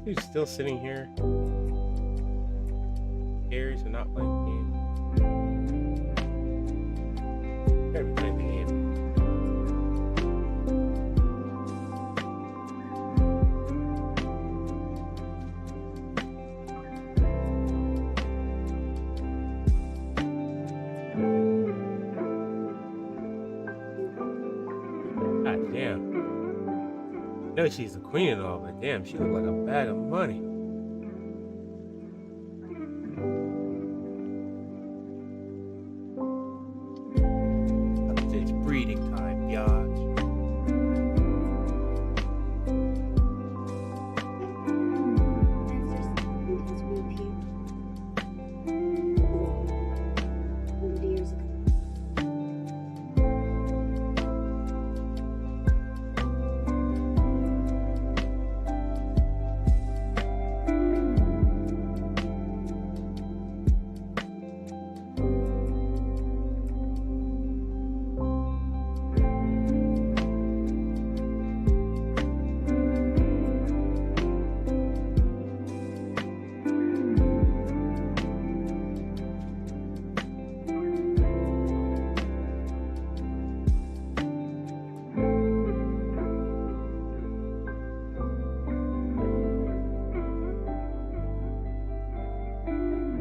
Dude's still sitting here. Scared and not playing the game. Gotta be playing the game. God damn. I know she's the queen and all, but damn, she looked like a bag of money. It's breeding time, biatch.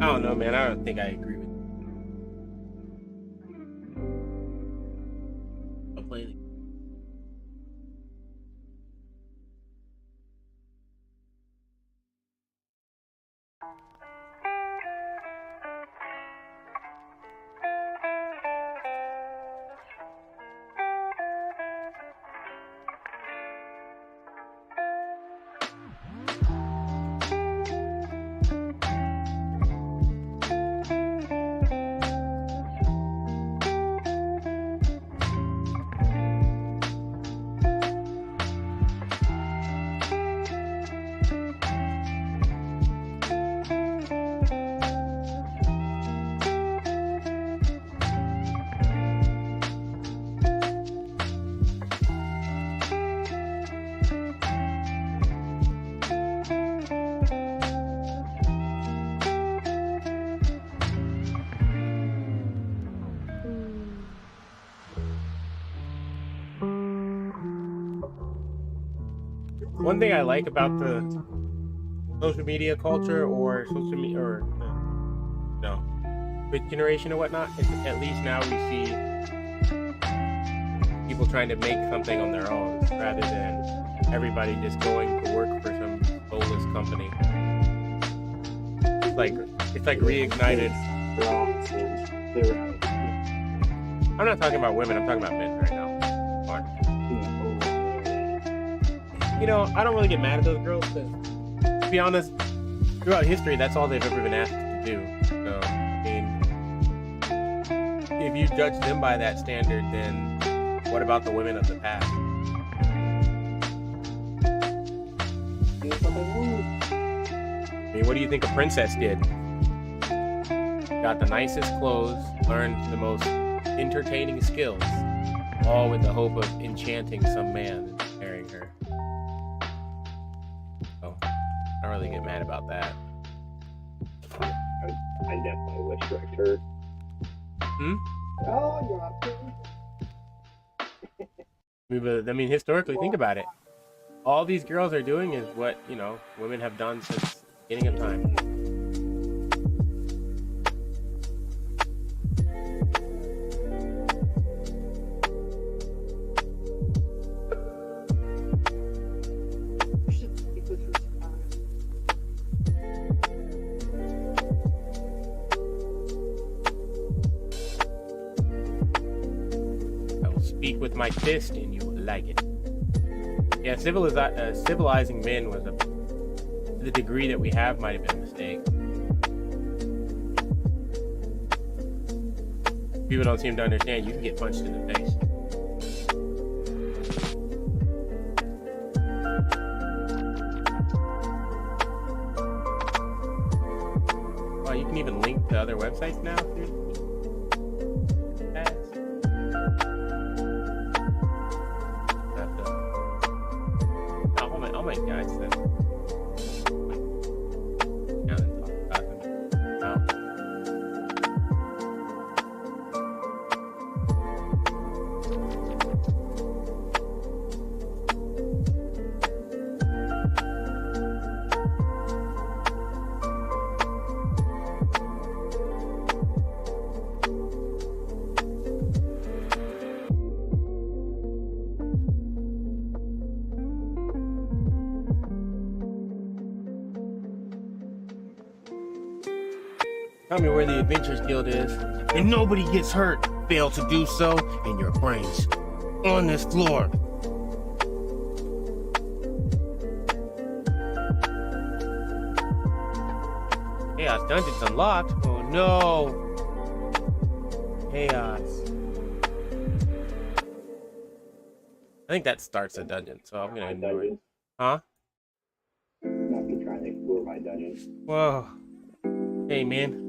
I don't know, man. I don't think I agree with you. I'll play it. One thing I like about the social media culture or social media or no, Twitch generation or whatnot is at least now we see people trying to make something on their own rather than everybody just going to work for some soulless company. It's like reignited. I'm not talking about women. I'm talking about men right now. You know, I don't really get mad at those girls because, to be honest, throughout history, that's all they've ever been asked to do. So, I mean, if you judge them by that standard, then what about the women of the past? I mean, what do you think a princess did? Got the nicest clothes, learned the most entertaining skills, all with the hope of enchanting some man and marrying her. Oh, I don't really get mad about that. I definitely wish wrecked her. Oh, you're I mean, historically, think about it. All these girls are doing is what, you know, women have done since the beginning of time. Speak with my fist and you will like it. Yeah, civilizing men was to the degree that we have might have been a mistake. People don't seem to understand you can get punched in the face. Oh, you can even link to other websites now, dude. Oh my guys, then. Tell me where the Adventures Guild is. And nobody gets hurt. Fail to do so, and your brains on this floor. Chaos Dungeon's unlocked. Oh no. Chaos. I think that starts a dungeon, so I'm gonna ignore it. Huh? I'm not gonna try and explore my dungeon. Whoa. Hey man.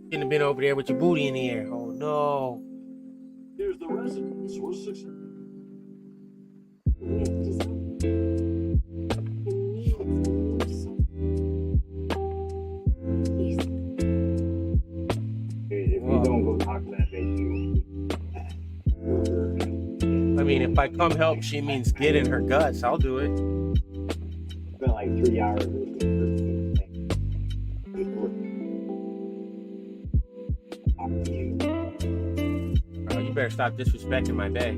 Shouldn't have been over there with your booty in the air. Oh no. Here's the residence. Was success. If you don't go talk to that bitch, I mean, if I come help, she means get in her guts. I'll do it. spent like 3 hours listening to you. Oh, you better stop disrespecting my day.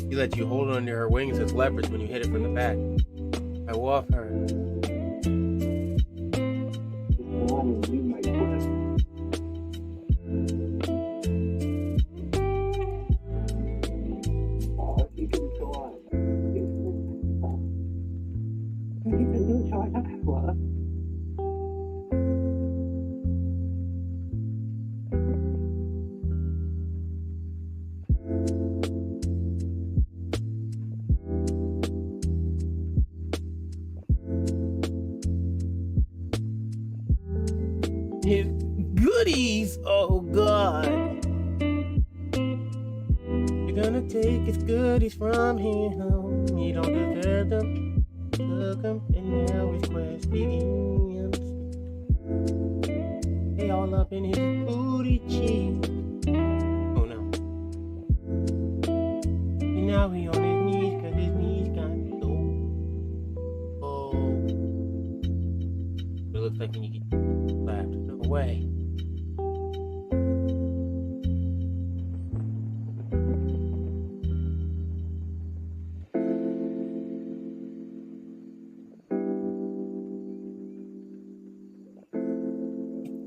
He let you hold onto her wings as leverage when you hit it from the back. I love her. His goodies, oh God. You're gonna take his goodies from him. You don't deserve them. Took them, and now his quest begins. They all up in his booty cheeks. Oh no. And now he on his knees, cause his knees got so. Oh. It looks like when you get slapped. No way.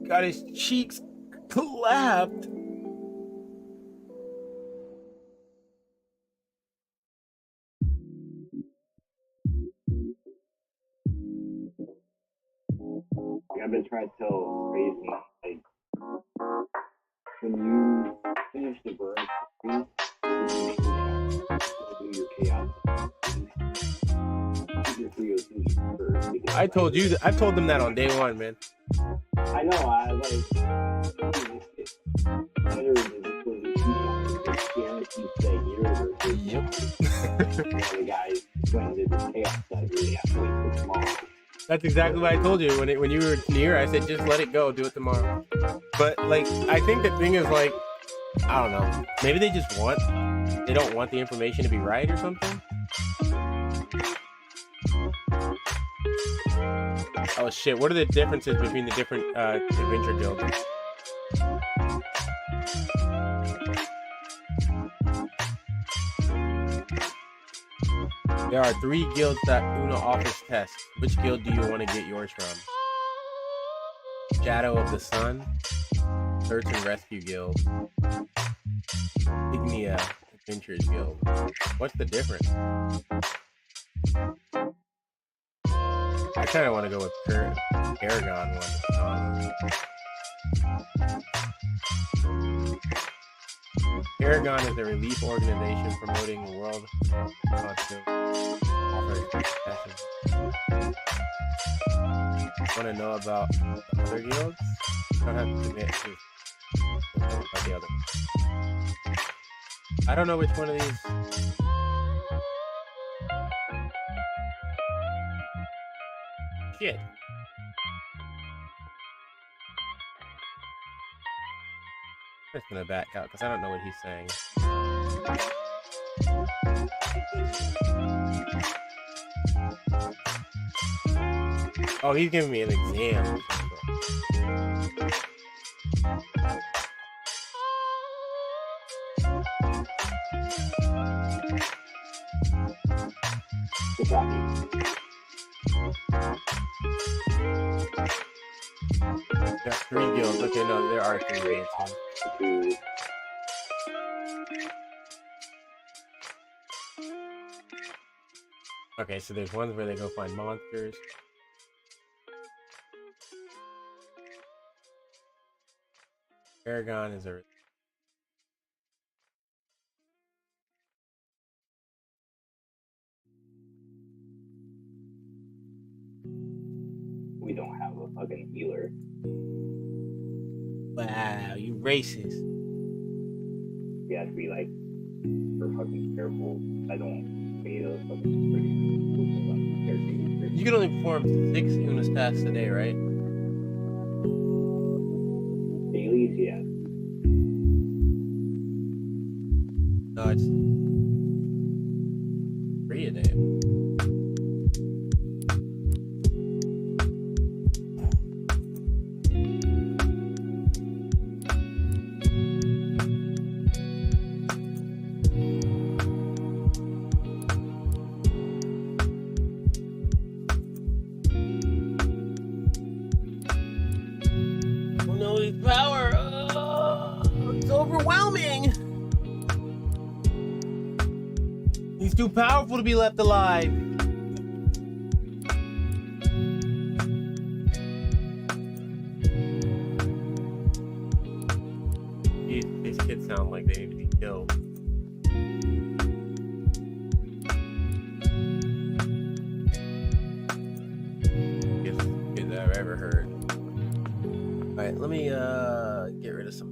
Got his cheeks clapped. I've been trying to tell Crazy, like, when you finish the burn, you do your chaos. I told you that. I told them that on day one, man. I know. I like. Better than guaranteed that year versus Yep. the guys went into the chaos side really have to wait for tomorrow. That's exactly what I told you when you were near. I said just let it go, do it tomorrow. But like, I think the thing is like, I don't know. Maybe they don't want the information to be right or something. Oh shit! What are the differences between the different adventure guilds? There are 3 guilds that Una offers tests. Which guild do you want to get yours from? Shadow of the Sun, Search and Rescue Guild, Ignia Adventures Guild. What's the difference? I kind of want to go with Aragon one. Aragon is a relief organization promoting the world Want to know about the other guilds? You don't have to commit to about the other. I don't know which one of these. Shit. I'm just gonna back out because I don't know what he's saying. Oh, he's giving me an exam. Got 3 guilds. Okay, no, there are 3 guilds. Huh? Two. Okay, so there's ones where they go find monsters. Paragon is a... We don't have a fucking healer. Wow, you racist. We have to be like, we're fucking careful. I don't pay those fucking pretty. You can only perform 6 Unis tasks a day, right? Dailies, yeah. No, it's 3 a day. Oh no, his power! It's overwhelming! He's too powerful to be left alive. These kids sound like they need to be killed. Biggest kids I've ever heard. Alright, let me get rid of some.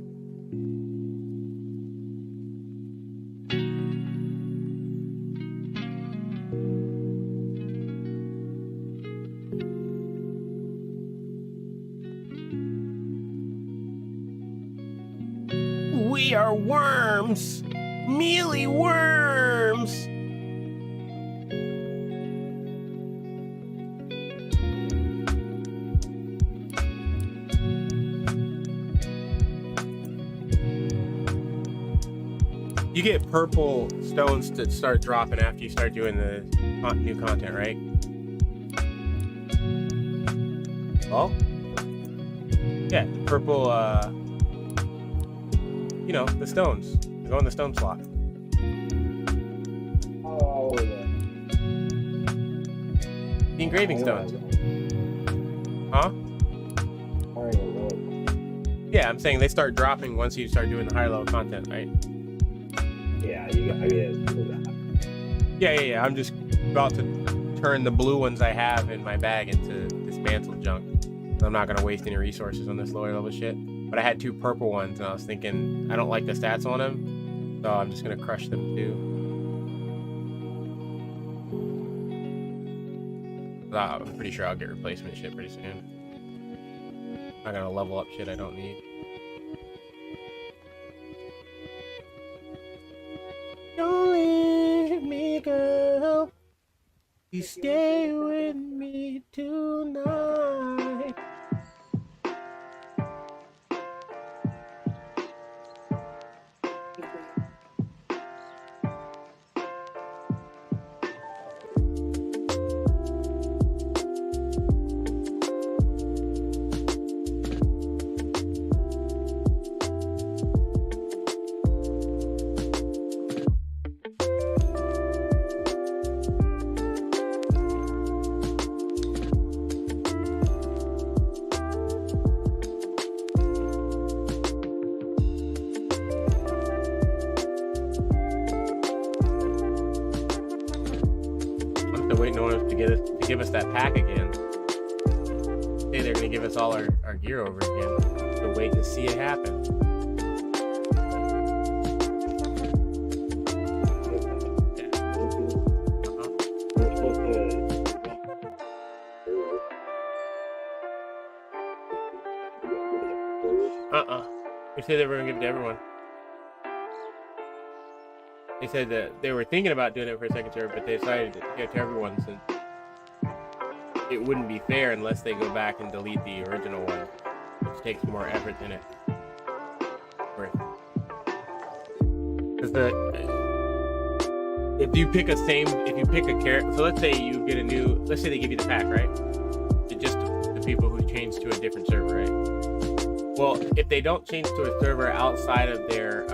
We are worms! Mealy worms! You get purple stones to start dropping after you start doing the new content, right? Oh? Yeah, the purple, you know, the stones. They go in the stone slot. Oh, yeah. The engraving stones. Huh? Yeah, I'm saying they start dropping once you start doing the higher level content, right? Yeah, you got that. Yeah. I'm just about to turn the blue ones I have in my bag into dismantled junk. I'm not gonna waste any resources on this lower level shit. But I had 2 purple ones, and I was thinking I don't like the stats on them, so I'm just gonna crush them too. I'm pretty sure I'll get replacement shit pretty soon. I'm not gonna level up shit I don't need. Don't leave me, girl. You stay with me tonight. Waiting on us to give us that pack again. Say they're gonna give us all our gear over again. So wait to see it happen. They said they were gonna give it to everyone. They said that they were thinking about doing it for a second server, but they decided to give it to everyone since it wouldn't be fair unless they go back and delete the original one, which takes more effort than it. Because if you pick a character, so let's say you get let's say they give you the pack, right? It's just the people who change to a different server, right? Well, if they don't change to a server outside of their,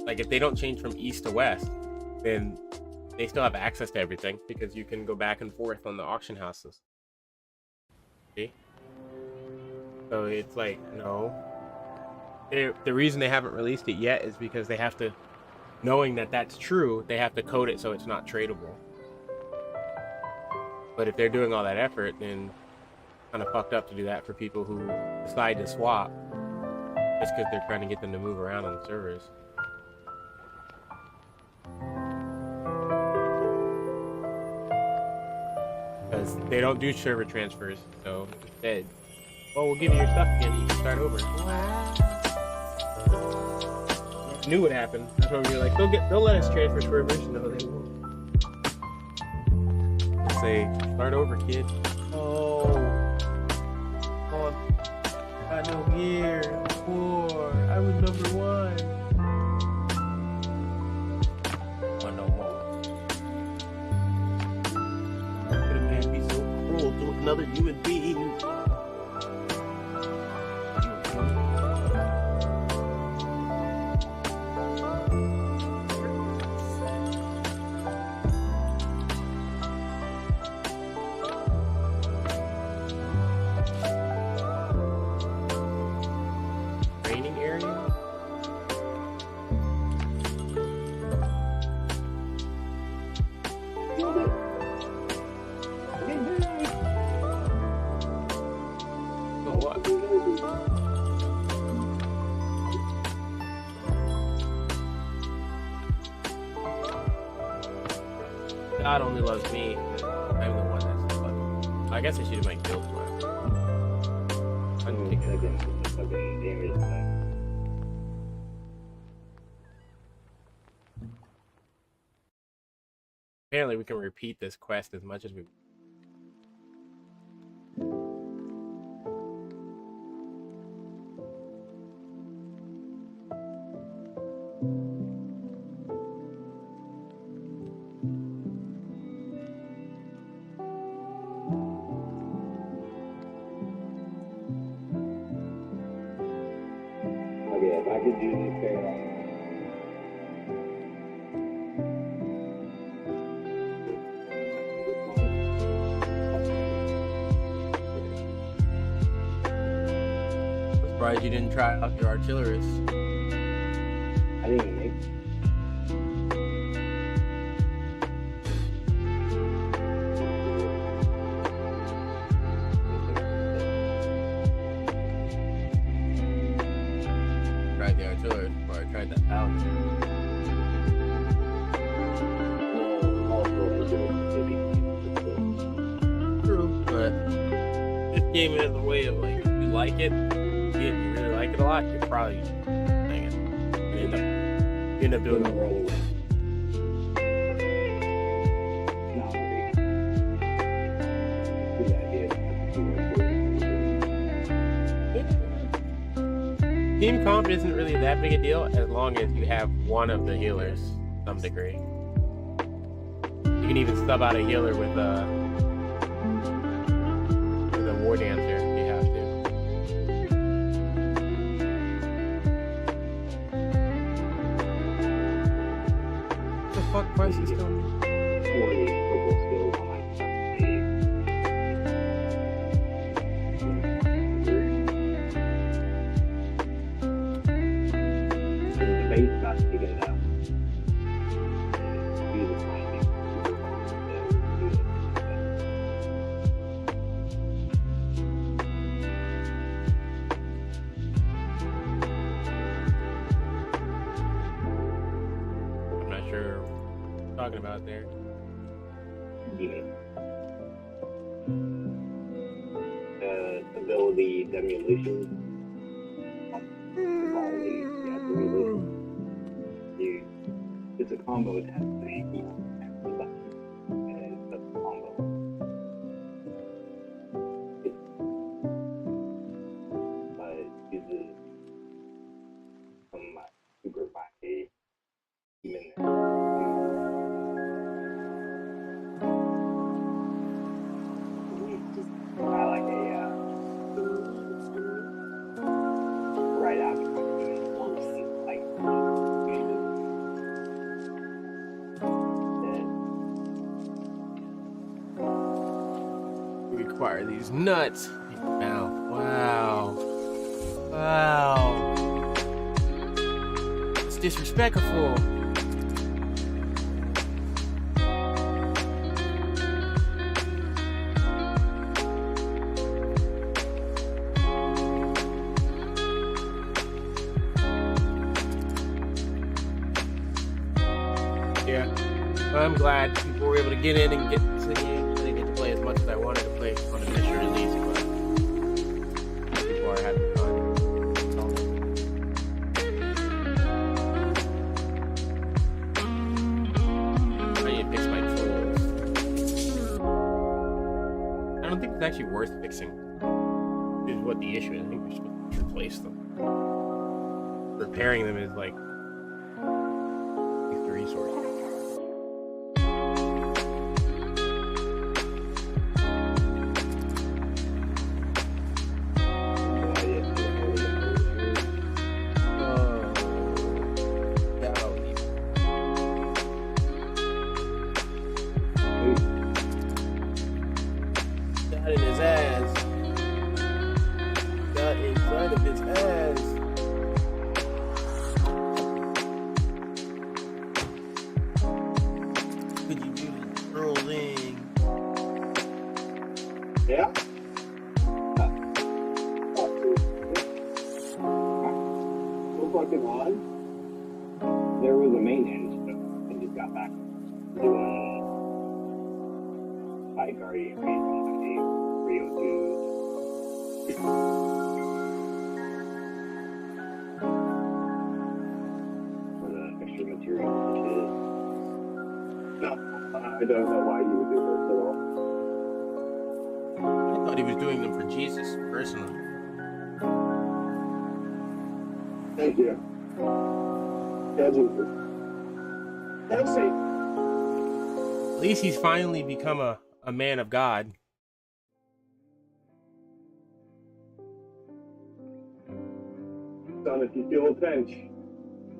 like if they don't change from east to west, then they still have access to everything because you can go back and forth on the auction houses. See? So it's like, no. The reason they haven't released it yet is because they have to, knowing that that's true, they have to code it so it's not tradable. But if they're doing all that effort, then kind of fucked up to do that for people who decide to swap just because they're trying to get them to move around on the servers. Because they don't do server transfers, so instead, well, we'll give you your stuff again, you can start over. I knew what happened. That's why we were like, they'll let us transfer servers. No, they won't. They'll say, start over, kid. Oh, I know here, 4. I was number 1. One no more. Could a man be so cruel to another human being? God only loves me. I'm the one that's fucking. I guess I should have my guild for it. I'm taking fucking damage thing. Apparently, we can repeat this quest as much as we. Okay, if I could do this fair, I'm surprised you didn't try out your artillerists. I didn't even make. Tried the artillery before I tried that paladin. True, but this game has a way of like, if you like it, if you really like it a lot, you're probably dang it. You end up doing it wrong. Team comp isn't really that big a deal as long as you have one of the healers to some degree. You can even sub out a healer with a war dancer if you have to. What the fuck quest is doing? 40 purple skills on my base about to figure it out. Do the finding. I'm not sure what you're talking about there. Demon. Ability demolition. It's a combo that has 3 people. And that's a combo. It uses some super fine demon. I like a he's nuts. Wow. Wow. Wow. It's disrespectful. Yeah. I'm glad people were able to get in and get to the game. I didn't get to play as much as I wanted to play on the initial release, but people are having fun. That's all. I need to fix my tools. I don't think it's actually worth fixing. Is what the issue is. I think we're supposed to replace them. Repairing them is like the resource. Got in his ass. Got inside of his ass. Could you do the rolling? Yeah. So fucking on. There was a maintenance, but I just got back doing bike already and raising my 302. For the extra material and shit. No, I don't know why you would do this at all. I thought he was doing them for Jesus personally. Thank you. Yeah, Jesus. Have faith. At least he's finally become a man of God. Son, if you feel a pinch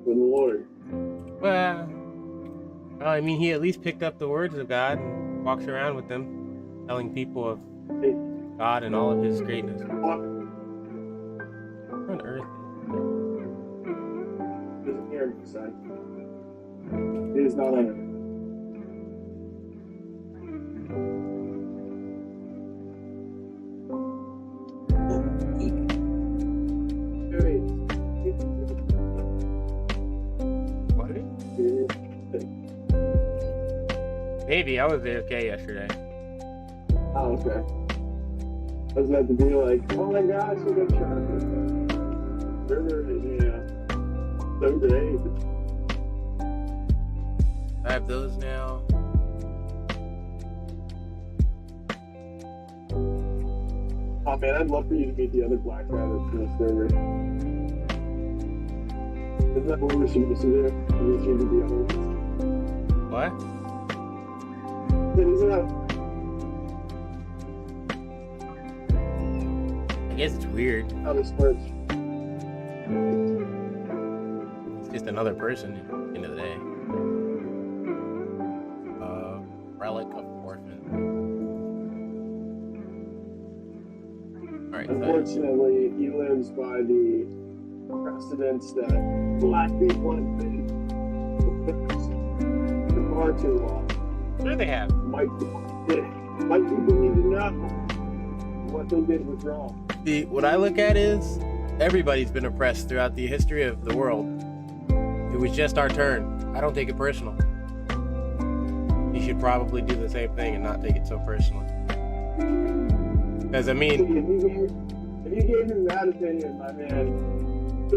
for the Lord. Well, I mean, he at least picked up the words of God and walks around with them, telling people of God and all of his greatness. What on earth? Doesn't hear me, son. It is not on it. What? Maybe I was okay yesterday. Oh, okay. I was meant to be like, oh my gosh, you got chocolate. Yeah. So great. I have those now. Oh man, I'd love for you to meet the other black guy that's in the server. Isn't that what we're supposed to do? We're supposed to be other ones. What? Isn't that? I guess it's weird. How this works. It's just another person at the end of the day. Relic of orphan. Alright, Unfortunately, he lives by the precedents that black people have been for far too long. what do they have? White people need to know what they did was wrong. See, what I look at is everybody's been oppressed throughout the history of the world. It was just our turn. I don't take it personal. You should probably do the same thing and not take it so personally. Because I mean, if you gave him that opinion, my man,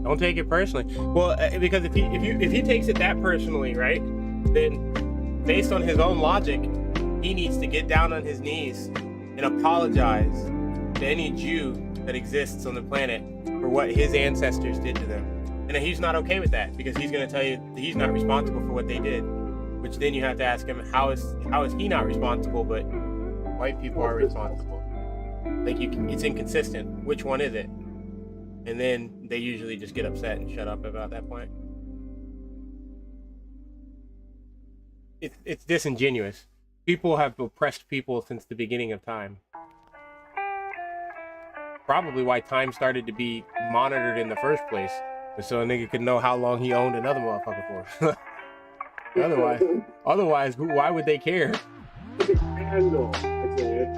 don't take it personally. Well, because if he takes it that personally, right? Then, based on his own logic, he needs to get down on his knees and apologize to any Jew that exists on the planet for what his ancestors did to them. And he's not okay with that because he's going to tell you that he's not responsible for what they did. Which then you have to ask him, how is he not responsible, but white people are responsible? Like it's inconsistent. Which one is it? And then they usually just get upset and shut up about that point. It's disingenuous. People have oppressed people since the beginning of time. probably why time started to be monitored in the first place, so a nigga could know how long he owned another motherfucker for. otherwise, why would they care? It's a candle. I say it.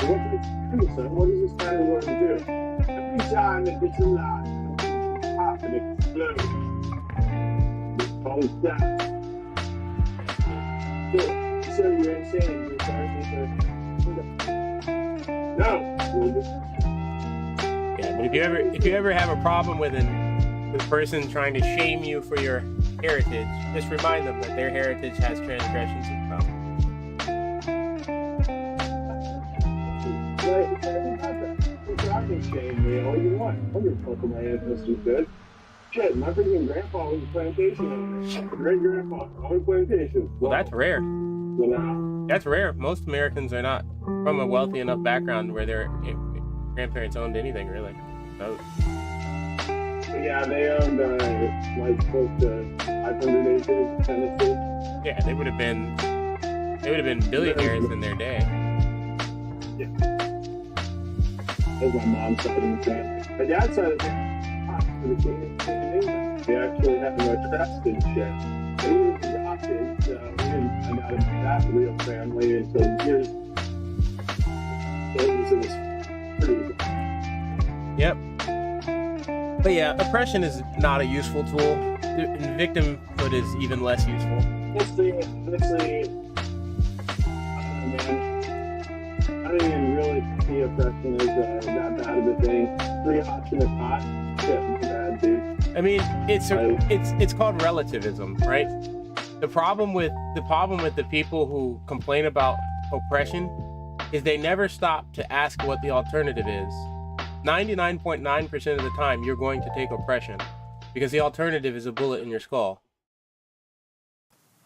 What does this do, son? What is this candle going to do? Every time it gets alive, it pops and it explodes. It falls down. So you're insane. You're sorry. No. Yeah, but if you ever have a problem with a person trying to shame you for your heritage, just remind them that their heritage has transgressions and problems. I can shame me all you want. I don't give a fuck what my ancestors did. Shit, my freaking grandpa was a plantation owner. Great grandpa owned plantations. Well, that's rare. You know? That's rare. Most Americans are not from a wealthy enough background where their grandparents owned anything, really. So, yeah, they owned like close to 500 acres in Tennessee. yeah, they would have been billionaires in their day. Yeah. That's my mom's side of the family. My dad's side of the family, for the king of England. They actually have no trust and shit. They were adopted, so we didn't find out about that real family until years. It was pretty. Yep. But yeah, oppression is not a useful tool. And victimhood is even less useful. Honestly, I don't even really see oppression as that bad of a thing. 3 hots in a pot, shit, it's bad, dude. I mean, it's called relativism, right? The problem with the people who complain about oppression is they never stop to ask what the alternative is. 99.9% of the time, you're going to take oppression because the alternative is a bullet in your skull.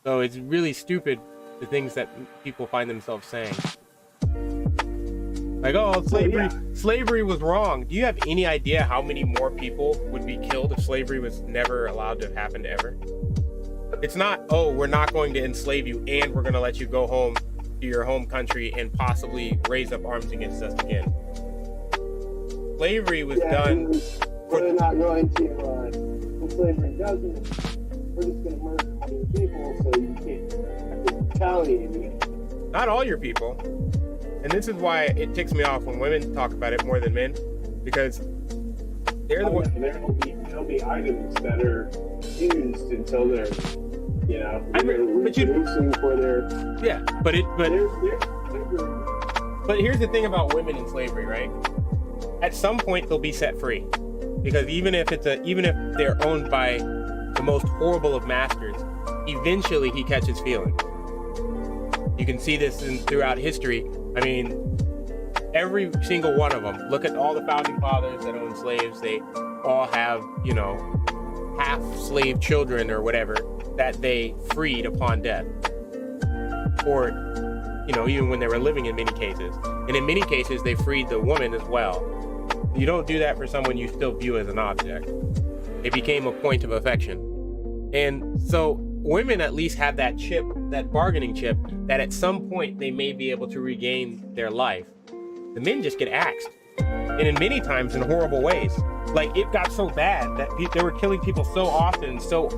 So it's really stupid, the things that people find themselves saying. Like, oh, slavery was wrong. Do you have any idea how many more people would be killed if slavery was never allowed to have happened ever? It's not, oh, we're not going to enslave you and we're going to let you go home to your home country and possibly raise up arms against us again. Slavery was done. We're not going to, when slavery doesn't, we're just going to murder all your people so you can't retaliate again. Not all your people. And this is why it ticks me off when women talk about it more than men, because they're the ones. There'll be items that are used until they're, you know, reproducing for their. Yeah, but here's the thing about women in slavery, right? At some point they'll be set free, because even if they're owned by the most horrible of masters, eventually he catches feelings. You can see this throughout history. I mean, every single one of them. Look at all the founding fathers that owned slaves. They all have, you know, half slave children or whatever that they freed upon death, or, you know, even when they were living in many cases. And in many cases, they freed the woman as well. You don't do that for someone you still view as an object. It became a point of affection. And so women at least have that chip, that bargaining chip, that at some point they may be able to regain their life. The men just get axed. And in many times in horrible ways. Like, it got so bad that they were killing people so often, so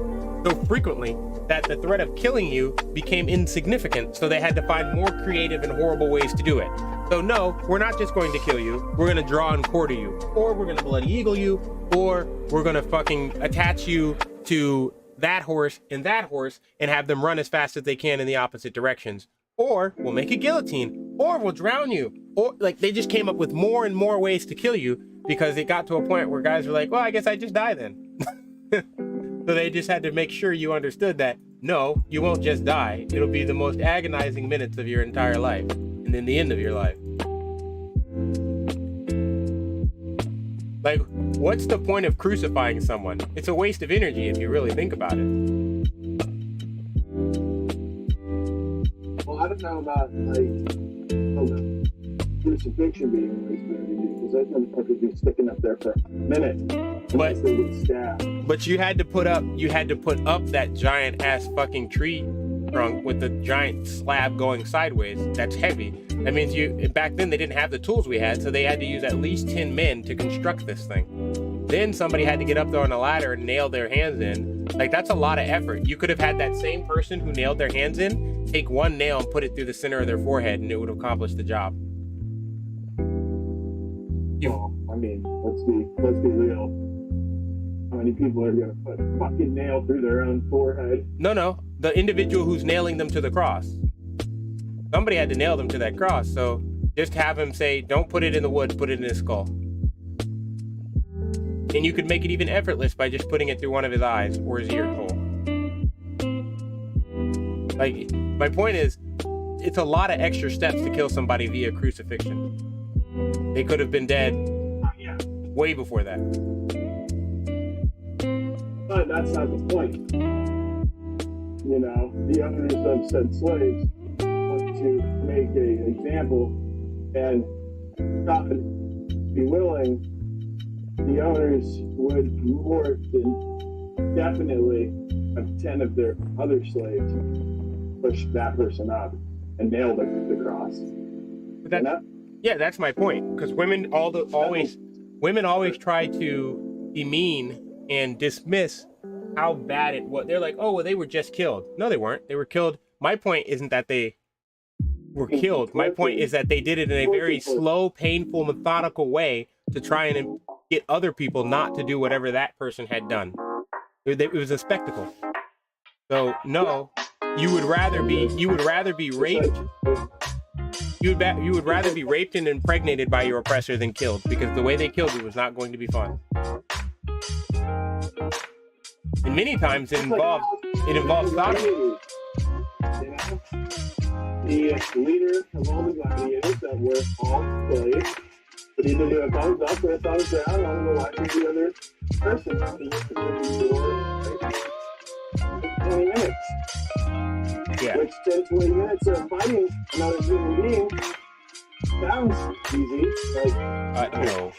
frequently, that the threat of killing you became insignificant. So they had to find more creative and horrible ways to do it. So no, we're not just going to kill you. We're going to draw and quarter you. Or we're going to bloody eagle you. Or we're going to fucking attach you to that horse and have them run as fast as they can in the opposite directions. Or we'll make a guillotine. Or we'll drown you. Or, like, they just came up with more and more ways to kill you, because it got to a point where guys were like, well, I guess I just die then. So they just had to make sure you understood that, no, you won't just die. It'll be the most agonizing minutes of your entire life, and then the end of your life. Like, what's the point of crucifying someone? It's a waste of energy if you really think about it. Well, I don't know about, crucifixion being a waste of energy, because those motherfuckers be sticking up there for a minute. But they get stabbed. But you had to put up that giant ass fucking tree trunk with the giant slab going sideways that's heavy. That means back then they didn't have the tools we had, so they had to use at least 10 men to construct this thing. Then somebody had to get up there on a ladder and nail their hands in. Like, that's a lot of effort. You could have had that same person who nailed their hands in take one nail and put it through the center of their forehead, and it would accomplish the job. Well, I mean, let's be real. How many people are gonna put a fucking nail through their own forehead? No, the individual who's nailing them to the cross. Somebody had to nail them to that cross, so just have him say, don't put it in the wood, put it in his skull. And you could make it even effortless by just putting it through one of his eyes or his ear hole. Like, my point is, it's a lot of extra steps to kill somebody via crucifixion. They could have been dead way before that. But that's not the point. You know, the owners of said slaves want to make an example, and God be willing, the owners would more than definitely have 10 of their other slaves push that person up and nail them to the cross. Yeah, that's my point. Because women always try to demean and dismiss how bad it was. They're like, oh, well, they were just killed. No, they weren't. They were killed. My point isn't that they were killed. My point is that they did it in a very slow, painful, methodical way to try and get other people not to do whatever that person had done. It was a spectacle. So no, you would rather be raped. You would rather be raped and impregnated by your oppressor than killed, because the way they killed you was not going to be fun. And many times it involves sodomy. You know? The leader of all the gladiators that were all slaves would either do a thumbs up or a thumbs down on the life of the other person. For 20 minutes. Yeah. Which 10, 20 minutes of fighting another human being sounds easy. Like, no.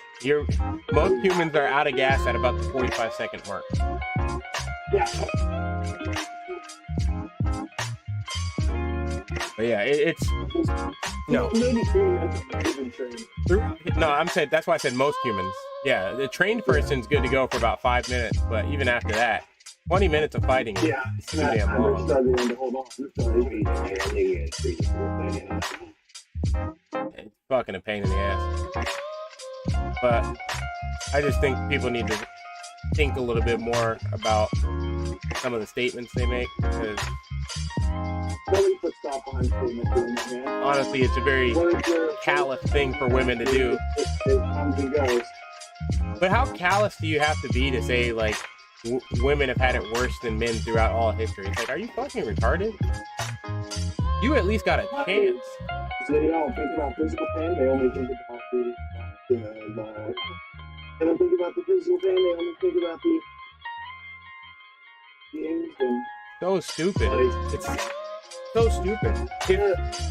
Most humans are out of gas at about the 45-second mark. Yeah. But yeah, it's no. Maybe 3 minutes of even trained. No, I'm saying that's why I said most humans. Yeah, the trained person's good to go for about 5 minutes, but even after that, 20 minutes of fighting is too damn long. Struggling to hold on. It's fucking a pain in the ass. But I just think people need to think a little bit more about some of the statements they make, because honestly, it's a very callous thing for women to do. It comes and goes. But how callous do you have to be to say, like, women have had it worse than men throughout all history? It's like, are you fucking retarded? You at least got a chance. So they don't think about physical pain, they only think about they don't think about the physical pain, they only think about the games and... So stupid. It's so stupid.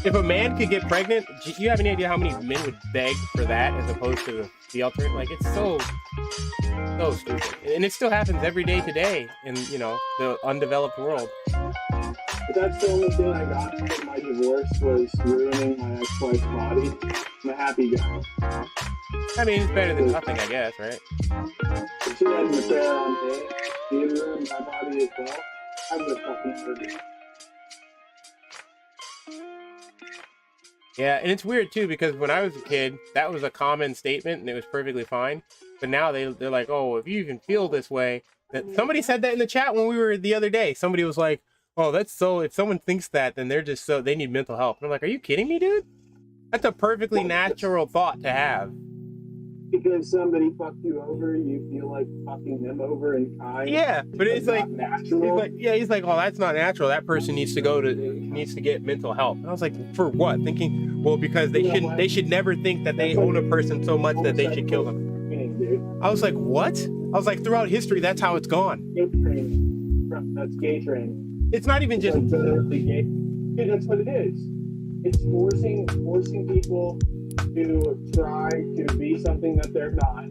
If a man could get pregnant, do you have any idea how many men would beg for that as opposed to the alternative? Like, it's so stupid. And it still happens every day today in, you know, the undeveloped world. But that's the only thing I got from my divorce, was ruining my ex-wife's body. I'm a happy guy. I mean, it's better than nothing, I guess, right? If she had an affair on me, she had ruined my body as well. I would have fucking hurt her. Yeah, and it's weird too, because when I was a kid, that was a common statement and it was perfectly fine. But now they're like, oh, if you even feel this way, that somebody said that in the chat when we were the other day. Somebody was like, oh, that's so, if someone thinks that, then they're just so, they need mental help. And I'm like, are you kidding me, dude? That's a perfectly natural thought to have. Because somebody fucked you over, you feel like fucking them over in kind. Yeah, but it's like natural. He's like, oh, that's not natural. That person needs to get mental help. And I was like, for what? Thinking, well, because they should never think that they own a person so much that they should kill them. I was like, what? I was like, throughout history, that's how it's gone. Gay training. That's gay training. It's not even just gay. Yeah, that's what it is. It's forcing people to try to be something that they're not.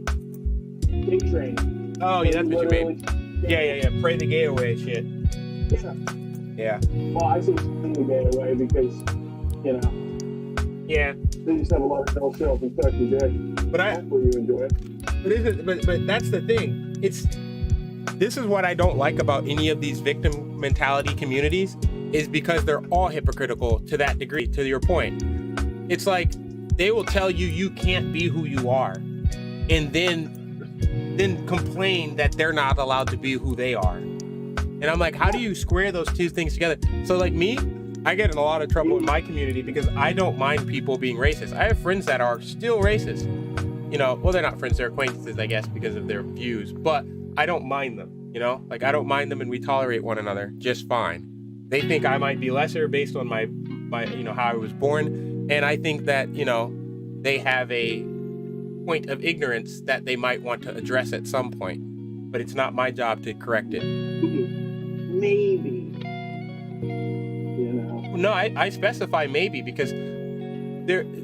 Gay training. Oh, yeah, that's what you mean. Yeah. Pray the gay away shit. Yeah. Yeah. Well, I say explain the gay away because, you know, Yeah. they just have a lot of self and suck your dick. But Hopefully you enjoy it. but that's the thing. This is what I don't like about any of these victim mentality communities, is because they're all hypocritical to that degree, to your point. It's like they will tell you you can't be who you are, and then complain that they're not allowed to be who they are. And I'm like, how do you square those two things together? So like me, I get in a lot of trouble in my community because I don't mind people being racist. I have friends that are still racist. You know, well, they're not friends, they're acquaintances, I guess, because of their views, but I don't mind them, you know? Like, I don't mind them, and we tolerate one another just fine. They think I might be lesser based on my you know, how I was born, and I think that, you know, they have a point of ignorance that they might want to address at some point, but it's not my job to correct it. Maybe. You know? No, I specify maybe because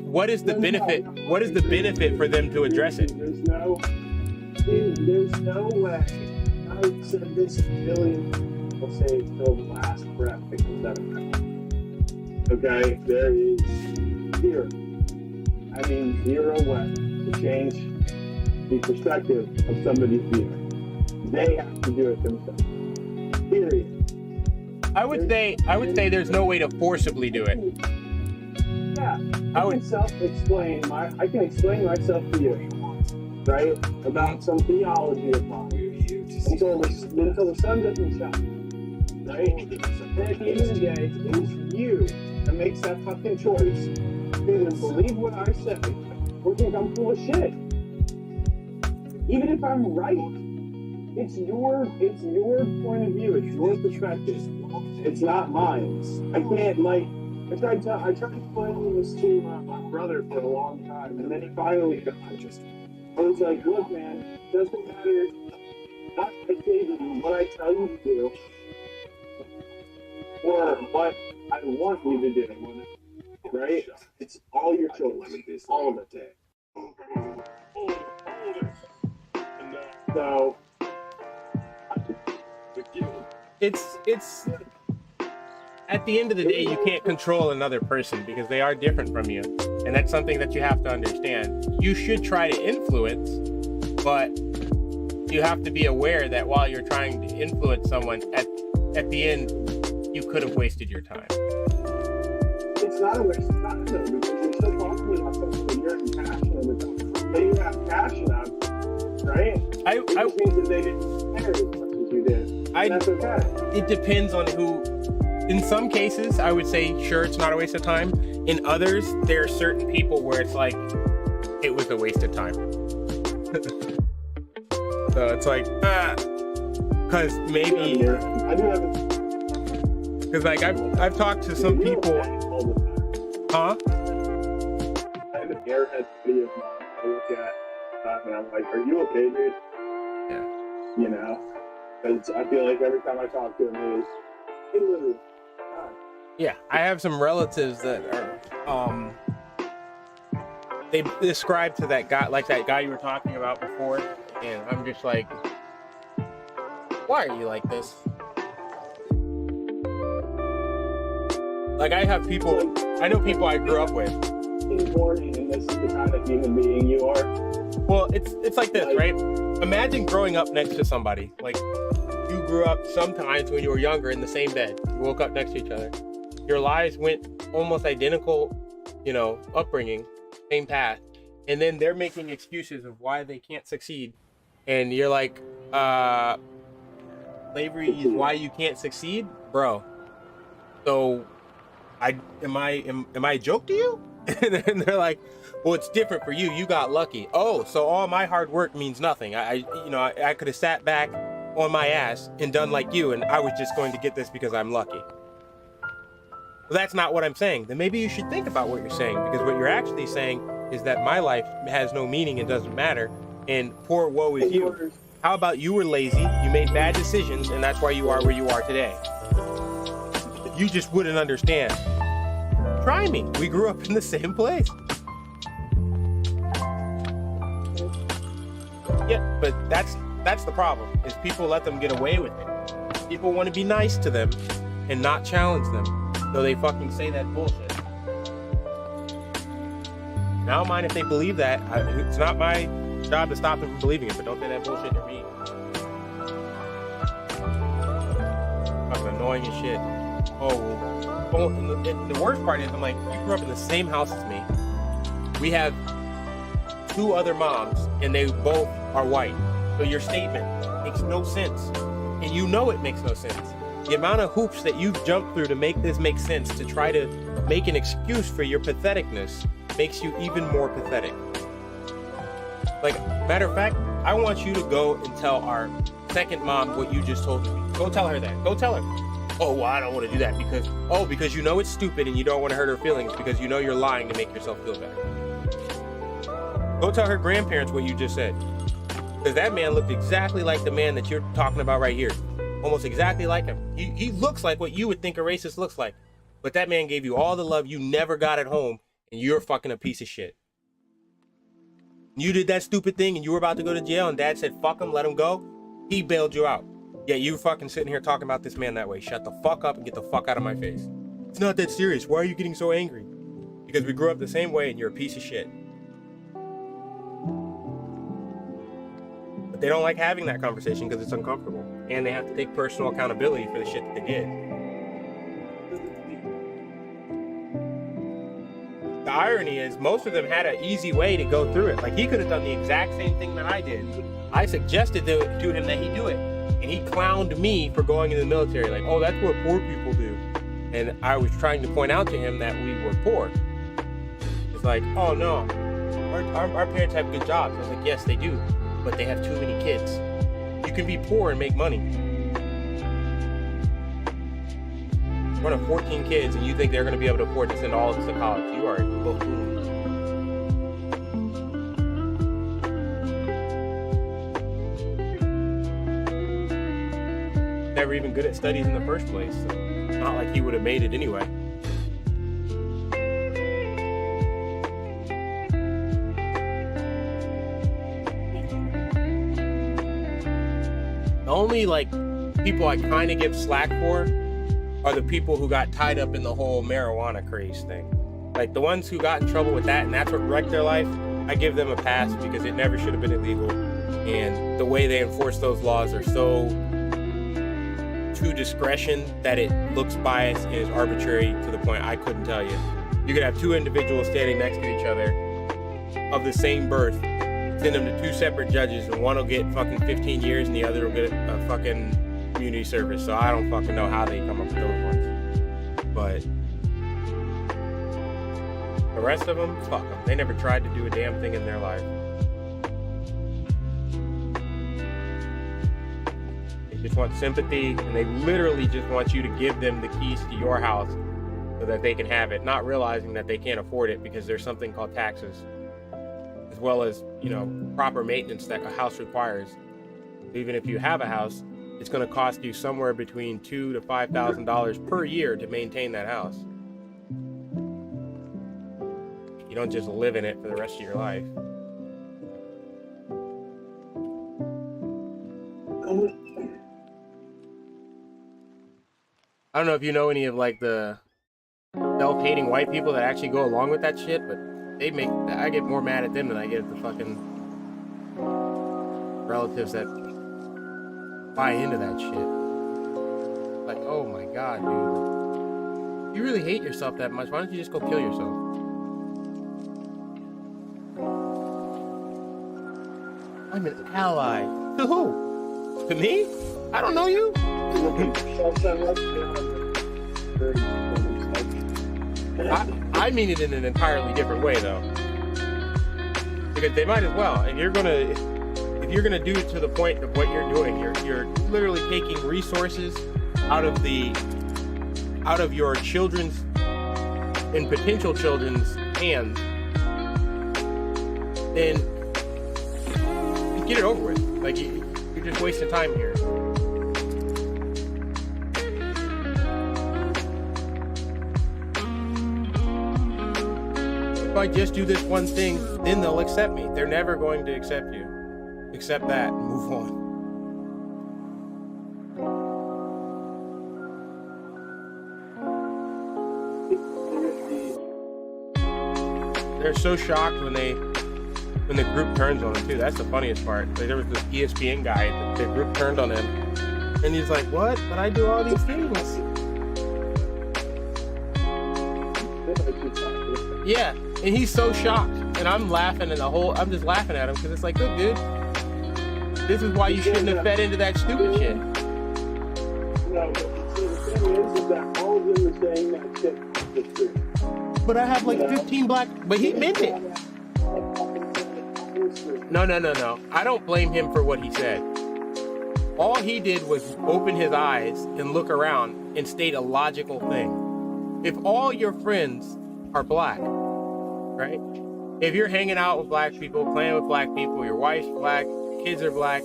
what is the benefit? What is the benefit for them to address it? There's no way. I've said this a billion times. I'll say it till the last breath that comes out of my mouth. Okay? There is zero. I mean, zero way to change the perspective of somebody's view. They have to do it themselves. Period. I would say there's no way to forcibly do it. Yeah, I can self-explain. I can explain myself to you, right? About some theology of mine until the sun doesn't shine, right? And at the end of the day, it's you that makes that fucking choice. Either believe what I say or think I'm full of shit. Even if I'm right, it's your point of view. It's your perspective. It's not mine. I can't I tried explaining this to my brother for a long time, and then he finally got it. I was like, look, man, it doesn't matter what I tell you to do, or what I want you to do, right? It's all your choice, all of it. So, it's at the end of the day, you can't control another person because they are different from you. And that's something that you have to understand. You should try to influence, but you have to be aware that while you're trying to influence someone, at the end, you could have wasted your time. It's not a waste of time, though, because you're still talking about something that you're passionate about. That you have passion about, right? It means that they didn't care as much as you did. That's okay. It depends on who. In some cases, I would say, sure, it's not a waste of time. In others, there are certain people where it's like, it was a waste of time. So it's like, because maybe, because like I've talked to some people, huh? I have an airhead video I look at, and I'm like, are you okay, dude? Yeah. You know, because I feel like every time I talk to him, it literally. Yeah, I have some relatives that are, they describe to that guy, like that guy you were talking about before, and I'm just like, why are you like this? Like I know people I grew up with. Morning, and this is the kind of human being you are. Well, it's like this, right? Imagine growing up next to somebody. Like you grew up sometimes when you were younger in the same bed. You woke up next to each other. Your lives went almost identical, you know, upbringing, same path. And then they're making excuses of why they can't succeed. And you're like, slavery is why you can't succeed? Bro. So am I a joke to you? And then they're like, well, it's different for you. You got lucky. Oh, so all my hard work means nothing. I could have sat back on my ass and done like you, and I was just going to get this because I'm lucky. But that's not what I'm saying. Then maybe you should think about what you're saying, because what you're actually saying is that my life has no meaning and doesn't matter, and poor woe is you. How about you were lazy, you made bad decisions, and that's why you are where you are today. You just wouldn't understand. Try me. We grew up in the same place. Yeah, but that's the problem, is people let them get away with it. People want to be nice to them, and not challenge them. So they fucking say that bullshit. And I don't mind if they believe that. It's not my job to stop them from believing it, but don't say that bullshit to me. Fucking annoying as shit. And the worst part is, I'm like, you grew up in the same house as me. We have 2 other moms, and they both are white. So your statement makes no sense. And you know it makes no sense. The amount of hoops that you've jumped through to make this make sense, to try to make an excuse for your patheticness, makes you even more pathetic. Like, matter of fact, I want you to go and tell our second mom what you just told me. Go tell her that. Go tell her. Oh, well, I don't want to do that because you know it's stupid and you don't want to hurt her feelings because you know you're lying to make yourself feel better. Go tell her grandparents what you just said. Because that man looked exactly like the man that you're talking about right here. Almost exactly like him. He looks like what you would think a racist looks like. But that man gave you all the love you never got at home, and you're fucking a piece of shit. You did that stupid thing and you were about to go to jail and dad said, fuck him, let him go. He bailed you out. Yet you fucking sitting here talking about this man that way. Shut the fuck up and get the fuck out of my face. It's not that serious. Why are you getting so angry? Because we grew up the same way and you're a piece of shit. But they don't like having that conversation because it's uncomfortable. And they have to take personal accountability for the shit that they did. The irony is most of them had an easy way to go through it. Like, he could have done the exact same thing that I did. I suggested to him that he do it. And he clowned me for going in the military. Like, oh, that's what poor people do. And I was trying to point out to him that we were poor. It's like, oh no, our parents have good jobs. I was like, yes, they do. But they have too many kids. You can be poor and make money. One of 14 kids and you think they're going to be able to afford to send all of us to college. You are a buffoon. Never even good at studies in the first place. So it's not like he would have made it anyway. The only people I kind of give slack for are the people who got tied up in the whole marijuana craze thing. Like the ones who got in trouble with that and that's what wrecked their life, I give them a pass because it never should have been illegal. And the way they enforce those laws are so to discretion that it looks biased and is arbitrary to the point I couldn't tell you. You could have 2 individuals standing next to each other of the same birth, send them to 2 separate judges, and one will get fucking 15 years and the other will get a fucking community service. So I don't fucking know how they come up with those ones. But the rest of them, fuck them. They never tried to do a damn thing in their life. Just want sympathy, and they literally just want you to give them the keys to your house so that they can have it, not realizing that they can't afford it because there's something called taxes, as well as, proper maintenance that a house requires. Even if you have a house, it's going to cost you somewhere between $2,000 to $5,000 per year to maintain that house. You don't just live in it for the rest of your life. I don't know if you know any of the self-hating white people that actually go along with that shit, but I get more mad at them than I get at the fucking relatives that buy into that shit. Like, oh my god, dude. If you really hate yourself that much, why don't you just go kill yourself? I'm an ally. To who? To me? I don't know you. I mean it in an entirely different way, though, because they might as well. And if you're gonna do it to the point of what you're doing, you're literally taking resources out of your children's and potential children's hands. Then get it over with. Like you're just wasting time here. If I just do this one thing, then they'll accept me. They're never going to accept you. Accept that and move on. they're so shocked when the group turns on him too. That's the funniest part. Like there was this ESPN guy that the group turned on him, and he's like, "What? But I do all these things." Yeah, and he's so shocked, and I'm laughing, and I'm just laughing at him because it's like, look, dude, this is why you shouldn't have fed into that stupid shit. No, but the thing is that all of them are saying that shit is true. But I have like 15 black, but he meant it. No. I don't blame him for what he said. All he did was open his eyes and look around and state a logical thing. If all your friends are black, right? If you're hanging out with black people, playing with black people, your wife's black, kids are black,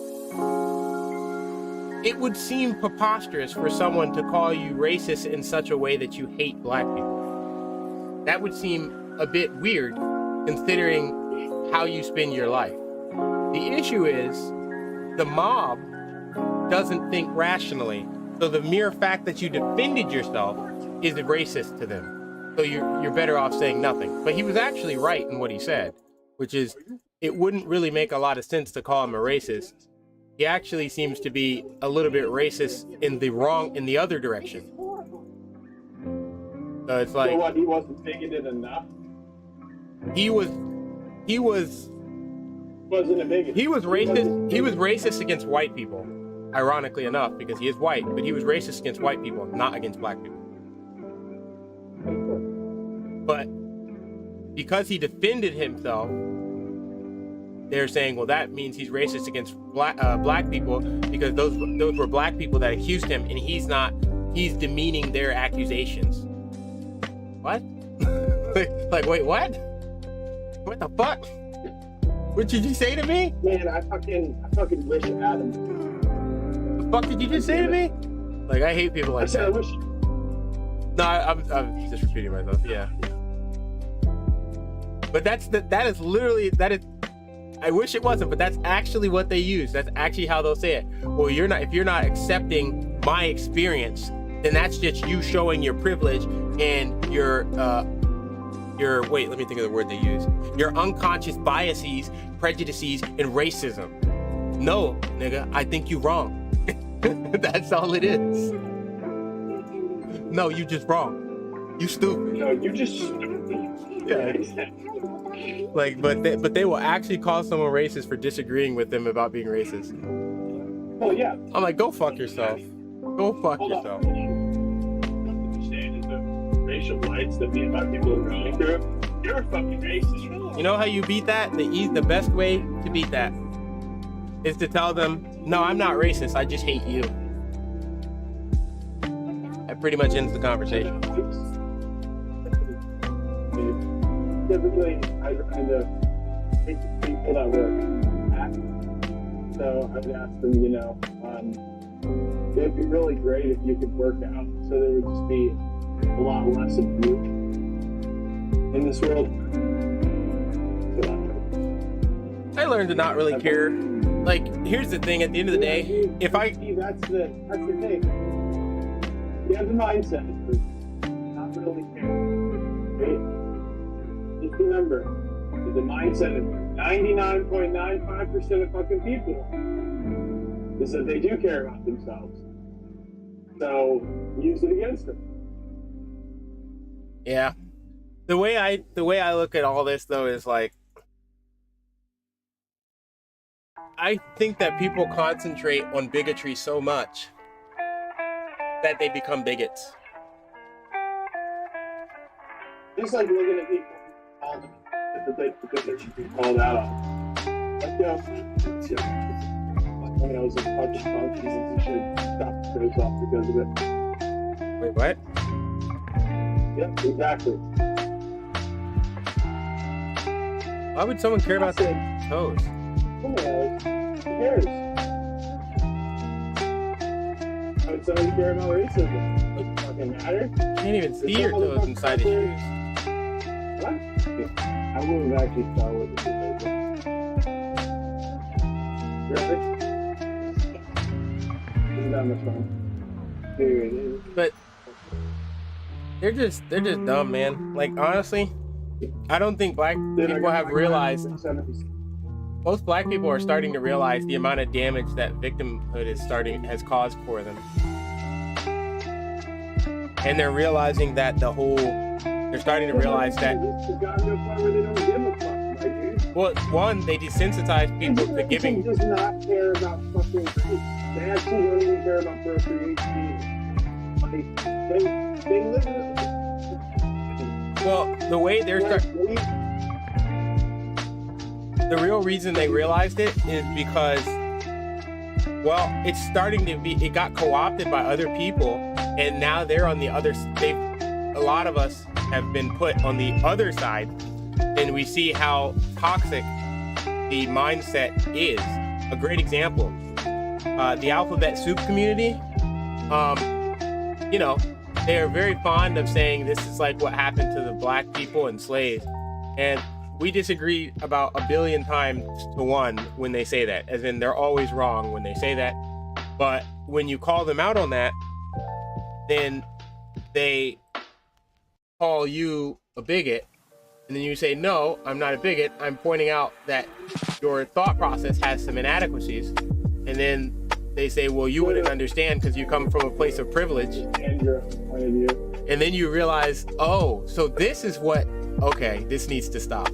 it would seem preposterous for someone to call you racist in such a way that you hate black people. That would seem a bit weird considering how you spend your life. The issue is the mob doesn't think rationally. So the mere fact that you defended yourself is racist to them. So you're better off saying nothing. But he was actually right in what he said, which is it wouldn't really make a lot of sense to call him a racist. He actually seems to be a little bit racist in the other direction. So it's like, so what, he wasn't bigoted enough? He wasn't a bigot. He was racist. He was racist against white people, ironically enough, because he is white. But he was racist against white people, not against black people. But because he defended himself, they're saying, well, that means he's racist against black people because those were black people that accused him, and he's demeaning their accusations. What? Like, wait, what? What the fuck? What did you say to me? Man, I fucking wish Adam. The fuck did you just say to me? Like, I hate people like that. I wish. No, I'm just repeating myself. Yeah. But that is literally. I wish it wasn't, but that's actually what they use. That's actually how they'll say it. Well, if you're not accepting my experience, then that's just you showing your privilege and your wait, let me think of the word they use. Your unconscious biases, prejudices, and racism. No, nigga, I think you wrong. That's all it is. No, you just wrong. You stupid. No, you just stupid. Yeah. Like, but they will actually call someone racist for disagreeing with them about being racist. Oh yeah. I'm like, go fuck yourself. Go fuck yourself. Understand is the racial rights that me and my people are going through. You're fucking racist. You know how you beat that? The best way to beat that is to tell them, no, I'm not racist. I just hate you. That pretty much ends the conversation. Typically, I kind of hate the people that were black. So I'd ask them, it'd be really great if you could work out so there would just be a lot less of you in this world. So, I learned to not really care. Like, here's the thing, at the end of the day, if I... That's the thing. You have the mindset of not really caring, right? Just remember, the mindset of 99.95% of fucking people is that they do care about themselves. So use it against them. Yeah. The way I look at all this though is like, I think that people concentrate on bigotry so much that they become bigots. Just like looking at people called them because they should be called out on. Like, when I was in fucking funky and you should stop the shows off because of it. Wait, what? Yep, exactly. Why would someone care about their toes? Who cares? Why would somebody care about racism? Doesn't fucking matter. You can't even see your toes inside the shoes. What? I wouldn't actually start with it. Really? Isn't that much fun? Dude, But they're just dumb, man. Like, honestly, I don't think black people have realized. Most black people are starting to realize the amount of damage that victimhood has caused for them, and they're realizing that they're starting to realize that. Well, one, they desensitize people to giving. Does not care about fucking race. They actually don't even care about procreation. Like, they literally. Well, the way they're the real reason they realized it is because, well, it's starting to be. It got co-opted by other people, and now they're on the other. A lot of us have been put on the other side. And we see how toxic the mindset is. A great example, the alphabet soup community, they are very fond of saying this is like what happened to the black people and slaves. And we disagree about 1 billion times to 1 when they say that, as in they're always wrong when they say that. But when you call them out on that, then they call you a bigot. And then you say, no, I'm not a bigot. I'm pointing out that your thought process has some inadequacies. And then they say, well, you wouldn't understand because you come from a place of privilege. And your point of view. And then you realize, oh, so this is okay, this needs to stop.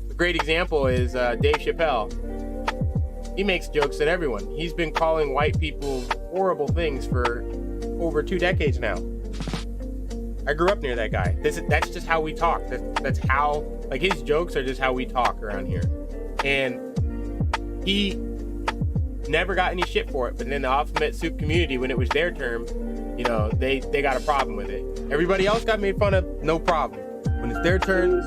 A great example is Dave Chappelle. He makes jokes at everyone. He's been calling white people horrible things for over 2 decades now. I grew up near that guy. That's just how we talk. That's how, like, his jokes are just how we talk around here. And he never got any shit for it. But then the alphabet soup community, when it was their term, they got a problem with it. Everybody else got made fun of, no problem. When it's their turn. It's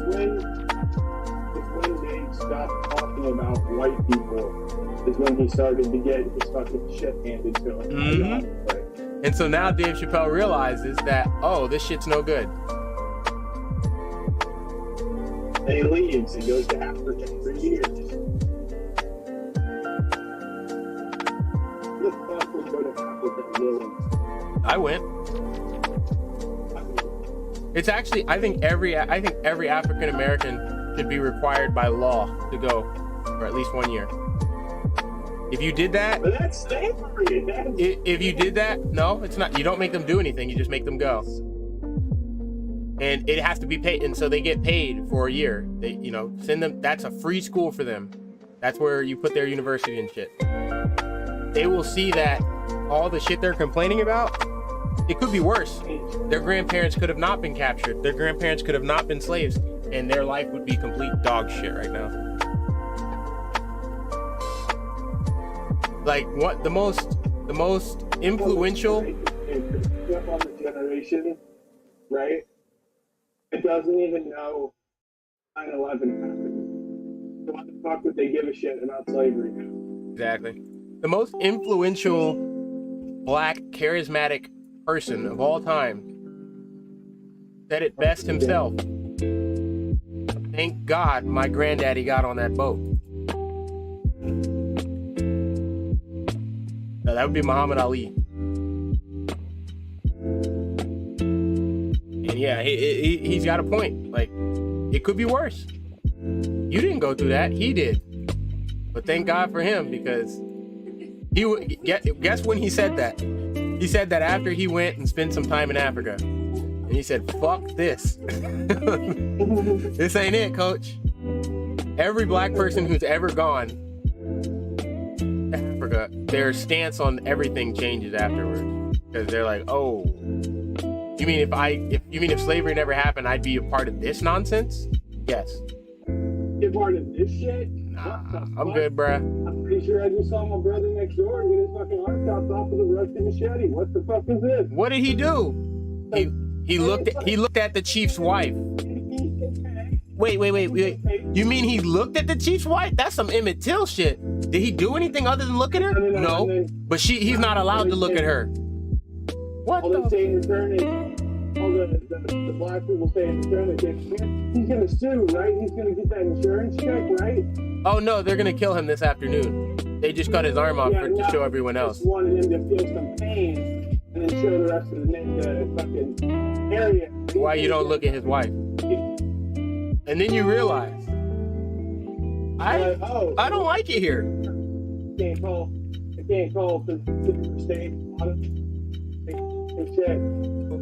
when they stopped talking about white people is when he started to get his fucking shit handed to him. Mm-hmm. And so now Dave Chappelle realizes that, oh, this shit's no good. And he leaves and goes to Africa for years. Who the fuck would go to Africa and live? I went. It's actually, I think every African American should be required by law to go for at least 1 year. If you did that, but that's slavery. If you did that, no, it's not. You don't make them do anything. You just make them go. And it has to be paid. And so they get paid for a year. They, send them. That's a free school for them. That's where you put their university and shit. They will see that all the shit they're complaining about, it could be worse. Their grandparents could have not been captured. Their grandparents could have not been slaves. And their life would be complete dog shit right now. Like, what the most influential on the generation, right? It doesn't even know 9/11 happened. So what the fuck would they give a shit about slavery now? Exactly. The most influential black charismatic person of all time said it best himself. Thank God my granddaddy got on that boat. No, that would be Muhammad Ali. And yeah, he's got a point. Like, it could be worse. You didn't go through that. He did. But thank God for him, because guess when he said that? He said that after he went and spent some time in Africa. And he said, fuck this. This ain't it, coach. Every black person who's ever gone to Africa, their stance on everything changes afterwards. Because they're like, oh, you mean if slavery never happened, I'd be a part of this nonsense? Yes. You're part of this shit? Nah, I'm good, bruh. I'm pretty sure I just saw my brother next door and get his fucking arm chopped off with a rusty machete. What the fuck is this? What did he do? He looked at the chief's wife. Wait. You mean he looked at the chief's wife? That's some Emmett Till shit. Did he do anything other than look at her? No. But he's not allowed to look at her. What the? All the black people say in return, he's gonna sue, right? He's gonna get that insurance check, right? Oh no, they're gonna kill him this afternoon. They just cut his arm off to show everyone else. Just wanted him to feel some pain and then show the rest of the fucking area why you don't look at his wife. And then you realize, I don't like it here. I can't call for state.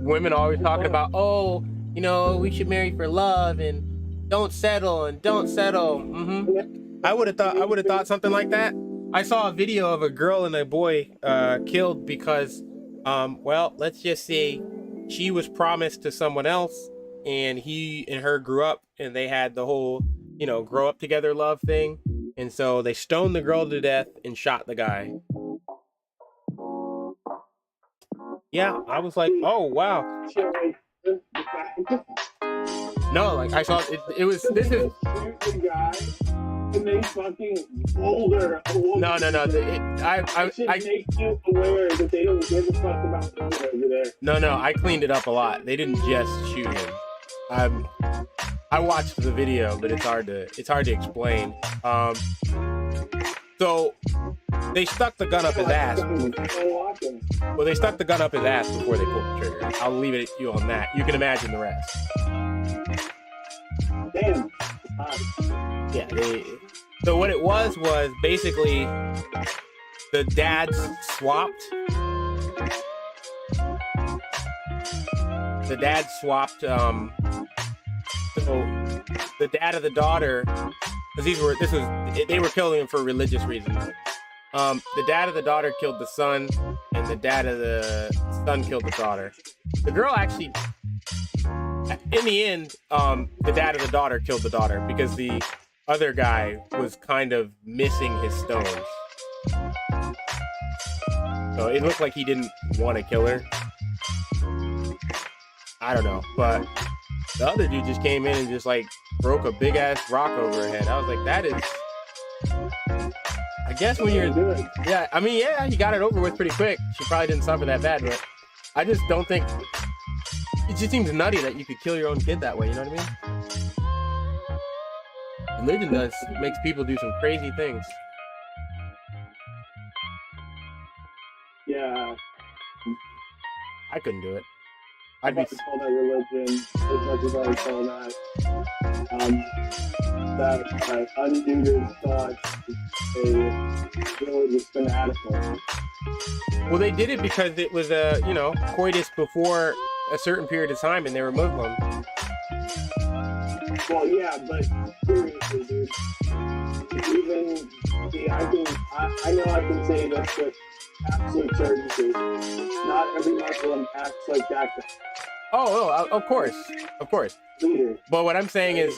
Women always talking about, oh, you know, we should marry for love and don't settle. I would have thought something like that. I saw a video of a girl and a boy killed because, well, let's just say she was promised to someone else, and he and her grew up, and they had the whole, you know, grow up together love thing, and so they stoned the girl to death and shot the guy. Yeah, I was like, oh wow. No, like I saw it was this is and they fucking boulder a woman. no. I should make you aware that they don't give a fuck about you over there. No, I cleaned it up a lot. They didn't just shoot him. I watched the video, but it's hard to explain. So they stuck the gun up his ass. Well, they stuck the gun up his ass before they pulled the trigger. I'll leave it at you on that. You can imagine the rest. Damn. Yeah. So what it was basically the dads swapped. The dad swapped. So the dad of the daughter, because they were killing him for religious reasons. The dad of the daughter killed the son, and the dad of the son killed the daughter. The girl actually, in the end, the dad of the daughter killed the daughter because the other guy was kind of missing his stones. So it looked like he didn't want to kill her. I don't know, but the other dude just came in and just like broke a big ass rock over her head. I was like, that is, I guess when you're, yeah, I mean, yeah, he got it over with pretty quick. She probably didn't suffer that bad, but I just don't think, it just seems nutty that you could kill your own kid that way, you know what I mean? Religion makes people do some crazy things. Yeah. I couldn't do it. I'd be call that religion as much as I would call that that untutored thought a religious fanatical. Well, they did it because it was a coitus before a certain period of time, and they were Muslim. Well, yeah, but seriously, dude. Even I know I can say this with absolute certainty. Not every Muslim acts like that. Oh, of course. Either. But what I'm saying is,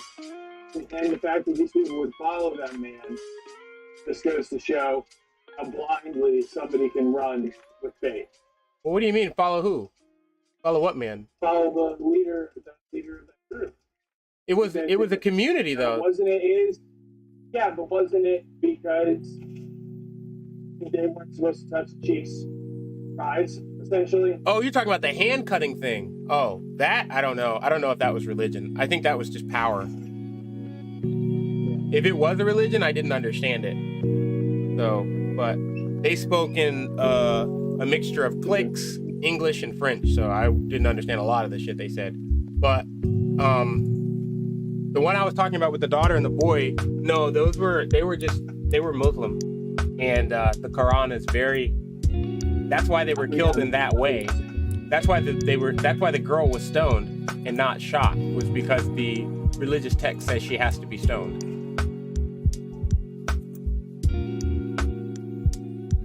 and the fact that these people would follow that man, this goes to show how blindly somebody can run with faith. Well, what do you mean, follow who? Follow what man? Follow the leader of that group. It was a community, though. Wasn't it? Yeah, but wasn't it because they weren't supposed to touch the chief's thighs, essentially? Oh, you're talking about the hand cutting thing. Oh, that I don't know. I don't know if that was religion. I think that was just power. If it was a religion, I didn't understand it. So, but they spoke in a mixture of cliques, English, and French. So I didn't understand a lot of the shit they said. But the one I was talking about with the daughter and the boy, no, they were Muslim, and the Quran is very. That's why they were killed in that way. That's why the girl was stoned and not shot, was because the religious text says she has to be stoned.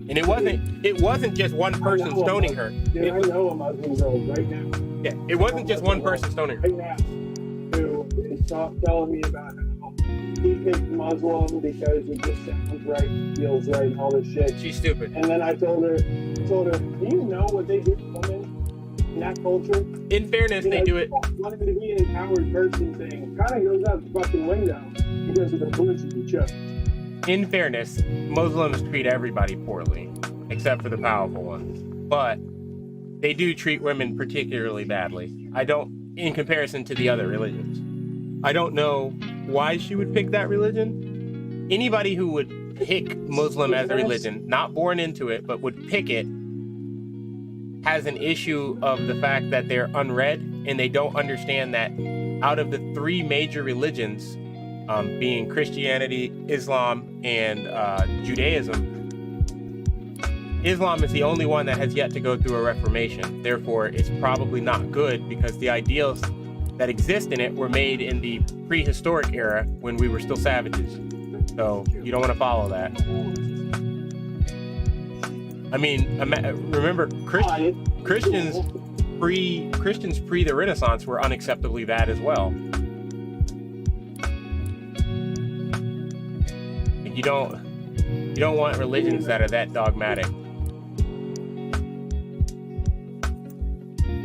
And it wasn't just one person stoning her. Dude, I know a Muslim girl right now. Yeah, it wasn't just one person stoning her. Right now, who is telling me about how he picked Muslim because it just sounds right, feels right, and all this shit. She's stupid. And then I told her, do you know what they do to women in that culture? In fairness, they do it. Wanting to be an empowered person thing kind of goes out the fucking window because of the bullshit you chose. In fairness, Muslims treat everybody poorly, except for the powerful ones. But they do treat women particularly badly. In comparison to the other religions. I don't know why she would pick that religion. Anybody who would pick Muslim as a religion, not born into it, but would pick it, has an issue of the fact that they're unread and they don't understand that out of the three major religions, being Christianity, Islam, and Judaism, Islam is the only one that has yet to go through a reformation. Therefore, it's probably not good because the ideals that exist in it were made in the prehistoric era when we were still savages. So you don't want to follow that. I mean, remember Christians pre the Renaissance were unacceptably bad as well. You don't want religions that are that dogmatic.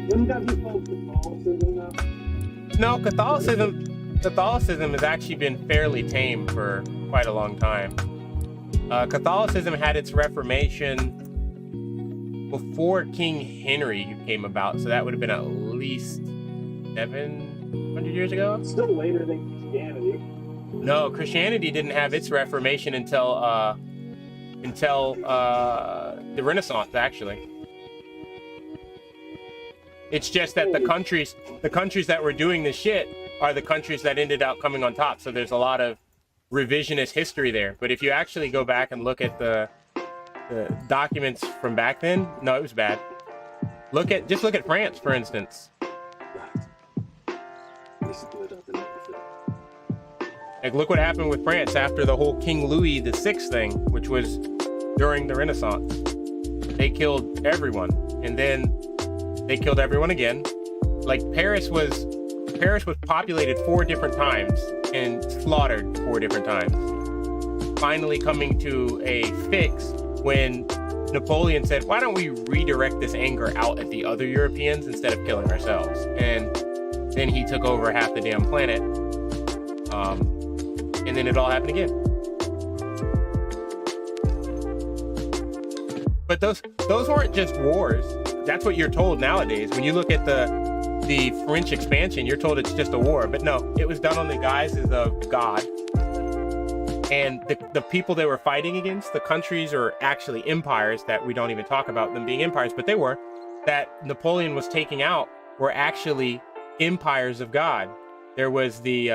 Wouldn't that be called Catholicism now? No, Catholicism has actually been fairly tame for quite a long time. Catholicism had its Reformation before King Henry came about, so that would have been at least 700 years ago. It's still later than Christianity. No, Christianity didn't have its Reformation until the Renaissance, actually. It's just that the countries that were doing this shit are the countries that ended up coming on top. So there's a lot of revisionist history there. But if you actually go back and look at the documents from back then, no, it was bad. Just look at France, for instance. Like, look what happened with France after the whole King Louis VI thing, which was during the Renaissance. They killed everyone, and then they killed everyone again. Like, Paris was populated 4 different times and slaughtered 4 different times. Finally coming to a fix when Napoleon said, why don't we redirect this anger out at the other Europeans instead of killing ourselves? And then he took over half the damn planet. And then it all happened again. But those weren't just wars. That's what you're told nowadays. When you look at the French expansion, you're told it's just a war. But no, it was done on the guises of God. And the people they were fighting against, the countries are actually empires that we don't even talk about them being empires, but they were, that Napoleon was taking out were actually empires of God. There was the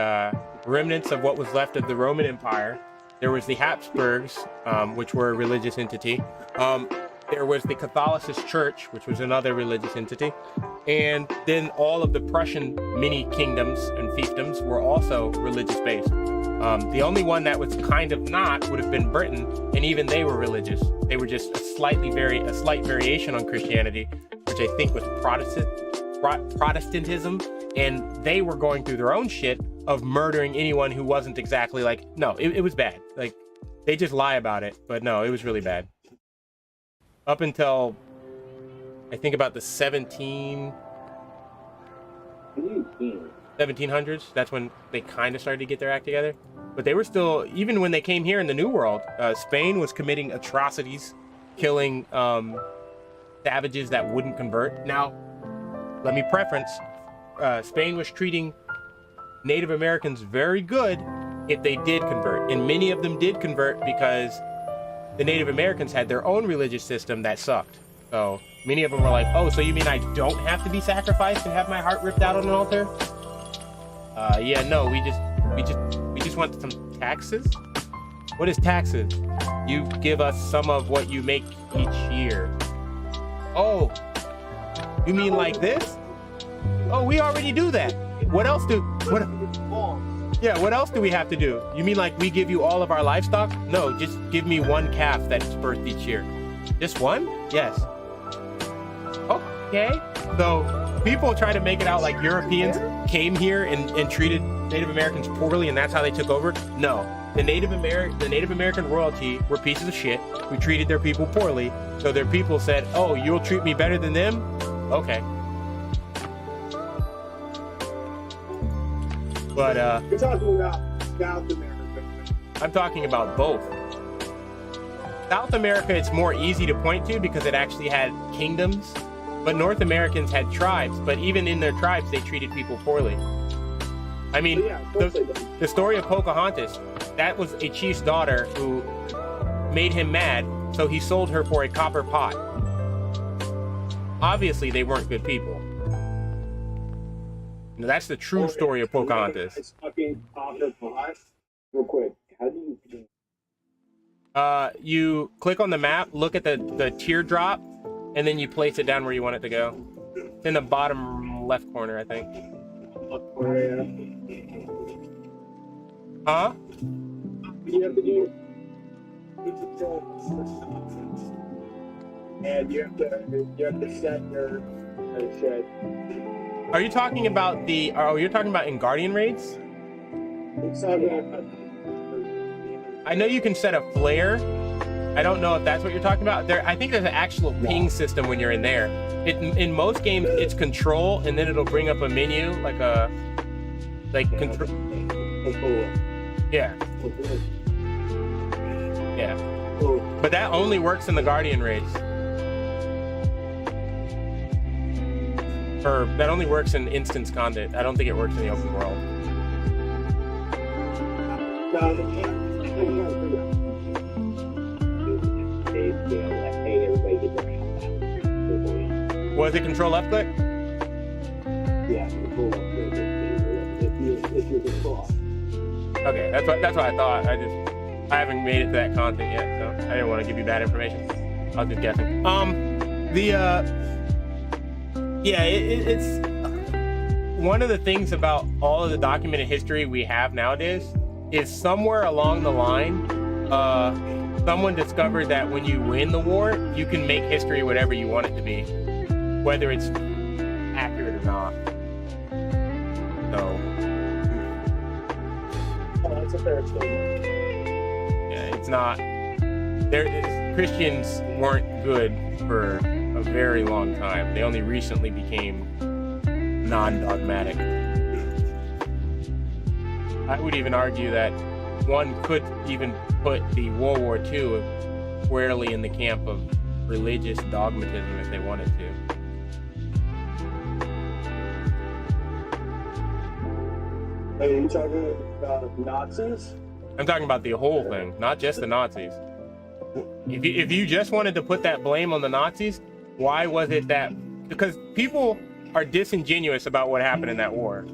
remnants of what was left of the Roman Empire. There was the Habsburgs, which were a religious entity. There was the Catholicist Church, which was another religious entity. And then all of the Prussian mini kingdoms and fiefdoms were also religious based. The only one that was kind of not would have been Britain, and even they were religious. They were just a slight variation on Christianity, which I think was Protestantism, and they were going through their own shit of murdering anyone who wasn't exactly like, no, it was bad. Like, they just lie about it, but no, it was really bad. Up until, I think, about the 1700s, that's when they kind of started to get their act together. But they were still, even when they came here in the New World, Spain was committing atrocities, killing savages that wouldn't convert. Now, let me preference, Spain was treating Native Americans very good if they did convert. And many of them did convert because the Native Americans had their own religious system that sucked. So many of them were like, oh, so you mean I don't have to be sacrificed and have my heart ripped out on an altar? Yeah, no, we just want some taxes. What is taxes? You give us some of what you make each year. Oh, you mean like this? Oh, we already do that. What else do we have to do? You mean like we give you all of our livestock? No, just give me one calf that's birthed each year. Just one? Yes. Okay. So people try to make it out like Europeans came here and treated Native Americans poorly, and that's how they took over. No, the Native American royalty were pieces of shit. We treated their people poorly, so their people said, "Oh, you'll treat me better than them? Okay." But you're talking about South America. I'm talking about both. South America, it's more easy to point to because it actually had kingdoms, but North Americans had tribes, but even in their tribes, they treated people poorly. I mean, the story of Pocahontas, that was a chief's daughter who made him mad, so he sold her for a copper pot. Obviously, they weren't good people. You know, that's the true story of Pocahontas. It's fucking Copper Pot. Real quick, how do you? You click on the map, look at the teardrop, and then you place it down where you want it to go. It's in the bottom left corner, I think. Huh? You have to do. And you have to set your shit. Are you talking about the? Oh, you're talking about in Guardian raids? It's not gonna. I know you can set a flare. I don't know if that's what you're talking about. There, I think there's an actual ping system when you're in there. In most games, it's control, and then it'll bring up a menu control. Yeah. Yeah. But that only works in the Guardian raids. Or that only works in instance content. I don't think it works in the open world. Was it control left click? Yeah, control left click. If you control. Okay, that's what I thought. I haven't made it to that content yet, so I didn't want to give you bad information. I was just guessing. It's one of the things about all of the documented history we have nowadays is somewhere along the line, someone discovered that when you win the war, you can make history whatever you want it to be, whether it's accurate or not. So. That's a fair statement. Yeah, it's not. Christians weren't good for a very long time. They only recently became non-dogmatic. I would even argue that one could even put the World War II squarely in the camp of religious dogmatism if they wanted to. Are you talking about Nazis? I'm talking about the whole thing, not just the Nazis. If you just wanted to put that blame on the Nazis, why was it that? Because people are disingenuous about what happened in that war.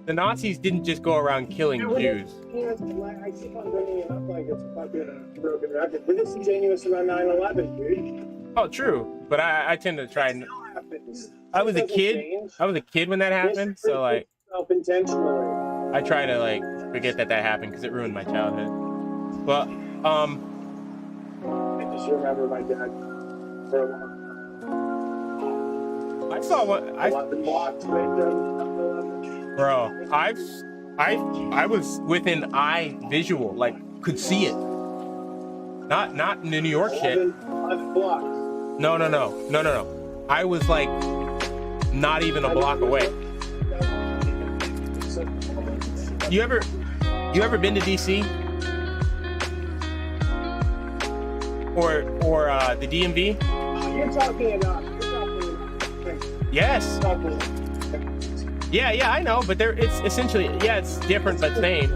The Nazis didn't just go around killing Jews. I keep on bringing it up like it's fucking a broken record. We're disingenuous about 9/11, dude. Oh, true. But I tend to try and. I was a kid. I was a kid when that happened, so like. Self-intentionally. I try to like forget that happened because it ruined my childhood. But I just remember my dad for a long time. I saw what I. Bro, I was within eye visual, like could see it. Not in the New York shit. 11 blocks. No. I was like not even a block away. You ever been to DC? Or the DMV? You're talking about. Yes. Yeah, I know, but it's essentially, it's different but same.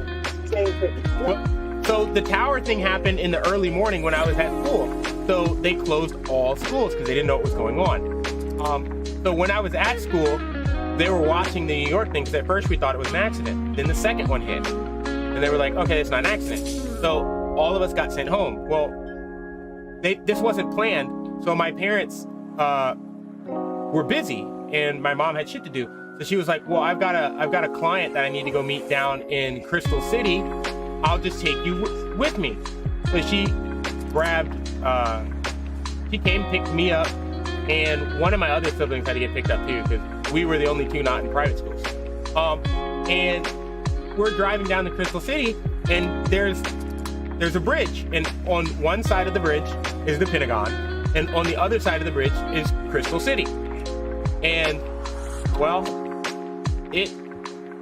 So the tower thing happened in the early morning when I was at school. So they closed all schools because they didn't know what was going on. So when I was at school, they were watching the New York thing because at first we thought it was an accident. Then the second one hit. And they were like, okay, it's not an accident. So all of us got sent home. Well, this wasn't planned. So my parents were busy and my mom had shit to do. So she was like, well, I've got a client that I need to go meet down in Crystal City. I'll just take you with me. So she came, picked me up, and one of my other siblings had to get picked up too, because we were the only two not in private schools. And we're driving down to Crystal City, and there's a bridge, and on one side of the bridge is the Pentagon, and on the other side of the bridge is Crystal City. And well,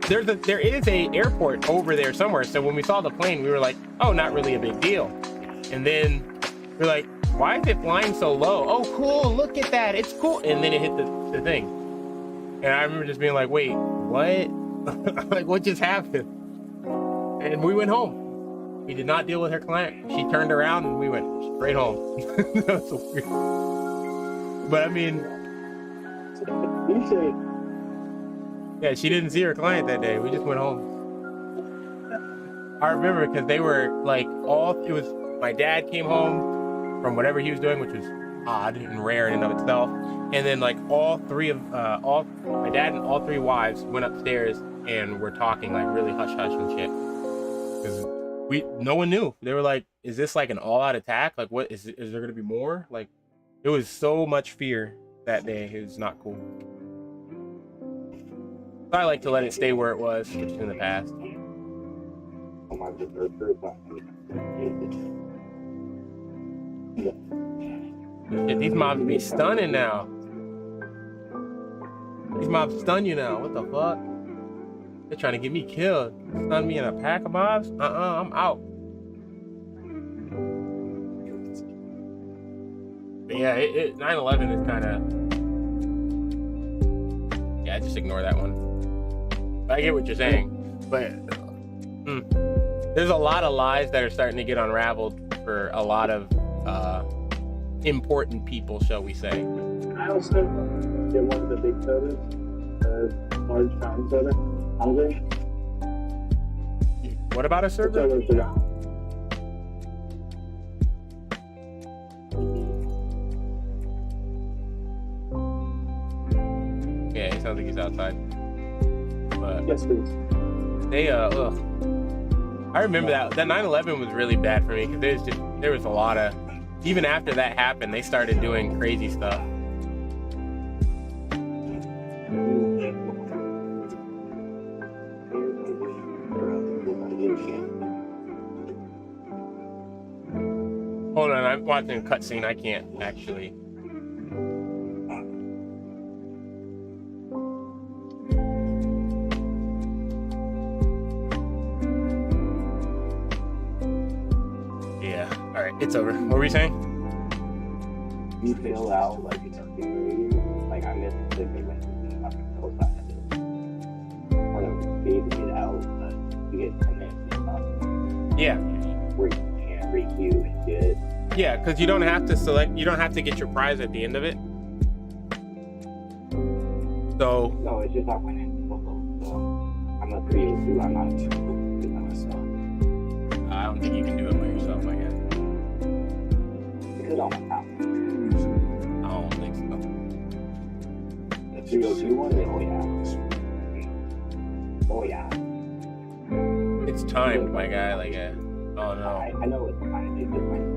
there is a airport over there somewhere. So when we saw the plane, we were like, oh, not really a big deal. And then we're like, why is it flying so low? Oh, cool, look at that, it's cool. And then it hit the thing. And I remember just being like, wait, what? Like, what just happened? And we went home. We did not deal with her client. She turned around and we went straight home. That was so weird. But I mean, You say Yeah, she didn't see her client that day. We just went home. I remember because they were like it was my dad came home from whatever he was doing, which was odd and rare in and of itself. And then like all my dad and all three wives went upstairs and were talking like really hush hush and shit. Because no one knew. They were like, is this like an all-out attack? Like what is there gonna be more? Like it was so much fear that day. It was not cool. So I like to let it stay where it was, which is in the past. Shit, these mobs be stunning now. These mobs stun you now. What the fuck? They're trying to get me killed. Stun me in a pack of mobs? I'm out. But yeah, 9/11 is kind of... Yeah, just ignore that one. But I get what you're saying. But there's a lot of lies that are starting to get unraveled for a lot of important people, shall we say. I also get one of the big sodas, large fountain soda. Hungry? What about a server? Yeah, it sounds like he's outside. But yes, please. They I remember that 9/11 was really bad for me because there was a lot of, even after that happened, they started doing crazy stuff. Hold on, I'm watching a cutscene. I can't actually. Yeah, all right, it's over. What were you saying? You feel out like it's okay. Like I miss the when I feel like want to get out, but you get connected. Yeah. Where you can't requeue and shit. Yeah, because you don't have to select. You don't have to get your prize at the end of it. So. No, it's just not winning. So I'm a 302. I'm not a 2. I don't think you can do it by yourself, I guess. Because I'm a top. I don't think so. The 302 one, oh yeah. It's timed, my guy. Like a. Oh no. I know it's kind of different.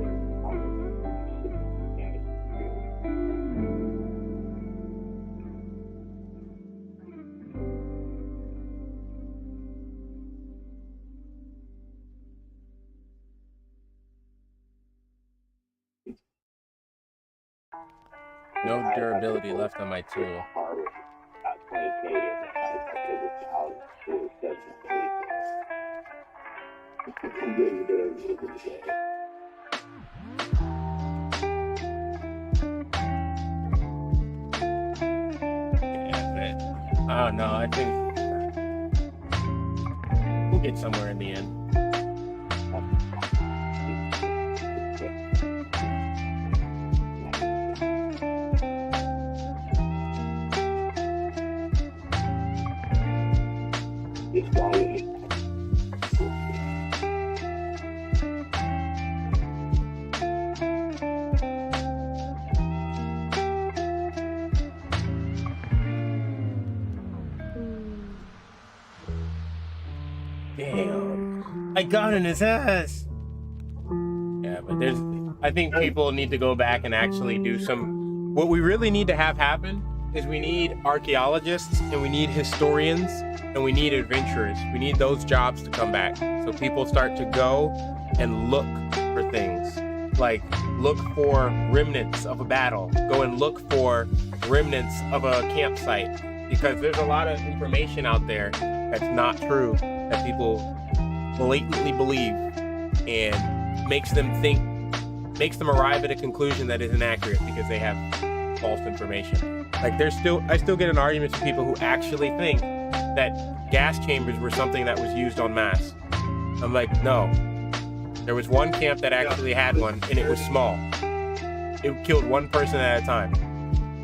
No durability left on my tool. Oh no, I think we'll get somewhere in the end. Damn, I got in his ass. Yeah, but I think people need to go back and actually do what we really need to have happen is we need archaeologists and we need historians and we need adventurers. We need those jobs to come back. So people start to go and look for things. Like look for remnants of a battle. Go and look for remnants of a campsite. Because there's a lot of information out there that's not true, that people blatantly believe, and makes them arrive at a conclusion that is inaccurate because they have false information. Like I still get in arguments with people who actually think that gas chambers were something that was used en masse. I'm like, no. There was one camp that actually had one, and it was small. It killed one person at a time.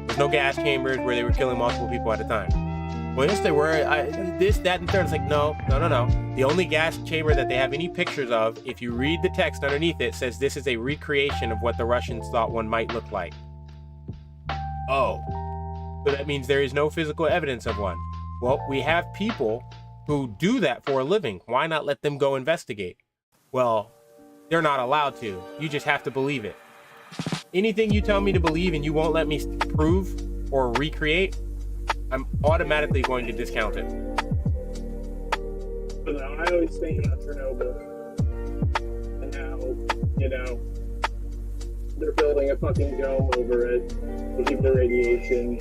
There's no gas chambers where they were killing multiple people at a time. Well, yes, they were. This, that, and third. It's like, no. The only gas chamber that they have any pictures of, if you read the text underneath it, says this is a recreation of what the Russians thought one might look like. Oh. So that means there is no physical evidence of one. Well, we have people who do that for a living. Why not let them go investigate? Well, they're not allowed to. You just have to believe it. Anything you tell me to believe and you won't let me prove or recreate, I'm automatically going to discount it. But no, I always think about Chernobyl and how, you know, they're building a fucking dome over it to keep the radiation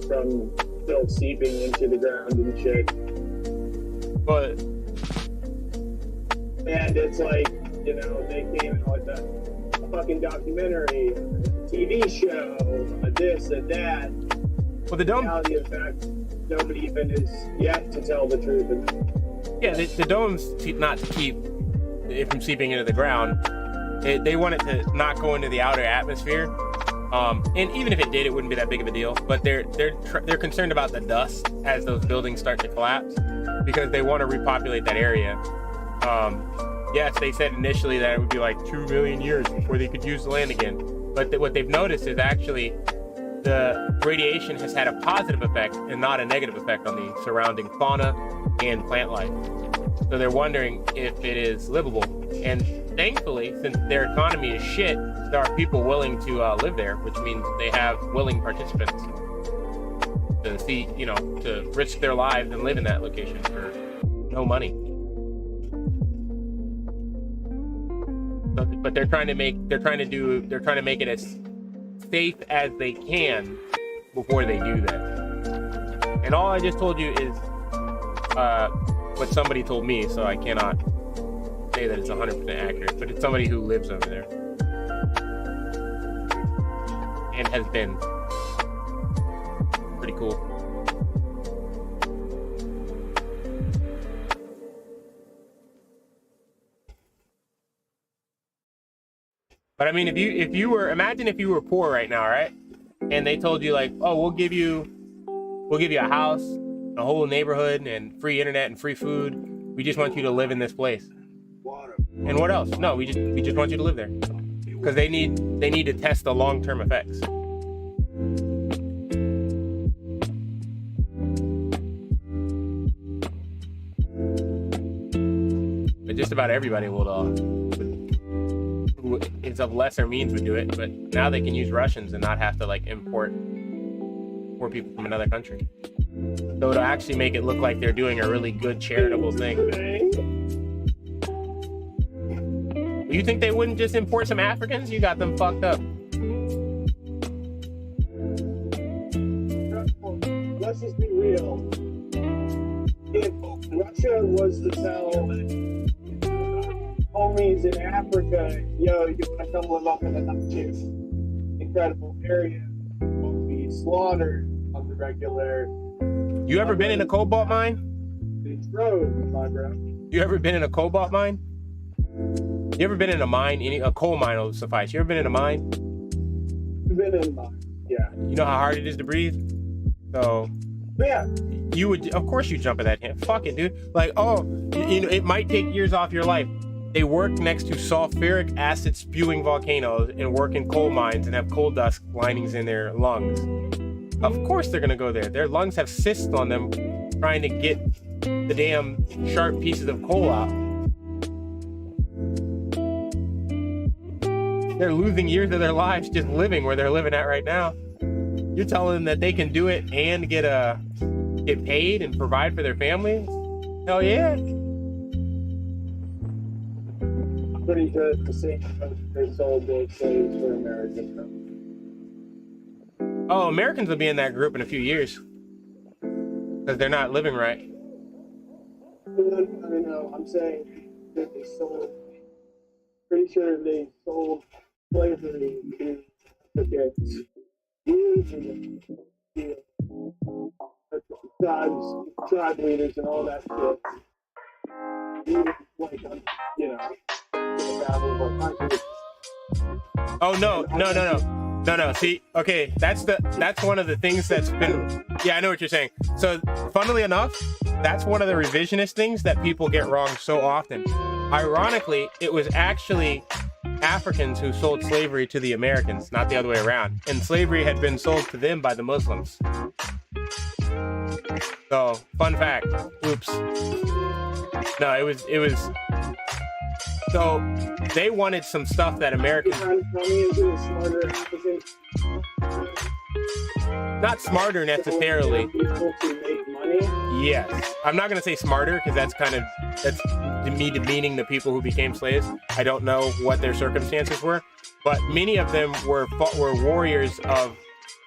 from still seeping into the ground and shit. But and it's like, you know, they came out with a fucking documentary, a TV show, a this and that. well, the dome. Reality of fact, nobody even is yet to tell the truth. Yeah, the dome's not to keep it from seeping into the ground. They want it to not go into the outer atmosphere. And even if it did, it wouldn't be that big of a deal. But they're concerned about the dust as those buildings start to collapse because they want to repopulate that area. Yes, they said initially that it would be like 2 million years before they could use the land again. But what they've noticed is actually the radiation has had a positive effect and not a negative effect on the surrounding fauna and plant life. So they're wondering if it is livable. And thankfully, since their economy is shit, there are people willing to live there, which means they have willing participants to see, you know, to risk their lives and live in that location for no money. But they're trying to make it as safe as they can before they do that. And all I just told you is what somebody told me, so I cannot say that it's 100% accurate, but it's somebody who lives over there and has been. Pretty cool. But I mean, if you were, imagine if you were poor right now, right? And they told you like, oh, we'll give you a house, a whole neighborhood, and free internet and free food. We just want you to live in this place. And what else? No, we just want you to live there because they need to test the long-term effects. But just about everybody who is of lesser means would do it. But now they can use Russians and not have to like import poor people from another country. So it'll actually make it look like they're doing a really good charitable thing. You think they wouldn't just import some Africans? You got them fucked up. Let's just be real. If Russia was to tell homies in Africa, yo, you want to come live up in an incredible area, will be slaughtered on the regular. You ever been in a cobalt mine? It's road, my bro. You ever been in a cobalt mine? You ever been in a mine? A coal mine will suffice. You ever been in a mine? Been in mine, yeah. You know how hard it is to breathe? So, yeah. You would, of course you jump in that hand. Fuck it, dude. Like, oh, you know, it might take years off your life. They work next to sulfuric acid spewing volcanoes and work in coal mines and have coal dust linings in their lungs. Of course they're gonna go there. Their lungs have cysts on them trying to get the damn sharp pieces of coal out. They're losing years of their lives just living where they're living at right now. You're telling them that they can do it and get paid and provide for their families? Hell yeah. I'm pretty sure it's the same because they sold those slaves for Americans. Oh, Americans will be in that group in a few years because they're not living right. No, I'm saying that they sold. Pretty sure they sold slavery to the kids. Tribe leaders and all that shit. Like, you know, Oh no. No. See, okay, that's one of the things that's been. Yeah, I know what you're saying. So, funnily enough, that's one of the revisionist things that people get wrong so often. Ironically, it was actually Africans who sold slavery to the Americans, not the other way around. And slavery had been sold to them by the Muslims. So, fun fact. Oops. No, it was. So they wanted some stuff that Americans. Not smarter necessarily. Yes, I'm not gonna say smarter because that's me demeaning the people who became slaves. I don't know what their circumstances were, but many of them were warriors of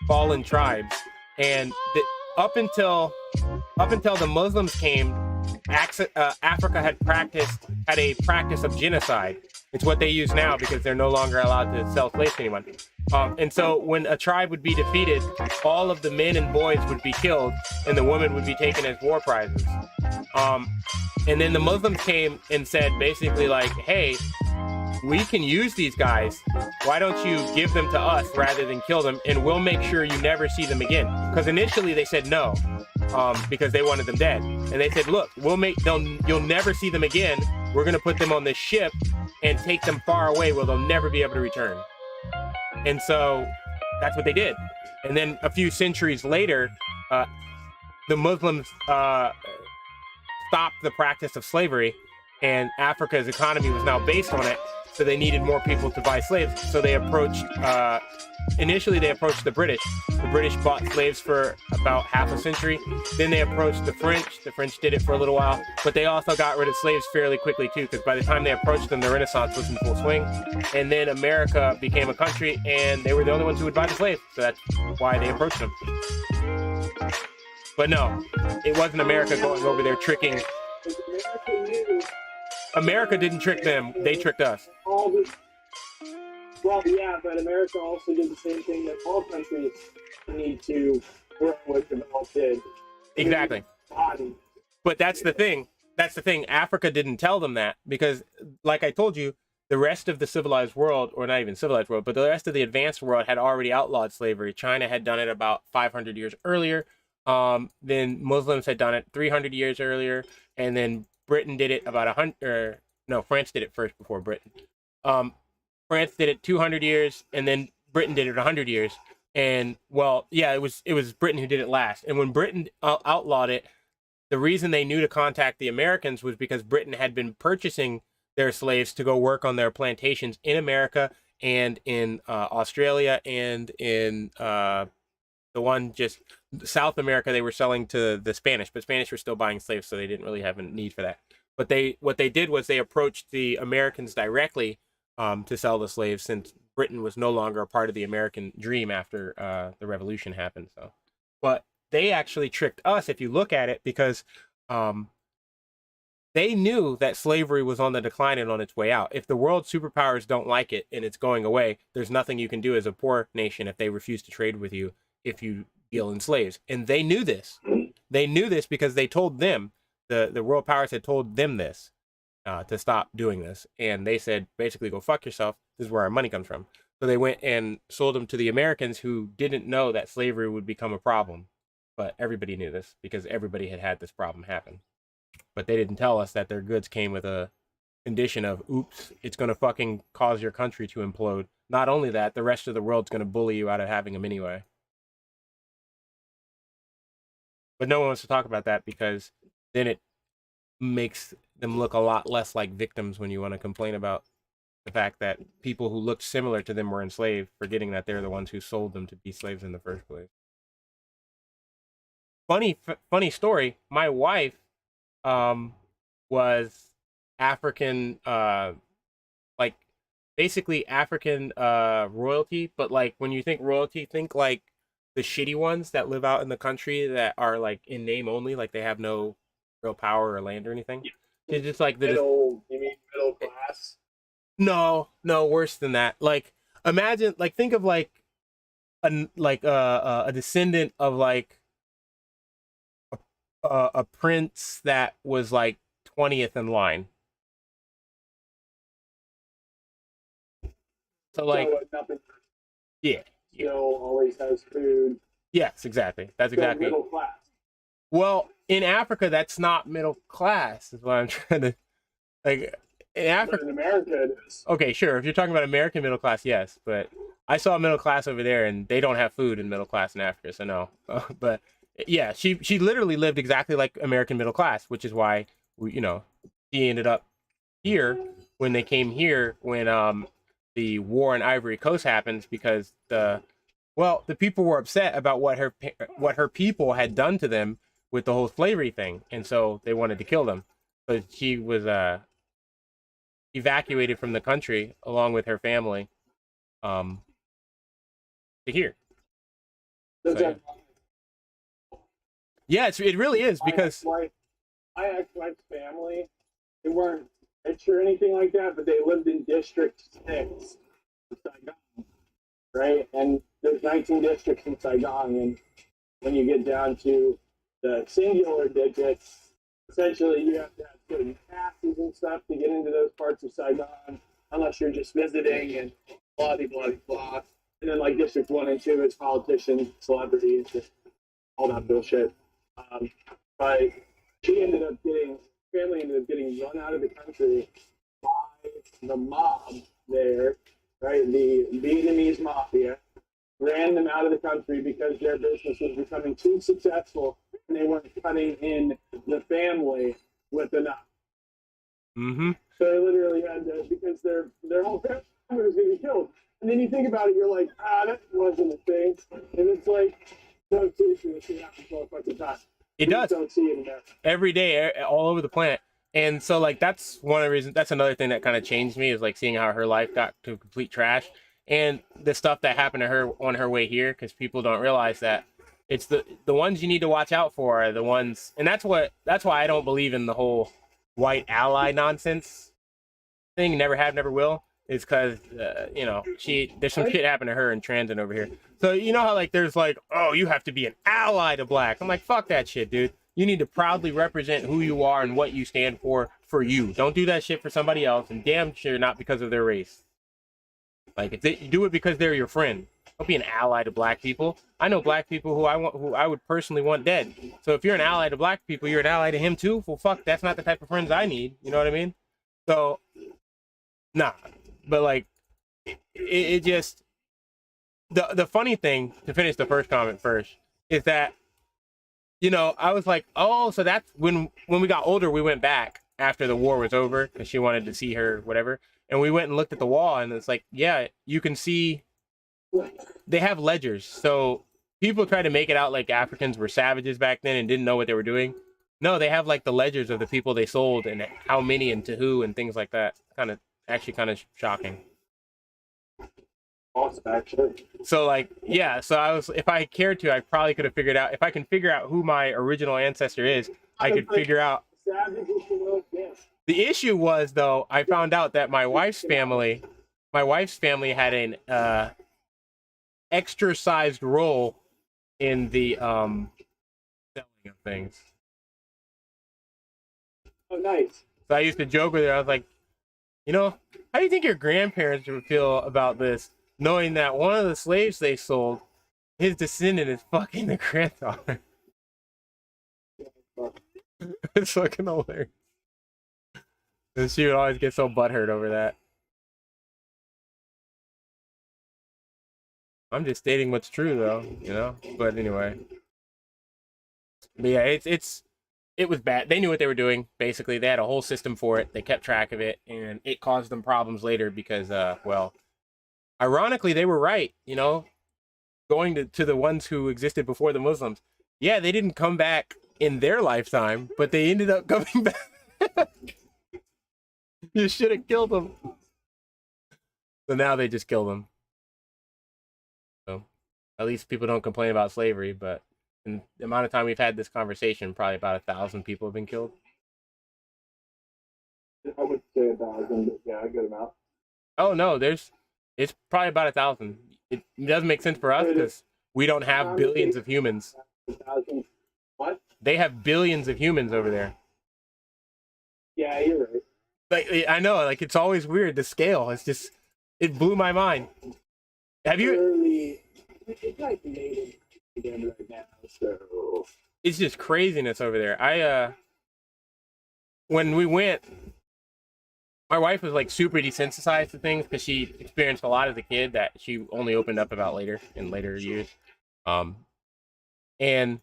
fallen tribes, and up until the Muslims came, Africa had a practice of genocide. It's what they use now because they're no longer allowed to sell slaves to anyone. And so when a tribe would be defeated, all of the men and boys would be killed, and the women would be taken as war prizes. And then the Muslims came and said basically like, hey, we can use these guys. Why don't you give them to us rather than kill them, and we'll make sure you never see them again? Because initially they said no, because they wanted them dead. And they said, look, you'll never see them again. We're going to put them on this ship and take them far away where they'll never be able to return. And so that's what they did. And then a few centuries later, the Muslims stopped the practice of slavery, and Africa's economy was now based on it. So they needed more people to buy slaves. So they initially they approached the British. The British bought slaves for about half a century. Then they approached the French. The French did it for a little while, but they also got rid of slaves fairly quickly too, because by the time they approached them, the Renaissance was in full swing. And then America became a country, and they were the only ones who would buy the slaves. So that's why they approached them. But no, it wasn't America going over there tricking. America didn't trick them, they tricked us. Well, yeah, but America also did the same thing that all countries need to work with developed did. Exactly. But that's the thing. Africa didn't tell them that because, like I told you, the rest of the civilized world, or not even civilized world, but the rest of the advanced world had already outlawed slavery. China had done it about 500 years earlier. Then Muslims had done it 300 years earlier, and then Britain did it about 100. No, France did it first before Britain. France did it 200 years, and then Britain did it 100 years. And well, yeah, it was Britain who did it last. And when Britain outlawed it, the reason they knew to contact the Americans was because Britain had been purchasing their slaves to go work on their plantations in America and in Australia and in the one just South America. They were selling to the Spanish, but Spanish were still buying slaves, so they didn't really have a need for that. But what they did was they approached the Americans directly to sell the slaves, since Britain was no longer a part of the American dream after the revolution happened. So, but they actually tricked us, if you look at it, because they knew that slavery was on the decline and on its way out. If the world superpowers don't like it and it's going away, there's nothing you can do as a poor nation if they refuse to trade with you if you deal in slaves. And they knew this. They knew this because they told them, the world powers had told them this, to stop doing this. And they said, basically, go fuck yourself. This is where our money comes from. So they went and sold them to the Americans, who didn't know that slavery would become a problem. But everybody knew this because everybody had this problem happen. But they didn't tell us that their goods came with a condition of, oops, it's going to fucking cause your country to implode. Not only that, the rest of the world's going to bully you out of having them anyway. But no one wants to talk about that because then it makes them look a lot less like victims when you want to complain about the fact that people who looked similar to them were enslaved, forgetting that they're the ones who sold them to be slaves in the first place. Funny story. My wife was African, like basically African royalty, but like when you think royalty, think like the shitty ones that live out in the country that are like in name only, like they have no real power or land or anything. It's just like you mean middle class? No, worse than that. Like imagine, like think of like a descendant of like a prince that was like 20th in line. So like, yeah. always has food. Yes, exactly. That's Still exactly. middle class. Well, in Africa, that's not middle class. Is what I'm trying to like. In But Africa, in America, it is. okay, sure. If you're talking about American middle class, yes. But I saw middle class over there, and they don't have food in middle class in Africa, so no. But yeah, she literally lived exactly like American middle class, which is why she ended up here when they came here when the war in Ivory Coast happens because the people were upset about what her people had done to them with the whole slavery thing, and so they wanted to kill them. So she was evacuated from the country along with her family to here. Does So, that yeah, it really is because my ex-wife's family, they weren't rich or anything like that, but they lived in District 6 in Saigon, right? And there's 19 districts in Saigon, and when you get down to the singular digits, essentially you have to have certain passes and stuff to get into those parts of Saigon, unless you're just visiting and blah, blah, blah, blah. And then like District 1 and 2 is politicians, celebrities, just all that bullshit. But family ended up getting run out of the country by the mob there, right? The Vietnamese mafia ran them out of the country because their business was becoming too successful and they weren't cutting in the family with enough. Mm-hmm. So they literally had to, because their whole family was going to be killed. And then you think about it, you're like, that wasn't a thing. And it's like, no, seriously, this shit happens all the fucking time. It does. Don't see it in there. Every day, all over the planet. And so, like, that's one of the reasons. That's another thing that kind of changed me is like seeing how her life got to complete trash, and the stuff that happened to her on her way here. Because people don't realize that it's the ones you need to watch out for are the ones, and that's why I don't believe in the whole white ally nonsense thing. Never have, never will. Is because there's some shit happened to her in transit over here. So you know how like there's like, oh, you have to be an ally to black. I'm like, fuck that shit, dude. You need to proudly represent who you are and what you stand for you. Don't do that shit for somebody else, and damn sure not because of their race. Like, you do it because they're your friend. Don't be an ally to black people. I know black people who I would personally want dead. So if you're an ally to black people, you're an ally to him too. Well, fuck, that's not the type of friends I need. You know what I mean? So, nah. But like, it just the funny thing, to finish the first comment first, is that I was like, oh, so that's when we got older, we went back after the war was over because she wanted to see her whatever, and we went and looked at the wall, and it's like, yeah, you can see they have ledgers. So people try to make it out like Africans were savages back then and didn't know what they were doing. No, they have like the ledgers of the people they sold and how many and to who and things like that. Kind of shocking. Awesome, actually. So like, yeah, so I was, if I cared to, I probably could have figured out, if I can figure out who my original ancestor is, I could figure out. The issue was, though, I found out that my wife's family had an extra sized role in the selling of things. Oh, nice. So I used to joke with her. I was like, how do you think your grandparents would feel about this, knowing that one of the slaves they sold, his descendant is fucking the granddaughter? It's fucking hilarious. And she would always get so butthurt over that. I'm just stating what's true, though, But anyway. But yeah, it was bad. They knew what they were doing. Basically, they had a whole system for it. They kept track of it, and it caused them problems later because, ironically, they were right. Going to the ones who existed before the Muslims. Yeah, they didn't come back in their lifetime, but they ended up coming back. You should have killed them. So now they just kill them. So at least people don't complain about slavery, but in the amount of time we've had this conversation, probably about 1,000 people have been killed. I would say 1,000, but yeah, a good amount. Oh no, it's probably about 1,000. It doesn't make sense for us because we don't have billions of humans. 1,000. What? They have billions of humans over there. Yeah, you're right. Like, I know, like, it's always weird, the scale. It's just, it blew my mind. Have you? it's like native again right now, so It's just craziness over there. When we went, my wife was like super desensitized to things because she experienced a lot as a kid that she only opened up about later in later years. Um, and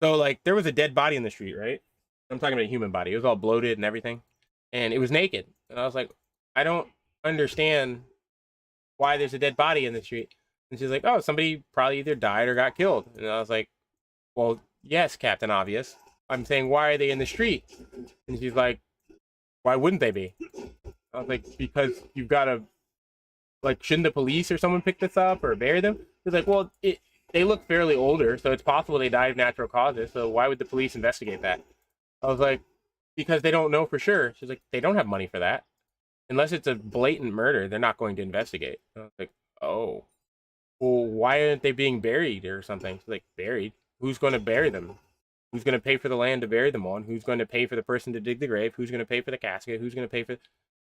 so like there was a dead body in the street, right? I'm talking about a human body. It was all bloated and everything, and it was naked. And I was like, I don't understand why there's a dead body in the street. And she's like, oh, somebody probably either died or got killed. And I was like, well, yes, Captain Obvious. I'm saying, why are they in the street? And she's like, why wouldn't they be? I was like, because you've got to, like, shouldn't the police or someone pick this up or bury them? She's like, well, they look fairly older, so it's possible they died of natural causes, so why would the police investigate that? I was like, because they don't know for sure. She's like, they don't have money for that. Unless it's a blatant murder, they're not going to investigate. I was like, oh. Well, why aren't they being buried or something? She's like, buried? Who's going to bury them? Who's going to pay for the land to bury them on? Who's going to pay for the person to dig the grave? Who's going to pay for the casket? Who's going to pay for...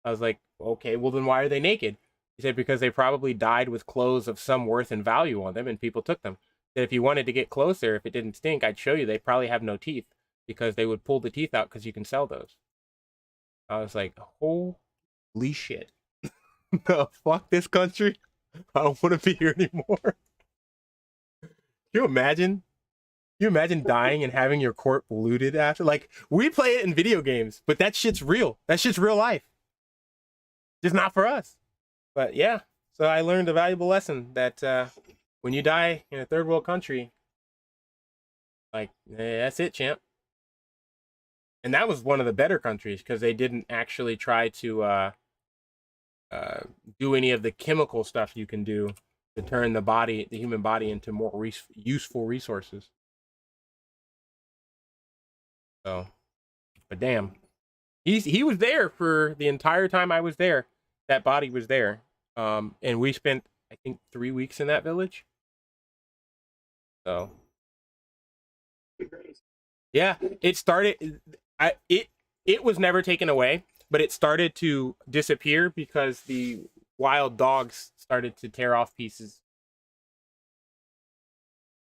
I was like, okay, well then why are they naked? He said, because they probably died with clothes of some worth and value on them and people took them. That if you wanted to get closer, if it didn't stink, I'd show you they probably have no teeth because they would pull the teeth out because you can sell those. I was like, holy shit. Fuck this country. I don't want to be here anymore. Can you imagine? Can you imagine dying and having your corpse looted after? Like, we play it in video games, but that shit's real. That shit's real life. Just not for us. But yeah, so I learned a valuable lesson that when you die in a third world country, like, that's it, champ. And that was one of the better countries because they didn't actually try to do any of the chemical stuff you can do to turn the human body into more useful resources. So, but damn, he was there for the entire time I was there. That body was there, and we spent I think 3 weeks in that village. So, yeah, it started. It was never taken away, but it started to disappear because the wild dogs started to tear off pieces.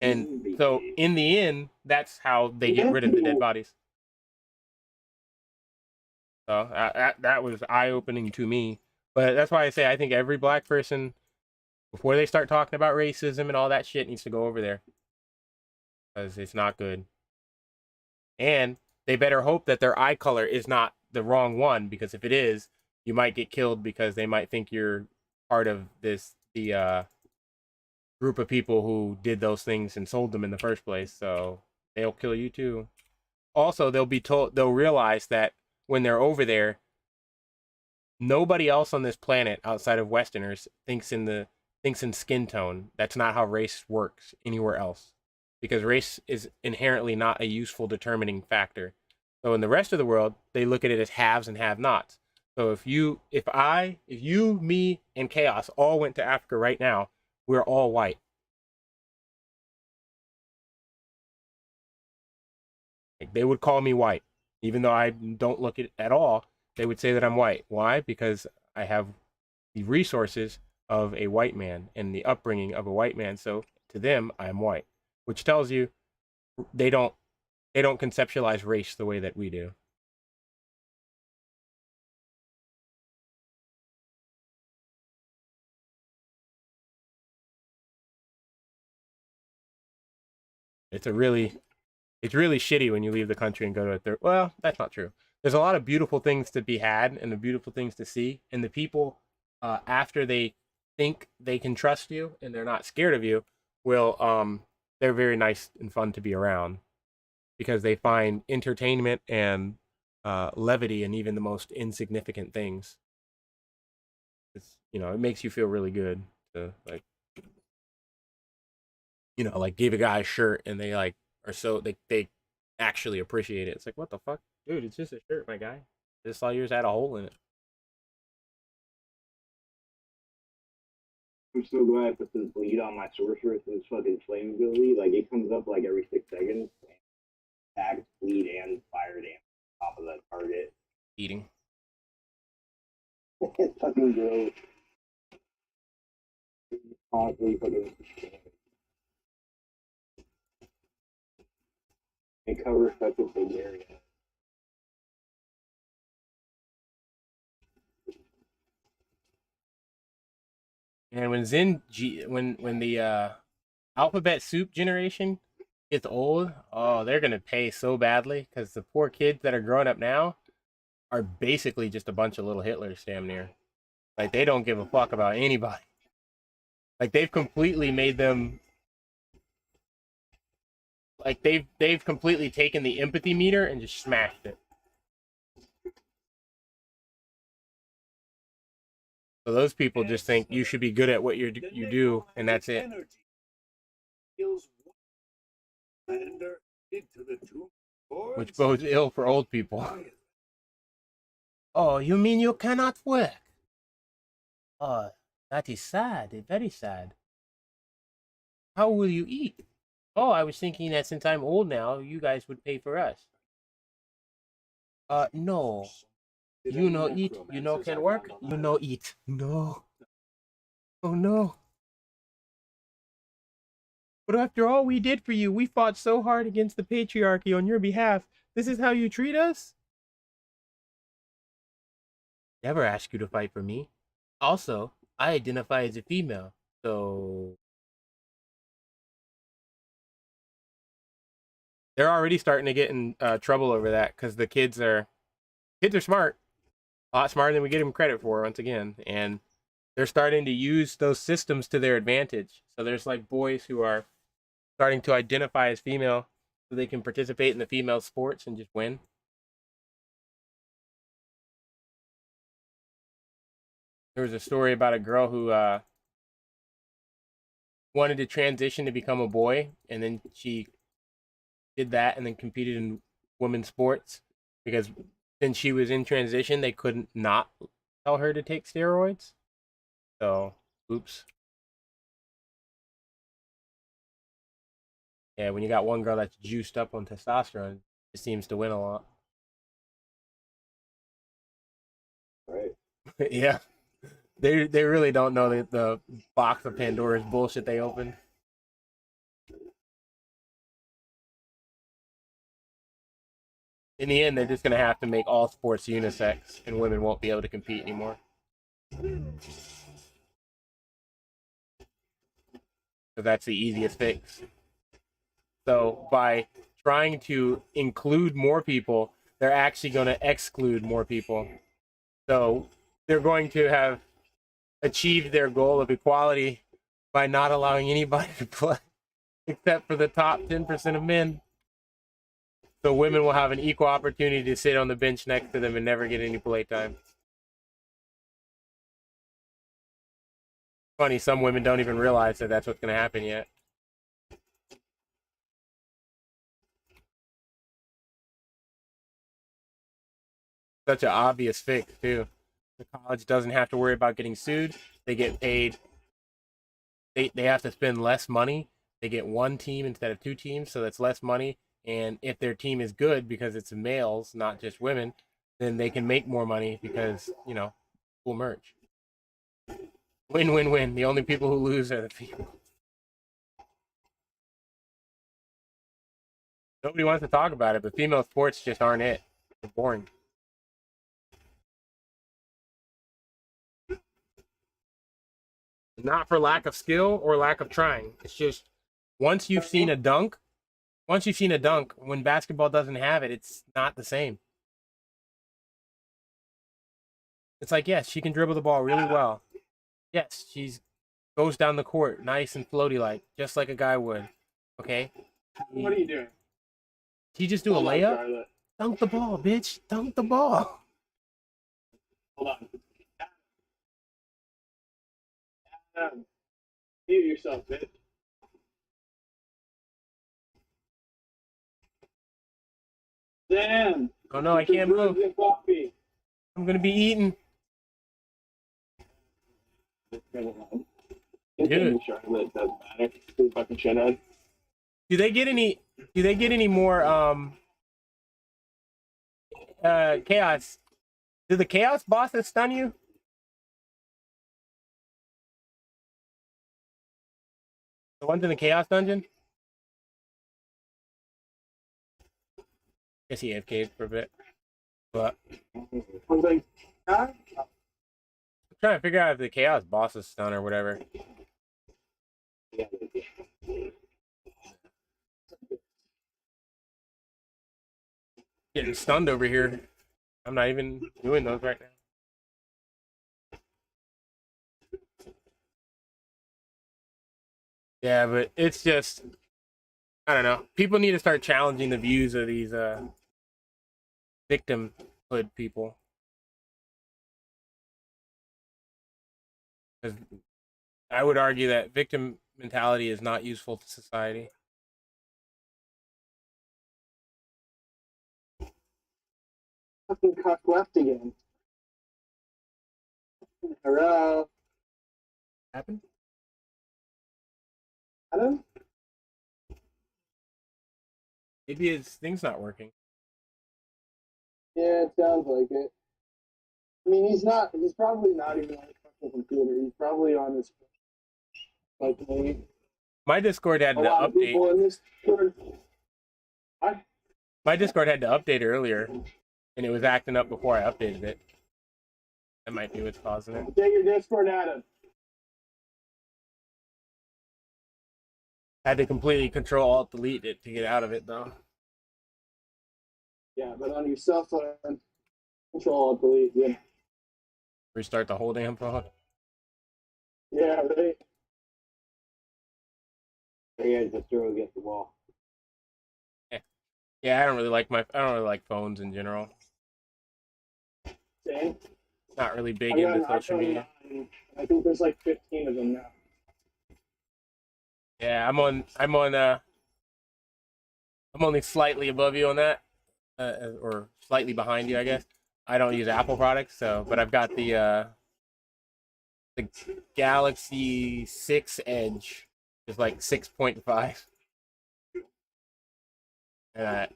And so in the end, that's how they get rid of the dead bodies. So that was eye-opening to me. But that's why I say I think every black person, before they start talking about racism and all that shit, needs to go over there. Because it's not good. And they better hope that their eye color is not the wrong one, because if it is, you might get killed because they might think you're part of the group of people who did those things and sold them in the first place. So they'll kill you too. Also, they'll realize that when they're over there, nobody else on this planet outside of Westerners thinks in skin tone. That's not how race works anywhere else, because race is inherently not a useful determining factor. So in the rest of the world, they look at it as haves and have-nots. So if you, me, and Chaos all went to Africa right now, we're all white. Like, they would call me white. Even though I don't look at all, they would say that I'm white. Why? Because I have the resources of a white man and the upbringing of a white man. So to them, I am white, which tells you they don't conceptualize race the way that we do. It's really shitty when you leave the country and go to a third. Well, that's not true. There's a lot of beautiful things to be had and the beautiful things to see. And the people, after they think they can trust you and they're not scared of you, they're very nice and fun to be around because they find entertainment and levity in even the most insignificant things. It makes you feel really good to like give a guy a shirt and they like are so they actually appreciate it. It's like, what the fuck, dude? It's just a shirt, my guy. I just saw yours had a hole in it. I'm so glad I put this bleed on my sorcerer with this fucking flame ability. Like, it comes up like every 6 seconds. Attack, bleed, and fire damage on top of the target. Eating. It's fucking gross. Honestly, fucking It covers such a big area. And when the alphabet soup generation gets old, oh, they're gonna pay so badly because the poor kids that are growing up now are basically just a bunch of little Hitlers, damn near. Like they don't give a fuck about anybody. Like they've completely made them. Like they've completely taken the empathy meter and just smashed it. So those people just think you should be good at what you do, and that's it. Which bodes ill for old people. Oh, you mean you cannot work? Oh, that is sad. Very sad. How will you eat? Oh, I was thinking that since I'm old now, you guys would pay for us. No. You know eat, you know can work, you know eat. No. Oh no. But after all we did for you, we fought so hard against the patriarchy on your behalf. This is how you treat us? Never asked you to fight for me. Also, I identify as a female, so they're already starting to get in trouble over that because the kids are smart, a lot smarter than we give them credit for once again, and they're starting to use those systems to their advantage. So there's like boys who are starting to identify as female so they can participate in the female sports and just win. There was a story about a girl who wanted to transition to become a boy, and then she did that and then competed in women's sports because since she was in transition, they couldn't not tell her to take steroids. So, oops. Yeah, when you got one girl that's juiced up on testosterone, it seems to win a lot. Right. Yeah. They really don't know the box of Pandora's bullshit they opened. In the end, they're just gonna have to make all sports unisex, and women won't be able to compete anymore. So that's the easiest fix. So by trying to include more people, they're actually going to exclude more people. So they're going to have achieved their goal of equality by not allowing anybody to play except for the top 10% of men. So women will have an equal opportunity to sit on the bench next to them and never get any playtime. Funny, some women don't even realize that that's what's going to happen yet. Such an obvious fix, too. The college doesn't have to worry about getting sued. They get paid. They have to spend less money. They get one team instead of two teams, so that's less money. And if their team is good because it's males, not just women, then they can make more money because, cool merch. Win, win, win. The only people who lose are the females. Nobody wants to talk about it, but female sports just aren't it. They're boring. Not for lack of skill or lack of trying. It's just once you've seen a dunk, when basketball doesn't have it, it's not the same. It's like, yes, she can dribble the ball really well. Yes, she's goes down the court, nice and floaty like, just like a guy would. Okay? What are you doing? She just do a Hold on, layup? Charlotte. Dunk the ball, bitch. Dunk the ball. Hold on. Adam, mute yourself, bitch. Dan. Oh no, I can't move. Coffee. I'm gonna be eating. Dude. Charlotte doesn't matter. Who fucking shut up? Do they get any more chaos? Do the chaos bosses stun you? The ones in the chaos dungeon? Guess he AFK'd for a bit. But I was like, huh? I'm trying to figure out if the Chaos boss is stunned or whatever. Getting stunned over here. I'm not even doing those right now. Yeah, but it's just, I don't know. People need to start challenging the views of these victimhood people. 'Cause I would argue that victim mentality is not useful to society. Fucking cuck left again. Hello? Happened? Adam? Maybe his thing's not working. Yeah, it sounds like it. I mean, he's probably not even on his fucking computer. He's probably on his, like me. My Discord had A to lot of people update. in this Discord. My Discord had to update earlier, and it was acting up before I updated it. That might be what's causing it. Take your Discord, Adam. Had to completely Control Alt Delete it to get out of it though. Yeah, but on your cell phone, Control Alt Delete. Yeah. Restart the whole damn phone. Yeah, right. Yeah, just throw it against the wall. Yeah, I don't really like phones in general. Same. Not really big I got into an social iPhone media. 9. I think there's like 15 of them now. Yeah, I'm only slightly above you on that, or slightly behind you, I guess. I don't use Apple products, so but I've got the Galaxy 6 Edge, is like 6.5, and I'm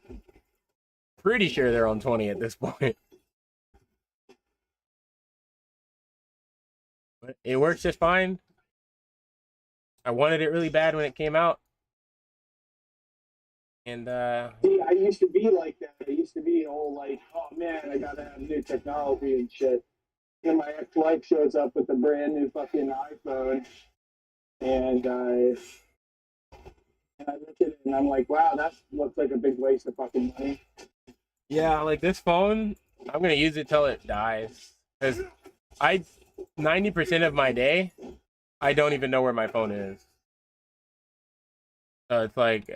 pretty sure they're on 20 at this point. But it works just fine. I wanted it really bad when it came out. And See, I used to be like that. I used to be all like, oh man, I gotta have new technology and shit. And my ex-wife shows up with a brand new fucking iPhone, and I look at it and I'm like, wow, that looks like a big waste of fucking money. yeah, like this phone, I'm gonna use it till it dies. Cause 90% of my day, I don't even know where my phone is. So it's like,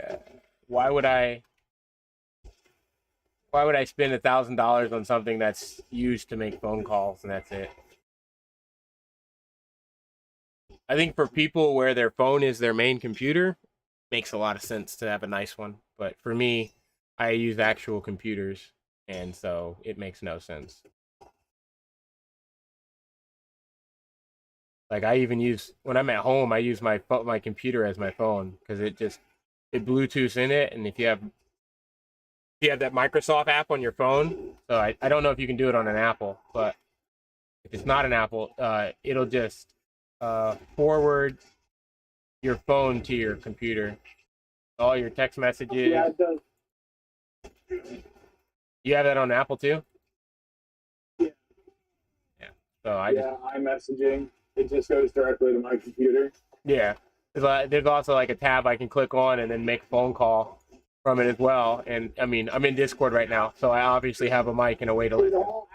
why would I spend $1,000 on something that's used to make phone calls and that's it? I think for people where their phone is their main computer, makes a lot of sense to have a nice one. But for me, I use actual computers, and so it makes no sense. Like I even use when I'm at home, I use my computer as my phone because it Bluetooths in it, and if you have that Microsoft app on your phone, so I don't know if you can do it on an Apple, but if it's not an Apple, it'll just forward your phone to your computer. All your text messages. Yeah, it does. You have that on Apple too? Yeah. Yeah. So iMessaging. It just goes directly to my computer. Yeah. There's also like a tab I can click on and then make a phone call from it as well. And I mean, I'm in Discord right now, so I obviously have a mic and a way to listen. All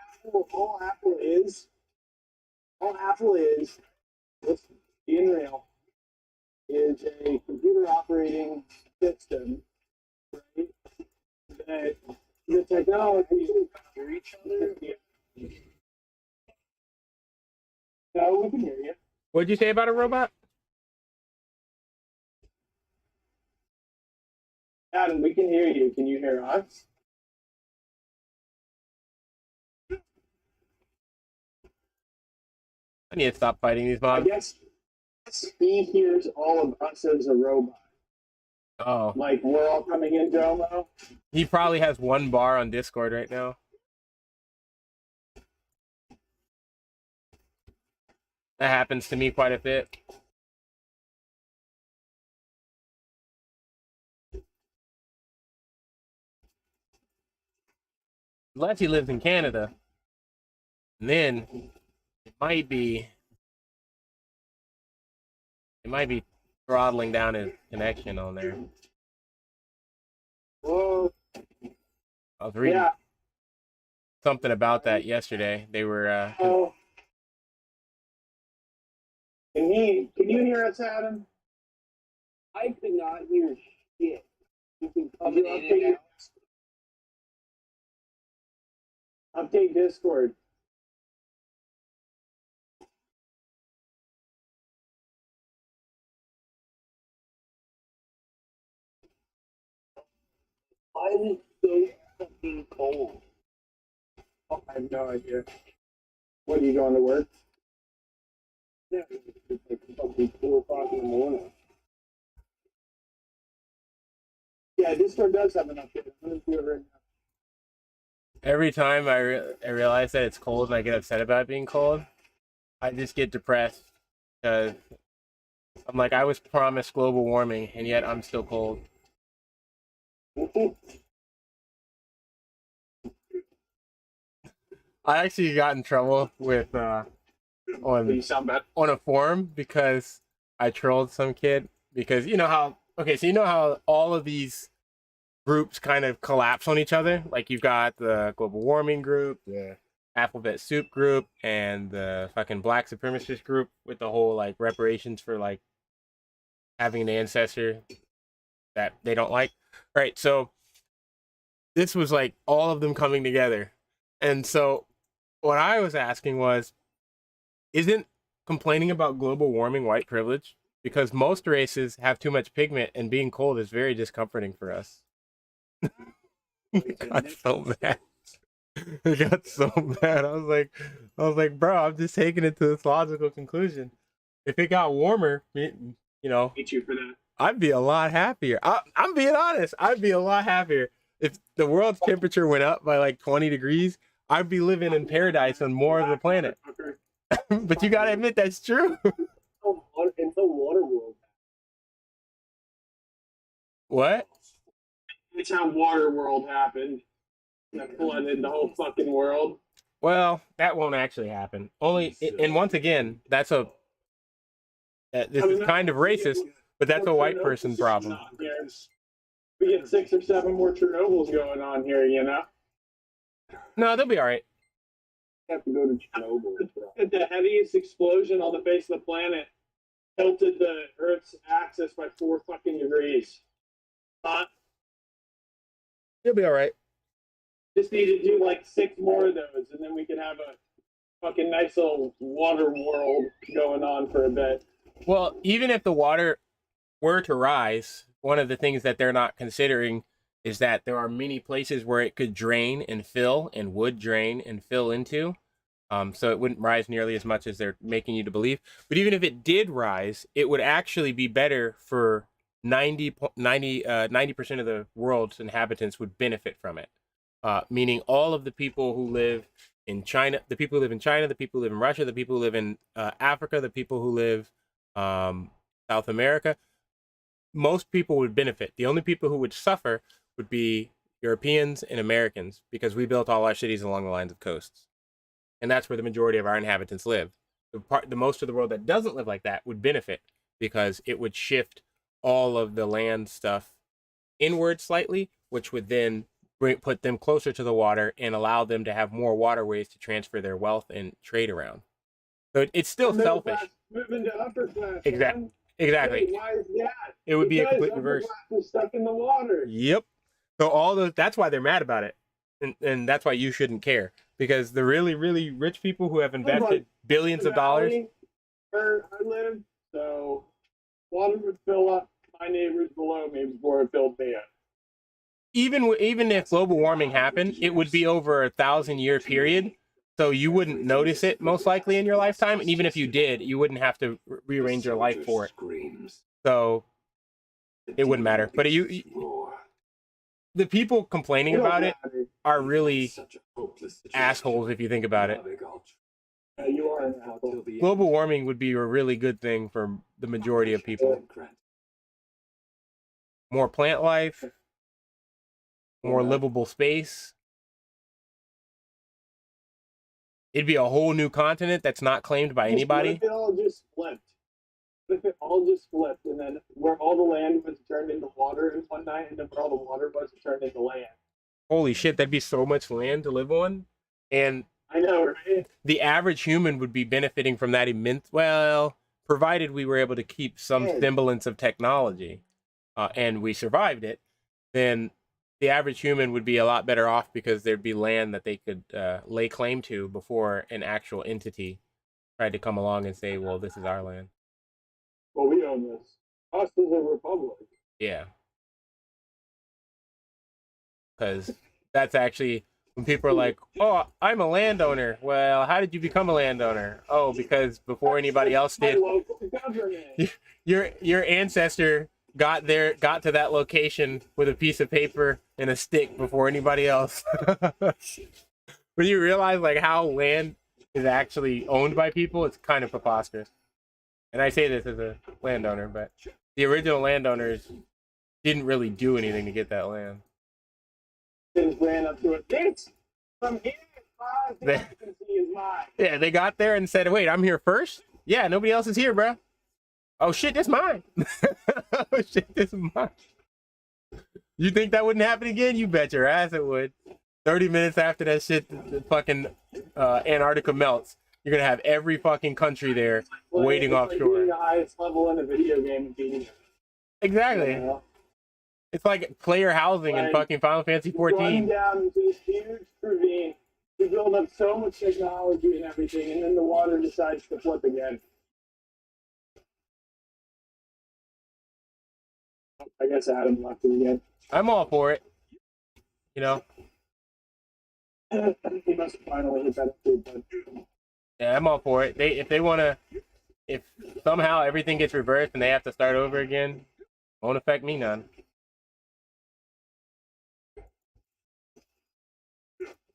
Apple is, let's be real, is a computer operating system, right? That the technology hear each other. No, we can hear you. What'd you say about a robot? Adam, we can hear you. Can you hear us? I need to stop fighting these I mobs. guess he hears all of us as a robot. Oh. Like we're all coming in Domo. He probably has one bar on Discord right now. That happens to me quite a bit. unless he lives in Canada, and then it might be throttling down his connection on there. Whoa. I was reading Yeah. something about that yesterday. They were Oh. Can you hear us, Adam? I could not hear shit. You can come You in and out. Update Discord. Why is it so fucking cold? Oh, I have no idea. What, are you going to work? Yeah, it's like fucking 4 o'clock in the morning. Yeah, Discord does have an update. I'm going to do it right now. every time I realize that it's cold and I get upset about it being cold, I just get depressed because I'm like, I was promised global warming and yet I'm still cold. I actually got in trouble with You sound bad. on a forum because I trolled some kid because you know how all of these groups kind of collapse on each other. Like you've got the global warming group, the alphabet soup group, and the fucking black supremacist group with the whole like reparations for like having an ancestor that they don't like. Right. So this was like all of them coming together. And so what I was asking was, isn't complaining about global warming white privilege? Because most races have too much pigment and being cold is very discomforting for us. I got so mad. I got so mad. I was like, bro, I'm just taking it to this logical conclusion. If it got warmer, you know, Hate you for that. I'd be a lot happier. I'm being honest. I'd be a lot happier if the world's temperature went up by like 20 degrees. I'd be living in paradise on more of the planet. But you gotta admit that's true. Until Waterworld. What? It's how Waterworld happened. That flooded the whole fucking world. Well, that won't actually happen. Only, and once again, this is kind of racist, but that's a white person problem. We get 6 or 7 more Chernobyls going on here, you know? No, they'll be all right. Have to go to Chernobyl. The heaviest explosion on the face of the planet tilted the Earth's axis by 4 fucking degrees. They'll be all right. Just need to do like 6 more of those, and then we can have a fucking nice little water world going on for a bit. Well, even if the water were to rise, one of the things that they're not considering is that there are many places where it could drain and fill and would drain and fill into. So it wouldn't rise nearly as much as they're making you to believe. But even if it did rise, it would actually be better for 90% of the world's inhabitants would benefit from it. Meaning all of the people who live in China, the people who live in China, the people who live in Russia, the people who live in Africa, the people who live South America, most people would benefit. The only people who would suffer would be Europeans and Americans because we built all our cities along the lines of coasts. And that's where the majority of our inhabitants live. The most of the world that doesn't live like that would benefit because it would shift all of the land stuff inward slightly, which would then put them closer to the water and allow them to have more waterways to transfer their wealth and trade around. So it's still selfish. Moving to upper class. Exactly. Hey, why is that? It would be a complete upper reverse. class is stuck in the water. Yep. So that's why they're mad about it. And that's why you shouldn't care. Because the really, really rich people who have invested billions of dollars. Where I live, so water would fill up my neighbors below me before it filled me up. Even if global warming happened, it would be over a 1,000-year period. So you wouldn't notice it most likely in your lifetime. And even if you did, you wouldn't have to rearrange your life for it. So it wouldn't matter. But the people complaining about it are really assholes if you think about it. Yeah, you are an asshole. Global warming would be a really good thing for the majority of people. More plant life, more livable space, It'd be a whole new continent that's not claimed by anybody. What if it all just flipped? What if it all just flipped, and then where all the land was turned into water in one night, and then where all the water was turned into land? Holy shit, that'd be so much land to live on. And I know, right? the average human would be benefiting from that immense, well, provided we were able to keep some semblance of technology, and we survived it, then the average human would be a lot better off because there'd be land that they could lay claim to before an actual entity tried to come along and say, well, this is our land. Well, we own this. Us as a republic. Yeah. Because that's actually when people are like, oh, I'm a landowner. Well, how did you become a landowner? Oh, because before anybody else did, your ancestor got to that location with a piece of paper and a stick before anybody else. When you realize like how land is actually owned by people, it's kind of preposterous. And I say this as a landowner, but the original landowners didn't really do anything to get that land. Just ran up to it. This from here, the occupancy is mine. Yeah, they got there and said, wait, I'm here first? Yeah, nobody else is here, bro. Oh shit, that's mine. Oh shit, this is mine. You think that wouldn't happen again? You bet your ass it would. 30 minutes after that shit, the fucking Antarctica melts. You're gonna have every fucking country there waiting offshore. Like the highest level in a video game. Exactly. You know? It's like player housing in fucking Final Fantasy 14. Run down into this huge ravine. We build up so much technology and everything, and then the water decides to flip again. I guess Adam left it again. I'm all for it. You know. He must finally hit that too, but Yeah, I'm all for it. If somehow everything gets reversed and they have to start over again, won't affect me none.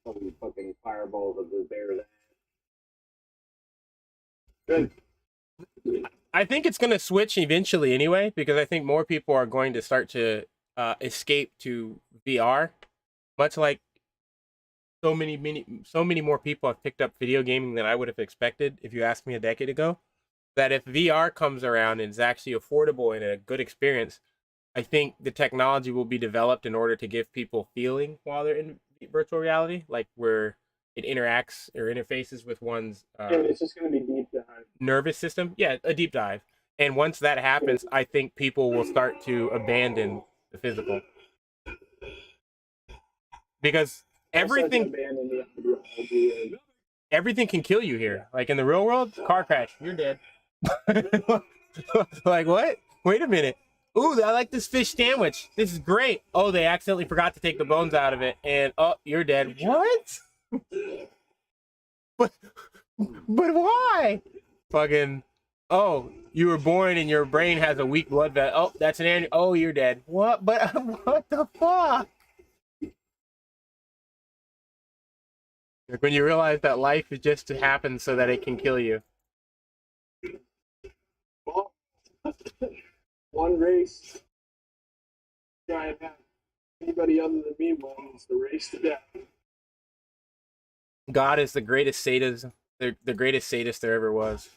Some fucking fireballs of the bear. good. I think it's going to switch eventually anyway, because I think more people are going to start to escape to VR, much like so many more people have picked up video gaming than I would have expected if you asked me a decade ago. That if VR comes around and is actually affordable and a good experience, I think the technology will be developed in order to give people feeling while they're in virtual reality, like where it interacts or interfaces with one's It's just going to be deep dive. nervous system. Yeah, a deep dive. And once that happens, I think people will start to abandon the physical. Because everything can kill you here. Like in the real world, car crash, you're dead. Like what? Wait a minute. Ooh, I like this fish sandwich. This is great. Oh, they accidentally forgot to take the bones out of it, and oh, you're dead. What? But why? Fucking. Oh, you were born and your brain has a weak blood vessel. Oh, that's an aneurysm. Oh, you're dead. What? But what the fuck? Like when you realize that life is just to happen so that it can kill you. Well, one race. Try and have anybody other than me win. It's the race to death. God is the greatest sadist, the greatest sadist there ever was.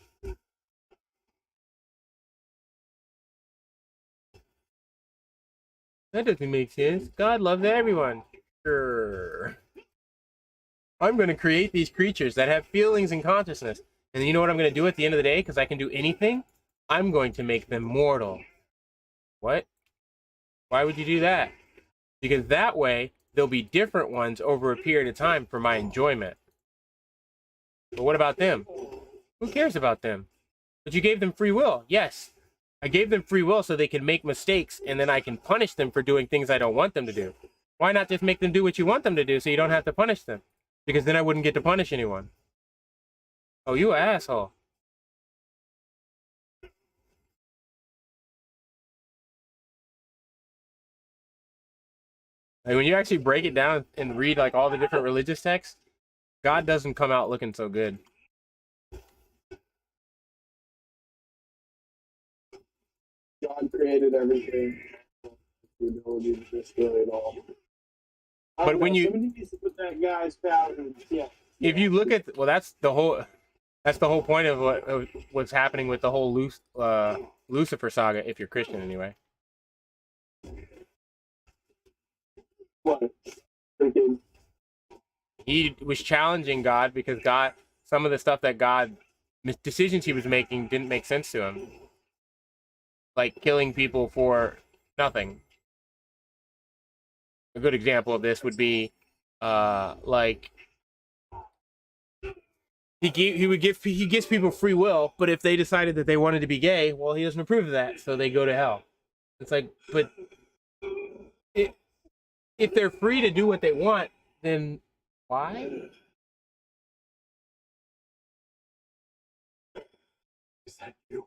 That doesn't make sense. God loves everyone. Sure. I'm going to create these creatures that have feelings and consciousness. And you know what I'm going to do at the end of the day? Because I can do anything? I'm going to make them mortal. What? Why would you do that? Because that way, there'll be different ones over a period of time for my enjoyment. But what about them? Who cares about them? But you gave them free will. Yes. I gave them free will so they can make mistakes, and then I can punish them for doing things I don't want them to do. Why not just make them do what you want them to do so you don't have to punish them? Because then I wouldn't get to punish anyone. Oh, you asshole. Like when you actually break it down and read like all the different religious texts, God doesn't come out looking so good. God created everything. The ability to destroy it all. But when you somebody needs to put that guy's power in check. if you look at, well, that's the whole point of what's happening with the whole Lucifer saga. If you're Christian, anyway. What? Freaking He was challenging God because some of the stuff that decisions he was making didn't make sense to him, like killing people for nothing. A good example of this would be, like he gives people free will, but if they decided that they wanted to be gay, well, he doesn't approve of that, so they go to hell. It's like, but if they're free to do what they want, then why? Is that you?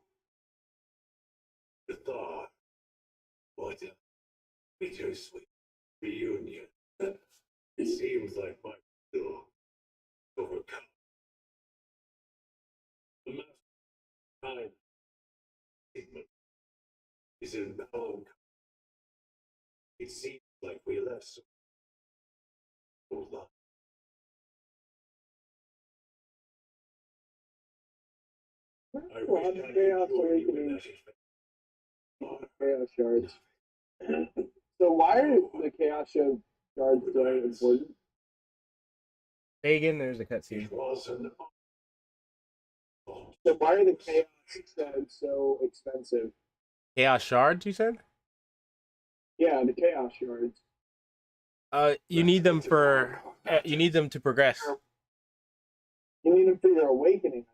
The thought. What a bittersweet reunion. It seems like my will overcome. The master time is in melancholy. It seems like we left so long. I Well, wish the I Chaos could join you in Awakening. that Chaos shards. So why are the Chaos shards so important? Pagan, there's a cutscene. It was an So why are the Chaos shards so expensive? Chaos shards, you said? Yeah, the Chaos shards. You need them to progress. You need them for your awakening.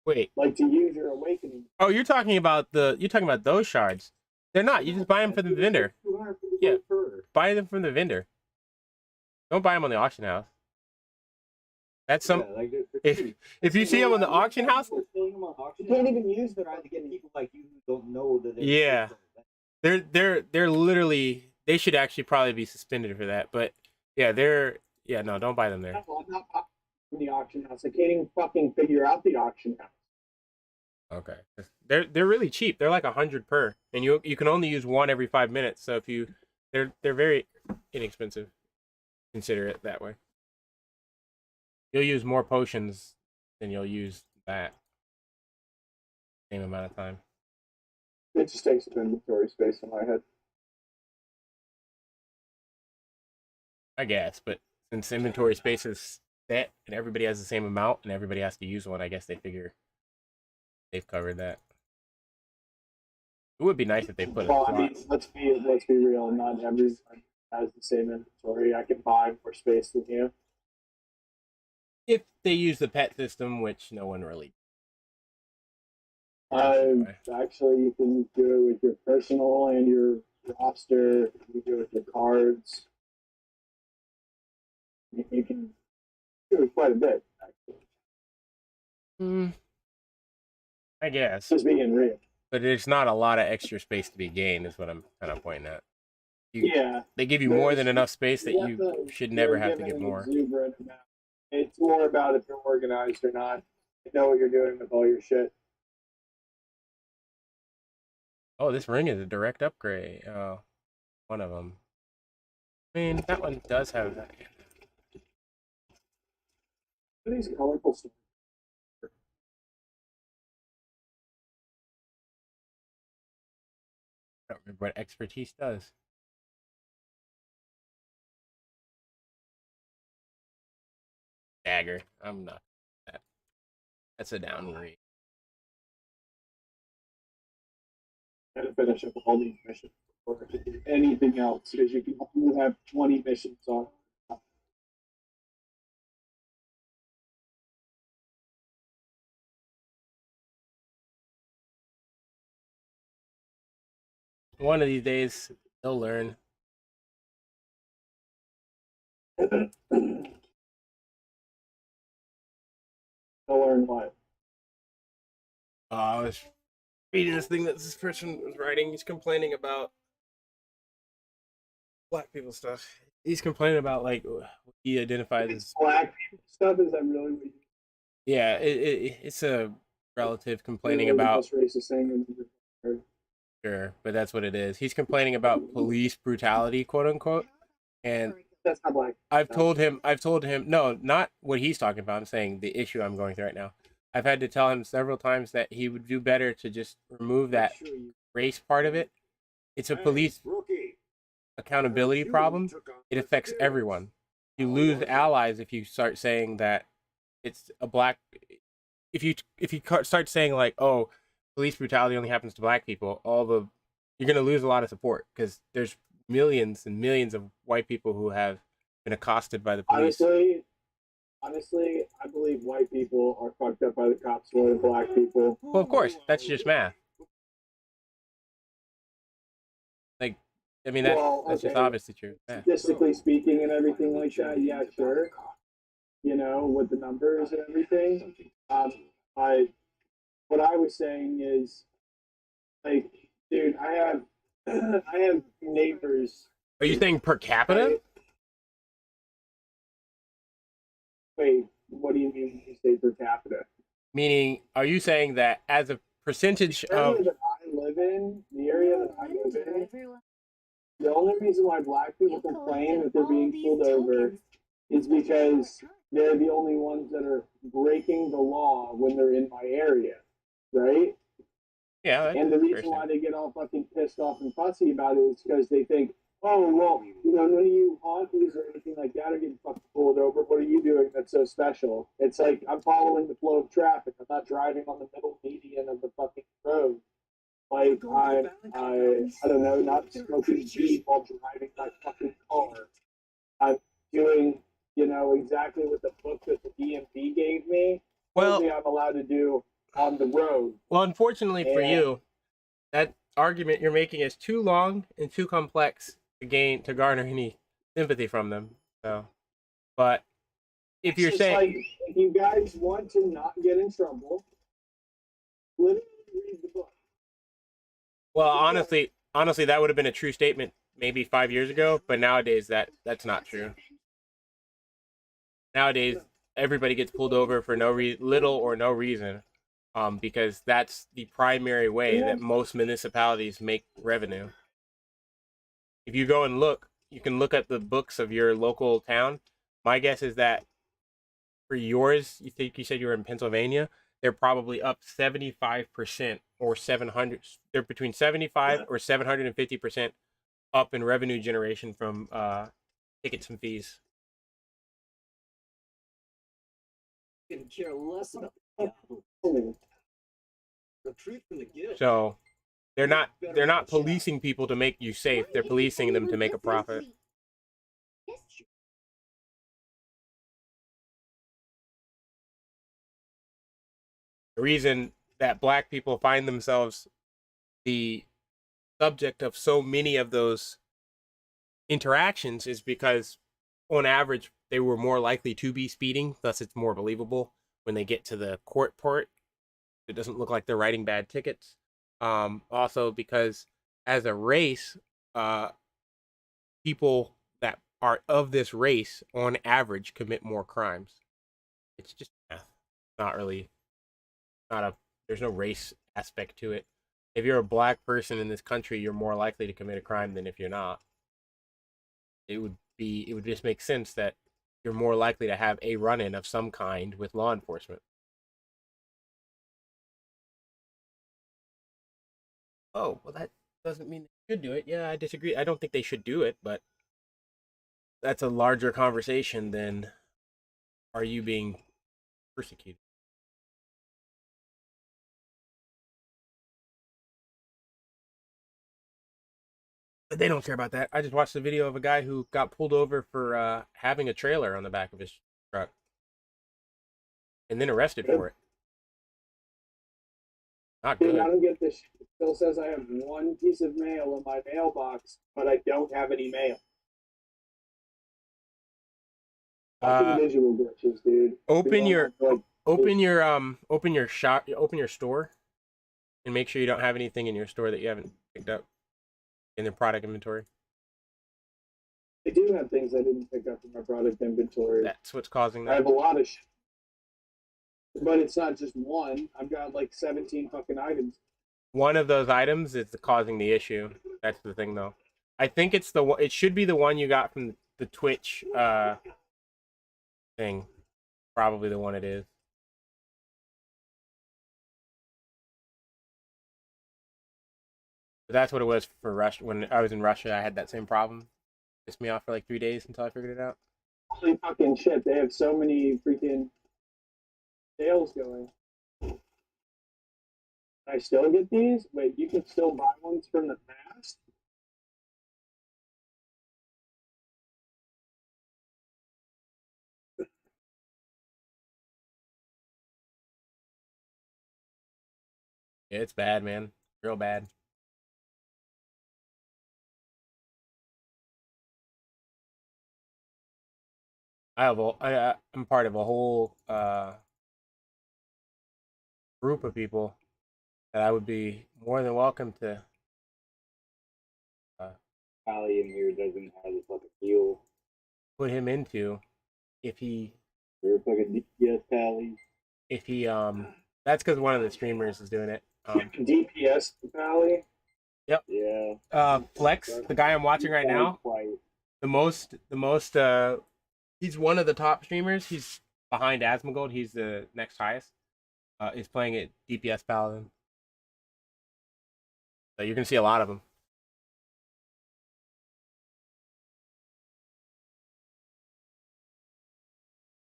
Wait. Like to use your awakening. Oh, you're talking about those shards. They're not. You just buy them from the vendor. Yeah. Buy them from the vendor. Don't buy them on the auction house. That's some. If you see them on the auction house, You can't even use them. Trying to get people like you who don't know that. Yeah. they're literally, they should actually probably be suspended for that. But yeah, no, don't buy them there. No, I'm not buying from the auction house. I can't even fucking figure out the auction house. Okay, they're really cheap. They're like 100 per, and you can only use one every 5 minutes. So if they're very inexpensive. Consider it that way. You'll use more potions than you'll use that same amount of time. It just takes up inventory space in my head. I guess, but since inventory space is set and everybody has the same amount and everybody has to use one, I guess they figure they've covered that. It would be nice if they put Well, I mean, let's be real. Not everyone has the same inventory. I can buy more space than you. if they use the pet system, which no one really. Actually, you can do it with your personal and your roster. You can do it with your cards. You can do it quite a bit, actually. I guess. Just being real. But there's not a lot of extra space to be gained, is what I'm kind of pointing at. Yeah. They give you more than enough space that you should never have to give more. It's more about if you're organized or not. You know what you're doing with all your shit. Oh, this ring is a direct upgrade. Oh, one of them. I mean, that one does have that. What are these colorful stuff? I don't remember what expertise does. Dagger. I'm not. That's a down read. Gotta finish up all these missions before I can do anything else, because you can only have 20 missions on. One of these days, they'll learn. They'll learn what? I was reading this thing that this person was writing. He's complaining about black people stuff. He's complaining about like what he identifies as black people stuff. Is that really what you? Yeah, it's a relative complaining about. Most racist thing. Sure, but that's what it is. He's complaining about police brutality, quote unquote, and That's not black. I've told him, no, not what he's talking about. I'm saying the issue I'm going through right now. I've had to tell him several times that he would do better to just remove that race part of it. It's a police accountability problem. It affects everyone. You lose allies if you start saying that it's a black. If you start saying like, oh, police brutality only happens to black people, you're gonna lose a lot of support because there's millions and millions of white people who have been accosted by the police. Honestly, I believe white people are fucked up by the cops more than black people. Well, of course, that's just math. Like, I mean, that's just obviously true. Yeah. Statistically speaking and everything like that, yeah, sure. You know, with the numbers and everything. What I was saying is, like, dude, I have neighbors. Are you saying per capita? Wait, what do you mean when you say per capita? Meaning, are you saying that as a percentage of the area that I live in, the only reason why black people complain that they're being pulled over is because they're the only ones that are breaking the law when they're in my area, right? Yeah. And the reason why they get all fucking pissed off and fussy about it is because they think, oh, well, you know, none of you honkies or anything like that are getting fucking pulled over. What are you doing that's so special? It's like, I'm following the flow of traffic. I'm not driving on the middle median of the fucking road. Like, I don't know, not smoking weed while driving my fucking car. I'm doing, you know, exactly what the book that the DMV gave me. Well, I'm allowed to do on the road. Well, unfortunately for you, that argument you're making is too long and too complex to garner any sympathy from them. So, but if you're saying, like, if you guys want to not get in trouble, literally read the book. Well, honestly, that would have been a true statement maybe 5 years ago, but nowadays that's not true. Nowadays, everybody gets pulled over for little or no reason, because that's the primary way that most municipalities make revenue. If you go and look, you can look at the books of your local town. My guess is that for yours, you said you were in Pennsylvania, they're probably up 75% or 700. They're between 75 or 750% up in revenue generation from tickets and fees. So they're not policing people to make you safe. They're policing them to make a profit. The reason that black people find themselves the subject of so many of those interactions is because, on average, they were more likely to be speeding. Thus, it's more believable when they get to the court part. It doesn't look like they're writing bad tickets. Also, because as a race, people that are of this race, on average, commit more crimes. It's just math. There's no race aspect to it. If you're a black person in this country, you're more likely to commit a crime than if you're not. It would just make sense that you're more likely to have a run-in of some kind with law enforcement. Oh, well, that doesn't mean they should do it. Yeah, I disagree. I don't think they should do it, but that's a larger conversation than are you being persecuted. But they don't care about that. I just watched a video of a guy who got pulled over for having a trailer on the back of his truck and then arrested for it. Not good. Dude, I don't get this. It still says I have one piece of mail in my mailbox, but I don't have any mail. Visual glitches, dude. Open your store, and make sure you don't have anything in your store that you haven't picked up in the product inventory. I do have things I didn't pick up in my product inventory. That's what's causing that. I have a lot of shit. But it's not just one. I've got like 17 fucking items. One of those items is causing the issue. That's the thing, though. I think it should be the one you got from the Twitch thing. Probably the one it is. But that's what it was for Russia. When I was in Russia, I had that same problem. Pissed me off for like 3 days until I figured it out. Holy fucking shit! They have so many freaking sales going. I still get these? Wait, you can still buy ones from the past? Yeah, it's bad, man. Real bad. I'm part of a whole group of people that I would be more than welcome to. Pally in here doesn't have a fucking heel. Put him into if he You're a fucking DPS Pally. if he that's because one of the streamers is doing it. DPS Valley? Yeah. Flex, the guy I'm watching right now, the most he's one of the top streamers. He's behind Asmongold. He's the next highest. Is playing at DPS Paladin. So you can see a lot of them.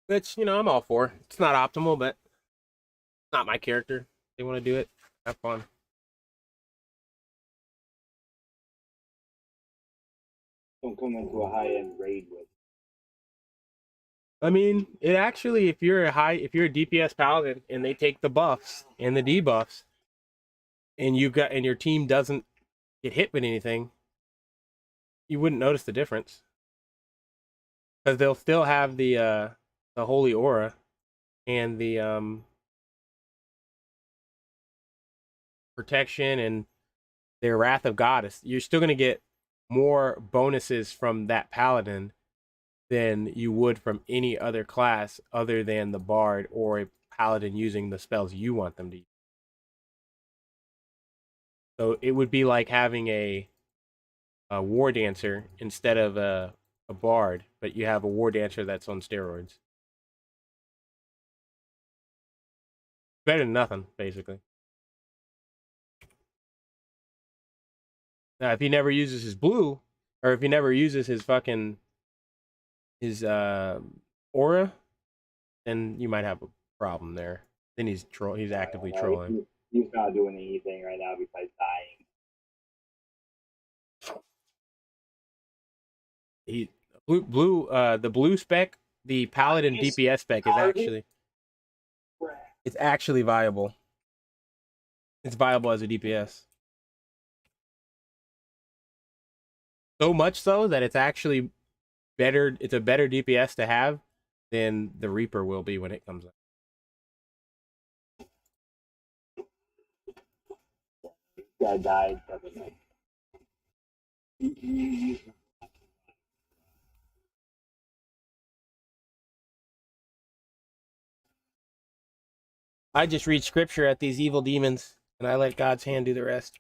Which, I'm all for. It's not optimal, but it's not my character. They want to do it. Have fun. Don't come into a high-end raid with. I mean, it actually, if you're a DPS paladin and they take the buffs and the debuffs, and your team doesn't get hit with anything, you wouldn't notice the difference because they'll still have the holy aura and the protection and their wrath of God. You're still gonna get more bonuses from that paladin than you would from any other class other than the bard or a paladin using the spells you want them to use. So it would be like having a war dancer instead of a bard, but you have a war dancer that's on steroids. Better than nothing, basically. Now, if he never uses his blue, or if he never uses his aura, then you might have a problem there. Then he's actively trolling. He's not doing anything right now besides dying. The blue spec, the paladin DPS spec is actually viable. It's viable as a DPS. So much so that it's actually better. It's a better DPS to have than the Reaper will be when it comes out. Guy died. I just read scripture at these evil demons, and I let God's hand do the rest.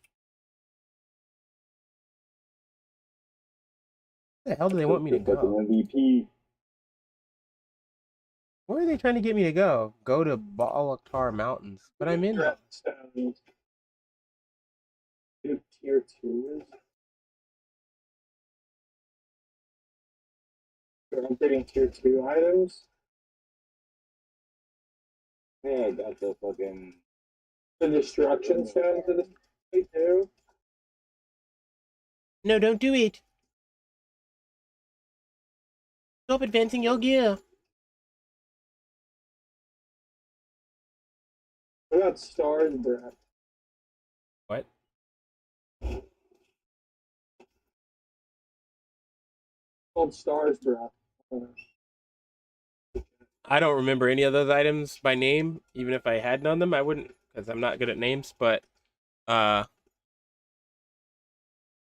Where the hell do they want me to go? MVP. Where are they trying to get me to go? Go to Balaktar Mountains. But I'm in. Tier 2 is. So I'm getting tier 2 items. Yeah, I got the fucking. The destruction stones in this too. No, don't do it. Stop advancing your gear. What about Star's Breath? What? Called Star's Breath. I don't remember any of those items by name. Even if I had known them, I wouldn't, because I'm not good at names. But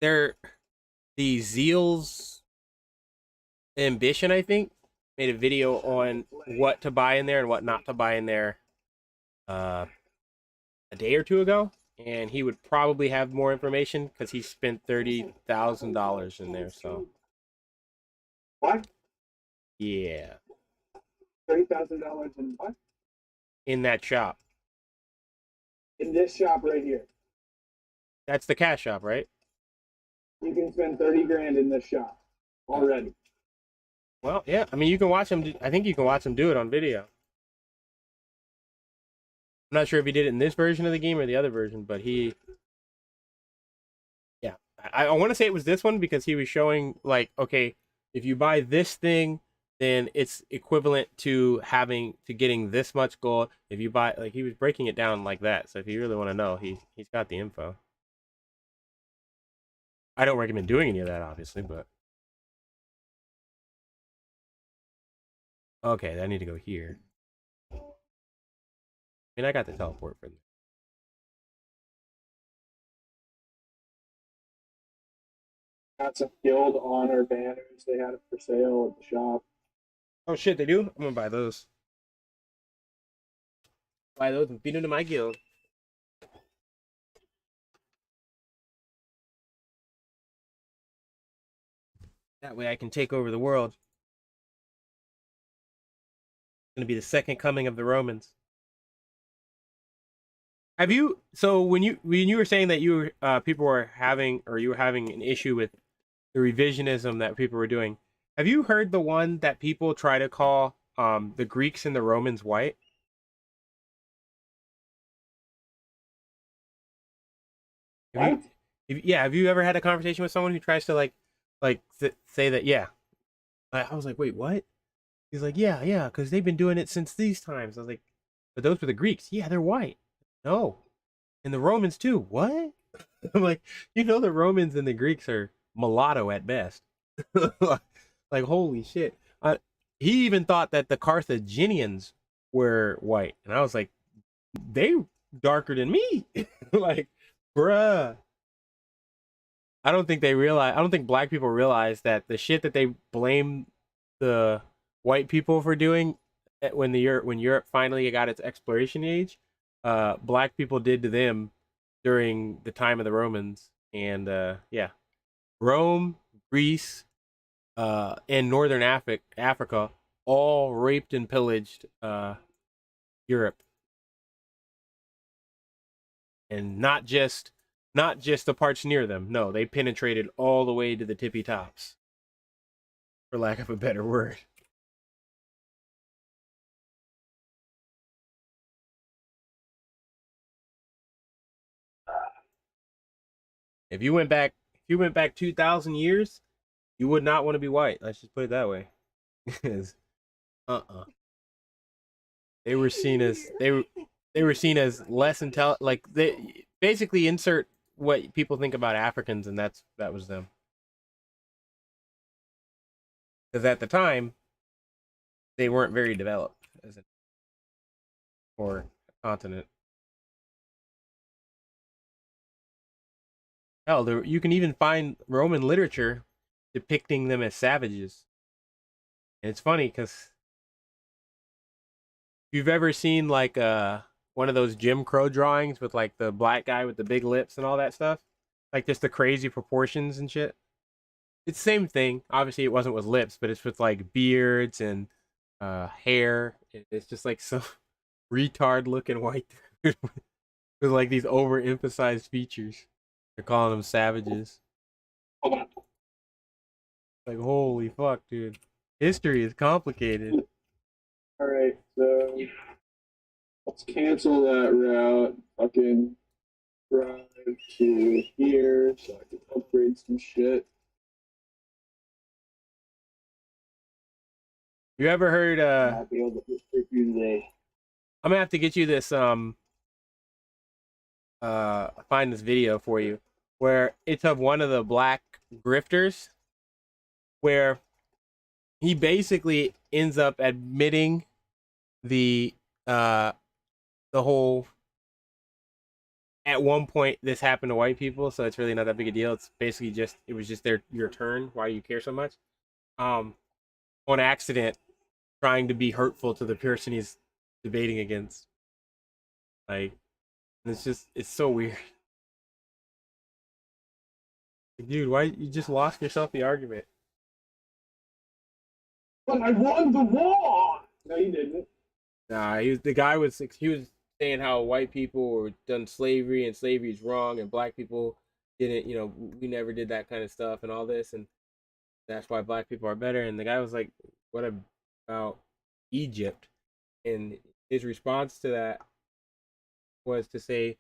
they're the Zeal's Ambition, I think, made a video on what to buy in there and what not to buy in there a day or two ago, and he would probably have more information because he spent $30,000 in there. So What? Yeah, $30,000 in what? in that shop. In this shop right here. That's the cash shop, right? You can spend 30 grand in this shop already. Well, yeah. I mean, you can watch him. I think you can watch him do it on video. I'm not sure if he did it in this version of the game or the other version, but yeah. I want to say it was this one because he was showing like, okay, if you buy this thing, then it's equivalent to getting this much gold. If you buy, like, he was breaking it down like that. So if you really want to know, he's got the info. I don't recommend doing any of that, obviously, but okay, I need to go here. I mean, I got the teleport for this. Got some guild honor banners. They had it for sale at the shop. Oh shit, they do? I'm gonna buy those. Buy those and feed them to my guild. That way I can take over the world. It's gonna be the second coming of the Romans. Have you? So when you were saying that people were having, or you were having an issue with the revisionism that people were doing, have you heard the one that people try to call the Greeks and the Romans white? Have What? yeah, have you ever had a conversation with someone who tries to say that? Yeah, I was like, wait, what? He's like, yeah, because they've been doing it since these times. I was like, but those were the Greeks. Yeah, they're white. No, and the Romans too. What? I'm like, the Romans and the Greeks are mulatto at best. Like, holy shit. He even thought that the Carthaginians were white, and I was like, they darker than me. Like, bruh. I don't think black people realize that the shit that they blame the white people for doing when Europe finally got its exploration age, black people did to them during the time of the Romans. And yeah, Rome, Greece, and northern Africa all raped and pillaged Europe, and not just the parts near them. No, they penetrated all the way to the tippy tops, for lack of a better word. If you went back 2,000 years, you would not want to be white. Let's just put it that way. uh-uh. They were seen as less intelligent. Like, they basically insert what people think about Africans, and that was them. Because at the time, they weren't very developed as or a continent. Hell, you can even find Roman literature depicting them as savages. And it's funny because if you've ever seen like one of those Jim Crow drawings with like the black guy with the big lips and all that stuff, like just the crazy proportions and shit. It's the same thing. Obviously, it wasn't with lips, but it's with like beards and hair. It's just like some retard looking white dude with like these overemphasized features. They're calling them savages. Like, holy fuck, dude. History is complicated. All right, so let's cancel that route. Fucking drive to here so I can upgrade some shit. You ever heard I'll be able to hit you today. I'm gonna have to get you this find this video for you where it's of one of the black grifters where he basically ends up admitting the whole, at one point this happened to white people, so it's really not that big a deal. It's basically just it was just your turn. Why do you care so much? On accident, trying to be hurtful to the person he's debating against. Like, it's so weird. Dude, why you just lost yourself the argument? But I won the war. No, you didn't. Nah, he was saying how white people were done slavery and slavery is wrong and black people didn't, we never did that kind of stuff and all this and that's why black people are better. And the guy was like, what about Egypt? And his response to that was to say,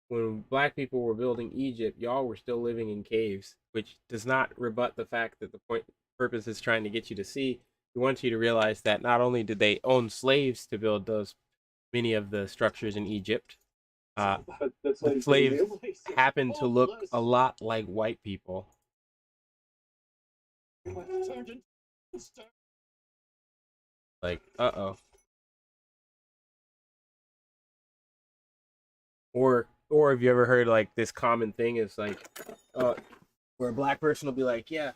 when black people were building Egypt, y'all were still living in caves, which does not rebut the fact that the purpose is trying to get you to see. He wants you to realize that not only did they own slaves to build many of the structures in Egypt, But that's the like slaves happen to look a lot like white people. Like, uh-oh. Or have you ever heard like this common thing is like where a black person will be like, yeah,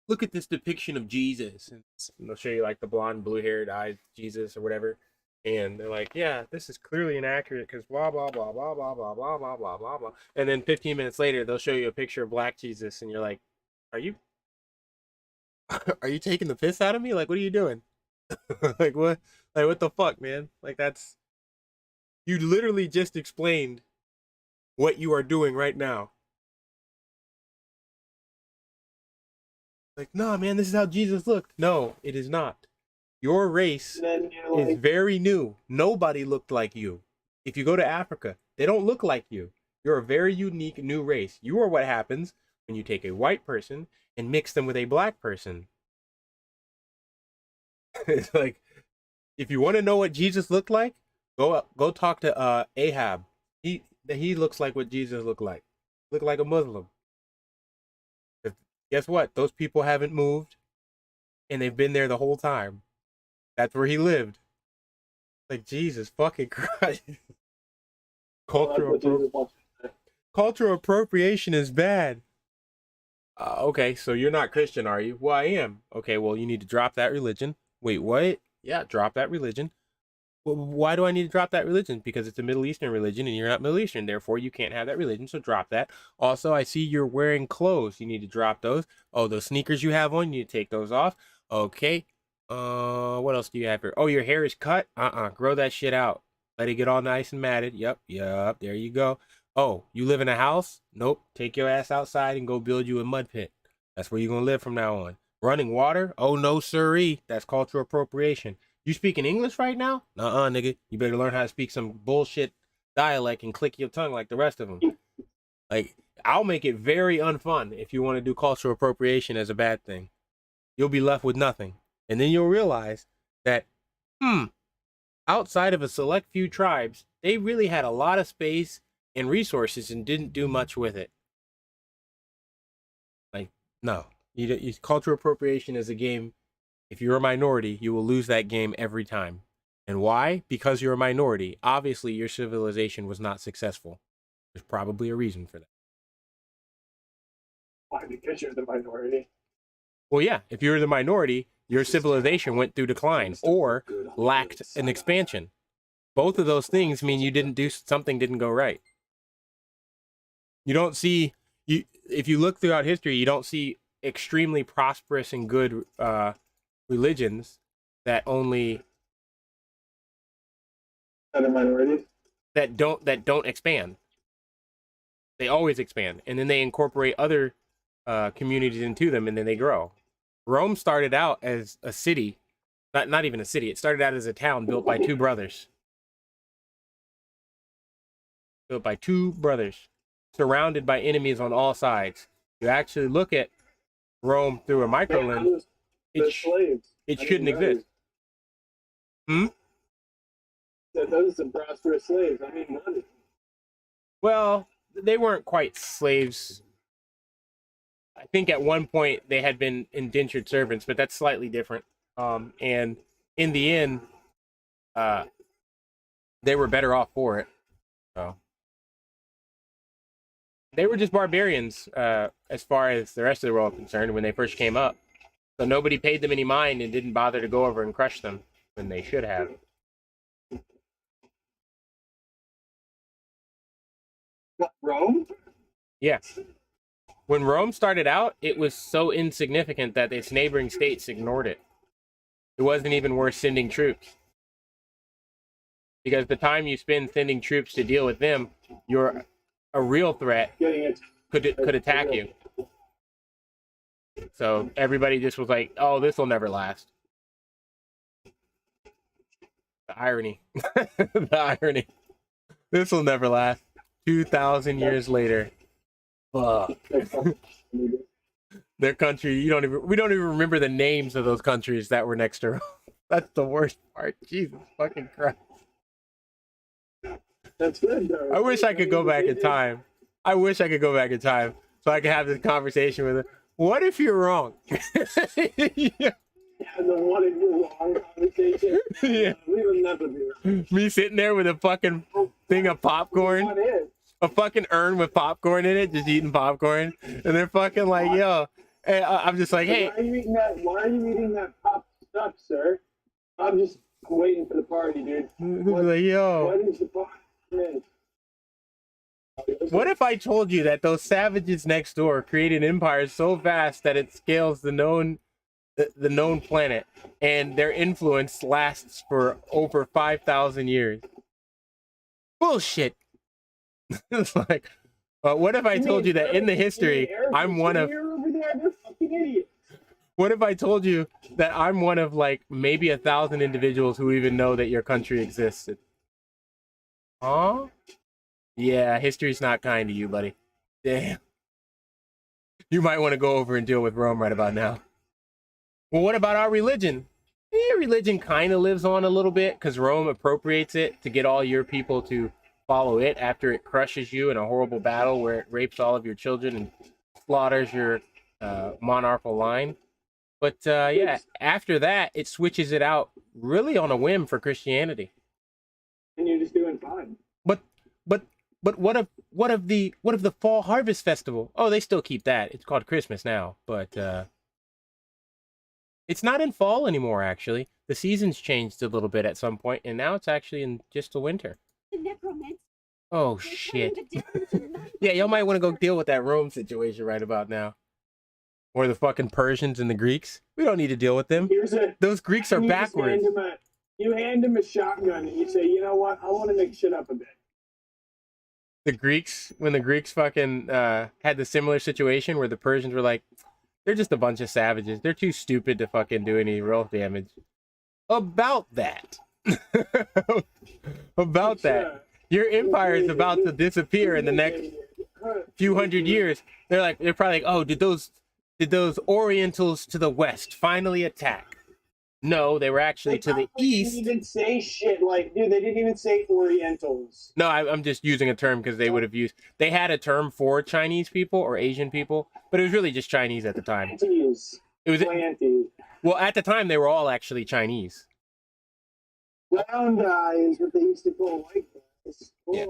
look at this depiction of Jesus, and they'll show you like the blonde, blue-haired eyed Jesus or whatever, and they're like, yeah, this is clearly inaccurate because blah blah blah blah blah blah blah blah blah blah blah, and then 15 minutes later they'll show you a picture of black Jesus, and you're like, are you are you taking the piss out of me? Like, what are you doing? Like what the fuck, man? Like you literally just explained what you are doing right now. Like, no, man, this is how Jesus looked. No, it is not. Your race is very new. Nobody looked like you. If you go to Africa, they don't look like you. You're a very unique new race. You are what happens when you take a white person and mix them with a black person. It's like, if you want to know what Jesus looked like, go talk to Ahab. He looks like what Jesus looked like. Looked like a Muslim. Guess what? Those people haven't moved, and they've been there the whole time. That's where he lived. Like, Jesus fucking Christ. Cultural appropriation is bad. Okay, so you're not Christian, are you? Well, I am. Okay, well, you need to drop that religion. Wait, what? Yeah, drop that religion. Well, why do I need to drop that religion? Because it's a Middle Eastern religion and you're not Middle Eastern. Therefore, you can't have that religion. So drop that. Also, I see you're wearing clothes. You need to drop those. Oh, those sneakers you have on, you need to take those off. Okay. What else do you have here? Oh, your hair is cut? Grow that shit out. Let it get all nice and matted. Yep. There you go. Oh, you live in a house? Nope. Take your ass outside and go build you a mud pit. That's where you're going to live from now on. Running water? Oh, no, siree. That's cultural appropriation. You speaking English right now? Nuh-uh, nigga. You better learn how to speak some bullshit dialect and click your tongue like the rest of them. Like, I'll make it very unfun if you want to do cultural appropriation as a bad thing. You'll be left with nothing. And then you'll realize that, outside of a select few tribes, they really had a lot of space and resources and didn't do much with it. Like, no. Cultural appropriation is a game. If you're a minority, you will lose that game every time. And why? Because you're a minority. Obviously, your civilization was not successful. There's probably a reason for that. Why? Because you're the minority. Well, yeah. If you're the minority, your civilization went through decline or lacked an expansion. Both of those things mean something didn't go right. You don't see, if you look throughout history, you don't see extremely prosperous and good religions that only Other minorities that don't expand. They always expand, and then they incorporate other communities into them, and then they grow. Rome started out as a city, not even a city. It started out as a town built by two brothers. Surrounded by enemies on all sides. You actually look at Rome through a micro lens. It shouldn't exist. Those are some prosperous slaves. I mean, money. Well, they weren't quite slaves. I think at one point they had been indentured servants, but that's slightly different. And in the end, they were better off for it. So they were just barbarians, as far as the rest of the world concerned when they first came up. So nobody paid them any mind and didn't bother to go over and crush them when they should have. What, Rome? Yeah. When Rome started out, it was so insignificant that its neighboring states ignored it. It wasn't even worth sending troops. Because the time you spend sending troops to deal with them, you're a real threat Getting it. could attack you. So everybody just was like, "Oh, this will never last." The irony, the irony. This will never last. 2,000 years later, fuck. Their country, we don't even remember the names of those countries that were next to Rome. That's the worst part. Jesus fucking Christ. That's good, though. I wish I could go back in time. I wish I could go back in time so I could have this conversation with her. What if you're wrong? Yeah. Yeah, the one if you're wrong conversation. Yeah. We would never be wrong. Me sitting there with a fucking thing of popcorn, What is? a fucking urn with popcorn in it, just eating popcorn, and they're fucking like, yo. And I'm just like, hey. Why are you eating that? Why are you eating that pop stuff, sir? I'm waiting for the party, dude. Like, yo. What is the party? What if I told you that those savages next door created empires so vast that it scales the known planet, and their influence lasts for over 5,000 years? Bullshit. It's like, what if I told you that in the history I'm one of? What if I told you that I'm one of like maybe 1,000 individuals who even know that your country existed? Huh? Yeah, history's not kind to you, buddy. Damn. You might want to go over and deal with Rome right about now. Well, what about our religion? Yeah, religion kind of lives on a little bit because Rome appropriates it to get all your people to follow it after it crushes you in a horrible battle where it rapes all of your children and slaughters your monarchical line. But yeah, after that, it switches it out really on a whim for Christianity. And you're just doing fine. But what of the fall harvest festival? Oh, they still keep that. It's called Christmas now, but it's not in fall anymore. Actually, the seasons changed a little bit at some point, and now it's actually in just the winter. Oh shit! Yeah, y'all might want to go deal with that Rome situation right about now, or the fucking Persians and the Greeks. We don't need to deal with them. Those Greeks are backwards. You hand him a shotgun and you say, "You know what? I want to make shit up a bit." The Greeks, when the Greeks fucking had the similar situation where the Persians were like, they're just a bunch of savages. They're too stupid to fucking do any real damage. About that. About that. Your empire is about to disappear in the next few hundred years. They're probably like, oh, did those Orientals to the west finally attack? No, they were actually to the east. They didn't even say shit like, dude, they didn't even say Orientals. No, I'm just using a term because they would have used. They had a term for Chinese people or Asian people, but it was really just Chinese at the time. Atlantes. It was. Well, at the time, they were all actually Chinese. Brown guy is what they used to call white guys. Oh. Yeah.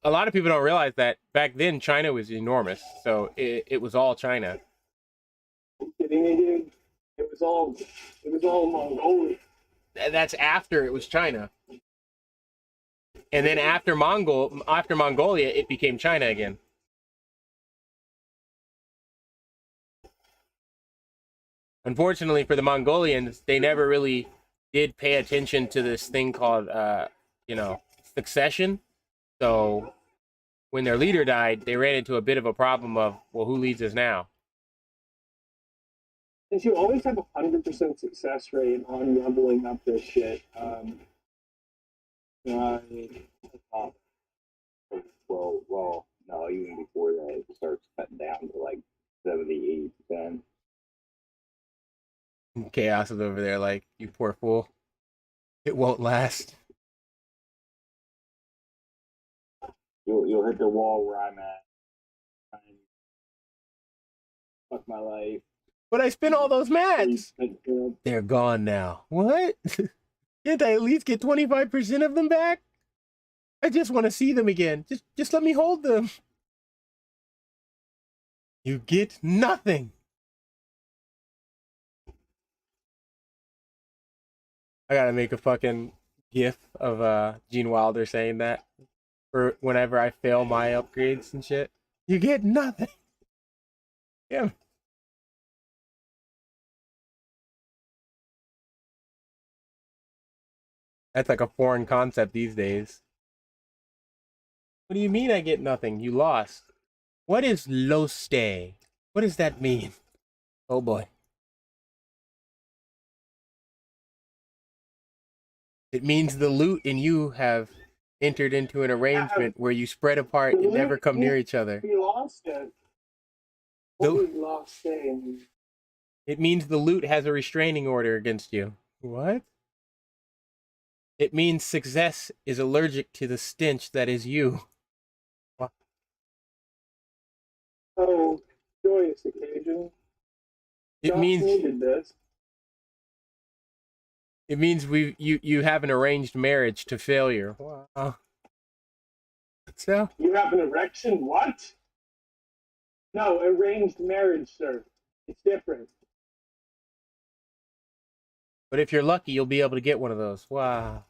A lot of people don't realize that back then China was enormous, so it was all China. Are you kidding me, dude? It was all Mongolia. That's after it was China. And then after Mongolia, it became China again. Unfortunately for the Mongolians, they never really did pay attention to this thing called, succession. So when their leader died, they ran into a bit of a problem of, well, who leads us now? Since you always have 100% success rate on leveling up this shit, well, no, even before that, it starts cutting down to like 70, 80%. Chaos is over there like, you poor fool. It won't last. You'll hit the wall where I'm at. Fuck my life. But I spent all those mats. They're gone now. What? Can't I at least get 25% of them back? I just want to see them again. Just let me hold them. You get nothing. I gotta make a fucking gif of Gene Wilder saying that for whenever I fail my upgrades and shit. You get nothing. Yeah. That's like a foreign concept these days. What do you mean I get nothing? You lost. What is loste? What does that mean? Oh boy. It means the loot and you have entered into an arrangement where you spread apart and never come near each other. We lost it. The- What was lost saying? It means the loot has a restraining order against you. What? It means success is allergic to the stench that is you. What? Oh, joyous occasion. It Josh means needed this. it means you have an arranged marriage to failure. Wow. So You have an erection? What? No, arranged marriage, sir. It's different. but if you're lucky, you'll be able to get one of those. Wow.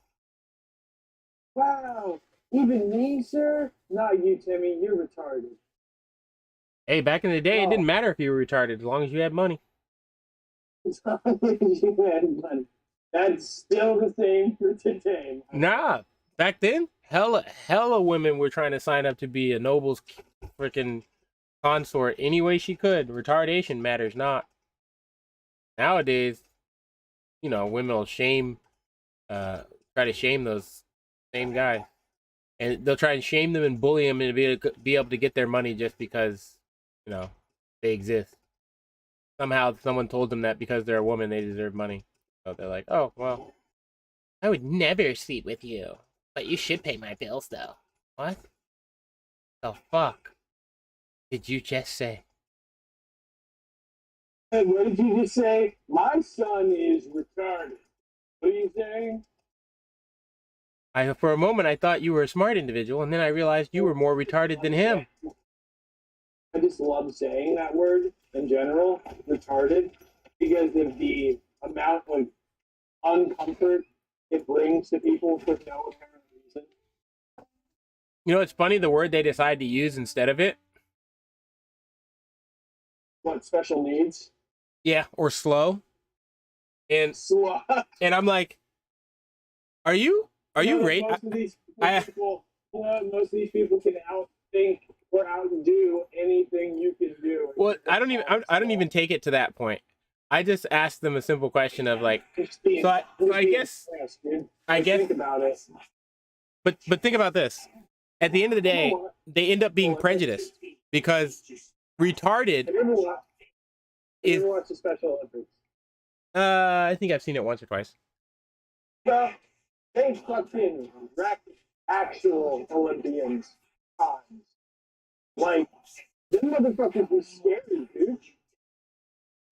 Wow. Even me, sir? Not you, Timmy. You're retarded. Hey, back in the day, it Oh. didn't matter if you were retarded as long as you had money. As long as you had money. That's still the same for today. Nah, back then, hella women were trying to sign up to be a noble's freaking consort any way she could. Retardation matters not. Nowadays, you know, women will try to shame those same guys, and they'll try and shame them and bully them and be able to get their money just because, you know, they exist. Somehow, someone told them that because they're a woman, they deserve money. So they're like, oh well, I would never sleep with you, but you should pay my bills though. What the fuck did you just say? Hey, what did you just say? My son is retarded. What are you saying? For a moment, I thought you were a smart individual, and then I realized you were more retarded than him. I just love saying that word in general, retarded, because of the amount of uncomfort it brings to people for no apparent reason. You know, it's funny the word they decide to use instead of it. What, special needs? Yeah, or slow. And Slow. I'm like, are you right? Most of these I- people, most of these people can outthink or outdo anything you can do. Well, I don't even take it to that point. I just ask them a simple question of like, I guess think about it. but think about this. At the end of the day, they end up being prejudiced because retarded Have you is. ever watched the Special Olympics? I think I've seen it once or twice. Well, they fucking wreck actual Olympians times. Like, them motherfuckers were scary, dude.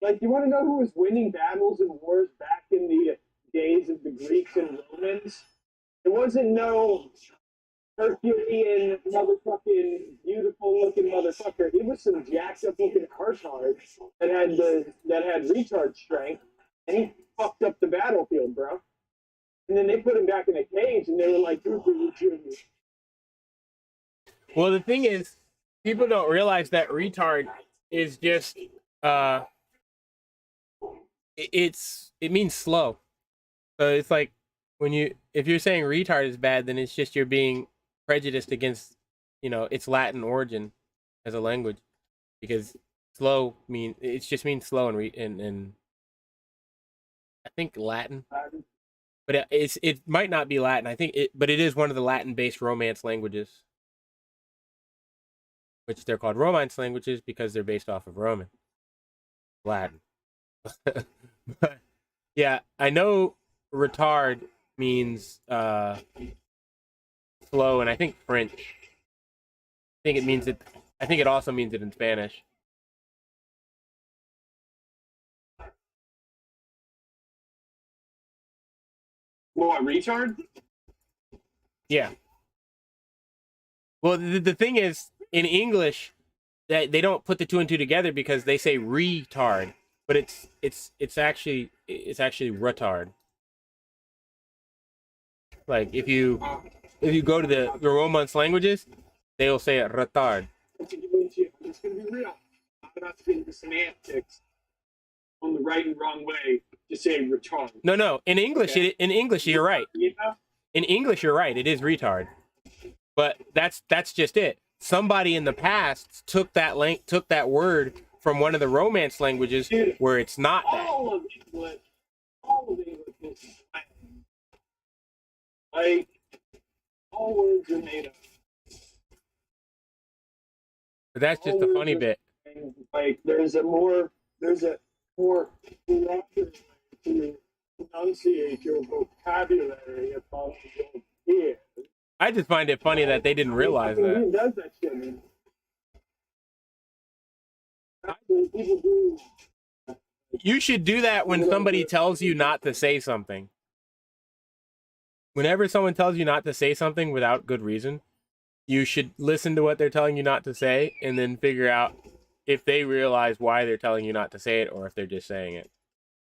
Like, you want to know who was winning battles and wars back in the days of the Greeks and Romans? It wasn't no Herculean motherfucking beautiful looking motherfucker. It was some jacked up looking artard that had retard strength, and he fucked up the battlefield, bro. And then they put him back in a cage, and they were like, Well, the thing is, people don't realize that retard is just it means slow. So it's like if you're saying retard is bad, then it's just you're being prejudiced against, you know, its Latin origin as a language, because slow just means slow in I think Latin, but it might not be Latin. I think but it is one of the Latin-based Romance languages, which they're called Romance languages because they're based off of Roman Latin. But, yeah, I know retard means slow, and I think French. I think it also means it in Spanish. What, retard? Yeah. Well, the thing is, in English, that they don't put the two and two together because they say retard, but it's actually retard. Like if you go to the Romance languages, they will say retard. I'm just gonna be real. I'm not speaking the semantics on the right and wrong way to say retard. No, in English, Okay. you're right. Yeah, In English, you're right. It is retard. But that's just it. Somebody in the past took that word from one of the Romance languages Dude, where it's not that. all of English is slang. Like, all words are made up. But that's just the funny bit. Like, there's a more proper way to pronunciate your vocabulary about your kids. I just find it funny that they didn't realize that. Who does that shit, man? Actually, people do. You should do that when somebody tells you not to say something. Whenever someone tells you not to say something without good reason, you should listen to what they're telling you not to say and then figure out if they realize why they're telling you not to say it or if they're just saying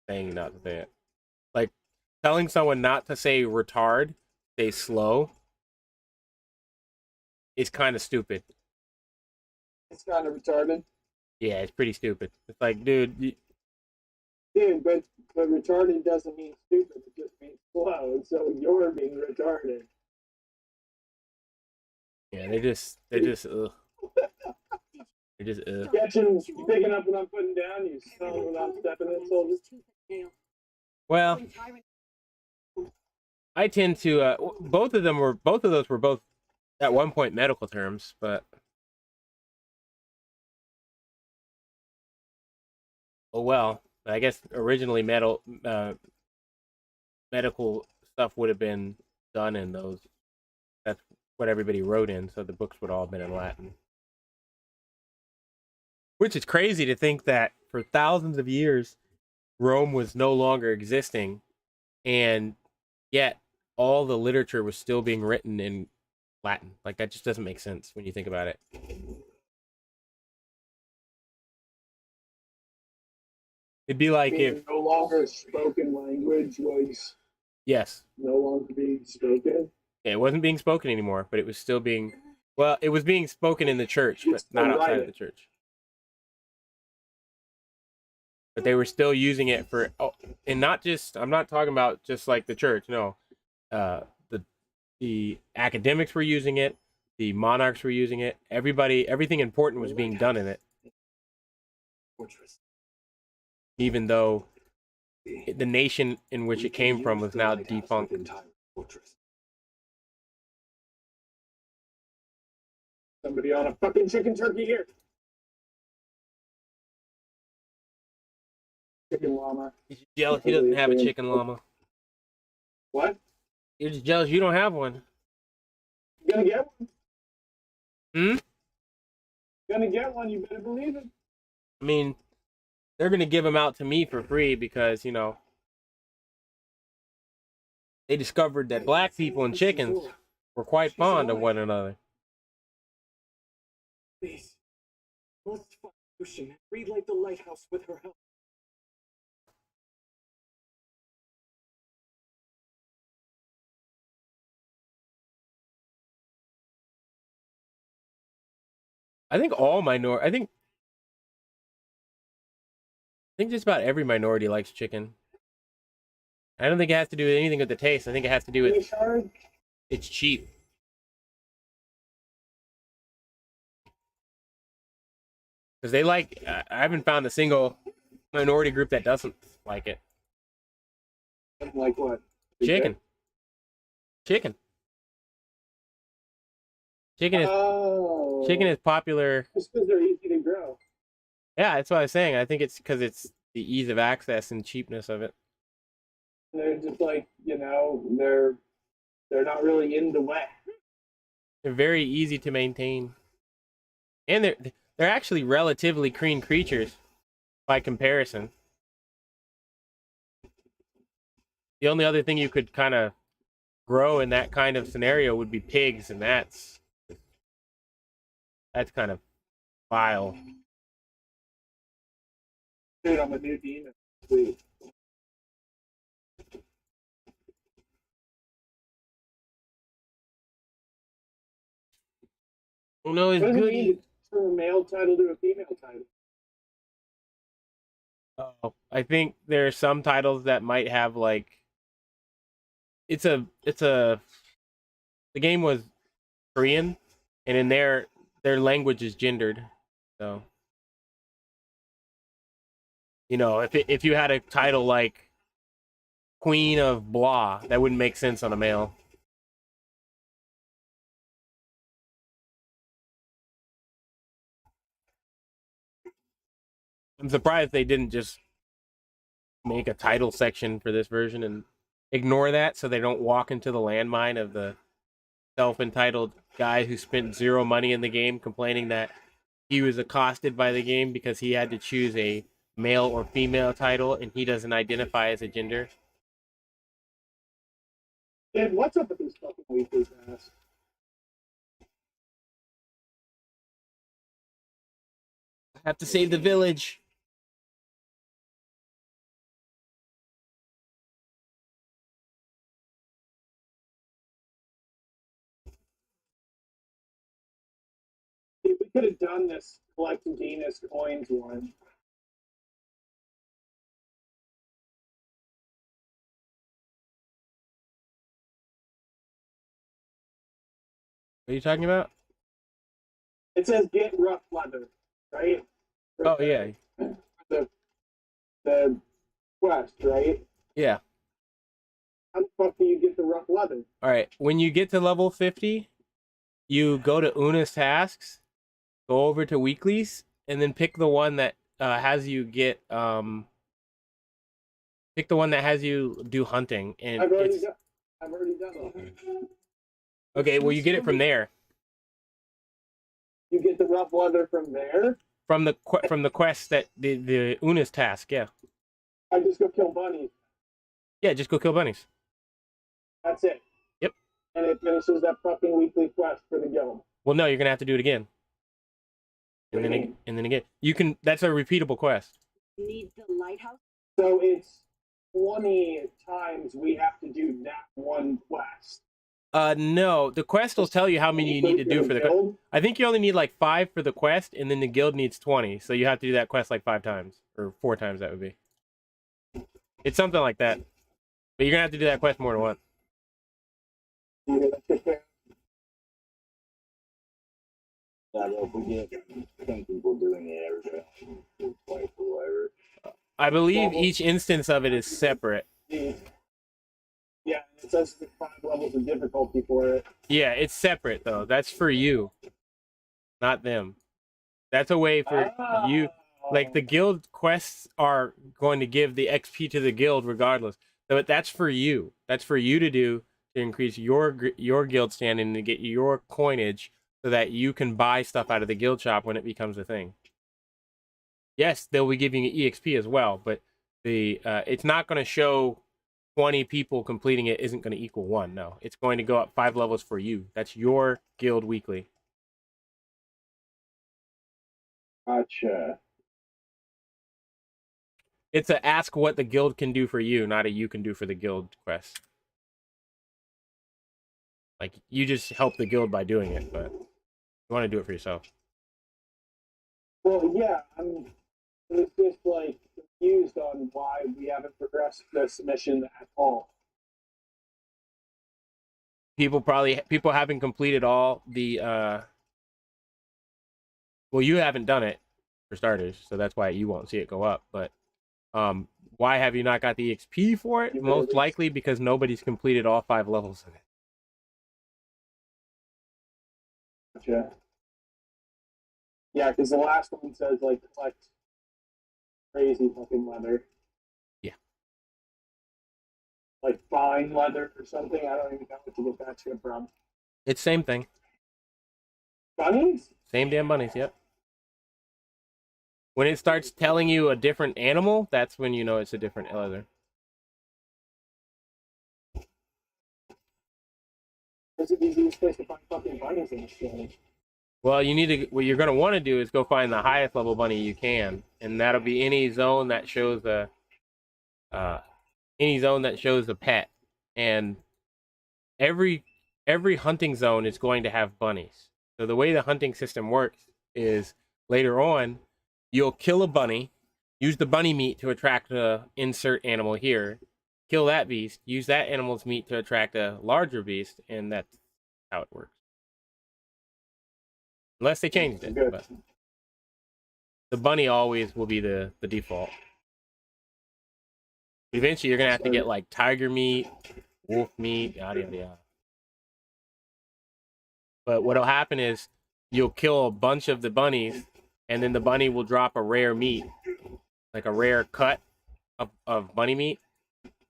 not to say it. Like telling someone not to say retard, say slow, is kind of stupid. It's kind of retarded. Yeah, it's pretty stupid. It's like, dude, but retarded doesn't mean stupid. It just means slow. So you're being retarded. yeah, they're just, ugh. They're just, ugh. Catching, picking up what I'm putting down. You smelling what I'm stepping in, soldiers. Well, I tend to, both of those were both at one point medical terms, but oh well. I guess originally medical stuff would have been done in those. That's what everybody wrote in, so the books would all have been in Latin. Which is crazy to think that for thousands of years, Rome was no longer existing, and yet all the literature was still being written in Latin. Like, that just doesn't make sense when you think about it. It'd be like if no longer spoken language was yes, no longer being spoken. yeah, it wasn't being spoken anymore, but it was still being, well, it was being spoken in the church, but not outside of the church. But they were still using it for, and not just, I'm not talking about just like the church, no. The academics were using it, the monarchs were using it, everything important was being done in it. Even though the nation in which it came from was now defunct. Somebody on a fucking chicken turkey here. Chicken llama. You're just jealous he doesn't have a chicken llama. What? You're just jealous you don't have one. You gonna get one? Hmm? Gonna get one, you better believe it. I mean, they're going to give them out to me for free because, you know, they discovered that black people and chickens were quite fond of one another. Please, let's find Lucian and relight the lighthouse with her help. I think just about every minority likes chicken. I don't think it has to do with anything with the taste. I think it has to do with it's cheap. Because they like, I haven't found a single minority group that doesn't like it. Like what? Chicken. Chicken. Chicken is popular. Just because they're easy to grow. Yeah, that's what I was saying. I think it's because it's the ease of access and cheapness of it. They're just like, you know, they're not really in the wet. They're very easy to maintain, and they're actually relatively clean creatures by comparison. The only other thing you could kind of grow in that kind of scenario would be pigs, and that's kind of vile. Dude, I'm a new demon. Sweet. Oh no, it's What does it good. mean to turn a male title to a female title? I think there are some titles that might have like the game was Korean, and in their language is gendered. So, you know, if you had a title like Queen of Blah, that wouldn't make sense on a male. I'm surprised they didn't just make a title section for this version and ignore that so they don't walk into the landmine of the self-entitled guy who spent zero money in the game complaining that he was accosted by the game because he had to choose a male or female title and he doesn't identify as a gender. Dude, what's up with these fucking weekly tasks? I have to save the village. Dude, we could have done this collecting Venus coins one. What are you talking about? It says get rough leather, right? Oh, yeah. The quest, right? Yeah. How the fuck do you get the rough leather? All right. When you get to level 50, you go to Una's tasks, go over to weeklies, and then pick the one that has you get pick the one that has you do hunting. And I've already done it. Okay, well you get it from there. You get the rough leather from there? From the quest that the Una's task, yeah. I just go kill bunnies. Yeah, just go kill bunnies. That's it. Yep. And it finishes that fucking weekly quest for the guild. Well, no, you're gonna have to do it again. And then again. You can. That's a repeatable quest. Need the lighthouse? So it's 20 times we have to do that one quest. No, the quest will tell you how many you need to do for the quest. I think you only need like 5 for the quest, and then the guild needs 20. So you have to do that quest like 5 times, or 4 times that would be. It's something like that. But you're gonna have to do that quest more than once. Yeah, if we get 10 people doing it every day, twice or whatever. I believe each instance of it is separate. Yeah, it says 5 levels of difficulty for it. Yeah, it's separate though. That's for you, not them. That's a way for you. Like the guild quests are going to give the XP to the guild regardless. So that's for you. That's for you to do to increase your guild standing and to get your coinage so that you can buy stuff out of the guild shop when it becomes a thing. Yes, they'll be giving you EXP as well, but the it's not going to show 20 people completing it isn't going to equal 1. No, it's going to go up 5 levels for you. That's your guild weekly. Gotcha. It's a ask what the guild can do for you, not a you can do for the guild quest. Like, you just help the guild by doing it, but you want to do it for yourself. Well, yeah, it's just like confused on why we haven't progressed this mission at all. People haven't completed all the well, you haven't done it for starters, so that's why you won't see it go up, but why have you not got the XP for it? Most likely because nobody's completed all 5 levels of it. Gotcha. Yeah, because the last one says, like, collect crazy fucking leather. Yeah. Like, fine leather or something. I don't even know what to get that shit from. It's same thing. Bunnies? Same damn bunnies, yep. When it starts telling you a different animal, that's when you know it's a different leather. What's the easiest place to find fucking bunnies in this game? Well, what you're gonna want to do is go find the highest level bunny you can, and that'll be any zone that shows a pet. And every hunting zone is going to have bunnies. So the way the hunting system works is later on, you'll kill a bunny, use the bunny meat to attract the insert animal here, kill that beast, use that animal's meat to attract a larger beast, and that's how it works. Unless they changed it, Good. but the bunny always will be the default. Eventually, you're gonna have to get like tiger meat, wolf meat, yada yada yada. But what'll happen is you'll kill a bunch of the bunnies, and then the bunny will drop a rare meat, like a rare cut of bunny meat.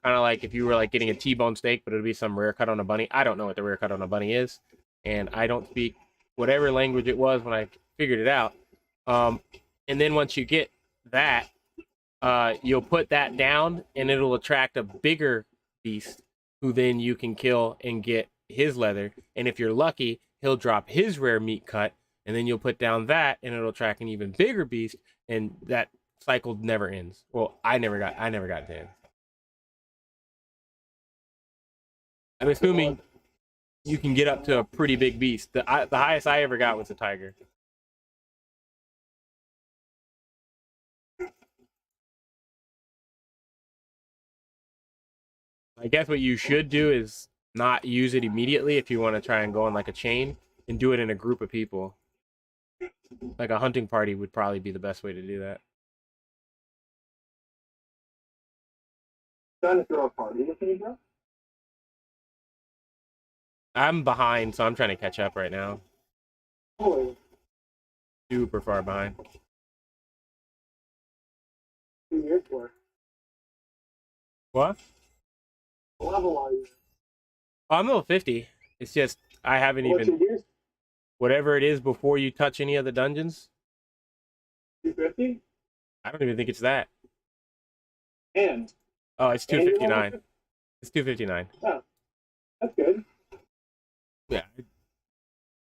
Kind of like if you were like getting a T-bone steak, but it'll be some rare cut on a bunny. I don't know what the rare cut on a bunny is, and I don't speak whatever language it was when I figured it out. And then once you get that, you'll put that down, and it'll attract a bigger beast, who then you can kill and get his leather. And if you're lucky, he'll drop his rare meat cut, and then you'll put down that, and it'll attract an even bigger beast, and that cycle never ends. Well, I never got it to end. I'm assuming you can get up to a pretty big beast. The highest I ever got was a tiger. I guess what you should do is not use it immediately if you want to try and go on like a chain, and do it in a group of people. Like a hunting party would probably be the best way to do that. Trying to throw a party with me, bro? I'm behind, so I'm trying to catch up right now. Oh, Super far behind. 2 years for. What? What level are you? I'm level 50. It's just I haven't What's even your years? whatever it is before you touch any of the dungeons. 250? I don't even think it's that. And? Oh, it's And you're 259. level It's 259. Oh, that's good. Yeah.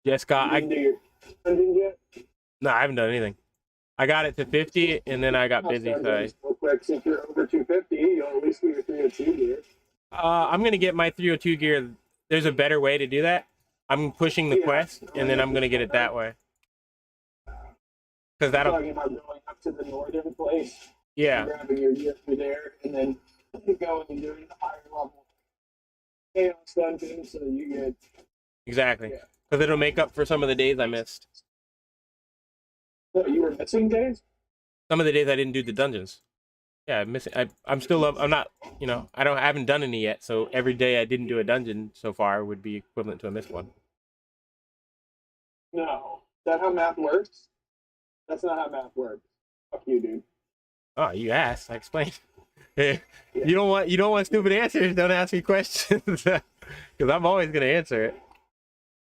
Just got You didn't do your dungeons yet? No, I haven't done anything. I got it to 50, and then I got busy. I'll So start real quick, since you're over 250, you'll at least get your 302 gear. I'm gonna get my 302 gear. There's a better way to do that. I'm pushing the Yeah. quest, and then I'm gonna get it that way. Because I'm that'll, talking about going up to the northern place, yeah, grabbing your gear through there, and then going and doing the higher level chaos dungeons so that you get. exactly. Yeah. Because it'll make up for some of the days I missed. What, you were missing days? Some of the days I didn't do the dungeons. Yeah, I'm missing. I'm still up. I'm not. I haven't done any yet. So every day I didn't do a dungeon so far would be equivalent to a missed one. No. Is that how math works? That's not how math works. Fuck you, dude. Oh, you asked. I explained. You don't want stupid answers. Don't ask me questions. Because I'm always gonna answer it.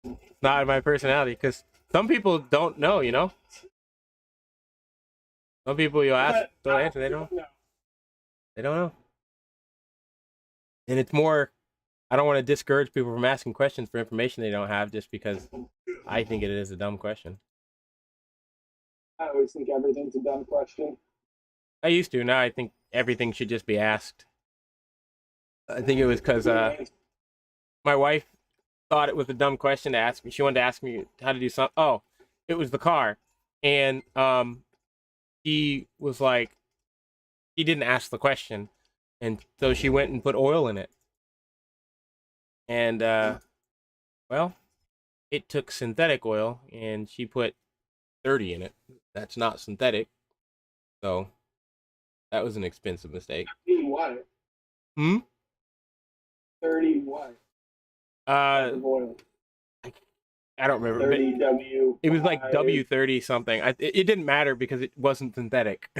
It's not in my personality. Because some people don't know. Some people you'll ask, they'll answer. They don't. No. They don't know. And it's more. I don't want to discourage people from asking questions for information they don't have, just because I think it is a dumb question. I always think everything's a dumb question. I used to. Now I think everything should just be asked. I think it was because my wife thought it was a dumb question to ask me. She wanted to ask me how to do something. Oh, it was the car. And he was like, he didn't ask the question. And so she went and put oil in it. And, well, it took synthetic oil, and she put 30 in it. That's not synthetic. So that was an expensive mistake. 30 what? Hmm? 30 what? Of oil. I don't remember. 30 W. It was like W30 something. It didn't matter because it wasn't synthetic.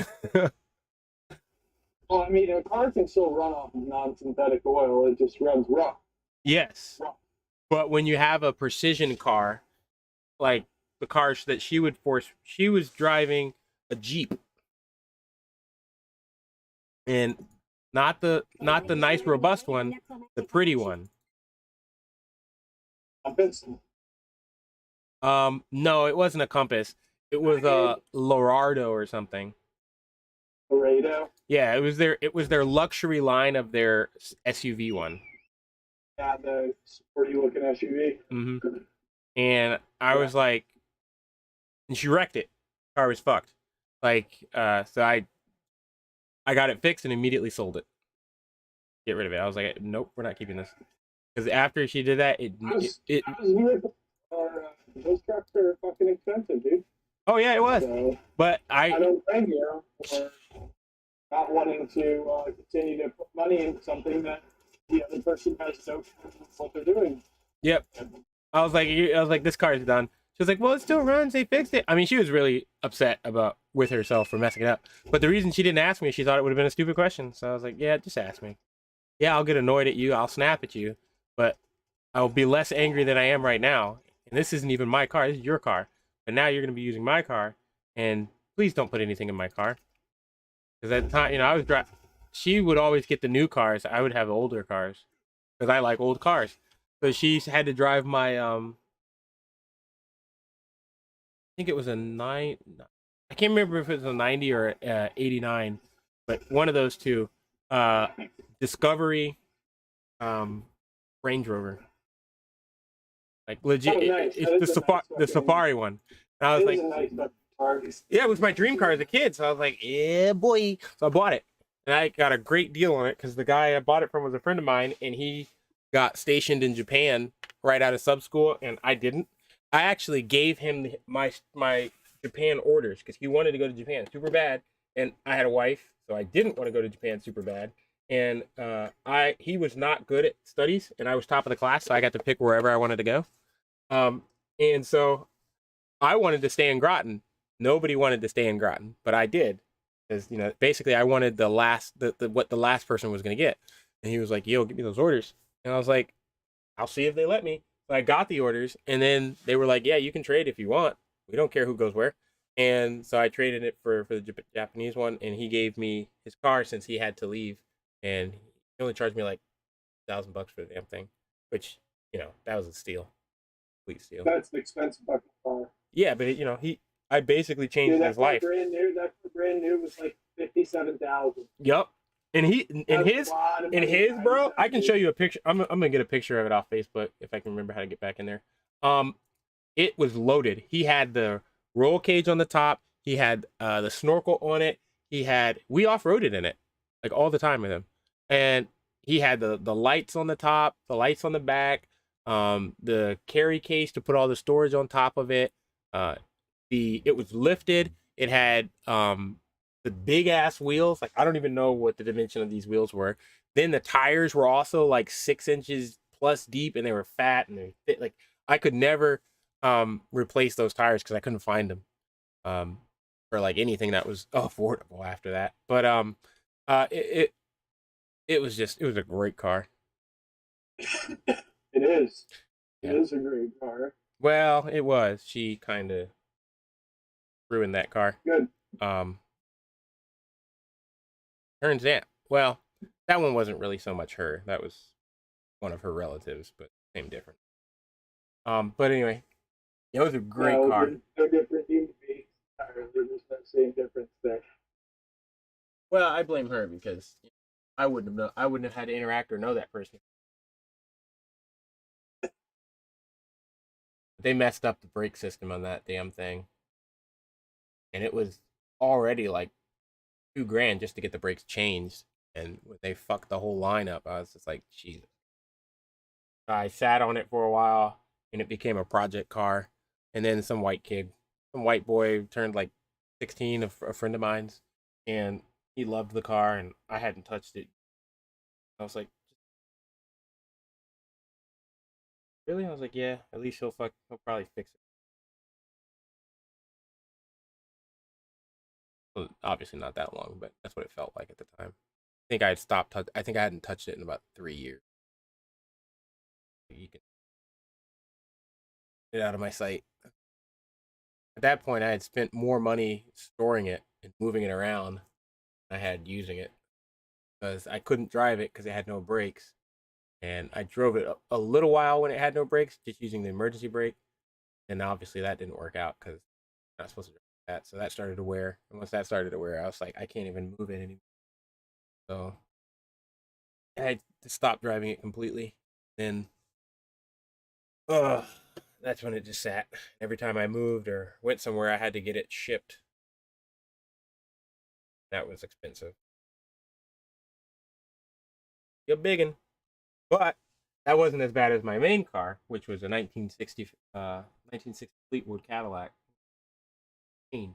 Well, I mean, a car can still run off of non-synthetic oil. It just runs rough. Yes. But when you have a precision car, like the cars that she was driving a Jeep. And not the nice robust one, the pretty one. Compass. No, it wasn't a Compass. It was a Laredo or something. Laredo. Yeah, it was their luxury line of their SUV one. Yeah, the sporty looking SUV. Mm-hmm. And I was like, and she wrecked it. Car was fucked. Like, so I got it fixed and immediately sold it. get rid of it. I was like, nope, we're not keeping this. Because after she did that, I was here for those trucks are fucking expensive, dude. oh yeah, it was. So But I don't blame you for not wanting to continue to put money into something that the other person has no clue what they're doing. yep. I was like, this car is done. She was like, well, it still runs. They fixed it. I mean, she was really upset with herself for messing it up. But the reason she didn't ask me, she thought it would have been a stupid question. So I was like, yeah, just ask me. Yeah, I'll get annoyed at you. I'll snap at you, but I'll be less angry than I am right now. And this isn't even my car. This is your car. But now you're going to be using my car. And please don't put anything in my car. Because at the time, I was driving. She would always get the new cars. I would have older cars because I like old cars. So she had to drive my I think it was a nine. I can't remember if it was a 90 or 89, but one of those two. Discovery, Range Rover. Like legit, Oh, nice. it's the Safari one. And I was like, nice car. yeah, it was my dream car as a kid. So I was like, yeah, boy. So I bought it, and I got a great deal on it because the guy I bought it from was a friend of mine, and he got stationed in Japan right out of sub school, and I didn't. I actually gave him my Japan orders because he wanted to go to Japan super bad, and I had a wife, so I didn't want to go to Japan super bad. And he was not good at studies, and I was top of the class, so I got to pick wherever I wanted to go. And so I wanted to stay in Groton. Nobody wanted to stay in Groton, but I did, because basically I wanted the what the last person was going to get. And he was like, "Yo, give me those orders," and I was like, "I'll see if they let me." So I got the orders, and then they were like, "Yeah, you can trade if you want. We don't care who goes where." And so I traded it for the Japanese one, and he gave me his car since he had to leave, and he only charged me like $1,000 for the damn thing, which that was a steal, complete steal. That's an expensive fucking car. Yeah, but I basically changed his life. That brand new was like 57,000. Yup. And his bro, I can show you a picture. I'm gonna get a picture of it off Facebook if I can remember how to get back in there. It was loaded. He had the roll cage on the top. He had the snorkel on it. We off-roaded in it like all the time with him, and he had the lights on the top, the lights on the back, the carry case to put all the storage on top of it. It was lifted. It had the big ass wheels. Like, I don't even know what the dimension of these wheels were. Then the tires were also like 6 inches plus deep, and they were fat and they fit. Like, I could never replace those tires because I couldn't find them for like anything that was affordable after that. But it was a great car. It is. Yeah. It is a great car. Well, it was. She kind of ruined that car. Good. Turns out, well, that one wasn't really so much her. That was one of her relatives, but same difference. But anyway, it was a great car. No different human beings. There's no same difference there. Well, I blame her because I wouldn't have had to interact or know that person. They messed up the brake system on that damn thing, and it was already like $2,000 just to get the brakes changed, and they fucked the whole line up. I was just like, Jesus. I sat on it for a while, and it became a project car. And then some white boy turned like 16, a friend of mine's, and he loved the car, and I hadn't touched it. I was like, really? I was like, yeah, at least he'll probably fix it. Well, obviously not that long, but that's what it felt like at the time. I think I hadn't touched it in about 3 years. You can get out of my sight. At that point, I had spent more money storing it and moving it around than I had using it, because I couldn't drive it because it had no brakes. And I drove it a little while when it had no brakes, just using the emergency brake. And obviously that didn't work out because I'm not supposed to drive that. So that started to wear. And once that started to wear, I was like, I can't even move it anymore. So I had to stop driving it completely. Then, that's when it just sat. Every time I moved or went somewhere, I had to get it shipped. That was expensive. You're biggin'. But that wasn't as bad as my main car, which was a 1960 Fleetwood Cadillac. That,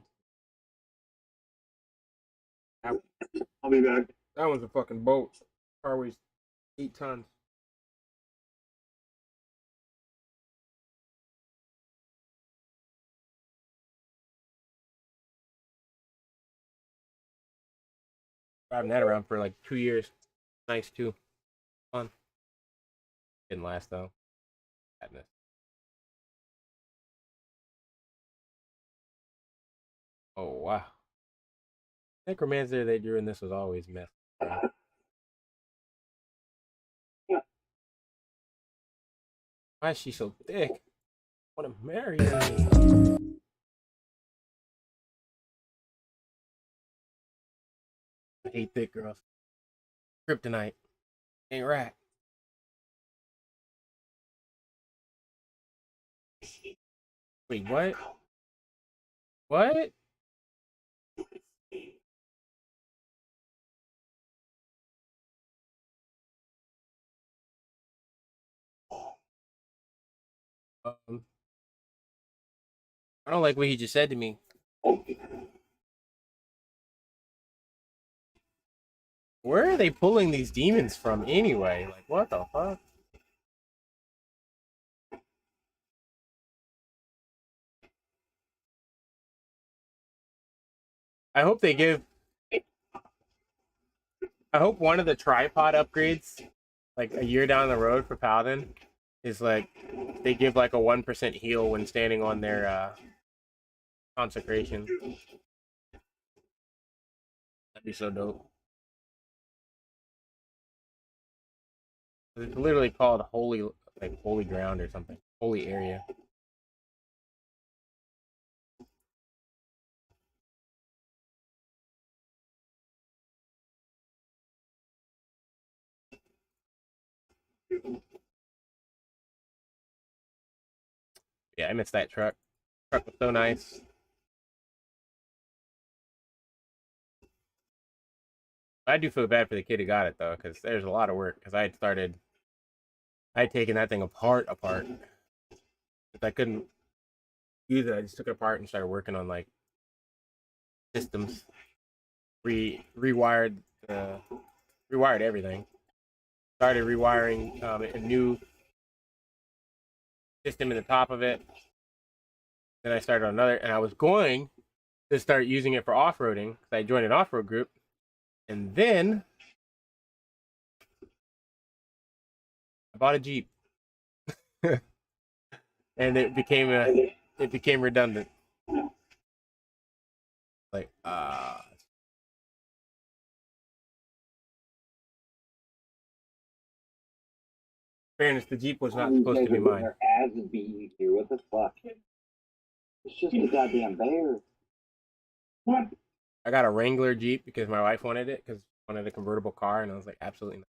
I'll be back. that one's a fucking boat. Car weighs 8 tons. Driving that around for like 2 years. Nice too. Fun. Didn't last though. Sadness. Oh wow. Necromancer they drew in this was always mess. Why is she so thick? I want to marry her. I hate thick girls. Kryptonite. Ain't right. Wait, what? What? I don't like what he just said to me. Where are they pulling these demons from anyway? Like, what the fuck? I hope they give. I hope one of the tripod upgrades, like a year down the road for Paladin, is like they give like a 1% heal when standing on their consecration. That'd be so dope. It's literally called holy, like holy ground or something, holy area. Yeah, I missed that truck. Truck was so nice. I do feel bad for the kid who got it though, because there's a lot of work. Because I had taken that thing apart. If I couldn't use it, I just took it apart and started working on like systems. Rewired everything. Started rewiring a new system in the top of it. Then I started on another, and I was going to start using it for off-roading because I joined an off-road group, and then I bought a Jeep, and it became redundant. Like fairness, the Jeep was not supposed to be mine. Their ads would be here. What the fuck? It's just a goddamn bear. What? I got a Wrangler Jeep because my wife wanted it because she wanted a convertible car, and I was like, absolutely not.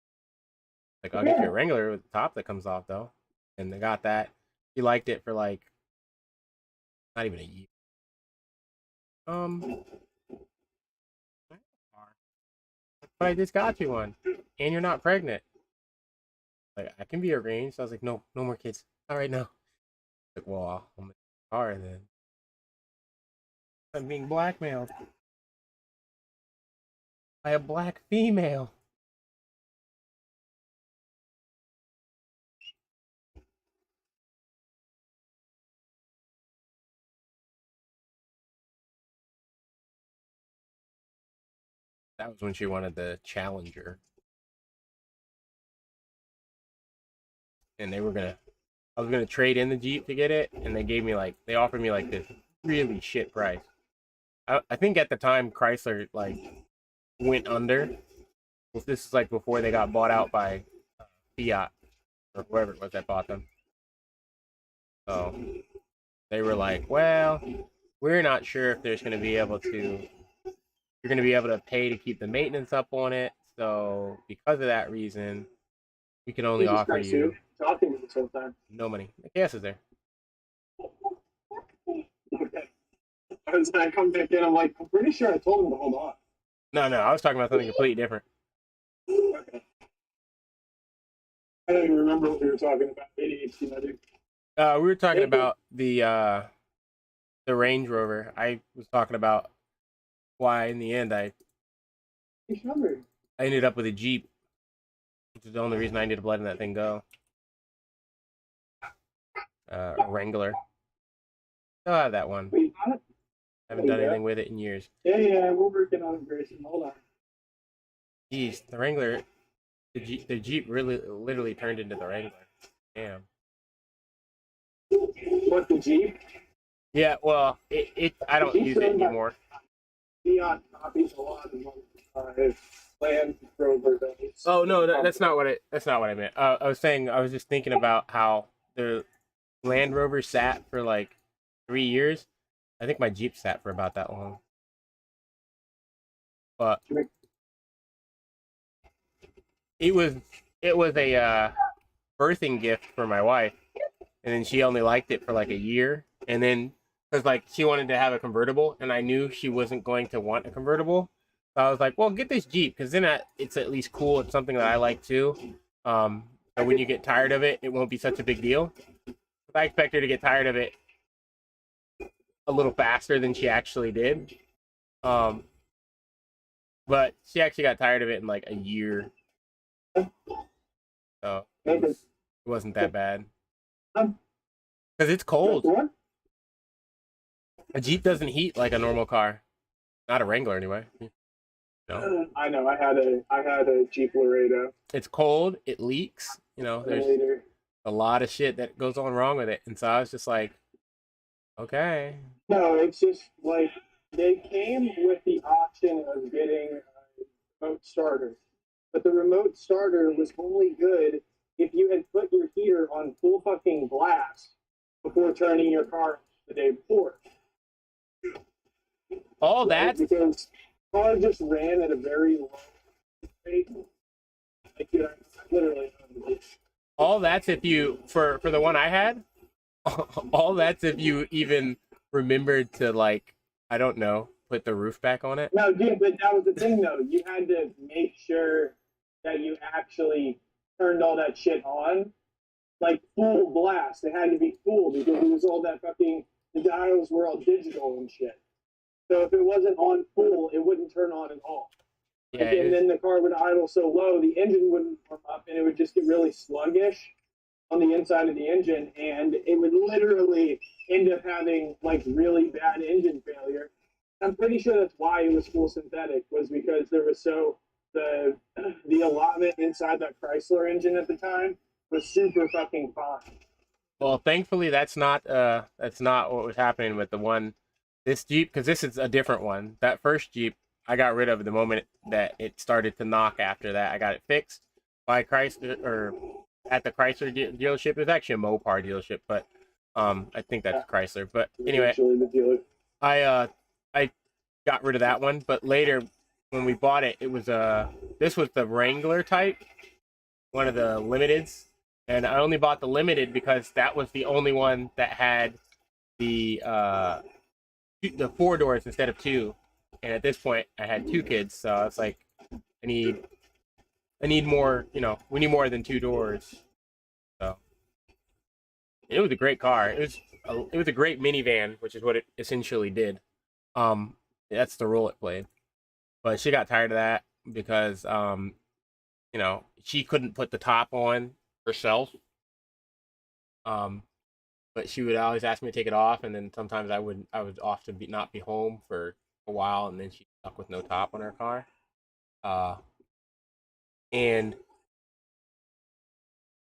Like, I'll get you a Wrangler with the top that comes off though, and they got that. She liked it for like not even a year. But I just got you one, and you're not pregnant. Like, I can be arranged. I was like, no more kids. Not right now. Like, well, I'll make a car then. I'm being blackmailed by a black female. That was when she wanted the Challenger. And I was gonna trade in the Jeep to get it, and they offered me like this really shit price. I think at the time Chrysler like went under. This is like before they got bought out by Fiat or whoever it was that bought them. So they were like, well, we're not sure if you're gonna be able to pay to keep the maintenance up on it. So because of that reason, we can only offer you talking this whole time. no money. The gas is there. Okay. I was gonna come back in. I'm like, I'm pretty sure I told him to hold on. No, I was talking about something completely different. Okay. I don't even remember what we were talking about. ADHD, my dude. We were talking about the Range Rover. I was talking about why in the end I ended up with a Jeep, which is the only reason I ended up letting that thing go. A Wrangler. Still have that one. Wait, got it? Haven't done anything with it in years. Yeah, we're working on it, Grayson. Hold on. Jeez, the Wrangler, the Jeep really literally turned into the Wrangler. Damn. What, the Jeep? Yeah, well, I don't use it anymore. Neon copies a lot of his Land Rover days. Oh no, that's not what I meant. I was saying I was just thinking about how the Land Rover sat for like 3 years. I think my Jeep sat for about that long. But it was a birthing gift for my wife, and then she only liked it for like a year, and then because like she wanted to have a convertible, and I knew she wasn't going to want a convertible, so I was like, well, get this Jeep because then it's at least cool. It's something that I like too. So when you get tired of it, it won't be such a big deal. I expect her to get tired of it a little faster than she actually did. But she actually got tired of it in like a year. So it wasn't that bad. Because it's cold. A Jeep doesn't heat like a normal car. Not a Wrangler anyway. No. I know. I had a Jeep Laredo. It's cold. It leaks. You know, there's a lot of shit that goes on wrong with it. And so I was just like, okay. No, it's just like they came with the option of getting a remote starter. But the remote starter was only good if you had put your heater on full fucking blast before turning your car the day before. All that? Because the car just ran at a very low rate. Like, you know, literally. All that's if you, for the one I had, all that's if you even remembered to, like, I don't know, put the roof back on it. No, dude, but that was the thing, though. You had to make sure that you actually turned all that shit on. Like, full blast. It had to be full because it was all that fucking, the dials were all digital and shit. So if it wasn't on full, it wouldn't turn on at all. Yeah, And then the car would idle so low, the engine wouldn't warm up, and it would just get really sluggish on the inside of the engine, and it would literally end up having like really bad engine failure. I'm pretty sure that's why it was full synthetic, was because there was the allotment inside that Chrysler engine at the time was super fucking fine. Well, thankfully that's not what was happening with this Jeep, because this is a different one. That first Jeep I got rid of the moment that it started to knock. After that, I got it fixed by Chrysler, or at the Chrysler dealership. It was actually a Mopar dealership, but I think that's Chrysler. But anyway, I got rid of that one. But later, when we bought it, it was this was the Wrangler type, one of the limiteds, and I only bought the limited because that was the only one that had the 4 doors instead of 2. And at this point, I had 2 kids, so I was like, I need more. You know, we need more than 2 doors. So it was a great car. It was a great minivan, which is what it essentially did. That's the role it played. But she got tired of that because you know, she couldn't put the top on herself. But she would always ask me to take it off, and then sometimes I would often not be home for a while, and then she's stuck with no top on her car. And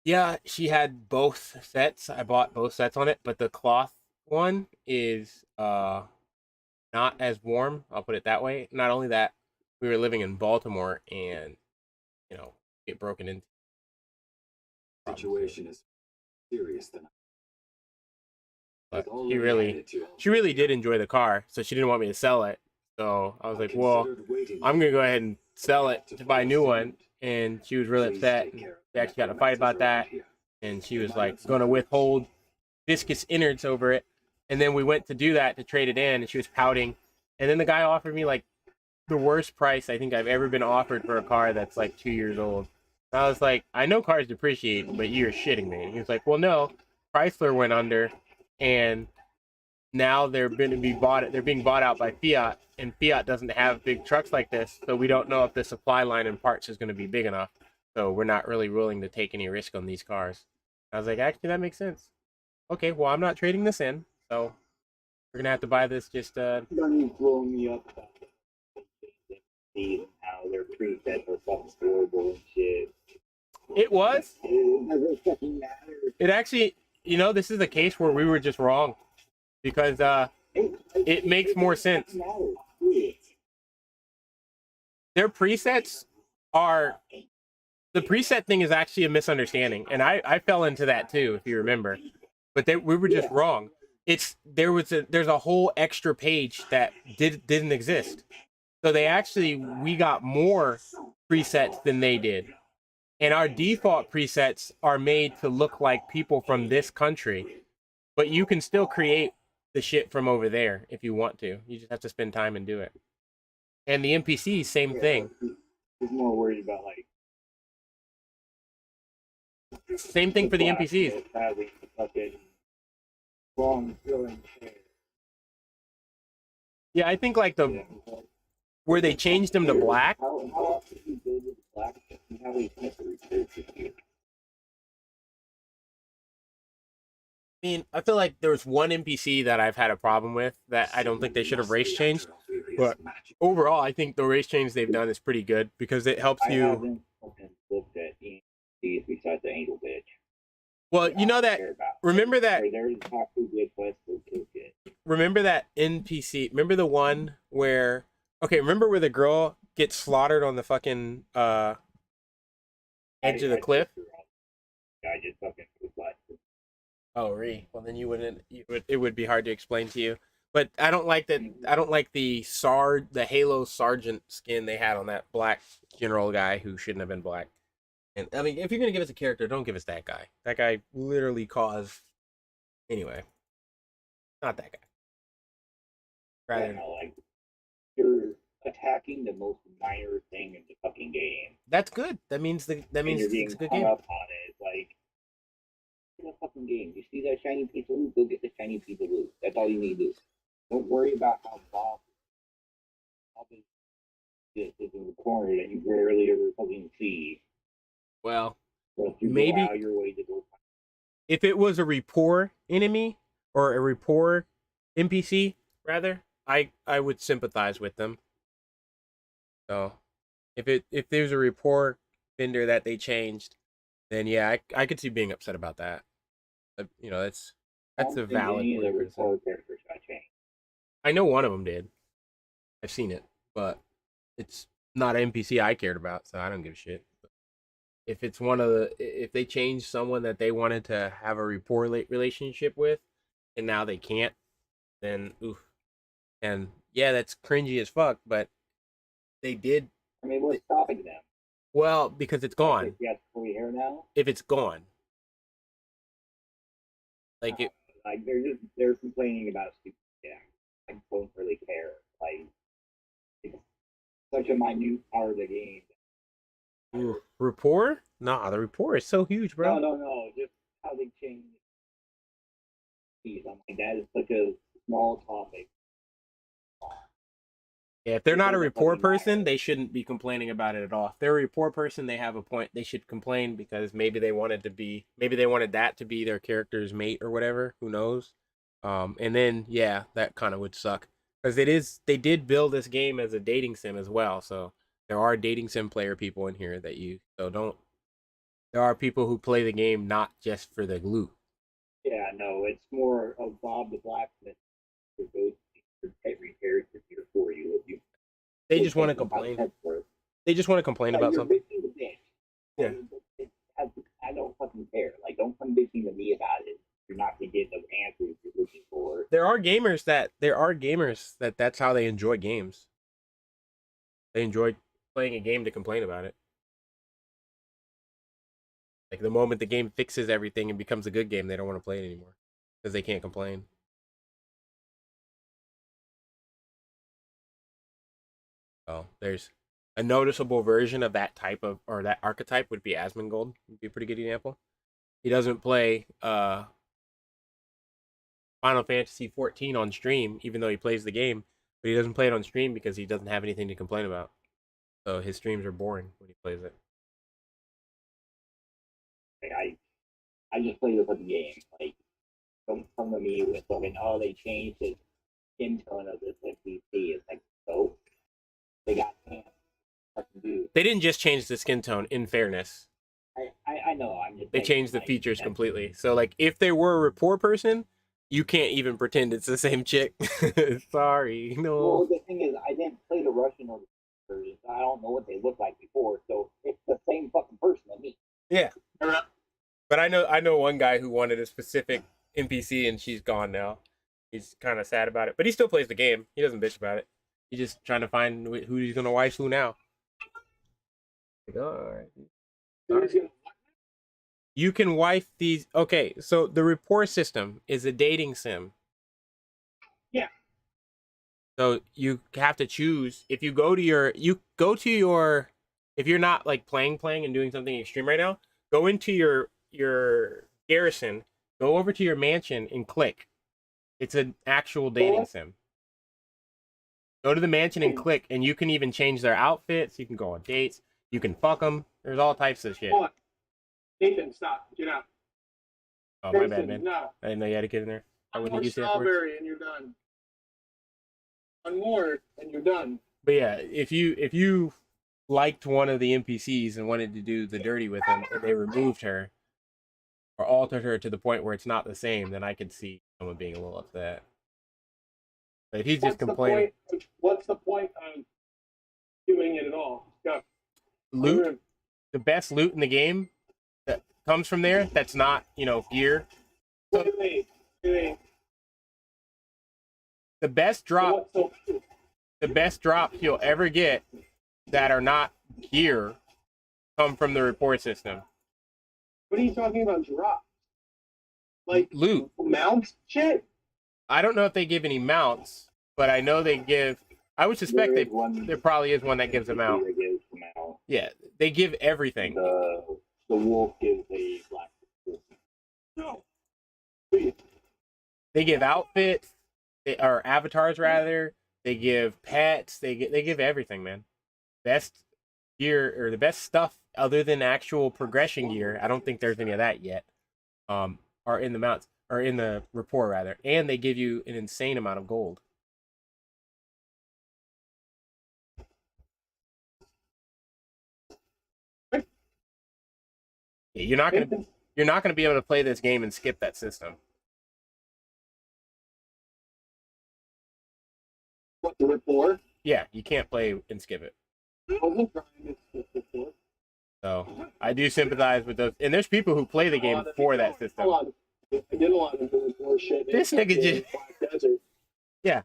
yeah, she had both sets. I bought both sets on it, but the cloth one is not as warm. I'll put it that way. Not only that, we were living in Baltimore, and you know, get broken into. Situation is serious than. But she really did enjoy the car, so she didn't want me to sell it. So I was like, well, I'm going to go ahead and sell it to buy a new one. And she was really upset. We actually got in a fight about that. And she was like, going to withhold viscous innards over it. And then we went to do that to trade it in, and she was pouting. And then the guy offered me like the worst price I think I've ever been offered for a car that's like 2 years old. I was like, I know cars depreciate, but you're shitting me. He was like, well, no, Chrysler went under, and now they're going to be bought. They're being bought out by Fiat, and Fiat doesn't have big trucks like this, so we don't know if the supply line and parts is going to be big enough. So we're not really willing to take any risk on these cars. I was like, actually, that makes sense. Okay, well, I'm not trading this in, so we're gonna have to buy this. Just Don't blow me up about see how their presets are fucking horrible and shit. it was. It doesn't fucking matter. It actually, this is a case where we were just wrong because it makes more sense. Their presets are the preset thing is actually a misunderstanding, and I fell into that too, if you remember. But we were just wrong. There's a whole extra page that didn't exist. So we got more presets than they did. And our default presets are made to look like people from this country. But you can still create the shit from over there if you want to. You just have to spend time and do it. And the NPCs, same thing. He's more worried about Same thing for the NPCs. having the fucking wrong feeling. Yeah, I think like where they changed them to black. How often do you go to black and how many mystery characters here? I mean, I feel like there was one NPC that I've had a problem with that I don't think they should have race changed. But overall, I think the race change they've done is pretty good because it helps I you. haven't fucking looked at any besides the Angel Bitch. Well, you know that. Remember that. There's actually good quest for kill shit. Remember that NPC. Remember the one where. Okay, remember where the girl gets slaughtered on the fucking edge of the cliff? I just fucking was like. Oh, well then you wouldn't. It would be hard to explain to you. But I don't like that. I don't like the Halo Sergeant skin they had on that black general guy who shouldn't have been black. And I mean, if you're gonna give us a character, don't give us that guy. That guy literally caused. Anyway, not that guy. Rather, Like you're attacking the most minor thing in the fucking game. That's good. That means You're it's being a good hung game. up on it. Like it's a fucking game. You see that shiny piece of loot? Go get the shiny piece of loot. That's all you need to do. Don't worry about how big this is in the corner that you rarely ever fucking see. Well, So if you maybe go out of your way to go if it was a rapport enemy or a rapport NPC, rather, I would sympathize with them. So, if there's a rapport vendor that they changed, then yeah, I could see being upset about that. That's a valid point of criticism. characters got changed. I know one of them did. I've seen it, but it's not an NPC I cared about, so I don't give a shit. If it's if they changed someone that they wanted to have a rapport relationship with, and now they can't, then oof. And yeah, that's cringy as fuck, but they did. I mean, what's stopping them? Well, because it's gone. You have curly hair now. If it's gone, like it. Like they're complaining about stupid shit. I don't really care. Like it's such a minute part of the game. Oof. Rapport? Nah, the rapport is so huge, bro. No. Just how they change. I'm like, that is such a small topic. Yeah, if they're not a rapport person, they shouldn't be complaining about it at all. If they're a rapport person, they have a point. They should complain because maybe they wanted that to be their character's mate or whatever. Who knows? And then yeah, that kind of would suck because they did build this game as a dating sim as well. So there are dating sim player people in here there are people who play the game not just for the loot. Yeah, no, it's more of Bob the Blacksmith for those every character here for you. They just want to complain. They just want to complain about something. Yeah. I don't fucking care. Like, don't come bitching to me about it. You're not gonna get the answers you're looking for. There are gamers that that's how they enjoy games. They enjoy playing a game to complain about it. Like the moment the game fixes everything and becomes a good game, they don't want to play it anymore because they can't complain. So there's A noticeable version of that type of or that archetype would be Asmongold. Would be a pretty good example. He doesn't play Final Fantasy 14 on stream, even though he plays the game, but he doesn't play it on stream because he doesn't have anything to complain about. So his streams are boring when he plays it. I just played it for the game. Like, don't come to me with something, oh, they changed the skin tone of this NPC. It's like, so they got fucking do. They didn't just change the skin tone, in fairness. I know. I'm just They saying, changed the like, features completely. So, like, if they were a rapport person, you can't even pretend it's the same chick. Sorry, Well, no. the thing is, I didn't play the Russian or the version, so I don't know what they look like before. So it's the same fucking person to me. Yeah. But I know one guy who wanted a specific NPC, and she's gone now. He's kind of sad about it, but he still plays the game. He doesn't bitch about it. He's just trying to find who he's gonna wife who now. Like, oh, all right. Who's gonna- You can wife these. Okay, so the rapport system is a dating sim. Yeah. So you have to choose. If you go to your, if you're not like playing and doing something extreme right now, go into your garrison, go over to your mansion and click. It's an actual dating sim. Go to the mansion and click, and you can even change their outfits. You can go on dates. You can fuck them. There's all types of shit. Hold on. Nathan, stop. Get out. Oh, my bad, Nathan, man. No. I didn't know you had a kid in there. I One wouldn't more use it afterwards. strawberry and you're done. One more and you're done. But yeah, if you liked one of the NPCs and wanted to do the dirty with them, and they removed her or altered her to the point where it's not the same, then I could see someone being a little upset. But if he's just complaining, What's the point of doing it at all? Go. loot, the best loot in the game that comes from there, that's not, gear. Wait. The best drop, So, the best drops you'll ever get that are not gear come from the report system. what are you talking about? Drop? Like Loot. mounts shit? I don't know if they give any mounts, but I know they give. I would suspect there probably is one that gives them out. That gives them out. Yeah, they give everything. The wolf gives a black wolf. No. They give outfits, or avatars rather. They give pets. They give everything, man. Best gear or the best stuff other than actual progression gear. I don't think there's any of that yet. Are in the mounts or in the rapport rather, and they give you an insane amount of gold. Yeah, you're not gonna be able to play this game and skip that system. What, the rapport? Yeah, you can't play and skip it. I wasn't trying to skip rapport. So I do sympathize with those, and there's people who play the game for that system. I did a lot of the rapport shit. This nigga just. Black Desert. Yeah,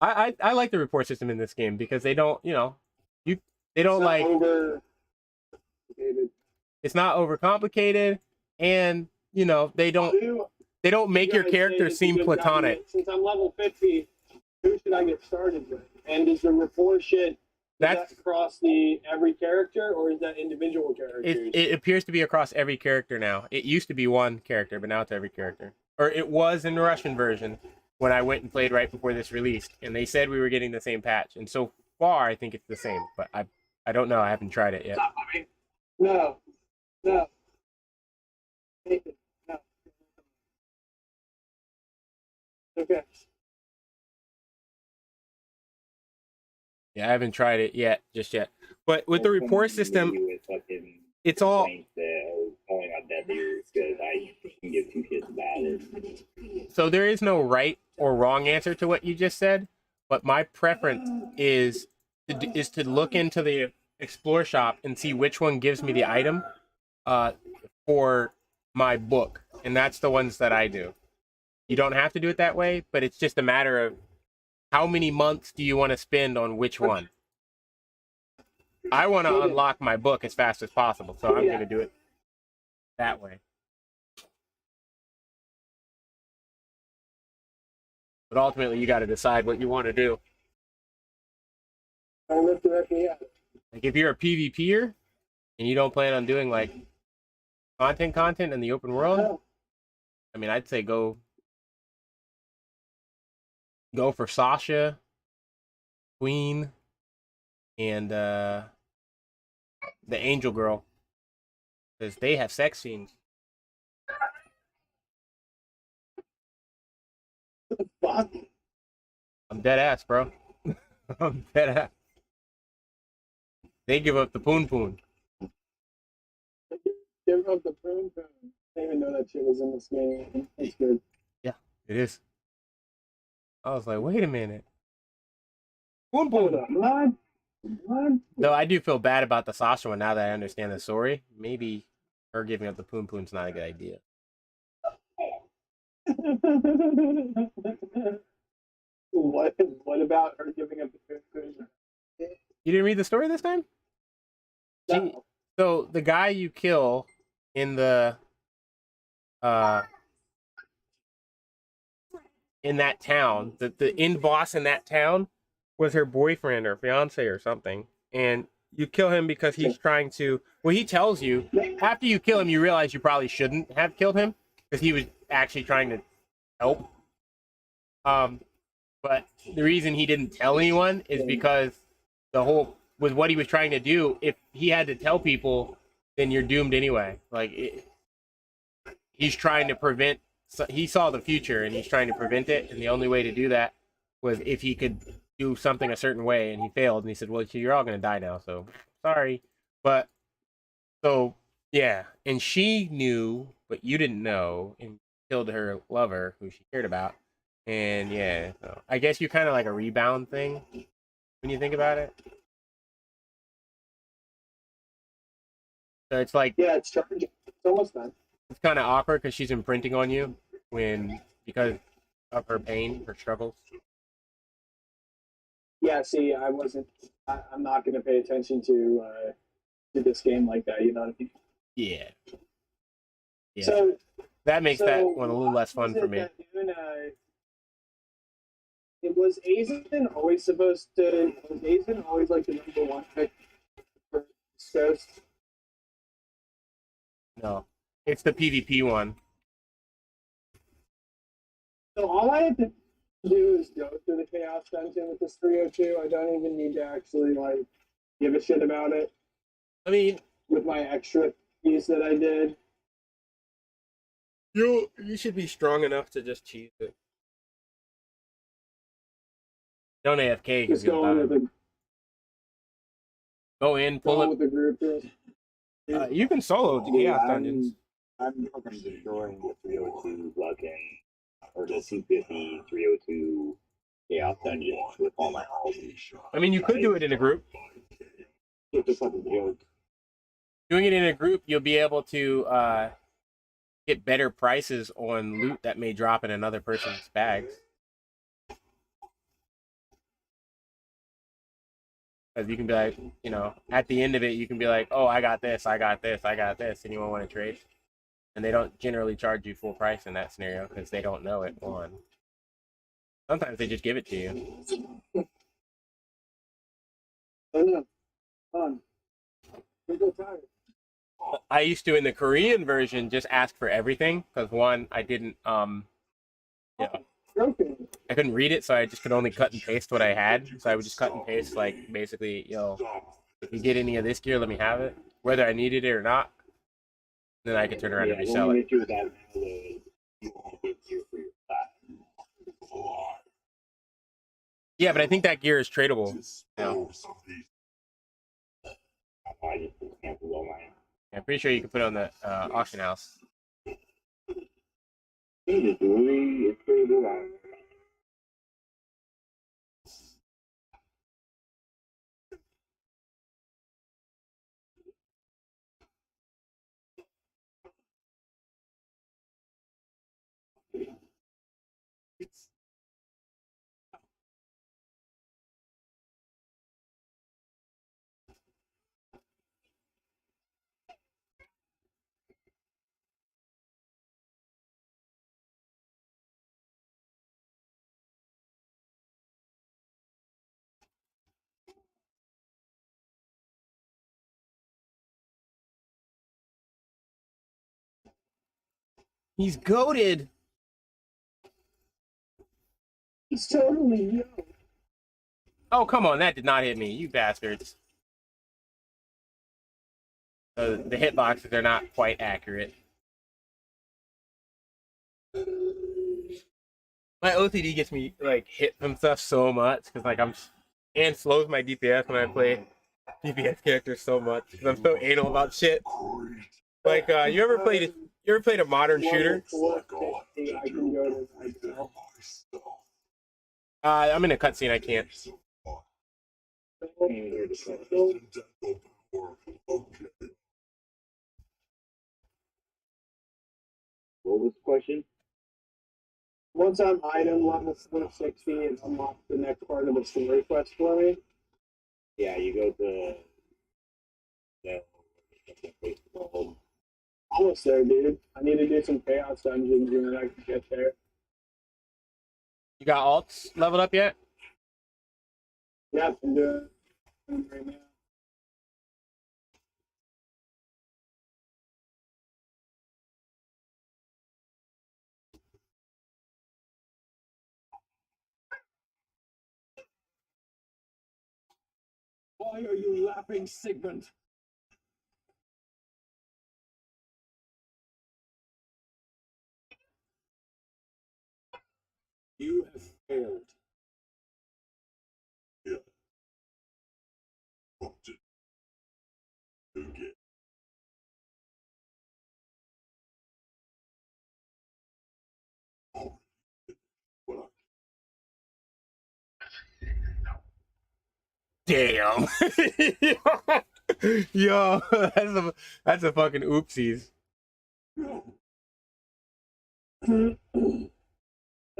I like the report system in this game because they don't, they don't It's not like. overcomplicated. It's not overcomplicated, and they don't make your guys character say seem it's a good platonic. idea. Since I'm level 50, who should I get started with? And does the rapport shit That's across every character, or is that individual characters? it appears to be across every character now. It used to be one character, but now it's every character. Or it was in the Russian version when I went and played right before this released, and they said we were getting the same patch. And so far, I think it's the same, but I don't know. I haven't tried it yet. Stop, Bobby. No. No. Okay. Yeah, I haven't tried it just yet. But with the report system, it's all. So there is no right or wrong answer to what you just said, but my preference is to look into the explore shop and see which one gives me the item for my book, and that's the ones that I do. You don't have to do it that way, but it's just a matter of how many months do you want to spend on which one. I want to unlock my book as fast as possible, so I'm going to do it that way. But ultimately, you got to decide what you want to do. Don't lift directly at it. Like if you're a PvPer and you don't plan on doing like content in the open world, I mean, I'd say go for Sasha, Queen, and the Angel Girl, because they have sex scenes. Fuck. I'm dead ass, bro. I'm dead ass. They give up the poon poon. Give up the prune cone. I didn't even know that shit was in this game. That's good. Yeah, it is. I was like, wait a minute. Poon Hold poon. up, what? What? Though I do feel bad about the Sasha one now that I understand the story. Maybe her giving up the poon poon's not a good idea. What about her giving up the prune cone? You didn't read the story this time? No. So the guy you kill in the in that town, the end boss in that town was her boyfriend or fiance or something. And you kill him because he's trying to, well, he tells you after you kill him, you realize you probably shouldn't have killed him because he was actually trying to help. But the reason he didn't tell anyone is because the whole, with what he was trying to do, if he had to tell people, then you're doomed anyway. He's trying to prevent, he saw the future and he's trying to prevent it. And the only way to do that was if he could do something a certain way, and he failed. And he said, well, you're all going to die now. So sorry. But so, yeah. And she knew, but you didn't know, and killed her lover who she cared about. And yeah, so I guess you're kind of like a rebound thing when you think about it. So it's like, Yeah, it's charging. It's almost done. it's kind of awkward because she's imprinting on you because of her pain, her struggles. Yeah, see, I'm not going to pay attention to this game like that. You know what I mean? Yeah. Yeah. So That makes that one a little what less fun was for it me. that it was Aizen always supposed to? Was Aizen always like the number one pick for Ghost? No, it's the PvP one. So all I have to do is go through the Chaos Dungeon with this 302. I don't even need to actually like give a shit about it I mean, with my extra piece that I did. you should be strong enough to just cheese it. Don't AFK because Just go on with the go in, pull go it. with the group. You can solo the Chaos Dungeons. I'm fucking destroying the 302 plugin or the C50 302 Chaos Dungeon with all my ult. I mean, you could do it in a group. It's a fucking joke. Doing it in a group, you'll be able to get better prices on loot that may drop in another person's bags. Because you can be like, you know, at the end of it, you can be like, oh, I got this, I got this, I got this. Anyone want to trade? And they don't generally charge you full price in that scenario because they don't know it. One. Sometimes they just give it to you. Oh no, on. I'm so tired. I used to in the Korean version just ask for everything because one, I didn't you know, Broken. I couldn't read it, so I just could only cut and paste what I had. So I would just cut and paste, like, basically, if you get any of this gear, let me have it, whether I needed it or not. Then I could turn around and resell it. Yeah, but I think that gear is tradable. Now. I'm pretty sure you can put it on the auction house. He's goated. He's totally young. Oh, come on. That did not hit me, you bastards. The hitboxes are not quite accurate. My OCD gets me, like, hit from stuff so much, because, like, and slows my DPS when I play DPS characters so much, because I'm so anal about shit. Like, you ever played a modern shooter? I can go to right now. I'm in a cutscene, I can't. What was the question? Once I'm item level 460, it unlocks the next part of the story quest for me. Yeah, you go to the Almost there, dude. I need to do some chaos dungeons and then I can get there. You got alts leveled up yet? Yep, I'm doing it right now. Why are you laughing, Sigmund? You have failed. Yeah. What did you get? Oh, what? Damn. Yo, that's a fucking oopsies. No. I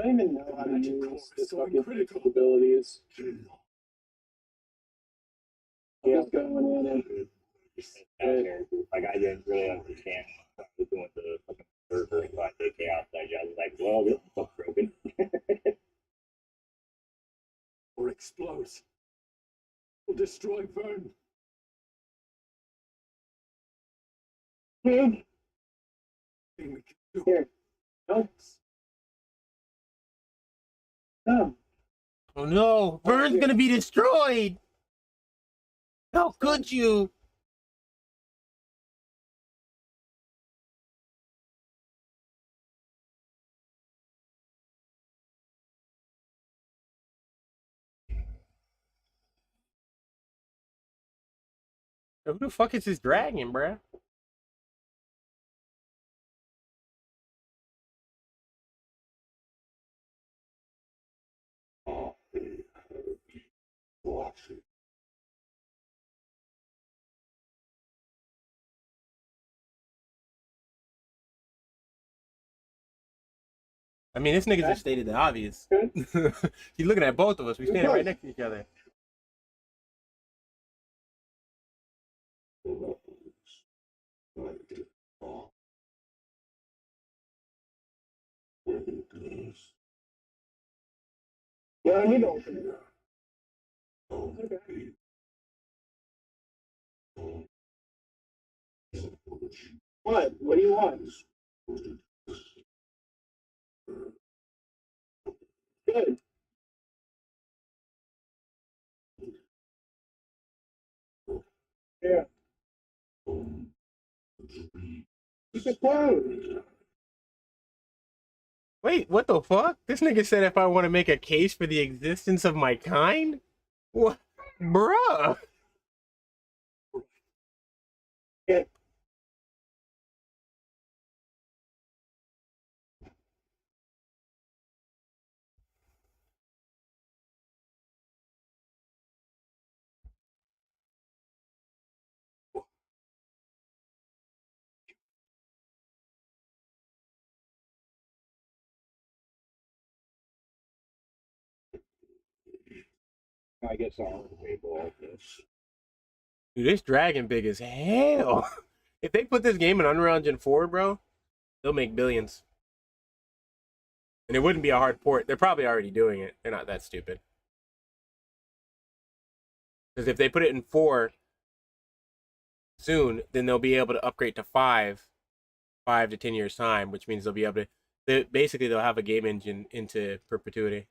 don't even know how to use this fucking capabilities. Yeah, going in and like I didn't really understand what I was doing the fucking server, so I did chaos digest. I was like, well, this fuck's broken. Or explodes. Will destroy Vern. here. Thing we can do. Here. No. No. Oh no, Vern's gonna be destroyed. How could you? Who the fuck is this dragon, bruh? I mean, this nigga just stated the obvious. He's looking at both of us. We standing right next to each other. Yeah, I need to open it. Okay. What? What do you want? Good. Yeah. Keep it closed. Wait, what the fuck? This nigga said if I want to make a case for the existence of my kind? What? Bruh. Yeah. I guess I'll enable all this. Dude, this dragon big as hell. If they put this game in Unreal Engine 4, bro, they'll make billions. And it wouldn't be a hard port. They're probably already doing it. They're not that stupid. Because if they put it in 4 soon, then they'll be able to upgrade to 5 5 to 10 years time, which means they'll be able to. Basically, they'll have a game engine into perpetuity,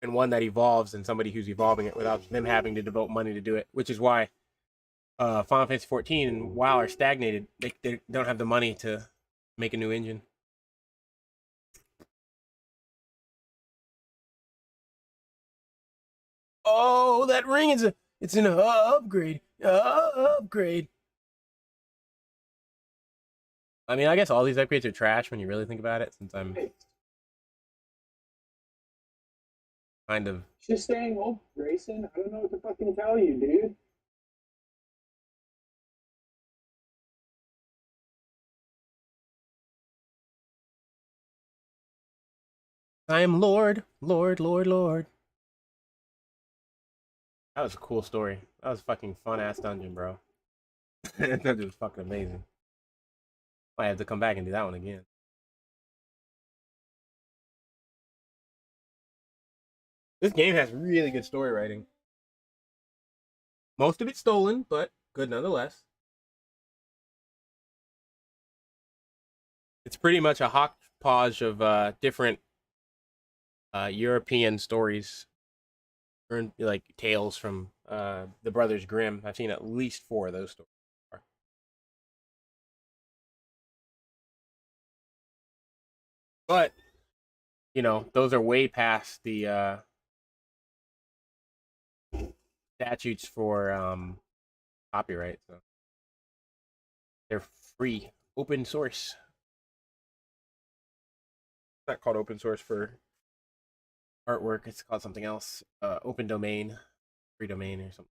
and one that evolves, and somebody who's evolving it without them having to devote money to do it. Which is why Final Fantasy 14 and WoW are stagnated. They don't have the money to make a new engine. Oh, that ring is it's an upgrade. Upgrade. I mean, I guess all these upgrades are trash when you really think about it, since I'm kind of. Just staying home, Grayson. I don't know what to fucking tell you, dude. I am Lord, Lord, Lord, Lord. That was a cool story. That was a fucking fun ass dungeon, bro. That dungeon was fucking amazing. Might have to come back and do that one again. This game has really good story writing. Most of it stolen, but good nonetheless. It's pretty much a hodgepodge of different European stories, or like tales from the Brothers Grimm. I've seen at least 4 of those stories. But you know, those are way past the statutes for copyright, so they're free, open source. It's not called open source for artwork. It's called something else. Open domain, free domain, or something.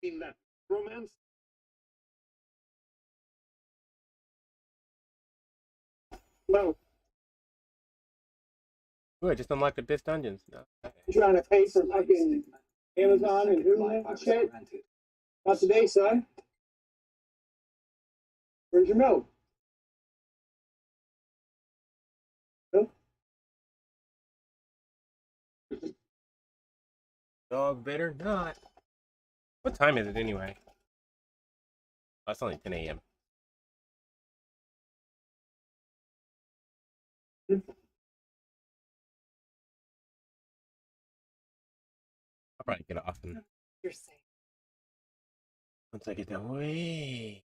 Seen that romance? No, Ooh, I just unlocked Abyss Dungeons. No. you trying to pay for fucking Amazon and Hulu and shit? Not today, son. Where's your milk? Nope. Dog better not. What time is it anyway? Oh, it's only 10 a.m. I'll probably get off and You're safe. once I get that way.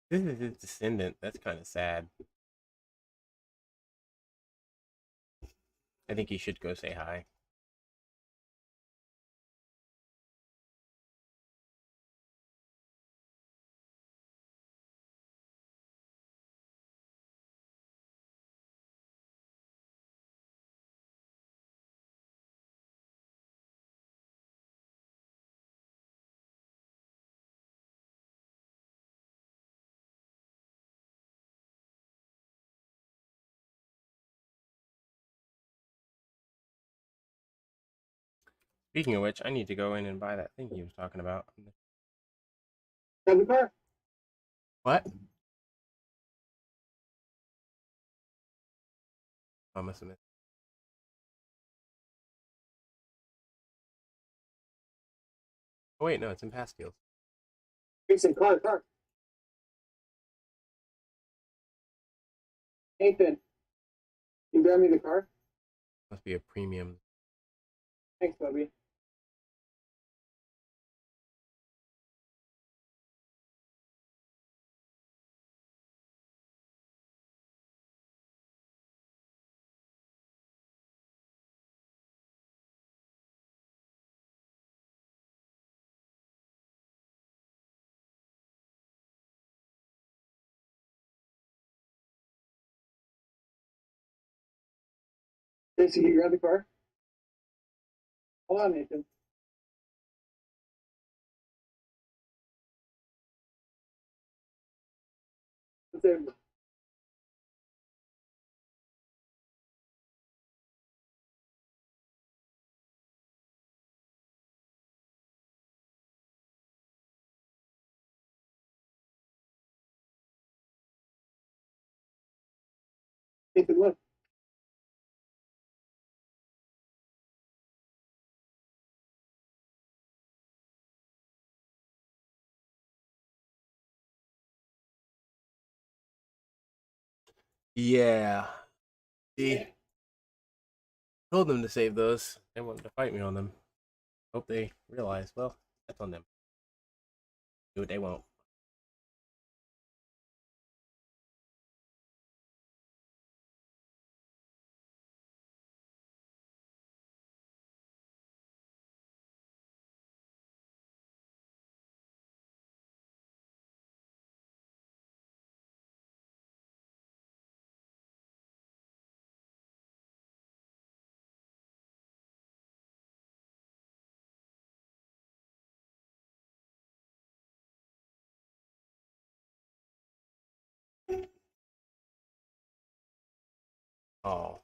This is his descendant. That's kind of sad. I think he should go say hi. Speaking of which, I need to go in and buy that thing he was talking about. Have the car. What? I must have missed. Oh wait, no, it's in Pastilles. Grayson, car. Nathan, you grab me the car? Must be a premium. Thanks, Bubby. Tracy, can you grab the car? Hold on, Nathan. What's there? Nathan, look. Yeah. See, told them to save those. They wanted to fight me on them. Hope they realize. Well, that's on them. Do what they won't. Oh.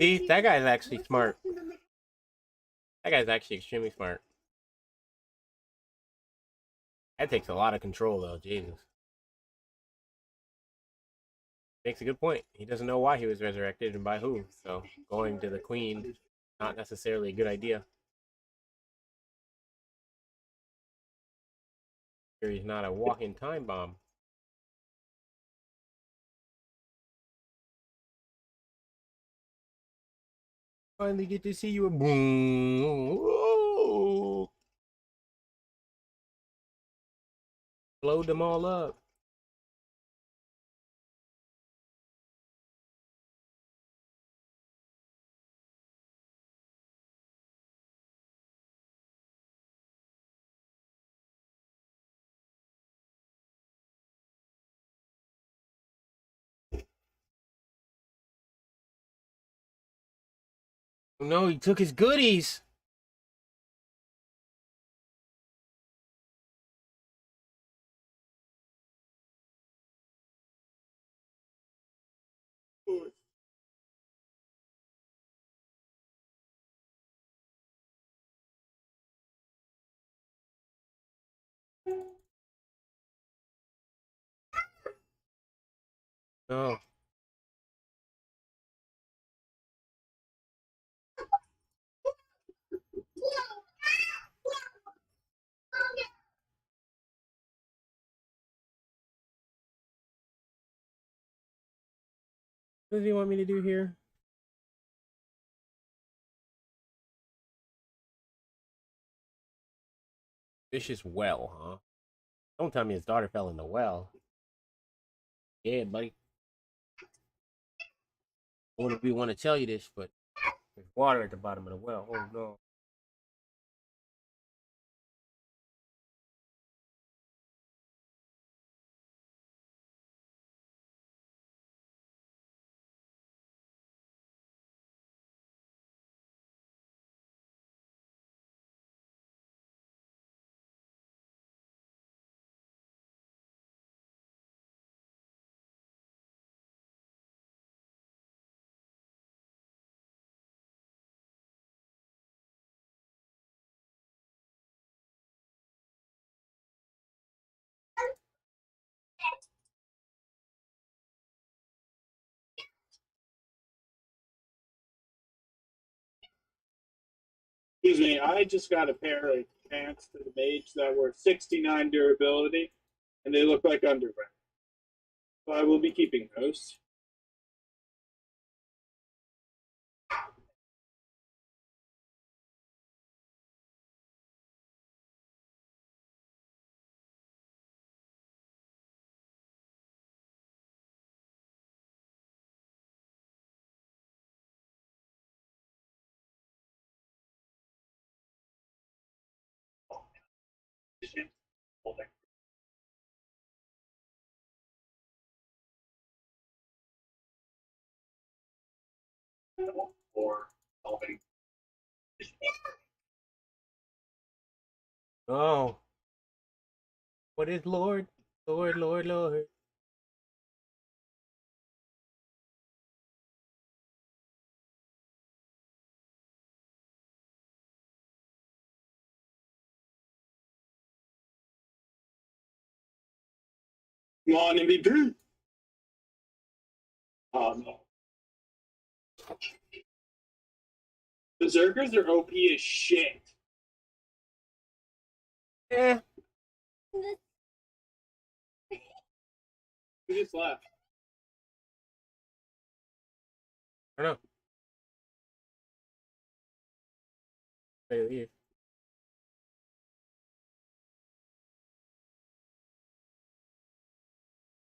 See, that guy's actually smart. That guy's actually extremely smart. That takes a lot of control, though. Jesus. Makes a good point. He doesn't know why he was resurrected and by who. So going to the queen, not necessarily a good idea. Here he's not a walking time bomb. Finally get to see you. Boom. Whoa. Blow them all up. No, he took his goodies. No. What does he want me to do here? Vicious well, huh? Don't tell me his daughter fell in the well. Yeah, buddy. I wouldn't be want to tell you this, but there's water at the bottom of the well. Oh no. Excuse me, I just got a pair of pants for the mage that were 69 durability, and they look like underwear. So I will be keeping those. Oh, what is Lord? Lord, Lord, Lord. Come on, MVP. Berserkers are OP as shit. Eh, Who just left? I don't know. They leave.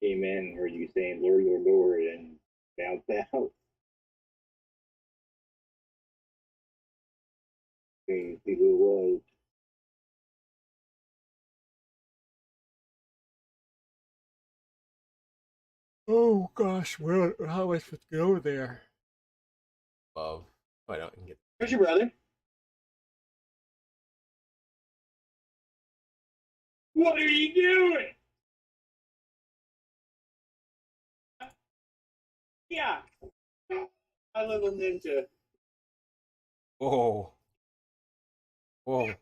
Came in, heard you saying Lord, Lord, Lord, and bounced out. See who it was. Oh gosh, where? How am I supposed to go there? Love. Oh, I don't get. Where's your brother? What are you doing? Yeah. My little ninja. Whoa. Whoa.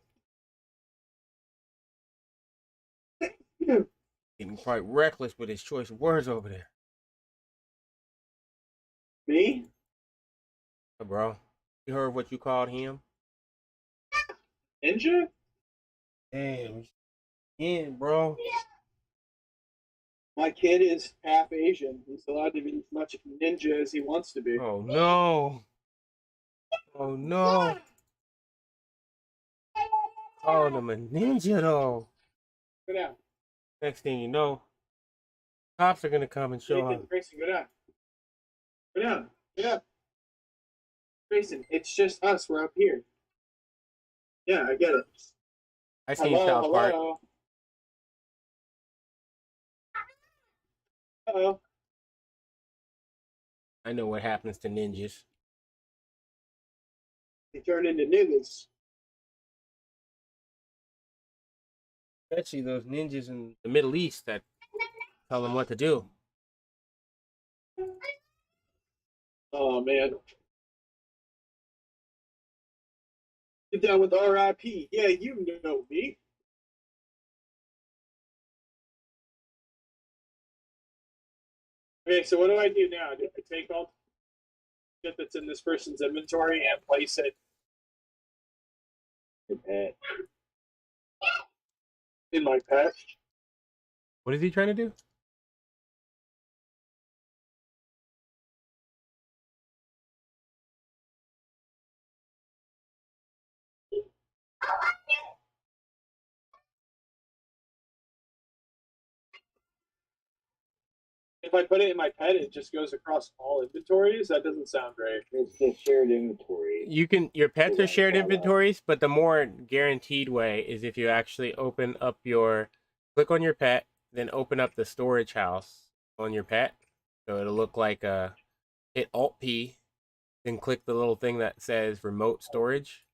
Getting quite reckless with his choice of words over there. Me? Hey, bro, you heard what you called him? Ninja? Damn. Yeah, bro. My kid is half Asian. He's allowed to be as much of a ninja as he wants to be. Oh no. Oh no. Calling him a ninja though. Go down. Next thing you know, cops are gonna come and show Nathan, up. Grayson, go down. Go down. Go down. Grayson, it's just us. We're up here. Yeah, I get it. I seen South Park. Hello. Hello. I know what happens to ninjas. They turn into niggas. Especially those ninjas in the Middle East that tell them what to do. Oh, man. Get down with RIP. Yeah, you know me. Okay, so what do I do now? Do I take all the shit that's in this person's inventory and place it Your pet. in my pet? What is he trying to do? If I put it in my pet, it just goes across all inventories. That doesn't sound great. It's the shared inventory. You can, your pets are Right, shared voilà. inventories, but the more guaranteed way is if you actually open up your, click on your pet, then open up the storage house on your pet. So it'll look like hit Alt P, then click the little thing that says remote storage,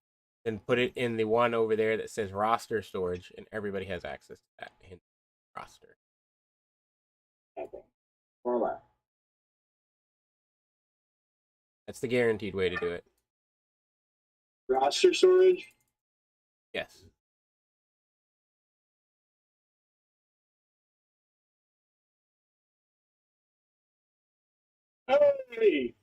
then put it in the one over there that says roster storage, and everybody has access to that in roster. Okay. Voilà. That's the guaranteed way to do it. Roster storage? Yes. Hey!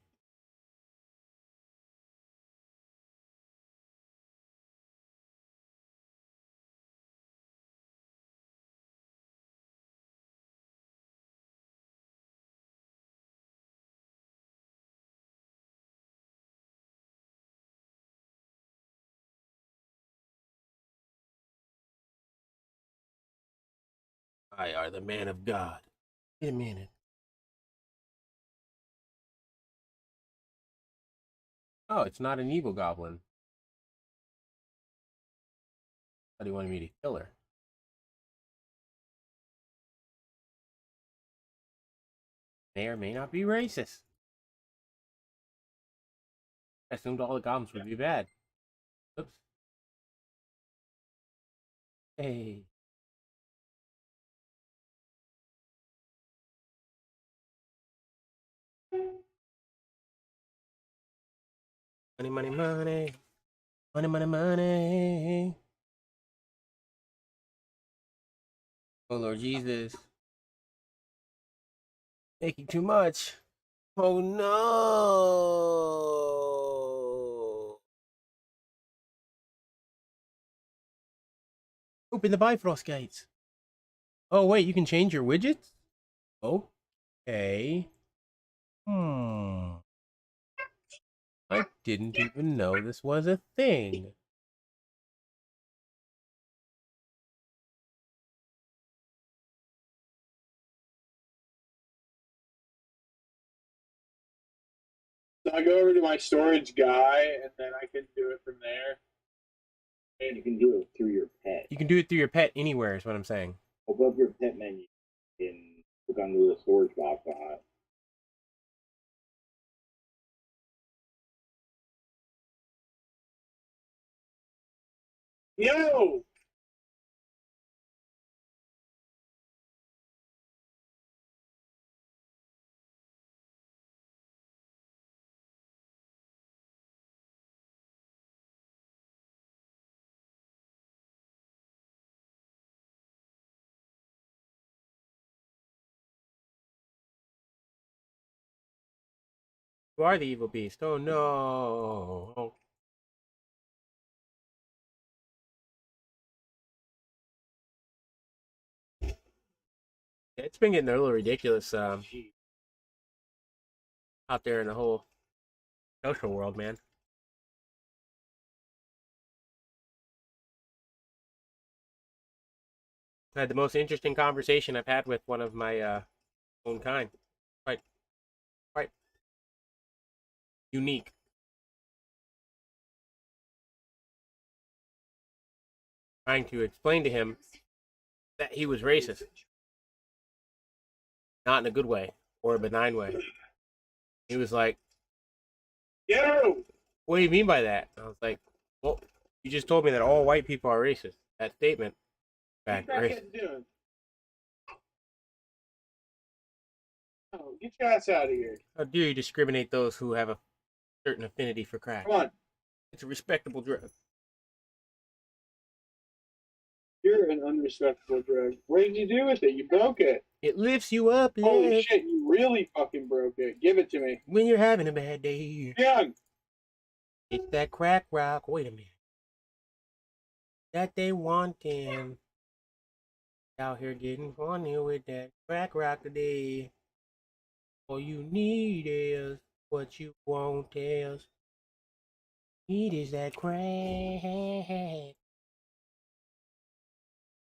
I are the man of God. Wait a minute. Oh, it's not an evil goblin. How do you want me to kill her? May or may not be racist. I assumed all the goblins would be bad. Oops. Hey. Money, money, money. Money, money, money. Oh, Lord Jesus. Making too much. Oh, no. Open the Bifrost gates. Oh, wait, you can change your widgets? Okay. I didn't even know this was a thing. So I go over to my storage guy, and then I can do it from there. And you can do it through your pet. You can do it through your pet anywhere, is what I'm saying. Above your pet menu, you can click on the little storage box on it. Yo! You are the evil beast. Oh, no. It's been getting a little ridiculous out there in the whole social world, man. I had the most interesting conversation I've had with one of my own kind. Quite unique. Trying to explain to him that he was racist. Not in a good way or a benign way. He was like, Yo! what do you mean by that? I was like, well, you just told me that all white people are racist. That statement. What's Fact, that racist. kid doing? Oh, get your ass out of here. How dare you discriminate those who have a certain affinity for crack? Come on. It's a respectable drug. You're an unrespectable drug. What did you do with it? You broke it. It lifts you up, Holy lift, shit, you really fucking broke it. Give it to me. when you're having a bad day. Young. It's that crack rock. Wait a minute. That they wantin'. Out here getting funny with that crack rock today. All you need is what you want is. Need is that crack.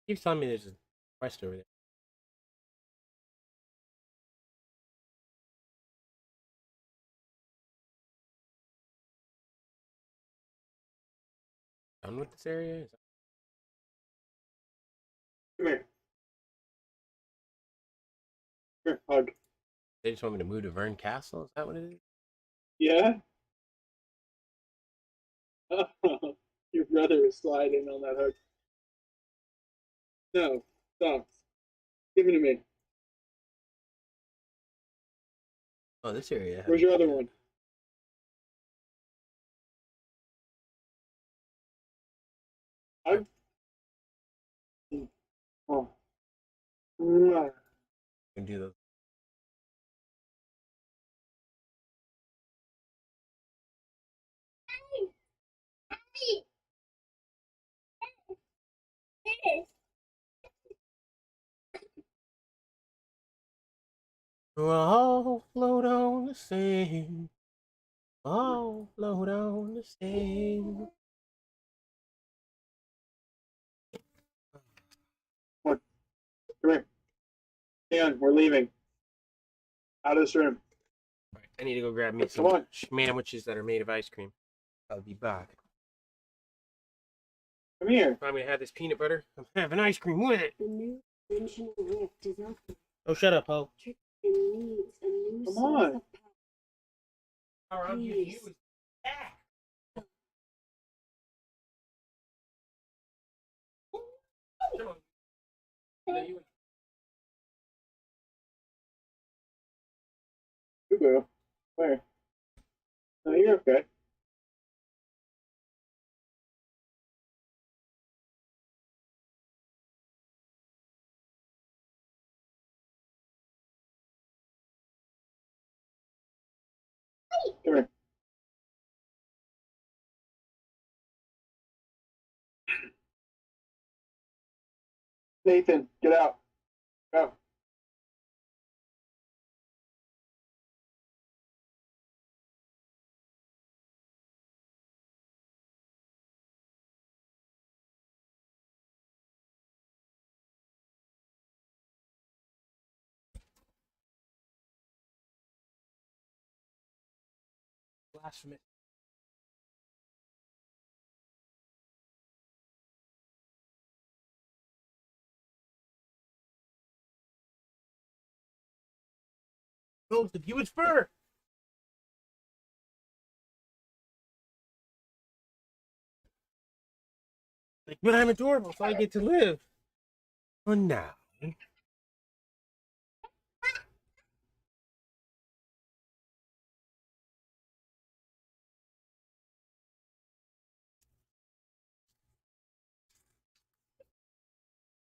Keep telling me there's a quest over there. Done with this area? Come here. Here, hug. They just want me to move to Vern Castle? Is that what it is? Yeah? Your brother is sliding on that hook. No, stop. Give it to me. Oh, this area. Where's your other one? Hug? Oh. Mwah. Can do those. We'll all float on the same. All float on the same. Come here. Hang on, we're leaving. Out of this room. Right, I need to go grab me Come some on. sandwiches that are made of ice cream. I'll be back. Come here. I'm gonna have this peanut butter. I'm having ice cream with it. The new dimensional rift is open. Oh, shut up, Ho. It needs a new Come source on. of power. Power I'm giving you is back. You go. Where? No, you're okay. Come here. Nathan, get out. Go. Blasphemous. Knows the human fur. Like, but I'm adorable, so I get to live. For now.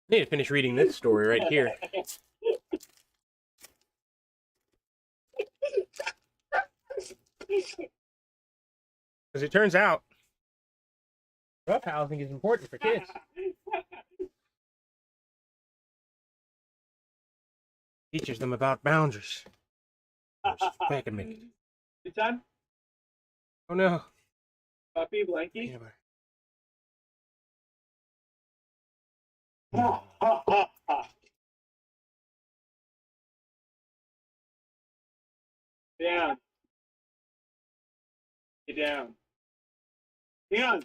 I need to finish reading this story right here. Because it turns out, roughhousing is important for kids. Teaches them about boundaries. Back and make. Good time? Oh no. Puppy, Blanky? Peanut butter. Down. Get down. Down.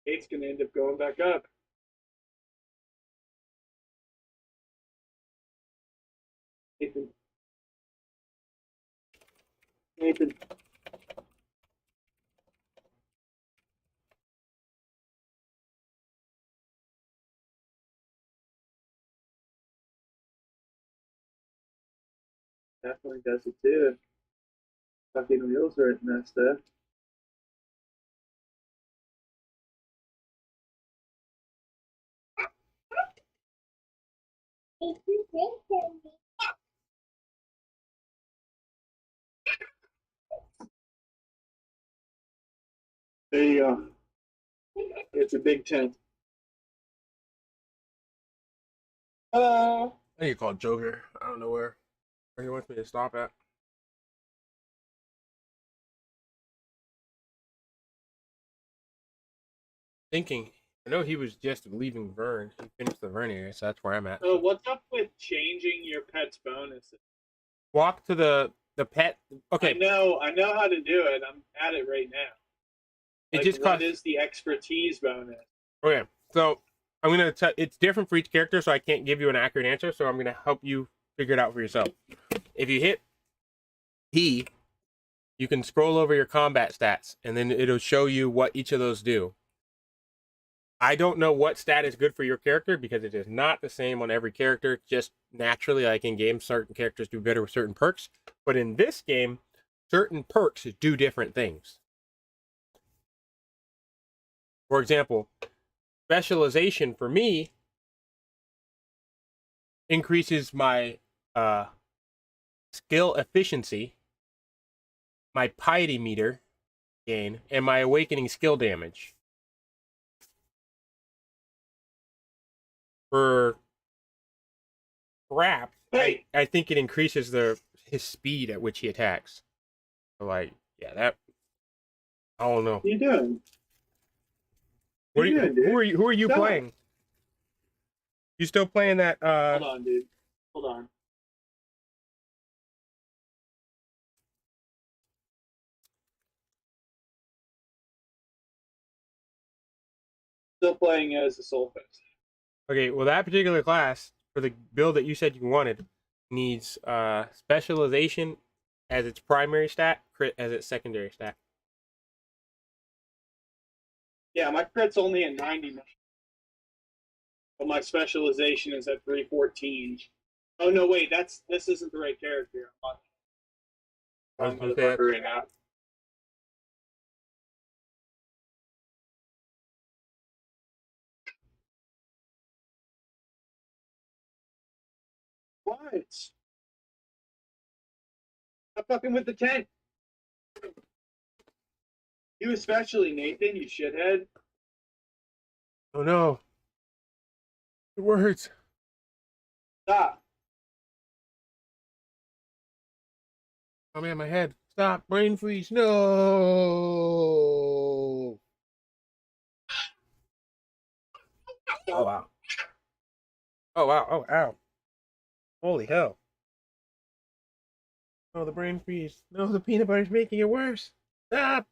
Kate's gonna end up going back up. Nathan. Nathan. Definitely does it too. Fucking wheels are messed up. There you go. It's a big tent. Hello. I think you call Joker. I don't know where he wants me to stop at. Thinking. I know he was just leaving Vern. He finished the Vern area, so that's where I'm at. So what's up with changing your pet's bonuses? Walk to the pet. Okay. I know how to do it. I'm at it right now. It Like, just what costs. is the expertise bonus? Okay, so I'm gonna. It's different for each character, so I can't give you an accurate answer. So I'm gonna help you figure it out for yourself. If you hit P, you can scroll over your combat stats, and then it'll show you what each of those do. I don't know what stat is good for your character because it is not the same on every character. Just naturally, like in games, certain characters do better with certain perks. But in this game, certain perks do different things. For example, specialization for me increases my skill efficiency, my piety meter gain, and my awakening skill damage. For crap, Hey. I think it increases his speed at which he attacks. So like, yeah, that I don't know. What are you doing? What are you doing, dude? who are you Stop. playing? You still playing that Hold on, dude. Hold on. Still playing as a Soulfist. Okay, well that particular class for the build that you said you wanted needs specialization as its primary stat, crit as its secondary stat. Yeah, my crit's only at 99. But my specialization is at 314. Oh no, wait, this isn't the right character. I was I'm gonna on say motherfucker right now. What? Stop fucking with the tent. You especially, Nathan, you shithead. oh no, it hurts. Stop. Oh man, my head. Stop, brain freeze. No. Oh wow. Oh wow. Oh ow. Holy hell. Oh, the brain freeze. No, the peanut butter's making it worse. Stop.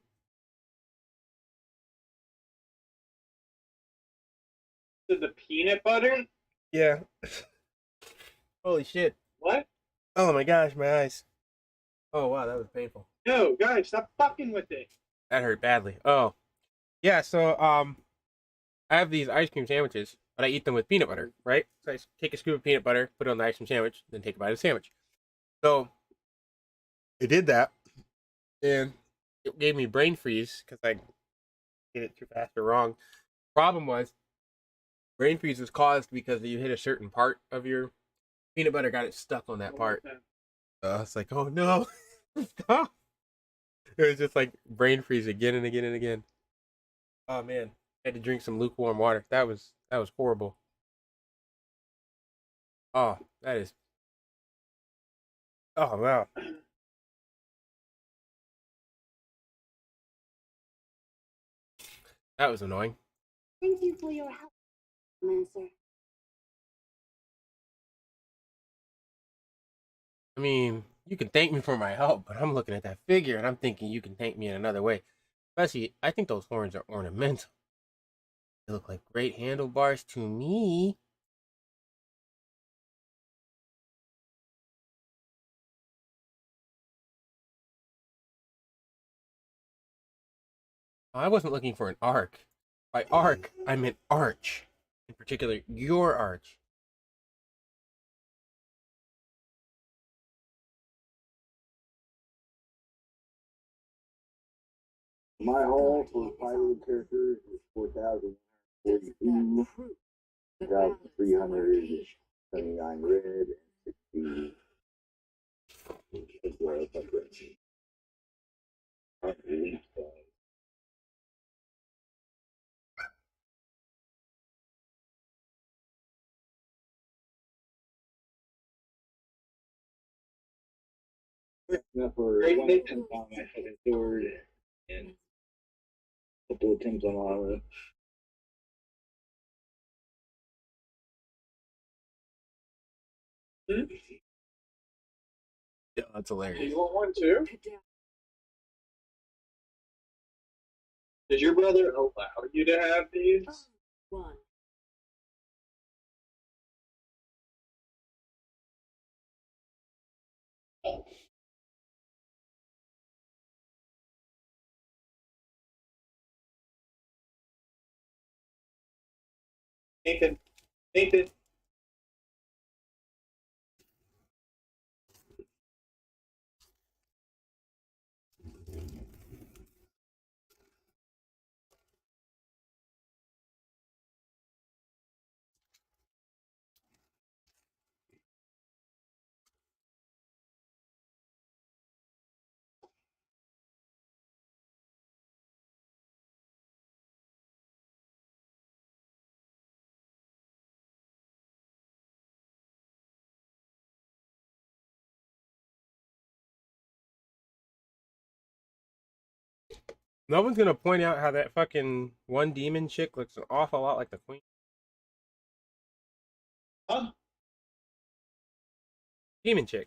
The peanut butter? Yeah. Holy shit. What? Oh my gosh, my eyes. Oh wow, that was painful. No, guys, stop fucking with it. That hurt badly. Oh. Yeah, so I have these ice cream sandwiches, but I eat them with peanut butter, right? So I take a scoop of peanut butter, put it on the ice cream sandwich, then take a bite of the sandwich. So I did that, and it gave me brain freeze because I did it too fast or wrong. Problem was, brain freeze was caused because you hit a certain part of your peanut butter, got it stuck on that part. I was like, oh no, stop. It was just like brain freeze again and again and again. Oh man, I had to drink some lukewarm water. That was horrible. Oh, that is. Oh wow. That was annoying. Thank you for your help, Master. I mean, you can thank me for my help, but I'm looking at that figure and I'm thinking you can thank me in another way. Especially, I think those horns are ornamental. They look like great handlebars to me. I wasn't looking for an arc. By arc, I meant arch. In particular, your arch. My haul for pilot characters is 4,042, 1,379 red, and 60 as well. Enough for Great one Nathan. attempt on my second sword and a couple attempts on armor. Yeah, that's hilarious. You want one too? Does your brother allow you to have these? One. Nathan. Nathan. No one's gonna point out how that fucking one demon chick looks an awful lot like the queen. Huh? Demon chick.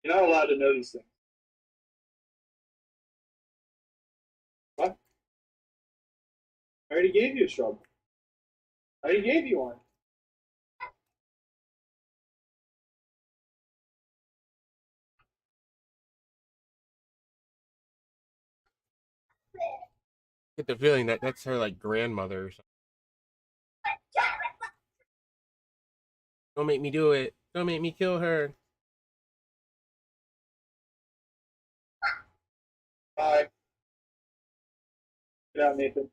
You're not allowed to know these things. What? I already gave you a strawberry. I already gave you one. Get the feeling that that's her like grandmother or something. Don't make me do it. Don't make me kill her. Bye. Get out, Nathan.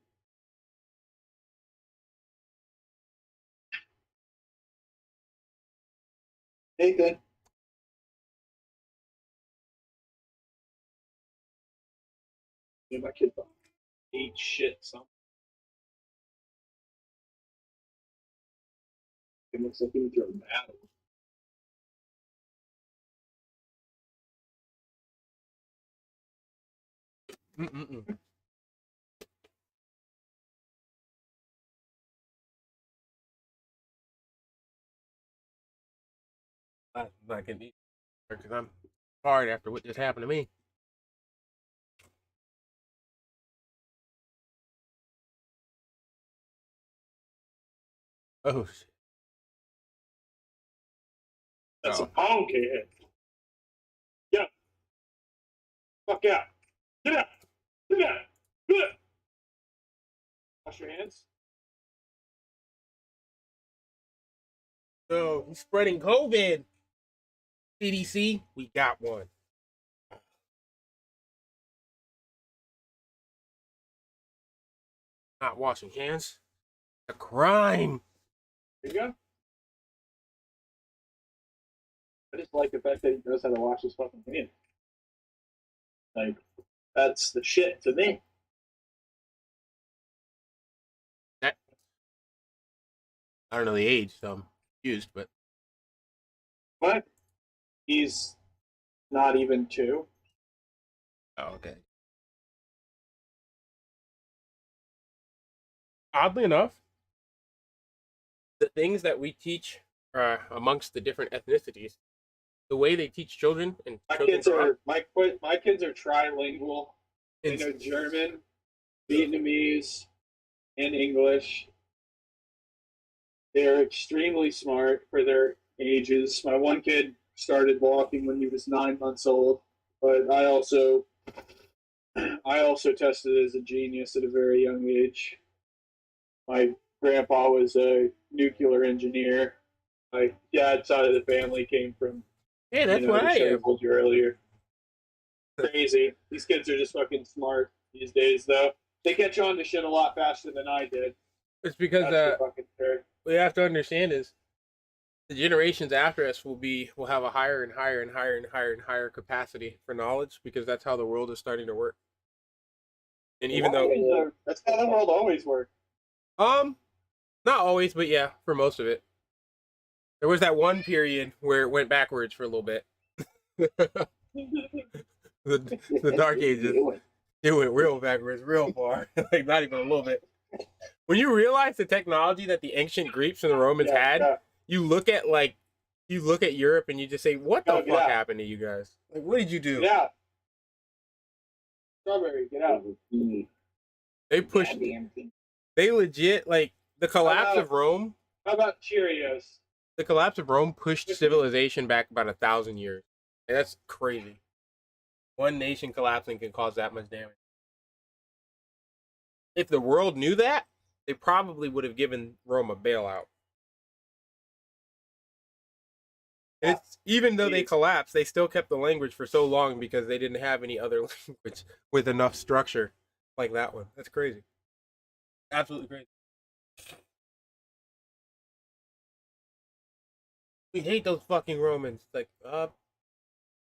Nathan. Yeah, my kid eat shit. Something. It looks like he was a battle. Mm-mm-mm. I'm not gonna eat because I'm hard after what just happened to me. Oh shit. That's a Oh. punk kid. Get up. Fuck out. Get up. Get up. Get up. Wash your hands. So he's spreading COVID. CDC, we got one. Not washing hands. A crime. There you go. I just like the fact that he knows how to wash his fucking hands. Like, that's the shit to me. That I don't know the age, so I'm confused, but But he's not even 2. oh, okay. Oddly enough, the things that we teach amongst the different ethnicities, the way they teach children and My children kids grow are up, my kids are trilingual. They know German, Vietnamese, and English. They're extremely smart for their ages. My one kid started walking when he was 9 months old, but I also tested as a genius at a very young age. My grandpa was a nuclear engineer. My dad's side of the family came from, hey, that's what the I shit I am. told you earlier. Crazy. These kids are just fucking smart these days, though. They catch on to shit a lot faster than I did. It's because That's for fucking sure. what you have to understand is the generations after us will have a higher and higher and higher and higher and higher capacity for knowledge because that's how the world is starting to work. And even though That's how the world always worked. not always, but yeah, for most of it. There was that one period where it went backwards for a little bit. the Dark Ages. It went real backwards, real far. Like not even a little bit. When you realize the technology that the ancient Greeks and the Romans had, you look at Europe and you just say, "What the fuck happened to you guys? Like, what did you do?" Yeah. Strawberry, get out. They pushed. They legit like the collapse of Rome. How about Cheerios? The collapse of Rome pushed civilization back about 1,000 years. And that's crazy. One nation collapsing can cause that much damage. If the world knew that, they probably would have given Rome a bailout. It's even though they collapsed, they still kept the language for so long because they didn't have any other language with enough structure like that one. That's crazy. Absolutely crazy. We hate those fucking Romans. Like,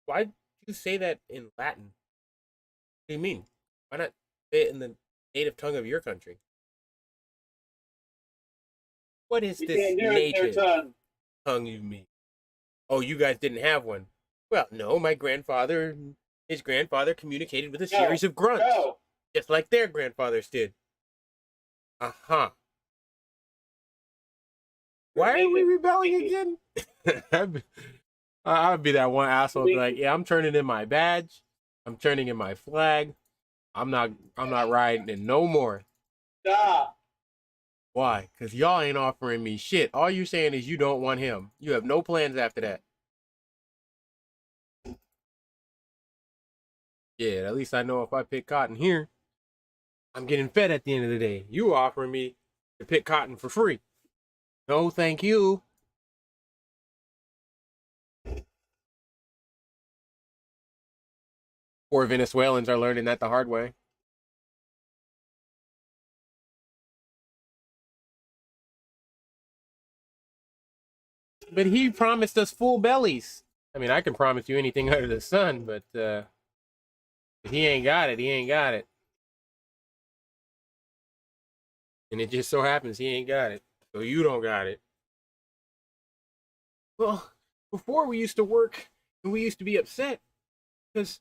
why do you say that in Latin? What do you mean? Why not say it in the native tongue of your country? What is this native tongue you mean? Oh, you guys didn't have one. Well, no, his grandfather communicated with a series of grunts, just like their grandfathers did. Uh-huh. Why are we rebelling again? I'd be that one asshole, be like, yeah, I'm turning in my badge. I'm turning in my flag. I'm not riding it no more. Stop. Why? Because y'all ain't offering me shit. All you saying is you don't want him. You have no plans after that. Yeah, at least I know if I pick cotton here, I'm getting fed at the end of the day. You offering me to pick cotton for free. No, thank you. Poor Venezuelans are learning that the hard way. But he promised us full bellies. I mean, I can promise you anything under the sun, but if he ain't got it, he ain't got it. And it just so happens he ain't got it. So you don't got it. Well, before we used to work and we used to be upset because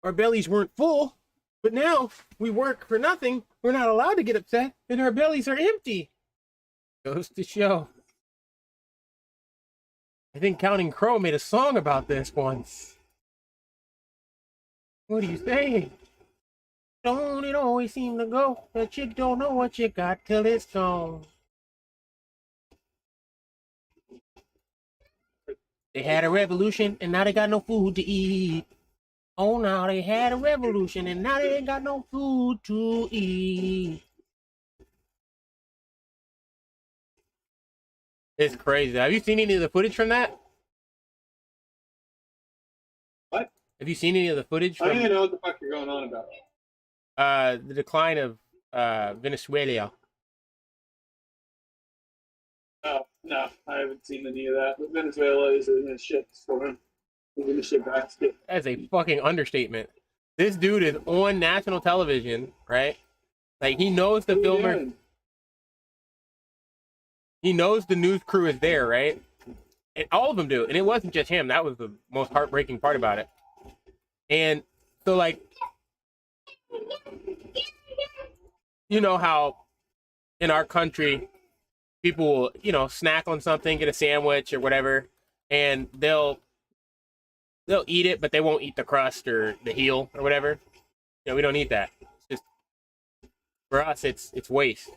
our bellies weren't full. But now we work for nothing. We're not allowed to get upset and our bellies are empty. Goes to show. I think Counting Crow made a song about this once. What are you saying? Don't it always seem to go that you don't know what you got till it's gone? They had a revolution and now they got no food to eat. Oh, now they had a revolution and now they ain't got no food to eat. It's crazy. Have you seen any of the footage from that? What? Have you seen any of the footage I don't from even know what the fuck you're going on about. the decline of Venezuela? No, I haven't seen any of that. But Venezuela is in a shit storm. He's in a shit basket. That's a fucking understatement. This dude is on national television, right? Like, he knows the What are you filmer. doing? He knows the news crew is there, right? And all of them do. And it wasn't just him. That was the most heartbreaking part about it. And so, like, you know how in our country, people will, you know, snack on something, get a sandwich or whatever, and they'll eat it, but they won't eat the crust or the heel or whatever. You know, we don't eat that. It's just, for us, it's waste.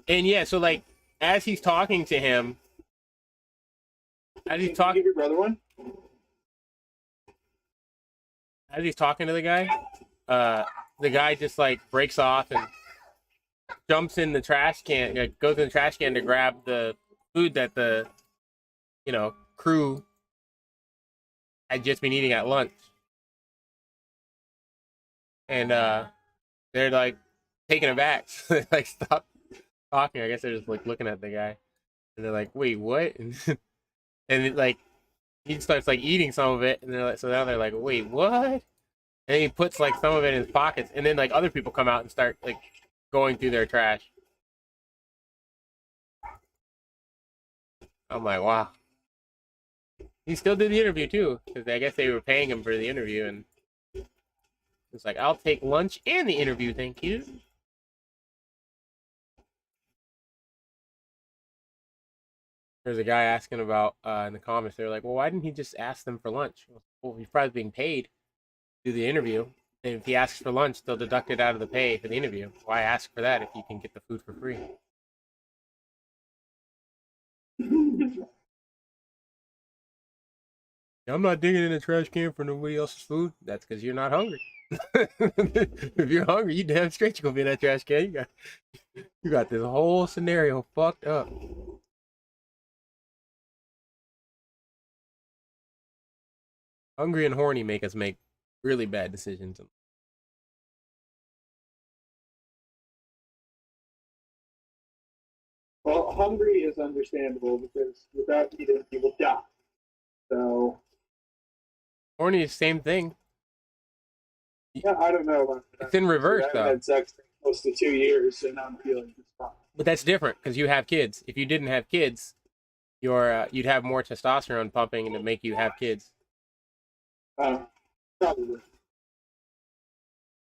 And yeah, so like as he's talking to him, as he's Can you talking, give your brother one? as he's talking to the guy just like breaks off and jumps in the trash can, goes in the trash can to grab the food that the, you know, crew had just been eating at lunch. And they're like taken aback. So they like stop talking. I guess they're just like looking at the guy. And they're like, wait, what? And it, like, he starts like eating some of it, and they're like, so now they're like, wait, what? And he puts like some of it in his pockets, and then like other people come out and start like going through their trash. I'm like, wow. He still did the interview too, because I guess they were paying him for the interview, and it's like, I'll take lunch and the interview, thank you. There's a guy asking about in the comments. They're like, well, why didn't he just ask them for lunch? Well, he's probably being paid to do the interview. And if he asks for lunch, they'll deduct it out of the pay for the interview. Why ask for that if you can get the food for free? I'm not digging in a trash can for nobody else's food. That's because you're not hungry. If you're hungry, you damn straight you're gonna be in that trash can. You got this whole scenario fucked up. Hungry and horny make us make really bad decisions. Well, hungry is understandable because without eating, you will die. So, Horny is the same thing. yeah, I don't know about that. It's in reverse, I though. haven't had sex for close to 2 years, and I'm feeling just fine. But that's different because you have kids. If you didn't have kids, you'd have more testosterone pumping and to make you have kids. Probably.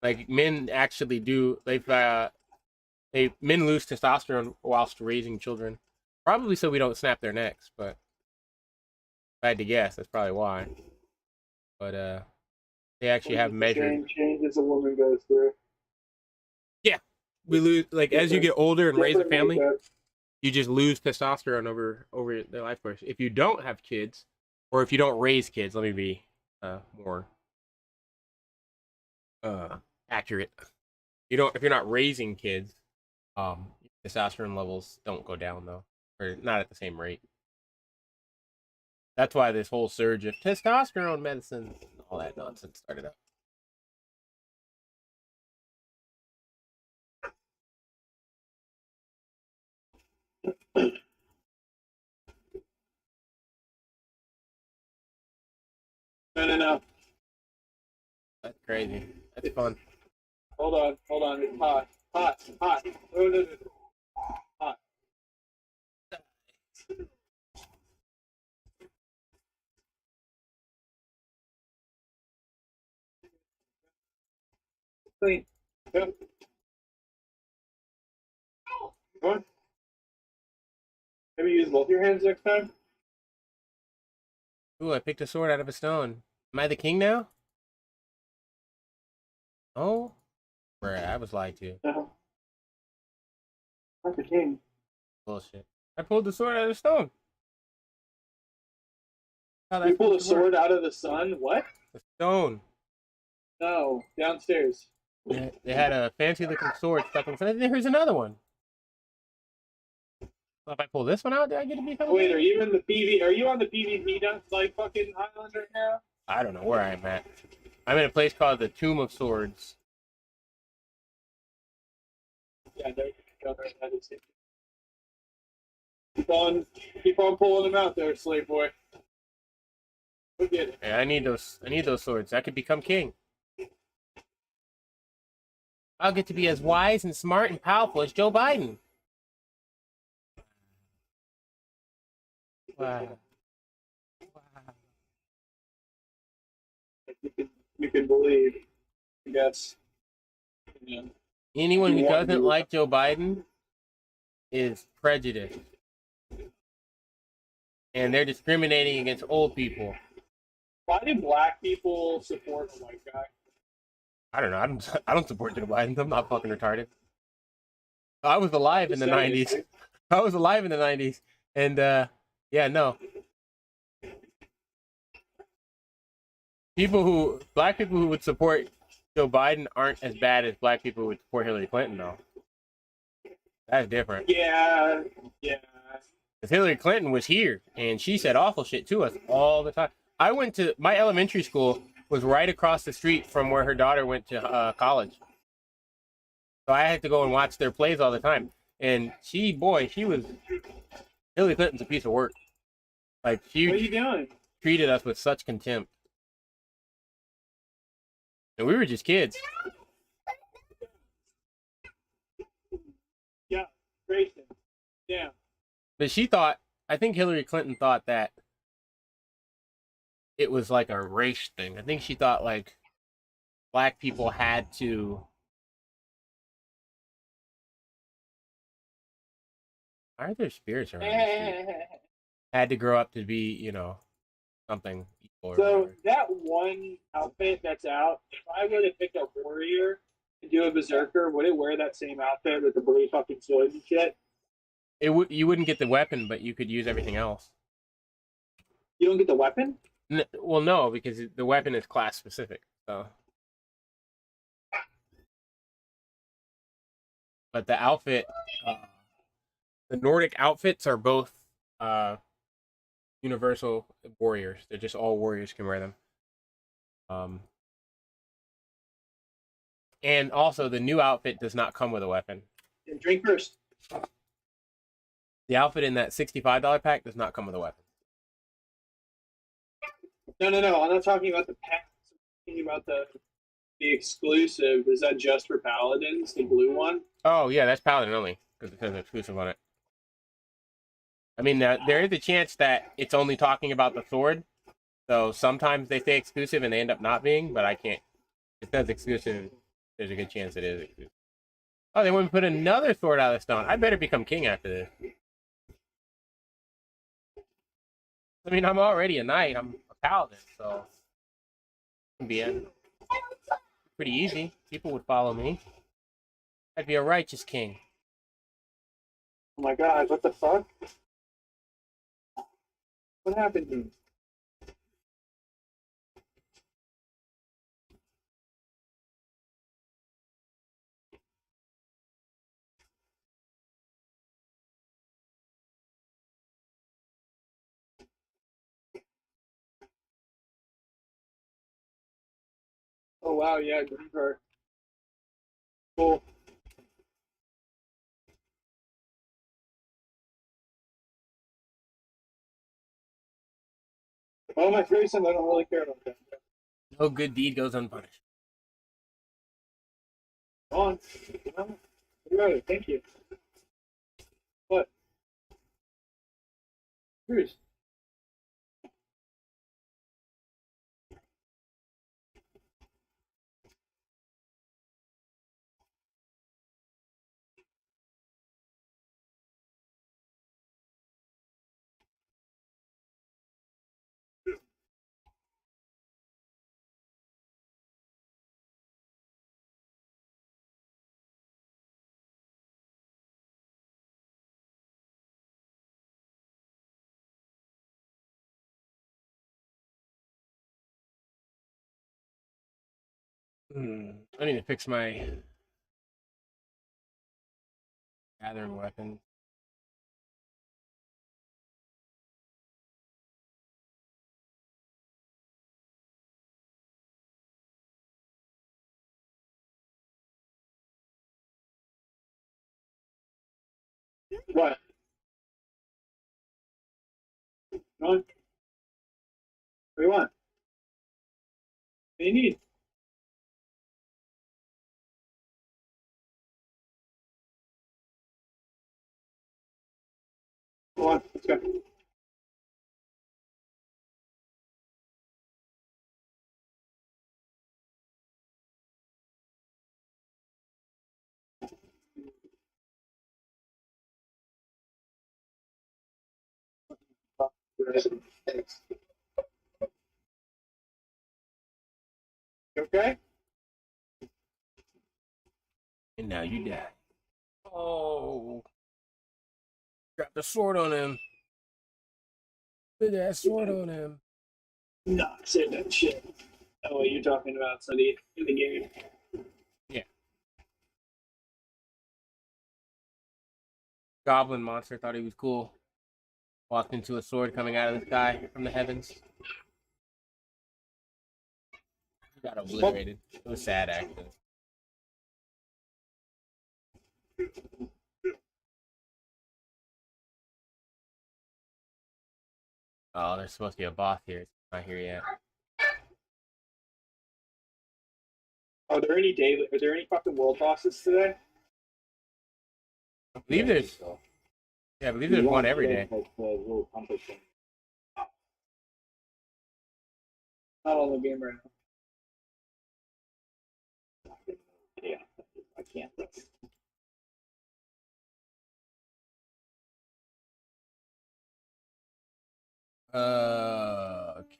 Like men actually do. Men lose testosterone whilst raising children. Probably so we don't snap their necks. But if I had to guess, that's probably why. But they actually have measured. Same changes a woman goes through. Yeah, we lose like as you get older and raise a family. Makeup. You just lose testosterone over their life course. If you don't have kids, or if you don't raise kids, let me be more accurate. You don't if you're not raising kids, testosterone levels don't go down though, or not at the same rate. That's why this whole surge of testosterone medicine, all that nonsense started up. No. That's crazy. That's fun. Hold on. It's hot. No. Hot. Clean. Yep. Come on. Maybe use both your hands next time. Ooh, I picked a sword out of a stone. Am I the king now? Oh, bruh, I was lied to. No. Not the king. Bullshit. I pulled the sword out of the stone. How You pulled a sword out of the sun? What? The stone. No. Downstairs. They had a fancy looking sword stuck in front. Here's another one. So if I pull this one out, do I get to become? Wait, are you in the PV? Are you on the PvP like fucking island right now? I don't know where I'm at. I'm in a place called the Tomb of Swords. Yeah, there you go. That is it. Keep on pulling them out there, slave boy. Look at it. Yeah, I need those swords. I could become king. I'll get to be as wise and smart and powerful as Joe Biden. Wow. You can believe. I guess. Yeah. Anyone who You want doesn't to- like Joe Biden is prejudiced. And they're discriminating against old people. Why do black people support a white guy? I don't know. I don't support Joe Biden. I'm not fucking retarded. I was alive in the 90s. I was alive in the 90s. And yeah, no. Black people who would support Joe Biden aren't as bad as black people who would support Hillary Clinton though. That's different. Yeah. Because Hillary Clinton was here and she said awful shit to us all the time. I went to my elementary school was right across the street from where her daughter went to college. So I had to go and watch their plays all the time. And Hillary Clinton's a piece of work. Like What are you she doing? treated us with such contempt. And we were just kids. Yeah, Grayson. Damn. But I think Hillary Clinton thought that it was like a race thing. I think she thought like black people had to. Why are there spirits around the street? Had to grow up to be, something equal. So that one outfit that's out, if I were to pick a warrior and do a berserker, would it wear that same outfit with the blue fucking sword and shit? You wouldn't get the weapon, but you could use everything else. You don't get the weapon? Well, no, because the weapon is class specific. So, but the outfit, the Nordic outfits are both universal warriors. They're just all warriors can wear them. And also the new outfit does not come with a weapon. And drink first. The outfit in that $65 pack does not come with a weapon. No. I'm not talking about the packs. I'm talking about the exclusive. Is that just for paladins? The blue one? Oh yeah, that's Paladin only because it says exclusive on it. I mean, there is a chance that it's only talking about the sword. So sometimes they say exclusive and they end up not being, but I can't. It says exclusive. There's a good chance it is exclusive. Oh, they want to put another sword out of stone. I better become king after this. I mean, I'm already a knight. I'm a paladin, so it can be pretty easy. People would follow me. I'd be a righteous king. Oh my god, what the fuck? What happened here? wow, yeah, green card. Cool. Well, my threesome, I don't really care about that. No good deed goes unpunished. Go on. You got it. Thank you. What? Cruise. I need to fix my gathering weapon. What? Go on. What do you want? What do you need? Go on. Let's go. You okay? And now you die. Oh. Got the sword on him. Put that sword on him. Nah, say that shit. Oh, what you're talking about, Sunday, in the game. Yeah. Goblin monster thought he was cool. Walked into a sword coming out of the sky from the heavens. He got obliterated. It was sad, actually. Oh, there's supposed to be a boss here. It's not here yet. Are there any daily? Are there any fucking world bosses today? I believe there's. Yeah, I believe there's one every day. Like the little compass thing. Not on the game right now. Yeah, I can't.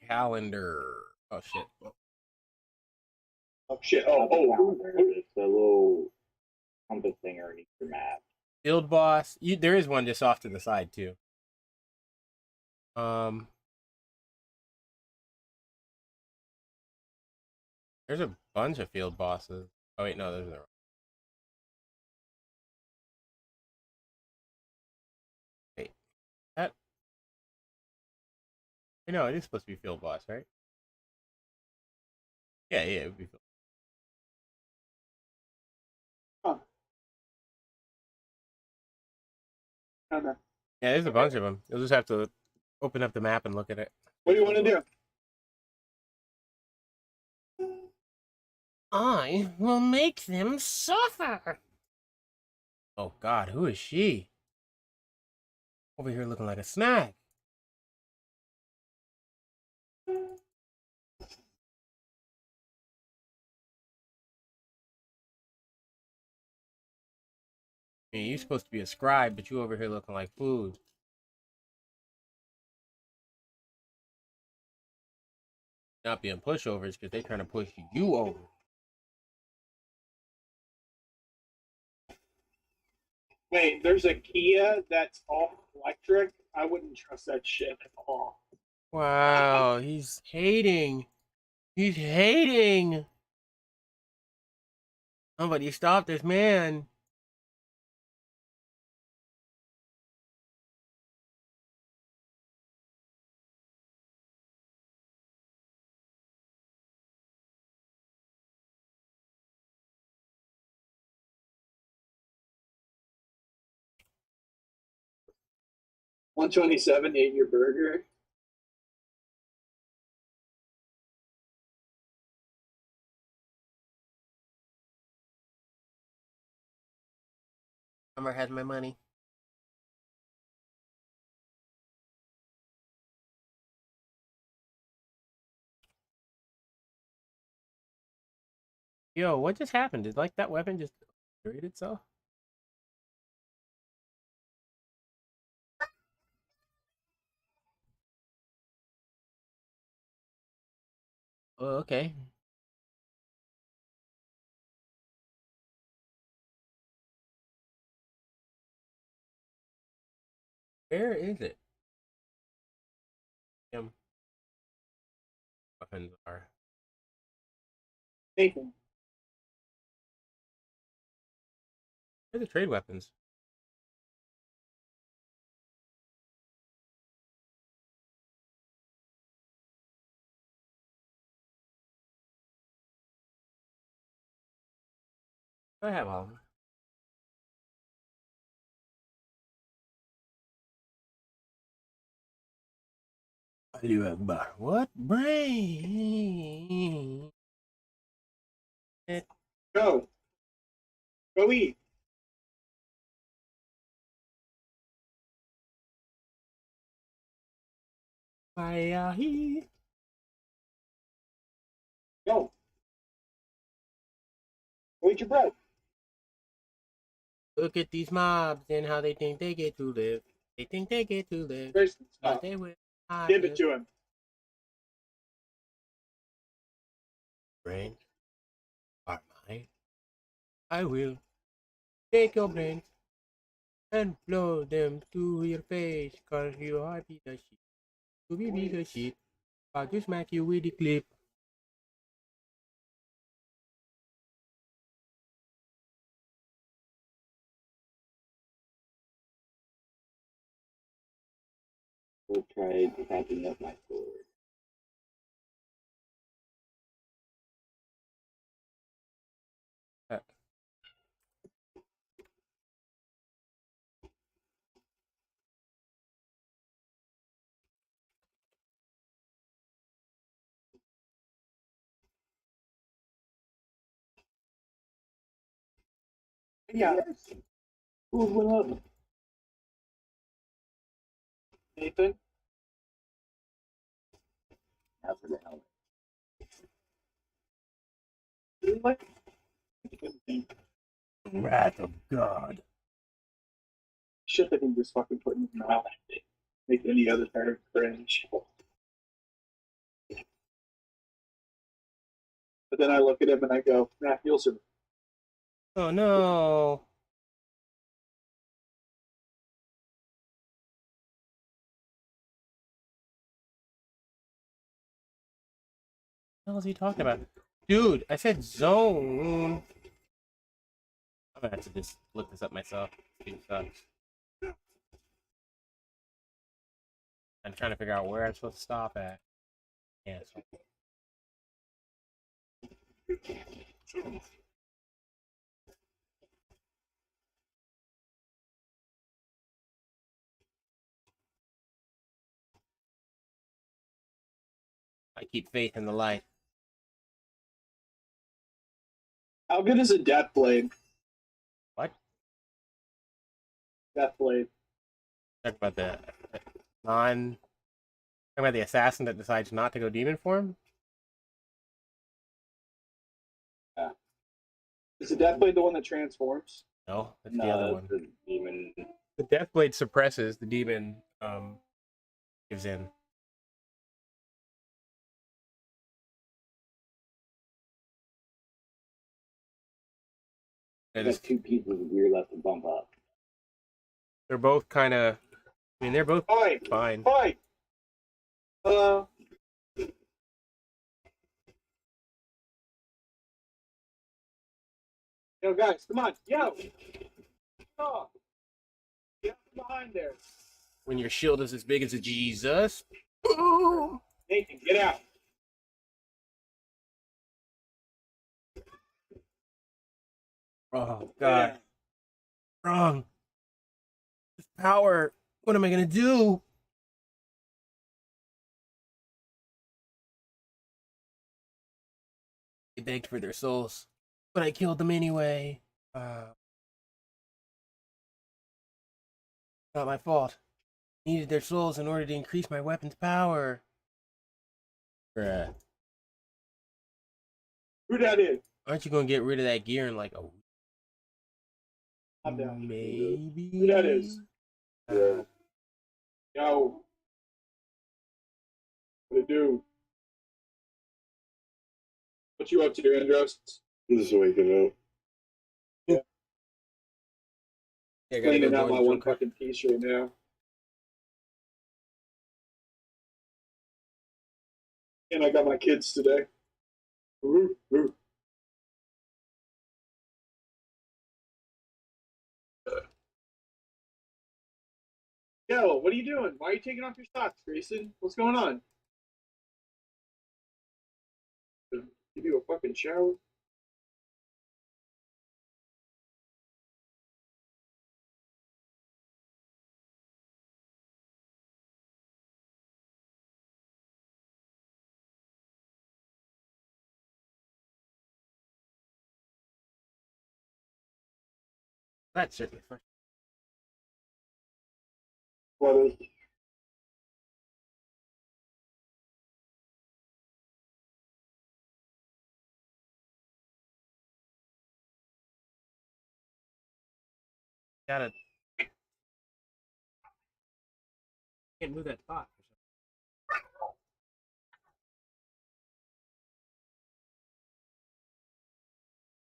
Calendar. Oh shit. Oh shit! Not the calendar, it's the little compass thing underneath your map. Field boss. There is one just off to the side too. There's a bunch of field bosses. Oh wait, no, there's no. Wait, that. No, it is supposed to be field boss, right? Yeah, it would be field. Huh. Okay. Yeah, there's a bunch of them. You'll just have to open up the map and look at it. What do you want to do? I will make them suffer. Oh God, who is she? Over here looking like a snack. I mean, you're supposed to be a scribe, but you over here looking like food. Not being pushovers because they trying to push you over. Wait, there's a Kia that's all electric. I wouldn't trust that shit at all. Wow, he's hating. He's hating. Somebody stop this man. 127, ate your burger. Summer has my money. Yo, what just happened? Did like that weapon just destroy itself? Oh, okay. Where is it? Weapons are. Nathan. Where are the trade weapons? I have all of them. Allahu Akbar. What brain? Go. Go eat. Wayahi. Go. Go eat your bread. Look at these mobs and how they think they get to live. They think they get to live. Grayson, But stop. they will not Give it live. to him. Brains are mine. I will take your brains and blow them to your face, cause you are piece of shit. To be piece of shit, I'll just smack you with the clip. We'll try packing up my sword. Yeah. Who went up? Nathan. Now for the helmet. What? Wrath of God. Shit that he just fucking put in his mouth. Make any other parent cringe. But then I look at him and I go, nah, you'll survive. Oh no. What the hell is he talking about? Dude, I said zone. I'm gonna have to just look this up myself. This sucks. I'm trying to figure out where I'm supposed to stop at. Yeah, so. I keep faith in the light. How good is a death blade? What? Death blade. Talk about the non. Talk about the assassin that decides not to go demon form. Is the death blade the one that transforms? No, that's the other one. The demon. The death blade suppresses, the demon gives in. There's 2 pieces of gear left to bump up. They're both kind of. I mean, they're both Oi! fine. Oi! Hello? Yo, guys, come on. Yo! Oh. Get behind there. When your shield is as big as a Jesus. Boom! Nathan, get out. Oh God! Wrong. This power What am I gonna do? They begged for their souls, but I killed them anyway. Not my fault. Needed their souls in order to increase my weapon's power. Bruh. Who that is? Aren't you gonna get rid of that gear in like a week? I'm down. Maybe. Who that is? Uh, Yo. What it do? What you up to, Andros? I'm just waking up. yeah, I gotta Cleaning go out join my the one Joker. fucking piece right now. And I got my kids today. Ooh, ooh. Yo, what are you doing? Why are you taking off your socks, Grayson? What's going on? Give you a fucking shower? That's certainly fun. What is? Gotta can't move that spot.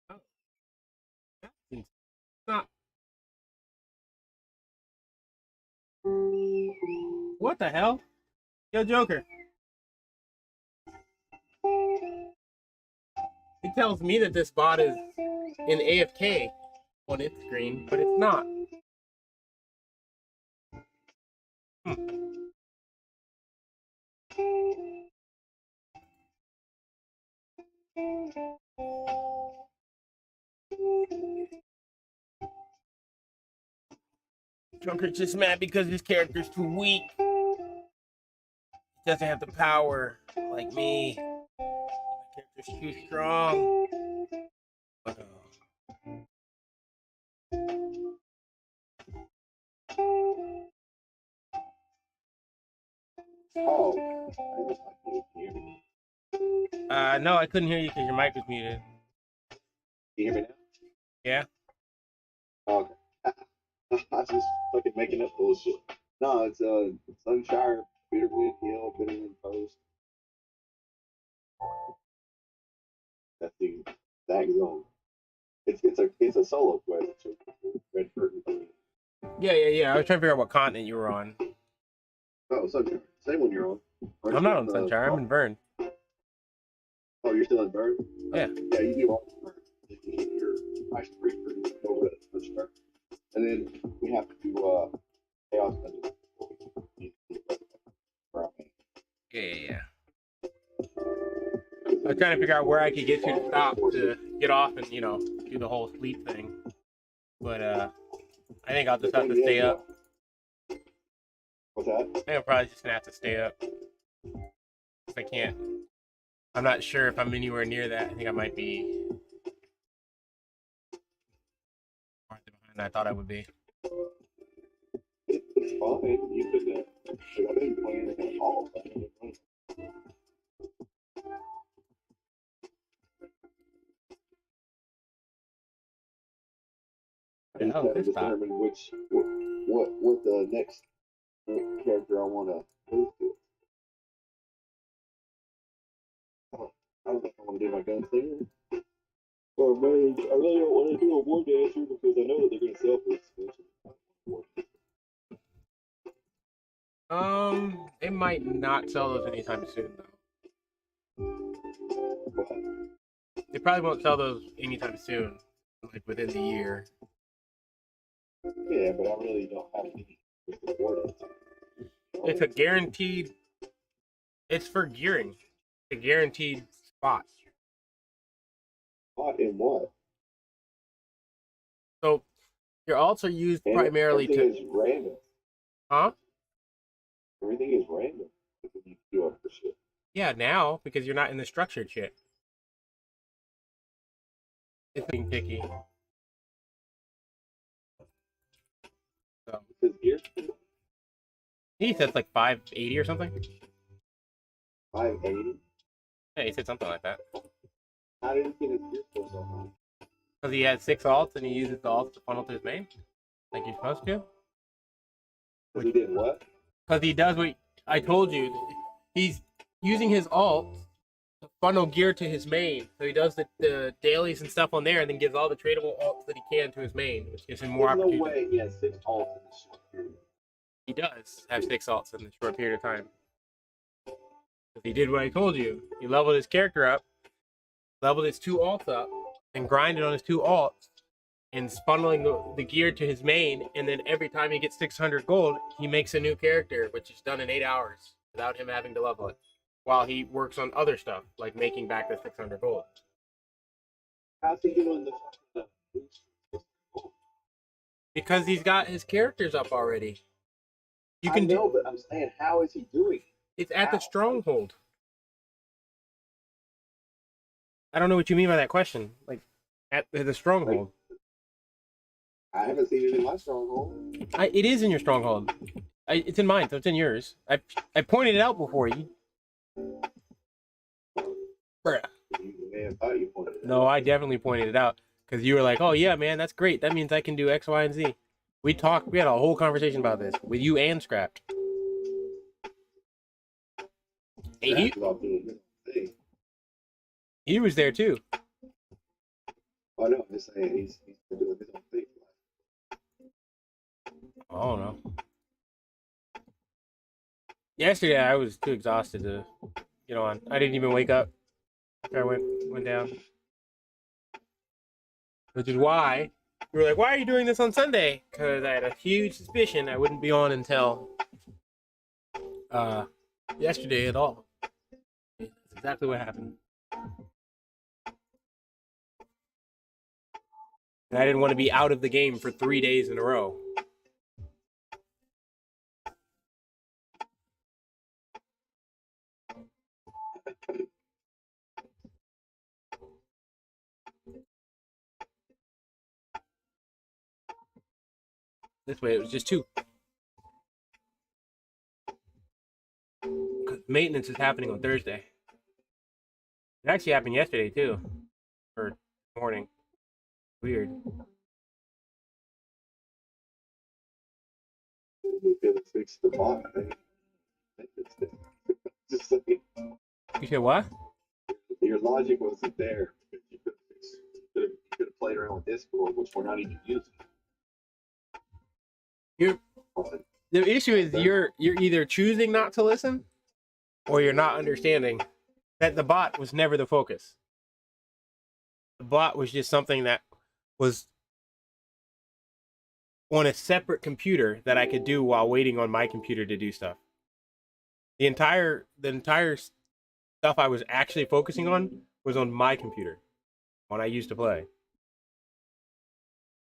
Oh, that's not. What the hell? Yo, Joker. It tells me that this bot is in AFK on its screen, but it's not. Joker's just mad because his character's too weak. He doesn't have the power like me. My character's too strong. But, Oh, no, I couldn't hear you because your mic was muted. you hear me now? Yeah? Oh, okay. I was just fucking making up bullshit. No, it's Sunshire, Bitterwood Hill, Bitterwood Post. That's the exact zone. It's a solo quest. So Redford. Yeah. I was trying to figure out what continent you were on. Oh, Sunshire. Same one you're on. I'm not on Sunshine. I'm in Vern. Oh, you're still in Burn? Yeah. Yeah, you do all the Burn. You're Ice Creek over at Sunshire. And then we have to do Chaos Dungeon. Yeah. I was trying to figure out where I could get you to stop to get off and, do the whole sleep thing. But I think I'll just have to stay up. What's that? I think I'm probably just gonna have to stay up. If I can't. I'm not sure if I'm anywhere near that. I think I might be farther behind than I thought I would be. It's fine. You could, I've been playing it all the time. What the hell is this stop? Determine what the next character I want to move to. I don't think I want to do my gunslinger or mage. I really don't want to do a war dancer because I know that they're going to sell for expensive. It might not sell those anytime soon though. They probably won't sell those anytime soon, like within the year. Yeah, but I really don't have any war dancer. It's a guaranteed. It's for gearing. It's a guaranteed spot. Spot in what? So your alts are used primarily Everything to. is random. Huh? Everything is random. What do you do up for shit? Yeah, now because you're not in the structured shit. It's being picky. So Because gear he said it's like 580 or something. 580. Yeah, he said something like that. How did he get his gear pull so high? Because he has 6 alts and he uses the alts to funnel to his main, like you're supposed to. Because he did what? Because he does what I told you. He's using his alt to funnel gear to his main. So he does the dailies and stuff on there and then gives all the tradable alts that he can to his main, which gives him more There's no opportunity. way he has 6 alts in this short period. He does have 6 alts in a short period of time. Because he did what I told you. He leveled his character up, leveled his 2 alts up, and grinded on his 2 alts, and funneling the gear to his main, and then every time he gets 600 gold, he makes a new character, which is done in 8 hours without him having to level it, while he works on other stuff, like making back the 600 gold. How's he doing the boost? Because he's got his characters up already. You can I know, but I'm saying, how is he doing? It's at the How? stronghold. I don't know what you mean by that question. Like, at the stronghold. I haven't seen it in my stronghold. It is in your stronghold. It's in mine, so it's in yours. I pointed it out before you. Bruh. You may have thought you pointed it out. No, I definitely pointed it out because you were like, "Oh yeah, man, that's great. That means I can do X, Y, and Z." We talked. We had a whole conversation about this with you and Scrapped. Hey, Scrapped about doing his own thing. he was there too. Oh no, I'm just saying he's been doing his own thing. I don't know. Yesterday, I was too exhausted to get on. I didn't even wake up after I went down. Which is why you were like, "Why are you doing this on Sunday?" Because I had a huge suspicion I wouldn't be on until yesterday at all. That's exactly what happened. And I didn't want to be out of the game for 3 days in a row. This way, it was just 2. Maintenance is happening on Thursday. It actually happened yesterday too, or morning. Weird. He could have fixed the bot. I think it's there. Just like You said what? your logic wasn't there. You could have played around with Discord, which we're not even using. The issue is you're either choosing not to listen, or you're not understanding that the bot was never the focus. The bot was just something that was on a separate computer that I could do while waiting on my computer to do stuff. The entire stuff I was actually focusing on was on my computer when I used to play.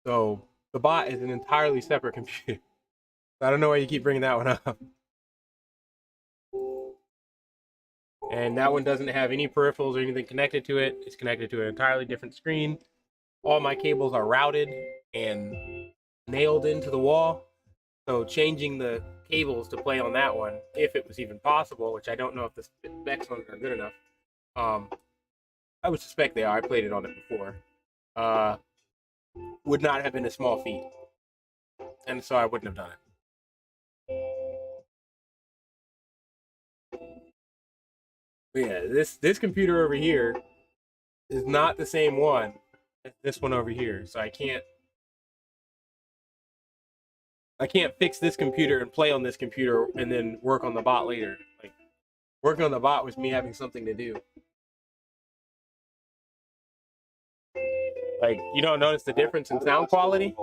So the bot is an entirely separate computer. I don't know why you keep bringing that one up. And that one doesn't have any peripherals or anything connected to it. It's connected to an entirely different screen. All my cables are routed and nailed into the wall. So changing the cables to play on that one, if it was even possible, which I don't know if the specs on it are good enough. I would suspect they are. I played it on it before. Would not have been a small feat. And so I wouldn't have done it. But yeah, this computer over here is not the same one as this one over here. So I can't fix this computer and play on this computer and then work on the bot later. Like working on the bot was me having something to do. Like you don't notice the difference in sound quality?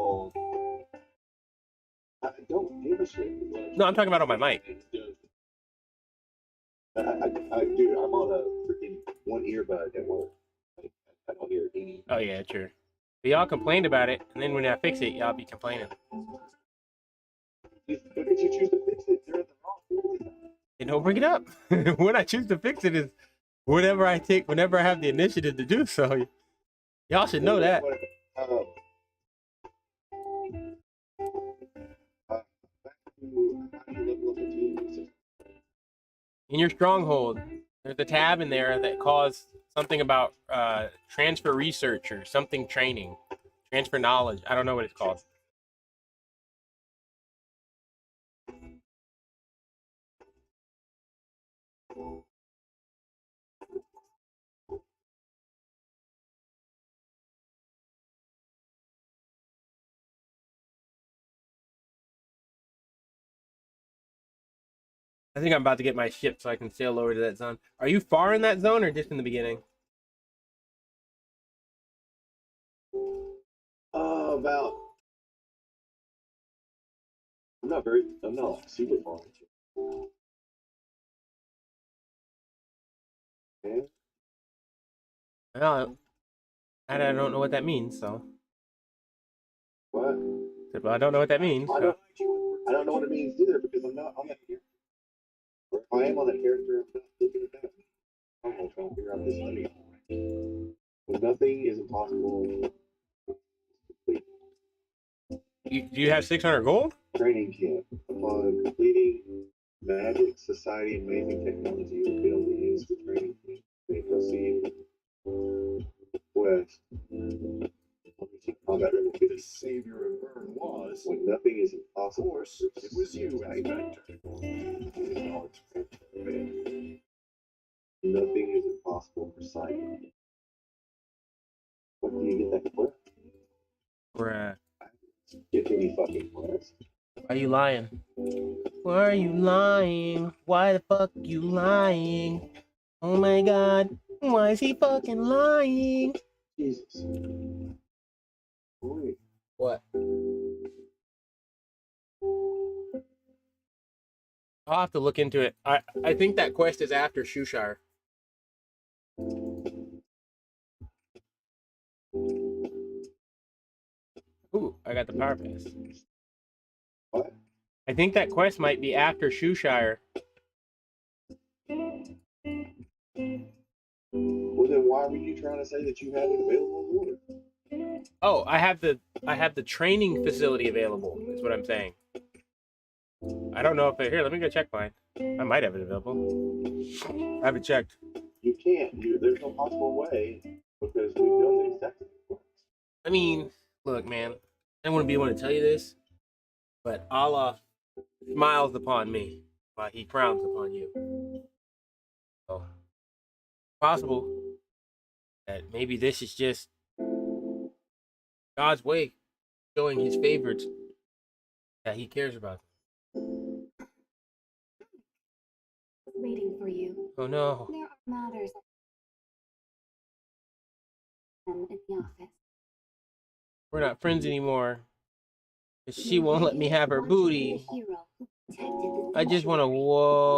I don't give a shit. No, I'm talking about on my mic. Dude, I'm on a freaking one earbud at work. I don't hear any. Oh yeah, true. But y'all complained about it, and then when I fix it, y'all be complaining. Look at you choose to fix it, they're at the wrong place. And don't bring it up. When I choose to fix it is whenever I have the initiative to do so. Y'all should know that. Back to how do you level up a team? In your stronghold, there's a tab in there that calls something about transfer research or something training, transfer knowledge. I don't know what it's called. I think I'm about to get my ship so I can sail over to that zone. Are you far in that zone or just in the beginning? About. I'm not like, super far. Yeah. Well, I don't know what that means, so. What? But I don't know what that means. I So. don't know what it means either because I'm not on that character. Or if I am on that character, I'm not looking at that. I'm trying to figure out this study. But nothing is impossible. Do you have 600 gold? Training camp. Upon completing Magic Society Amazing Technology, you'll be able to use the training camp. They proceed west. Combat ready. The savior of Bern was, When nothing is of impossible. course, it was you, Inspector. Nothing is impossible for Simon. What do you get that quest? Bruh. Get any fucking quest. Why are you lying? Why are you lying? Why the fuck you lying? Oh my god. Why is he fucking lying? Jesus. Boy. What? I'll have to look into it. I think that quest is after Shushar. Ooh, I got the power pass. What? I think that quest might be after Shushire. Well, then why were you trying to say that you had it available in order? Oh, I have the training facility available, is what I'm saying. I don't know if here, let me go check mine. I might have it available. I haven't checked. You can't. There's no possible way because we've done the exact same quest. I mean, look, man, I don't want to be able to tell you this, but Allah smiles upon me while he frowns upon you. So, possible that maybe this is just God's way showing his favorites that he cares about. Waiting for you. Oh no. There are matters in the office. We're not friends anymore. She won't let me have her booty. I just want to. Whoa.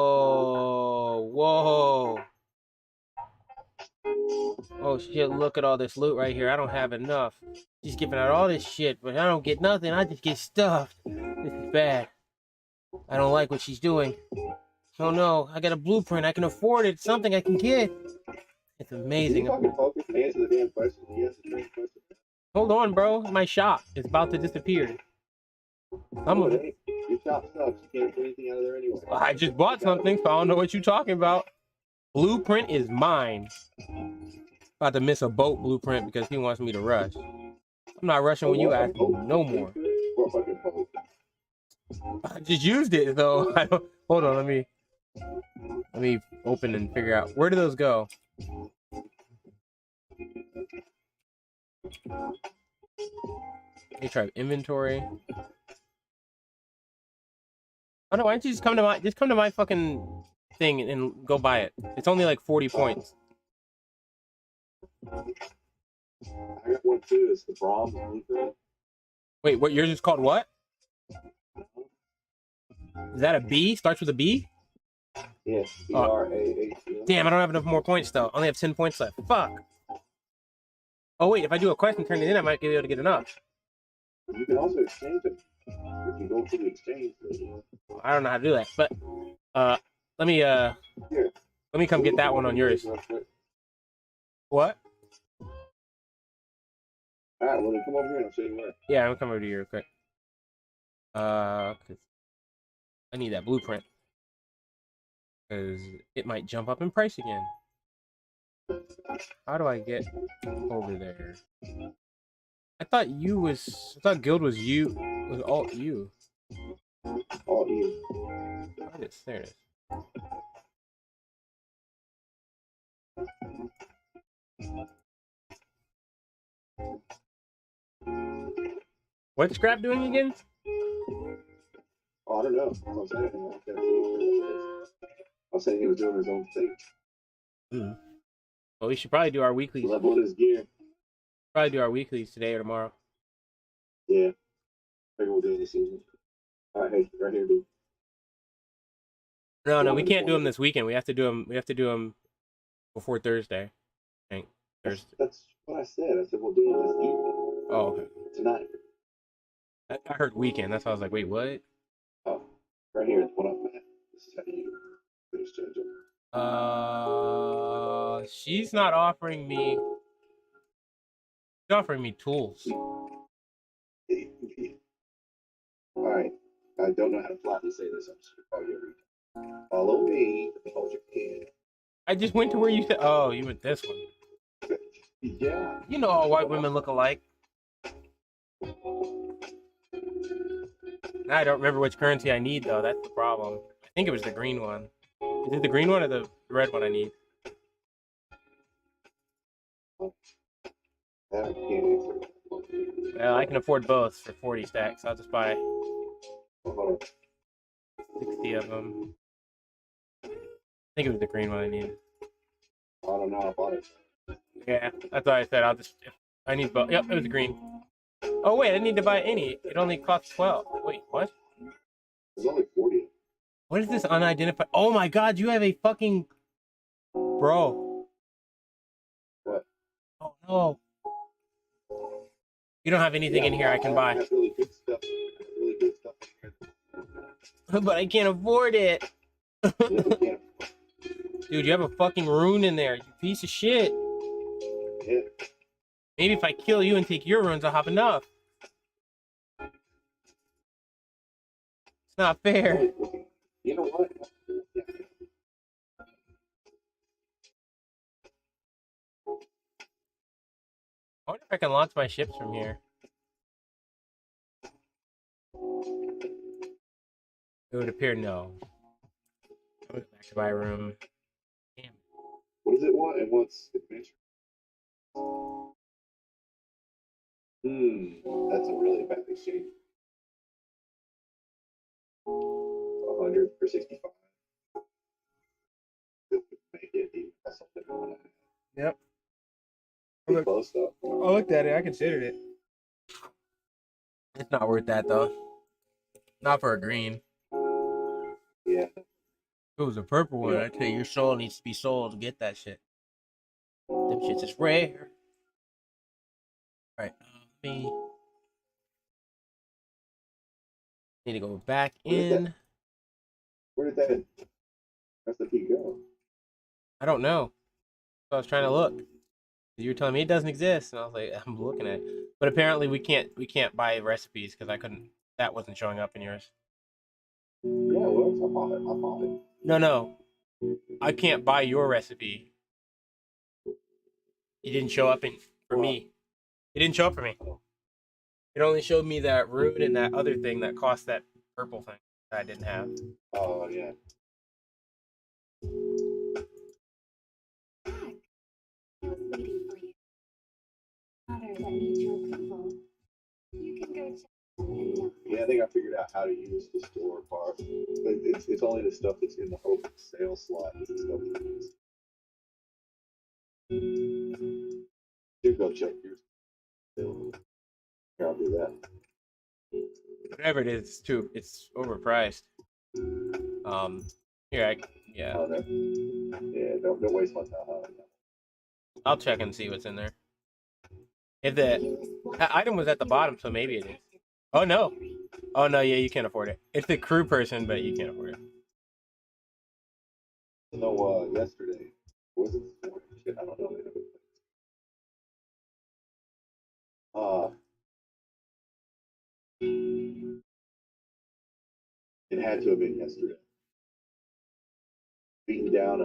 Oh shit, look at all this loot right here. I don't have enough. She's giving out all this shit, but I don't get nothing. I just get stuffed. This is bad. I don't like what she's doing. Oh no, I got a blueprint. I can afford it. It's something I can get. It's amazing. Can you fucking focus and answer the damn question? Yes, the same question. Hold on, bro. My shop is about to disappear. I'm No, a, it ain't. Your shop sucks. You can't get anything out of there anyway. I just bought something, so I don't know what you're talking about. Blueprint is mine. About to miss a boat blueprint because he wants me to rush. I'm not rushing when you ask me no more. What fucking boat? I just used it though. Hold on, let me open and figure out where do those go. Let me try inventory. Oh no, why don't you just come to my fucking thing and go buy it. It's only like 40 points. I got one too. It's the Brahms blueprint. Wait, what yours is called what? Is that a B? Starts with a B? Yes, B-R-A-H. Damn, I don't have enough more points though. I only have 10 points left. Fuck. Oh wait, if I do a quest and turn it in, I might be able to get enough. You can also exchange them. If you go to the exchange, I don't know how to do that, but let me come get that one on yours. What? All right, well, then come over here and I'll show you where. Yeah, I'm gonna come over to you real quick. 'Cause I need that blueprint because it might jump up in price again. How do I get over there? I thought guild was all you. All you. There it is. What's Scrap doing again? Oh, I don't know. I was saying he was doing his own thing. Well, we should probably do our weeklies. Level his gear. Probably do our weeklies today or tomorrow. Yeah. Maybe we'll do it this season. All right, hey, right here, dude. No, we can't do them this weekend. We have to do them. We have to do them before Thursday. I think Thursday. That's what I said. I said we'll do it this evening. Oh, okay. Tonight. I heard weekend. That's why I was like, wait, what? Oh, right here. What up, man? This is how you exchange them. She's not offering me. She's offering me tools. All right. I don't know how to flatly say this. I'm just going to call you every time. Follow me. Hold your hand. I just went to where you said. Oh, you went this one. Yeah. You know all white women look alike. I don't remember which currency I need though. That's the problem. I think it was the green one. Is it the green one or the red one I need? I can't answer. Well, I can afford both for 40 stacks. I'll just buy Hold on. 60 of them. I think it was the green one I need. I don't know. I bought it. Yeah, that's what I said. I need both. Yep, it was the green. Oh wait, I didn't need to buy any. It only costs 12. Wait, what? There's only 40. What is this unidentified? Oh my god, you have a fucking... Bro. What? Oh no. You don't have anything in here I can buy. Have really good stuff. Really good stuff in here. But I can't afford it. Yeah. Dude, you have a fucking rune in there, you piece of shit. Yeah. Maybe if I kill you and take your runes, I'll have enough. It's not fair. You know what? I wonder if I can launch my ships from here. It would appear no. I went back to my room. Damn. What does it want? It wants adventure. That's a really bad exchange. 100 for 65. Make it even something. Yep. Pretty close though. I looked at it. I considered it. It's not worth that though. Not for a green. Yeah. If it was a purple one, I tell you, your soul needs to be sold to get that shit. Them shits is rare. Alright, me. Need to go back in. Where did that recipe go? I don't know. So I was trying to look. You were telling me it doesn't exist, and I was like, I'm looking at it. But apparently we can't buy recipes because I couldn't. That wasn't showing up in yours. Yeah, well, I bought it. No. I can't buy your recipe. It didn't show up for me. It didn't show up for me. It only showed me that rune and that other thing that cost that purple thing that I didn't have. Oh, yeah. Back. I was waiting for you. Others that need your approval. You can go check them in the office. Yeah, I think I figured out how to use the store bar. But it's only the stuff that's in the open sale slot is the stuff you use. You go check yours. Here, I'll do that. Whatever it is, it's overpriced. Here, yeah. Oh, no. Yeah, don't waste my time. I'll check and see what's in there. If the item was at the bottom, so maybe it is. Oh no. Oh no, yeah, you can't afford it. It's the crew person, but you can't afford it. So yesterday was it this morning? Shit, I don't know. Uh, it had to have been yesterday. Beating down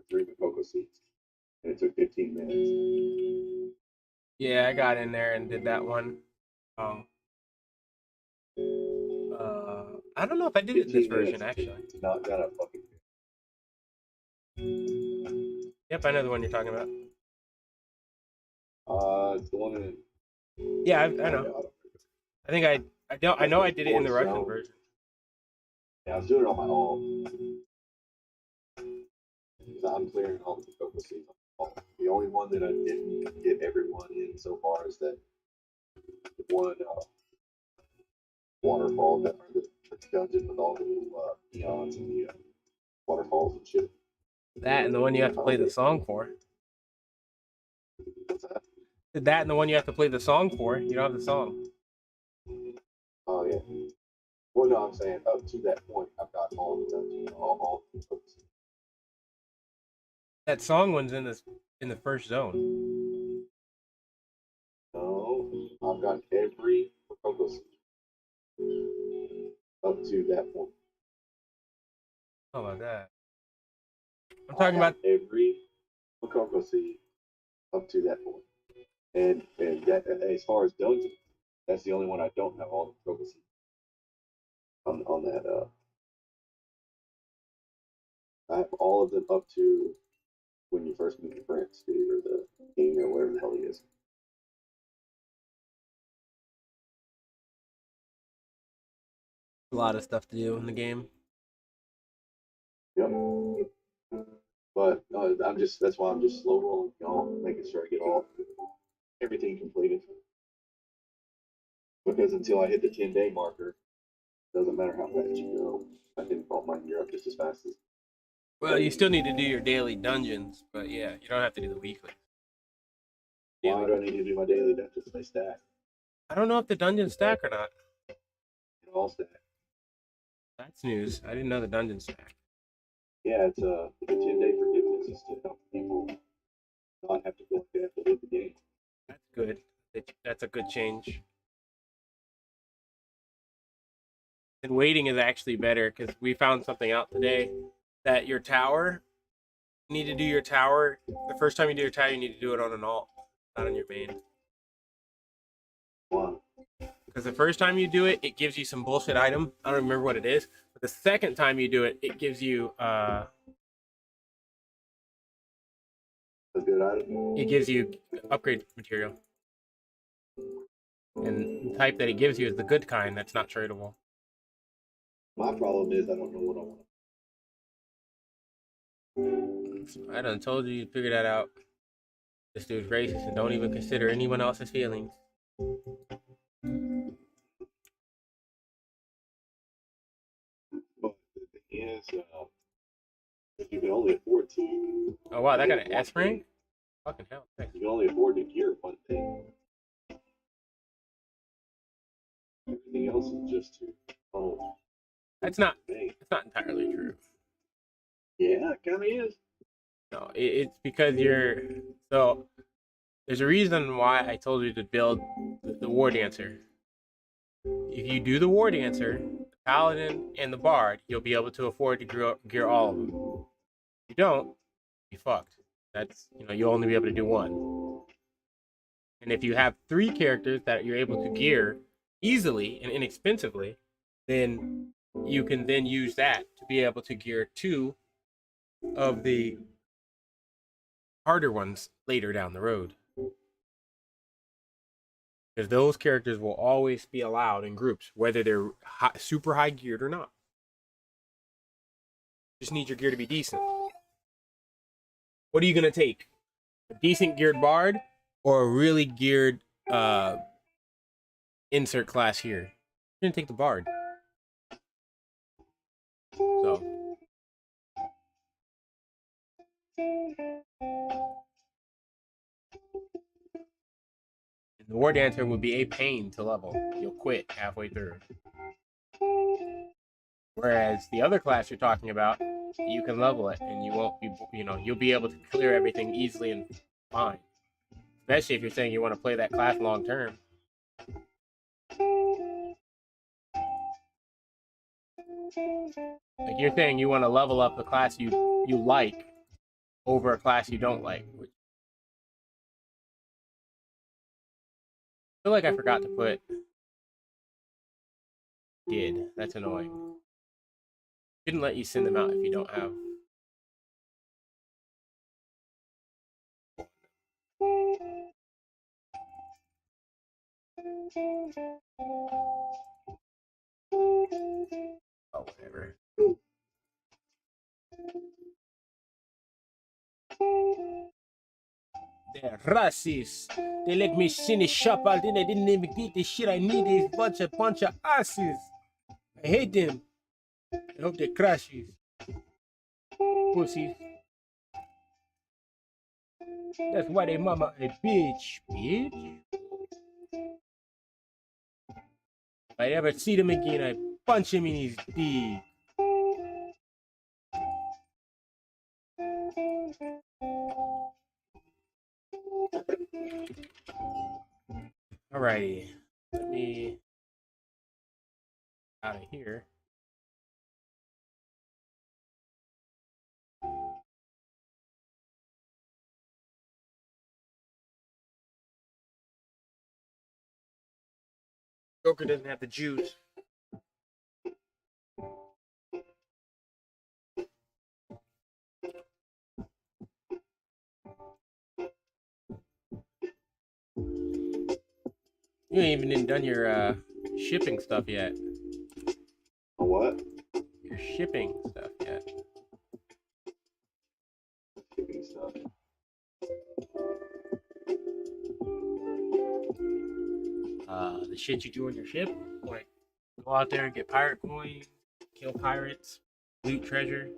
three Makoko seats, and it took 15 minutes. Yeah, I got in there and did that one. I don't know if I did it in this 15 version minutes actually. to knock down a fucking. Yep, I know the one you're talking about. It's the one in. Yeah, I know. I think I know I did it in the Russian version. Yeah, I was doing it on my own. Because I'm clearing all the Makoko seats. The only one that I didn't get everyone in so far is that one waterfall that are the dungeon with all the little neons and the waterfalls and shit. That and the one you have to play the song for. What's that? That and the one you have to play the song for. You don't have the song. Oh yeah. Well, no, I'm saying up to that point, I've got all the dungeons, all the books. That song one's in the first zone. No, I've got every Makoko up to that point. Oh my god. I'm talking about every Makoko seed up to that point. And that as far as dungeons, that's the only one I don't have all the Makoko seeds on that. I have all of them up to when you first meet the prince, dude, or the king, or whatever the hell he is. a lot of stuff to do in the game. Yep. But that's why I'm just slow rolling, making sure I get everything completed. Because until I hit the 10-day marker, doesn't matter how fast you go. I can bump my gear up just as fast as. Well, you still need to do your daily dungeons, but yeah, you don't have to do the weekly. Why do I need to do my daily dungeons? They stack. I don't know if the dungeons stack or not. They all stack. That's news. I didn't know the dungeons stack. Yeah, it's the 10-day forgiveness is to help people not have to go like they have to live the game. That's good. That's a good change. And waiting is actually better because we found something out today that your tower, you need to do your tower. The first time you do your tower, you need to do it on an alt, not on your main. Why? Because the first time you do it, it gives you some bullshit item. I don't remember what it is. But the second time you do it, it gives you A good item. it gives you upgrade material. And the type that it gives you is the good kind that's not tradable. My problem is I don't know what I want. I done told you you'd figure that out. This dude's racist and don't even consider anyone else's feelings. But the thing is, if you can only afford to. Oh wow, that got an S rank? Fucking hell. Thanks. You can only afford to gear one thing. Everything else is just to. Oh. That's not entirely true. Yeah, it kind of is. No, it's because you're so there's a reason why I told you to build the war dancer. If you do the war dancer, the paladin, and the bard, you'll be able to afford to gear all of them. If you don't, you fucked. That's you'll only be able to do one. And if you have 3 characters that you're able to gear easily and inexpensively, then you can then use that to be able to gear 2 of the harder ones later down the road. Because those characters will always be allowed in groups, whether they're super high geared or not. Just need your gear to be decent. What are you going to take? A decent geared bard or a really geared insert class here? You're going to take the bard. So. The War Dancer would be a pain to level. You'll quit halfway through. Whereas the other class you're talking about, you can level it and you won't be, you'll be able to clear everything easily and fine. Especially if you're saying you want to play that class long term. Like you're saying you want to level up the class you like over a class you don't like. I feel like I forgot to put did. That's annoying. Shouldn't let you send them out if you don't have. Oh, whatever. They're racist. They let me in the shop all day. They didn't even get the shit I need. They bunch of asses. I hate them. I hope they crashes. Pussies. That's why they mama a bitch. Bitch. If I ever see them again, I punch him in his dick. Alrighty. Let me out of here. Joker doesn't have the juice. You ain't even done your shipping stuff yet. A what? Your shipping stuff yet. Shipping stuff. The shit you do on your ship, like go out there and get pirate coins, kill pirates, loot treasure.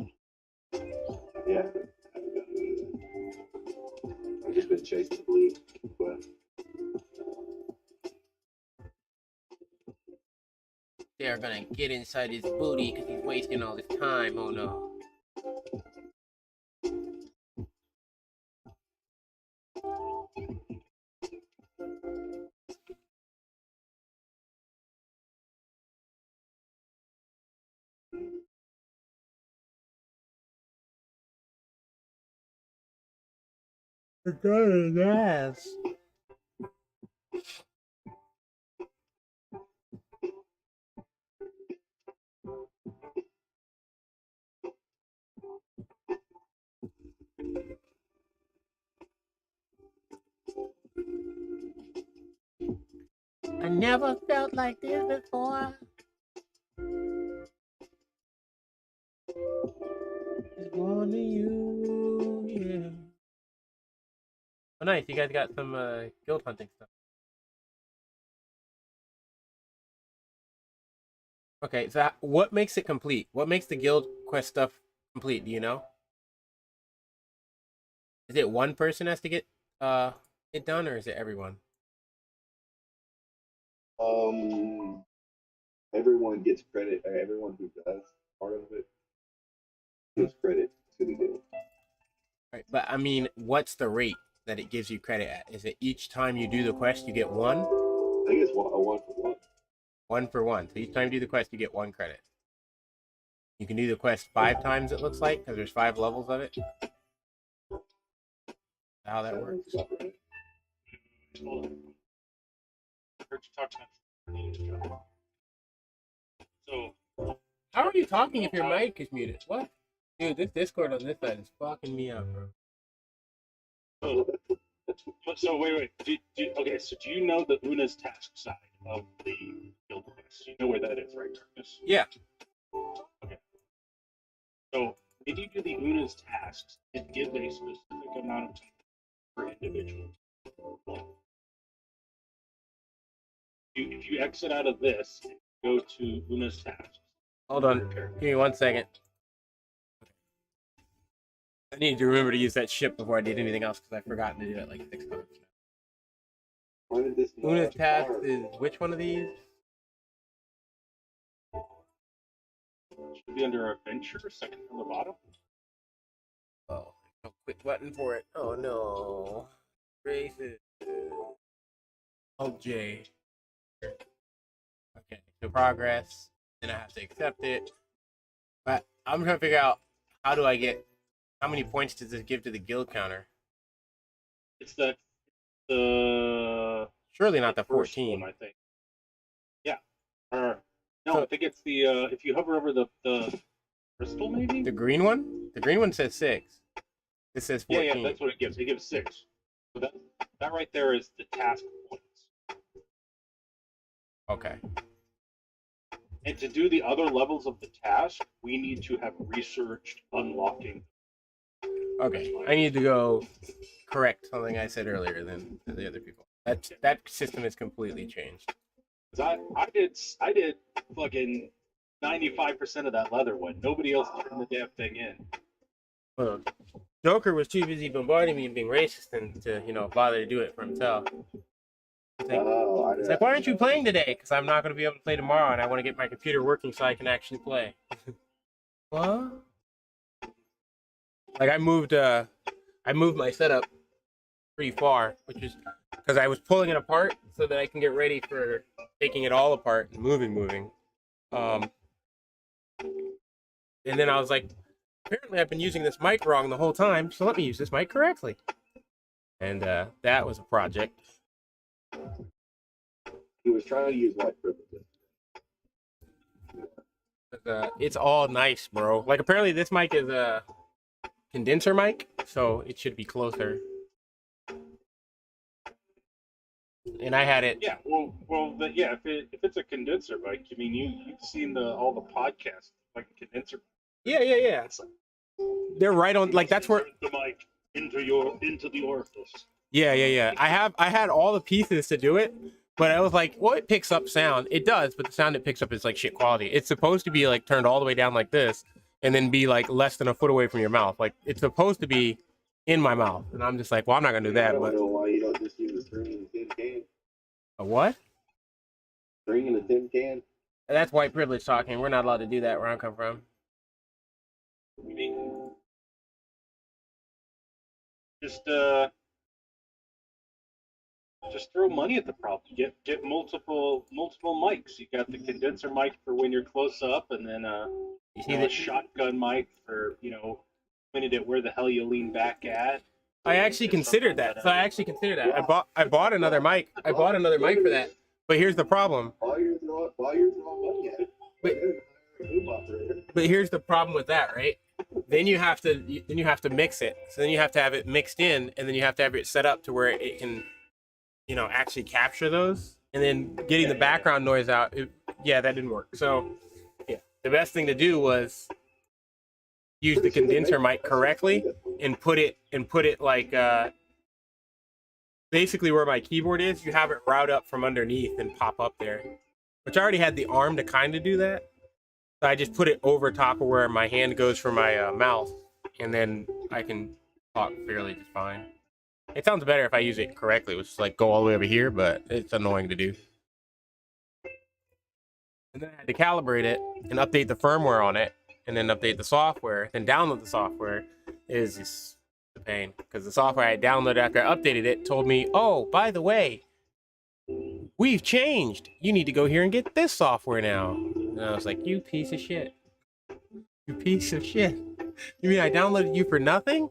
Yeah. I haven't done anything. I've just been chasing blue, but They're gonna get inside his booty because he's wasting all this time. Oh no. Yes. I never felt like this before. It's born to you, yeah. Oh, nice. You guys got some guild hunting stuff. Okay, so what makes it complete? What makes the guild quest stuff complete? Do you know? Is it one person has to get it done, or is it everyone? everyone gets credit. Everyone who does part of it gives credit to the guild. Right, but I mean, what's the rate that it gives you credit at? Is it each time you do the quest you get one? I think it's a 1-for-1. 1 for 1. So each time you do the quest, you get 1 credit. You can do the quest 5 times, it looks like, because there's 5 levels of it. How that works. Hold on. I heard you talk about so How are you talking if your mic is muted? What? Dude, this Discord on this side is fucking me up, bro. so wait. Okay, so do you know the Una's task side of the guild quest? You know where that is, right, Darkness? Yeah. Okay. So if you do the Una's tasks, it gives a specific amount of time per individual. If you exit out of this, go to Una's tasks. Hold on. Give me 1 second. I need to remember to use that ship before I did anything else because I've forgotten to do it like 6 times. Why did this not Una's task start? is which one of these? Should be under adventure, second from the bottom. Oh, no quick button for it. Oh no. Races. Alt J. Okay, so progress. Then I have to accept it. But I'm trying to figure out how do I get, how many points does this give to the guild counter? It's the Surely not the first 14. one, I think. Yeah. Or no, So- I think it's the if you hover over the crystal, maybe. The green one? The green one says 6. This says 14. Yeah, that's what it gives. It gives 6. So that right there is the task points. Okay. And to do the other levels of the task, we need to have researched unlocking. Okay. I need to go correct something I said earlier than the other people. That system is completely changed. 'Cause I did fucking 95% of that leather one. Nobody else turned the damn thing in. Well, Joker was too busy bombarding me and being racist and to, bother to do it for himself. It's like, Oh, it's like, why aren't you playing today? Because I'm not going to be able to play tomorrow, and I want to get my computer working so I can actually play. What? Like I moved my setup pretty far, which is because I was pulling it apart so that I can get ready for taking it all apart and moving. And then I was like, apparently I've been using this mic wrong the whole time, so let me use this mic correctly. And that was a project. He was trying to use white privileges. It's all nice, bro. Like apparently this mic is a condenser mic, so it should be closer. And I had it. Yeah, if it's a condenser mic, I mean you've seen all the podcasts like a condenser. Yeah. It's like They're right on. Like that's where. insert the mic into the orifice. Yeah. I had all the pieces to do it, but I was like, well, it picks up sound. It does, but the sound it picks up is like shit quality. It's supposed to be like turned all the way down like this, and then be like less than a foot away from your mouth. Like it's supposed to be in my mouth, and I'm just like, well, I'm not gonna do I that. don't But know why you don't just use a string in a tin can. a what? String in a tin can. That's white privilege talking. We're not allowed to do that where I come from. I mean, just throw money at the problem. Get multiple mics. You got the condenser mic for when you're close up, and then You see a that? shotgun mic for pointed at where the hell you lean back at. I actually considered that. So I actually considered that. I bought another mic. I bought another mic for that. But here's the problem. While you're throwing money at it. But here's the problem with that, right? Then you have to mix it. So then you have to have it mixed in, and then you have to have it set up to where it can, actually capture those. And then getting the background noise out, that didn't work. So yeah, the best thing to do was use the condenser mic correctly and put it like basically where my keyboard is. You have it route up from underneath and pop up there, which I already had the arm to kind of do that. So I just put it over top of where my hand goes for my mouth, and then I can talk fairly just fine. It sounds better if I use it correctly, which is like go all the way over here, but it's annoying to do. And then I had to calibrate it and update the firmware on it, and then update the software, then download the software. Is just a pain because the software I downloaded after I updated it told me, oh, by the way, we've changed. You need to go here and get this software now. And I was like, you piece of shit. You piece of shit. You mean I downloaded you for nothing?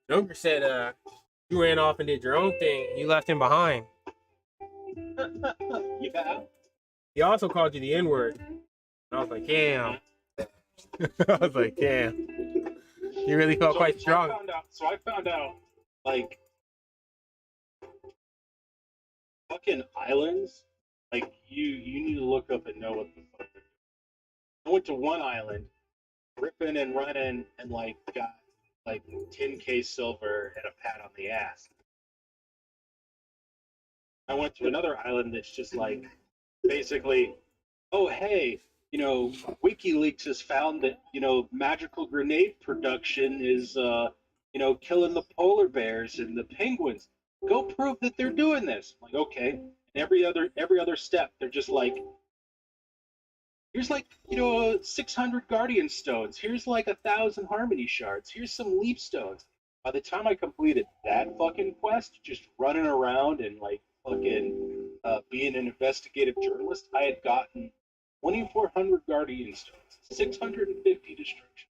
Joker said, you ran off and did your own thing. You left him behind. Yeah. He also called you the N-word. I was like, damn. I was like, damn. You really felt quite strong. I found out, like, fucking islands, like, you need to look up and know what the fuck they're doing. I went to one island, ripping and running, and, like, got, like, 10K silver and a pat on the ass. I went to another island that's just, like, basically, oh, hey, you know, WikiLeaks has found that, you know, magical grenade production is, you know, killing the polar bears and the penguins. Go prove that they're doing this. I'm like, okay. And every other step, they're just like, here's like, you know, 600 guardian stones. Here's like 1,000 harmony shards. Here's some leap stones. By the time I completed that fucking quest, just running around and like fucking being an investigative journalist, I had gotten 2,400 guardian stones, 650 destruction,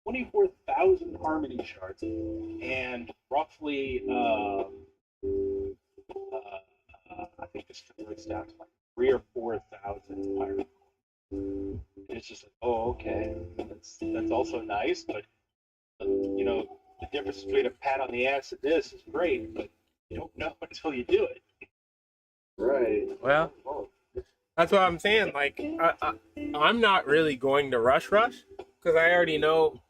24,000 harmony shards, and roughly, I think this converts down to like 3,000 or 4,000 pirate. It's just like, oh, okay, that's also nice, but you know, the difference between a pat on the ass and this is great, but you don't know until you do it. Right. Well, that's what I'm saying. Like, I'm not really going to rush because I already know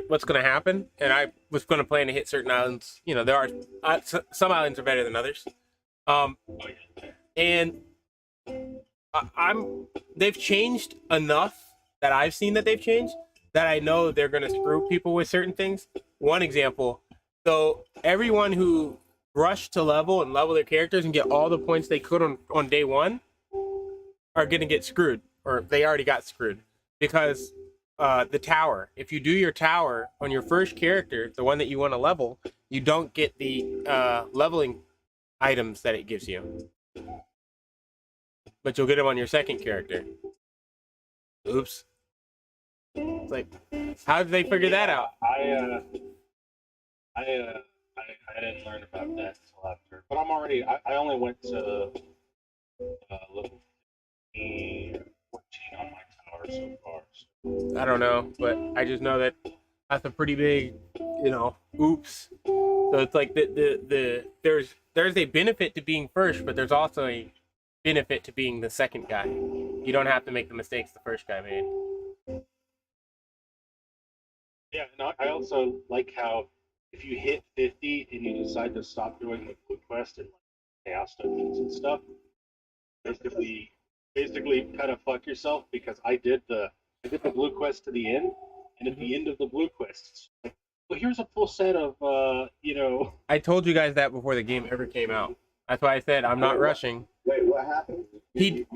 what's going to happen, and I was going to plan to hit certain islands. You know, there are some islands are better than others, and they've changed enough that I've seen that they've changed that I know they're going to screw people with certain things. One example, so everyone who rushed to level and level their characters and get all the points they could on day one are going to get screwed, or they already got screwed, because the tower, if you do your tower on your first character, the one that you want to level, you don't get the leveling items that it gives you, but you'll get them on your second character. Oops. It's like, how did they figure that out? I didn't learn about that until after, but I only went to level 14 on my tower so far. So. I don't know, but I just know that that's a pretty big, oops. So it's like there's a benefit to being first, but there's also a benefit to being the second guy. You don't have to make the mistakes the first guy made. Yeah, and I also like how if you hit 50 and you decide to stop doing the blue quest and like chaos dungeons and stuff, basically kind of fuck yourself, because I did the blue quest to the end, and at the end of the blue quest, it's like, well, here's a full set of I told you guys that before the game ever came out. That's why I said I'm not rushing. Wait, what happened? He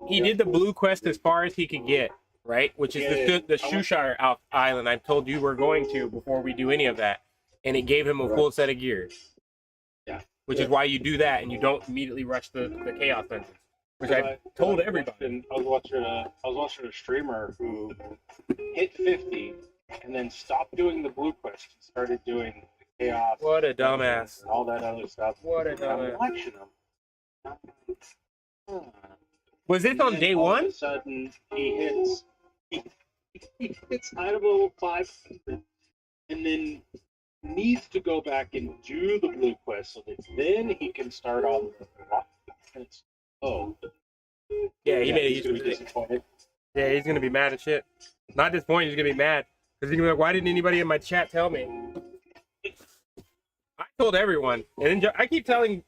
did the blue quest as far as he could get, right? Which is the Shushire Island I told you we're going to before we do any of that. And it gave him a full set of gear. Yeah. Which is why you do that and you don't immediately rush the Chaos Dungeons. Which I told everybody. I was watching a streamer who hit 50 and then stopped doing the blue quest and started doing the Chaos. What a dumbass. And all that other stuff. What a dumbass. I'm watching him. Was this on day one? All of a sudden, he hits item level 500, and then needs to go back and do the blue quest so that then he can start on the rock. Yeah, he made a huge mistake. Disappointed. Yeah, he's gonna be mad as shit. Not disappointed, he's gonna be mad. Because he's gonna be like, why didn't anybody in my chat tell me? I told everyone. And then I keep saying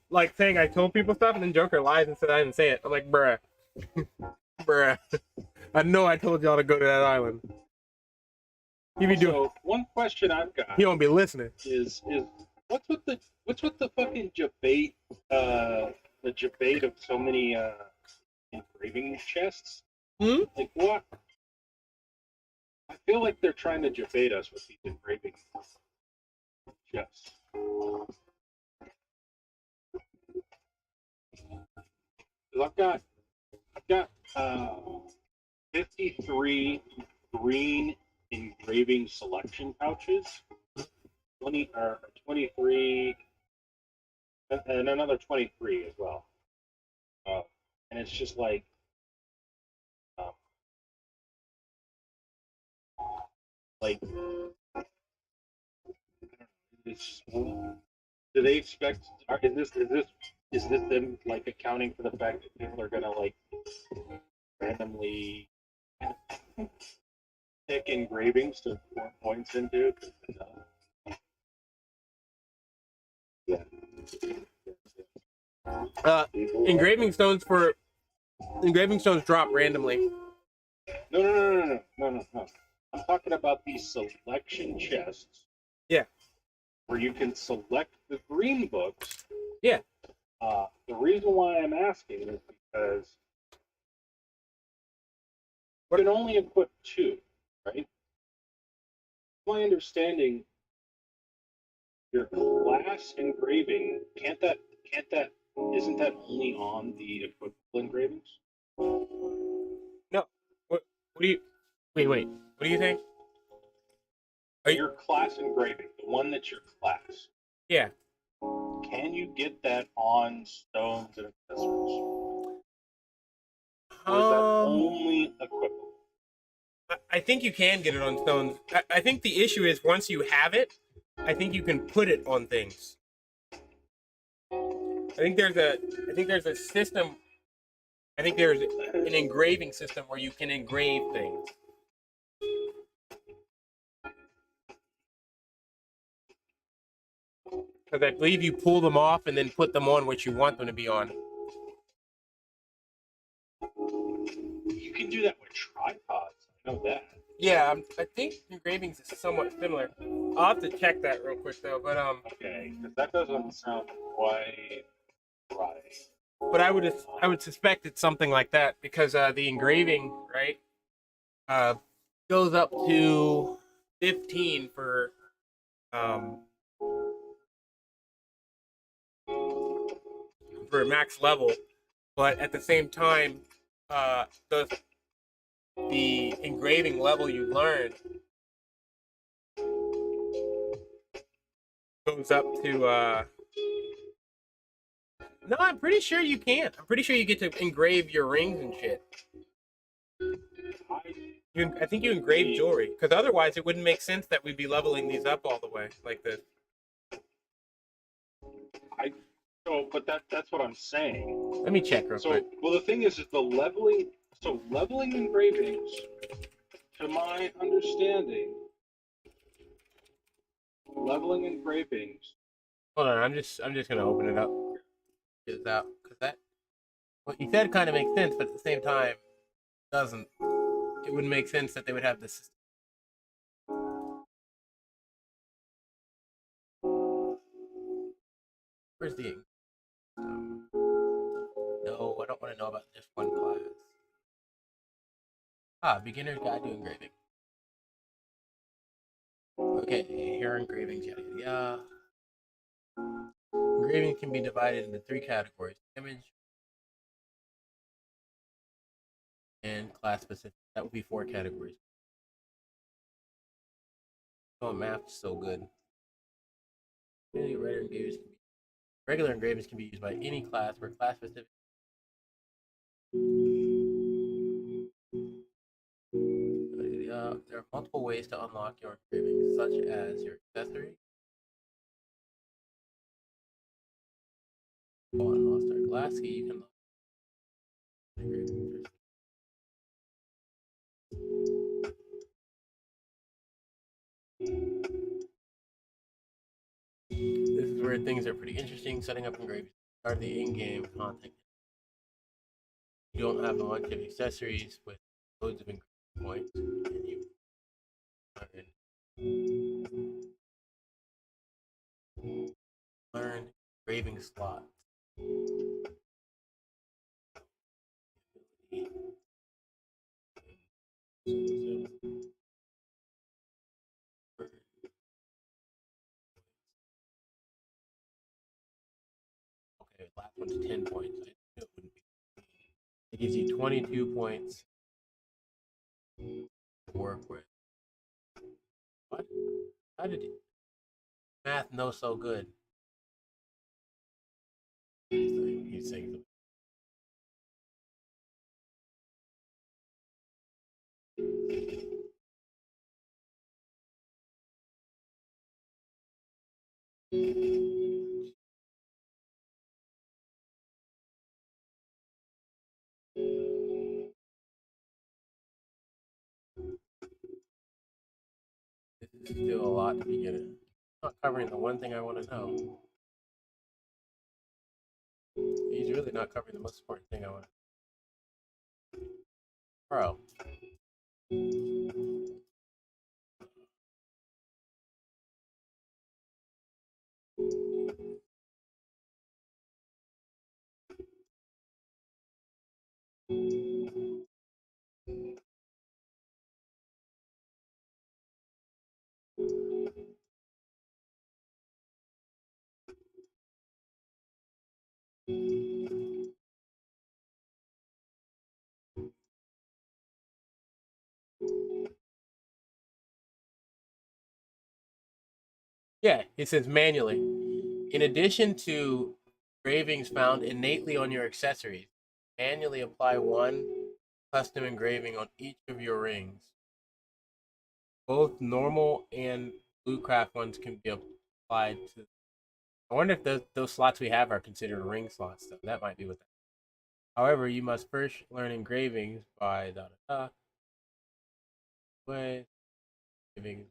I told people stuff, and then Joker lies and said I didn't say it. I'm like, bruh. Bruh. I know I told y'all to go to that island. He be doing. So, one question I've got. He won't be listening. Is what's with the fucking debate? The debate of so many engraving chests. Like what? I feel like they're trying to debate us with these engraving chests. I've got 53 green engraving selection pouches, 23, and another 23 as well. And it's just like, it's. Do they expect? Is this them like accounting for the fact that people are gonna like randomly pick engravings to pour points into? Yeah. Engraving stones drop randomly. No. I'm talking about these selection chests. Yeah. Where you can select the green books. Yeah. The reason why I'm asking is because you can only equip 2, right? My understanding, your class engraving can't that isn't that only on the equipable engravings? No. What do you? Wait. What do you think? Are you? Your class engraving, the one that's your class, Yeah. can you get that on stones and accessories? Or is that only equipable? I think you can get it on stones. I think the issue is once you have it, I think you can put it on things. I think there's a system. I think there's an engraving system where you can engrave things. Because I believe you pull them off and then put them on what you want them to be on. You can do that with tripods. I know that. Yeah, I think engravings is somewhat similar. I'll have to check that real quick though. But Okay, because that doesn't sound quite right. But I would suspect it's something like that because the engraving, right, goes up to 15 for max level, but at the same time, the engraving level you learn goes up to. No, I'm pretty sure you can't. I'm pretty sure you get to engrave your rings and shit. I think you engrave jewelry because otherwise it wouldn't make sense that we'd be leveling these up all the way like this. But that's what I'm saying. Let me check real quick. Well, the thing is the leveling. So leveling engravings, to my understanding, leveling engravings. Hold on, I'm just gonna open it up. Get it out because that what you said kind of makes sense, but at the same time, doesn't. It wouldn't make sense that they would have this. Where's the ink? No, I don't want to know about just one class. Beginner's Guide to Engraving. Okay, here are engravings, yada yada yada. Engraving can be divided into 3 categories: image and class specific. That would be 4 categories. Oh, math's so good. Regular engravings can be used by any class, where class specific. There are multiple ways to unlock your engraving, such as your accessory. Oh, and lost our glass key. You can look. This is where things are pretty interesting. Setting up engravings are the in-game content. You don't have a bunch of accessories with loads of engraving points, and you learn engraving slots. Okay, last one's 10 points. It gives you 22 points to work with. What? How did it? Math know so good? He's saying this is still a lot to be getting. Not covering the one thing I want to know. He's really not covering the most important thing I want to know. Bro. Yeah, it says manually. In addition to engravings found innately on your accessories, manually apply one custom engraving on each of your rings. Both normal and Bluecraft ones can be applied to. I wonder if those slots we have are considered ring slots, though. That might be what that is. However, you must first learn engravings by with engravings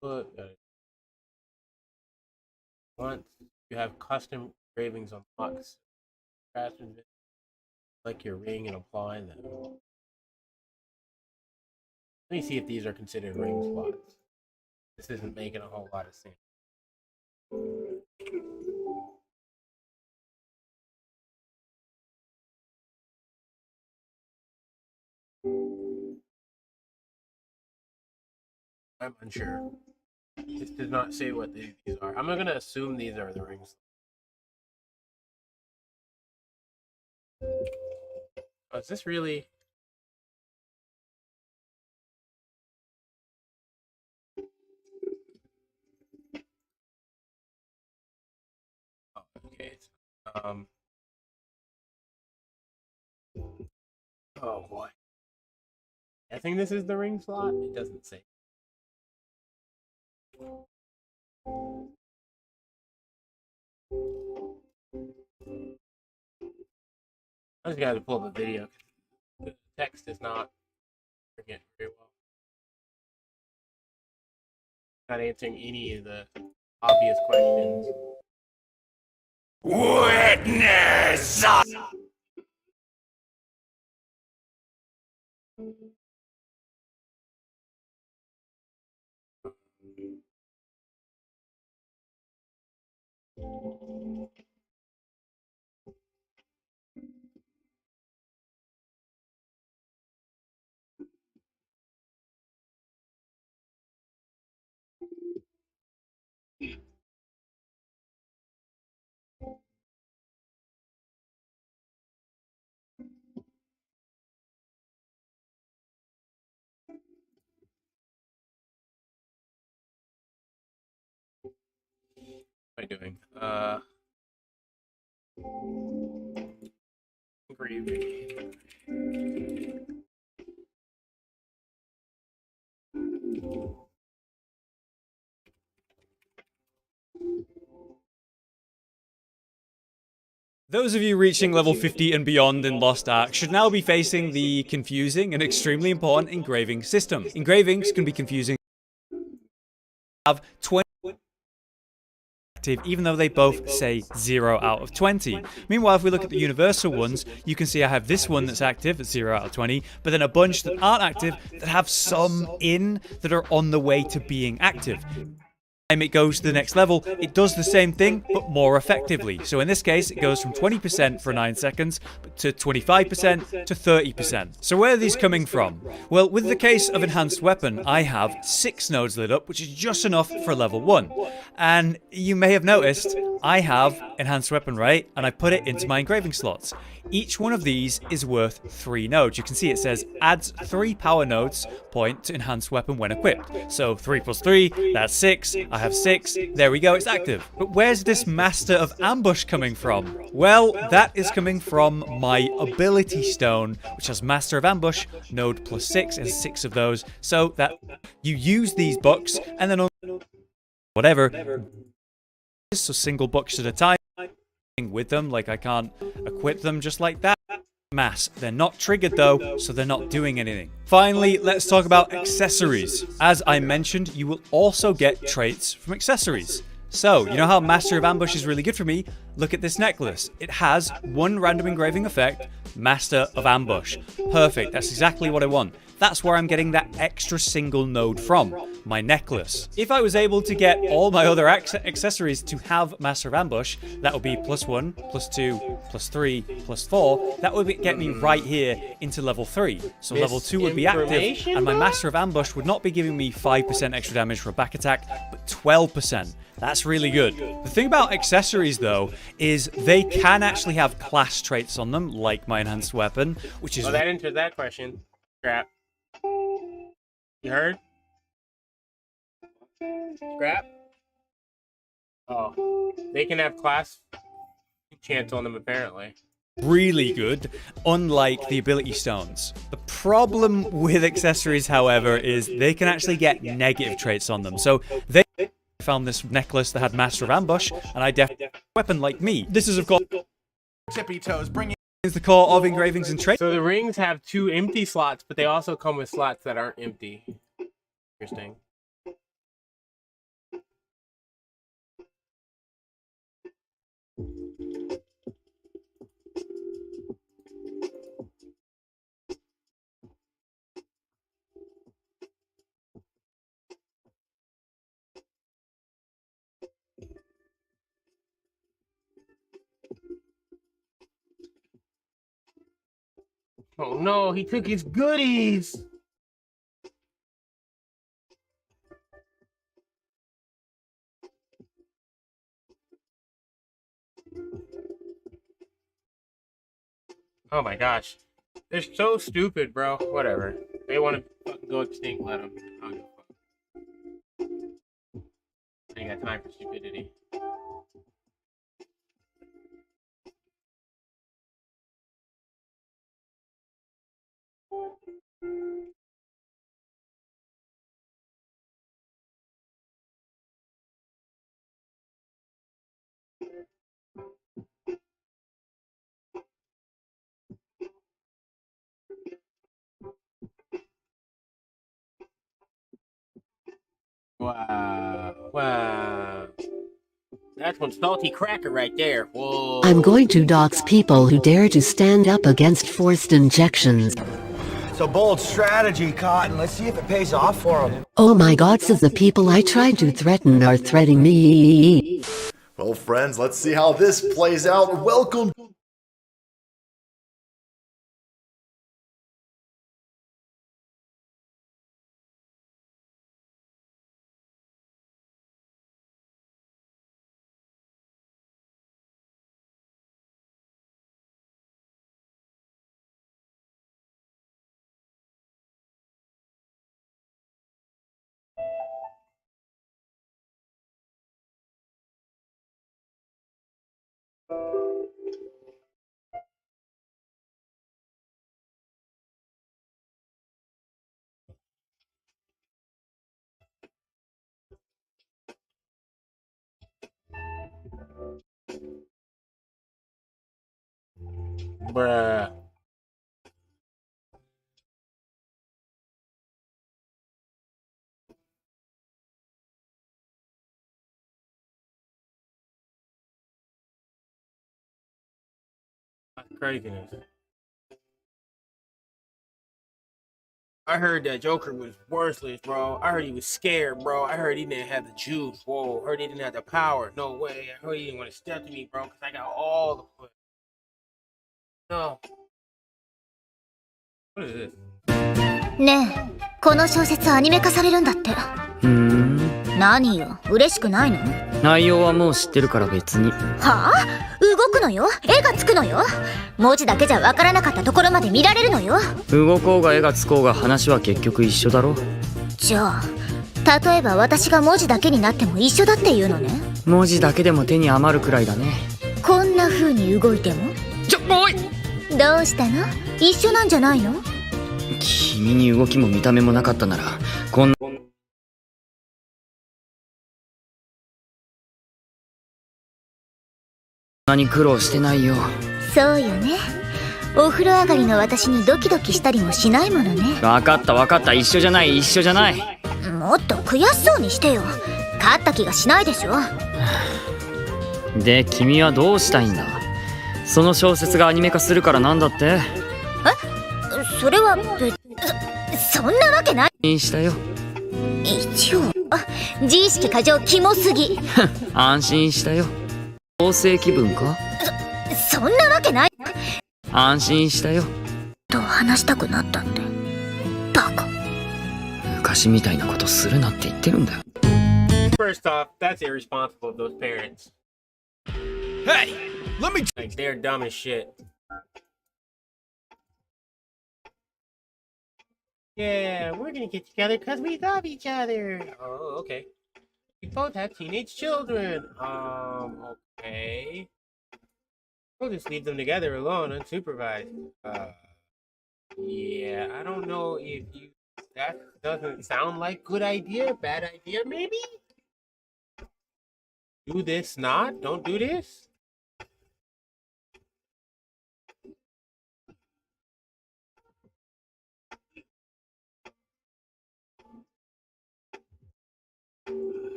foot. Once you have custom engravings on locks, like your ring and apply them. Let me see if these are considered ring slots. This isn't making a whole lot of sense. I'm unsure. This does not say what these are. I'm going to assume these are the rings. Oh, is this really? Oh, okay. Oh boy. I think this is the ring slot. It doesn't say. I just gotta pull up the video. The text is not working very well. Not answering any of the obvious questions. Witness! What am I doing? Engraving. Those of you reaching level 50 and beyond in Lost Ark should now be facing the confusing and extremely important engraving system. Engravings can be confusing. Have 20 active, even though they both say 0 out of 20. Meanwhile, if we look at the universal ones, you can see I have this one that's active at 0 out of 20, but then a bunch that aren't active that have some in that are on the way to being active. It goes to the next level, it does the same thing, but more effectively. So in this case, it goes from 20% for 9 seconds to 25% to 30%. So where are these coming from? Well, with the case of Enhanced Weapon, I have 6 nodes lit up, which is just enough for level 1. And you may have noticed, I have Enhanced Weapon, right? And I put it into my engraving slots. Each one of these is worth 3 nodes. You can see it says adds 3 power nodes point to Enhanced Weapon when equipped. So 3 plus 3, that's 6. I have 6. There we go, it's active. But where's this Master of Ambush coming from? Well, that is coming from my Ability Stone, which has Master of Ambush, node plus 6, and 6 of those. So that you use these books, and then whatever. So single books at a time. With them, like I can't equip them just like that. Mass. They're not triggered though, so they're not doing anything. Finally, let's talk about accessories. As I mentioned, you will also get traits from accessories. So, you know how Master of Ambush is really good for me? Look at this necklace. It has 1 random engraving effect, Master of Ambush. Perfect, that's exactly what I want. That's where I'm getting that extra single node from, my necklace. If I was able to get all my other accessories to have Master of Ambush, that would be +1, +2, +3, +4. That would get me right here into level 3. So level 2 would be active, and my Master of Ambush would not be giving me 5% extra damage for a back attack, but 12%. That's really good. The thing about accessories, though, is they can actually have class traits on them, like my enhanced weapon, which is... Well, that answers that question. Scrap. You heard? Scrap? Oh. They can have class chance on them, apparently. Really good, unlike the ability stones. The problem with accessories, however, is they can actually get negative traits on them. So they found this necklace that had Master of Ambush, and I definitely have a weapon like me. This is, of course, Tippy toes, bring it. is the core of engravings and traits. So the rings have 2 empty slots, but they also come with slots that aren't empty. Interesting. Oh no, he took his goodies! Oh my gosh. They're so stupid, bro. Whatever. They want to fucking go extinct, let them. I don't give a fuck. I ain't got time for stupidity. Wow. Wow. That's one salty cracker right there. Whoa. I'm going to dox people who dare to stand up against forced injections. It's a bold strategy, Cotton. Let's see if it pays off for him. Oh my god, says the people I tried to threaten are threatening me. Well, friends, let's see how this plays out. Welcome. Bruh. That's craziness. I heard that Joker was worthless, bro. I heard he was scared, bro. I heard he didn't have the juice. Whoa. I heard he didn't have the power. No way. I heard he didn't want to step to me, bro, because I got all the foot. No. What is this? ねえ、この小説アニメ化されるんだって。何よ、嬉しくないの？内容はもう知ってるから別に。はあ？動くのよ、絵がつくのよ。文字だけじゃわからなかったところまで見られるのよ。動こうが絵がつこうが話は結局一緒だろ。じゃあ、例えば私が文字だけになっても一緒だっていうのね。文字だけでも手に余るくらいだね。こんな風に動いても？おい！どうしたの？一緒なんじゃないの？君に動きも見た目もなかったならこんなに苦労してないよ。そうよね。お風呂上がりの私にドキドキしたりもしないものね。分かった一緒じゃない一緒じゃない。もっと悔しそうにしてよ。勝った気がしないでしょ。で君はどうしたいんだ。その小説がアニメ化するからなんだって。それはそんなわけない。安心したよ。一応自意識過剰キモすぎ。安心したよ。同棲気分か？そんなわけない。安心したよ。と話したくなったってバカ。昔みたいなことするなって言ってるんだよ。 First off, that's irresponsible of those parents. Hey, let me. Like, they're dumb as shit. Yeah, we're gonna get together because we love each other. Oh, okay. We both have teenage children. Okay. We'll just leave them together alone, unsupervised. Yeah, I don't know if you... That doesn't sound like good idea, bad idea, maybe? Do this not? Don't do this?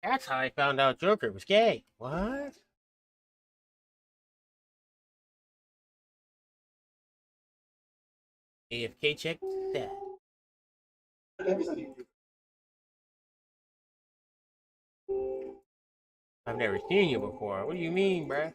That's how I found out Joker was gay. What? AFK check that. I've never seen you before. What do you mean, bruh?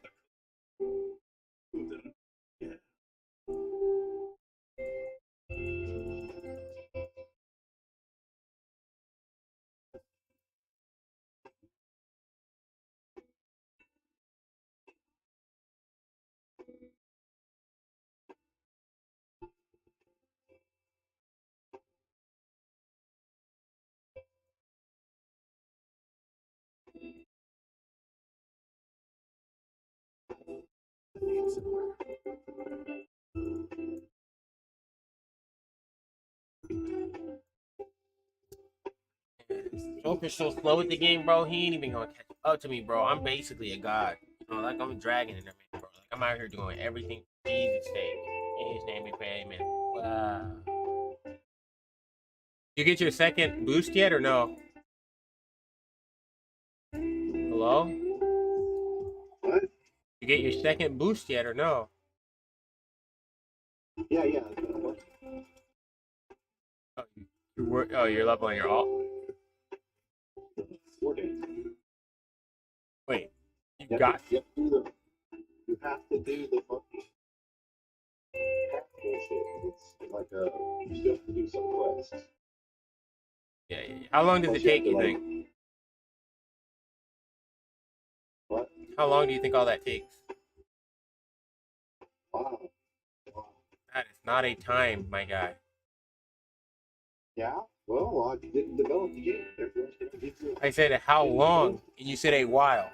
Joker's so slow with the game, bro. He ain't even gonna catch up to me, bro. I'm basically a god. You know, like I'm a dragon in there, man, bro. Like I'm out here doing everything for Jesus' sake. In his name we pray, amen. Wow. You get your second boost yet or no? Hello? What? You get your second boost yet or no? Yeah. Oh, you're leveling your alt? 4 days. Wait, you You got... have to do the fucking bullshit. It's like you still have to do some quests. Yeah. How long does it take, you think? What? How long do you think all that takes? Wow. That is not a time, my guy. Yeah? Well, I didn't develop the game. Therefore, it's gonna be I said how long, and you said a while.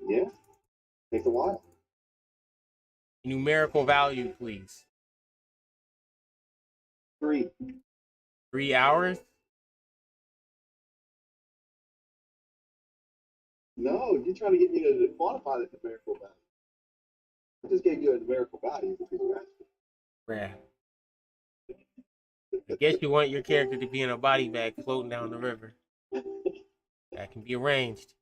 Yeah. Takes a while. Numerical value, please. 3. 3 hours? No, you're trying to get me to quantify the numerical value. I just gave you a numerical value because you're asking. Bruh. I guess you want your character to be in a body bag floating down the river. That can be arranged.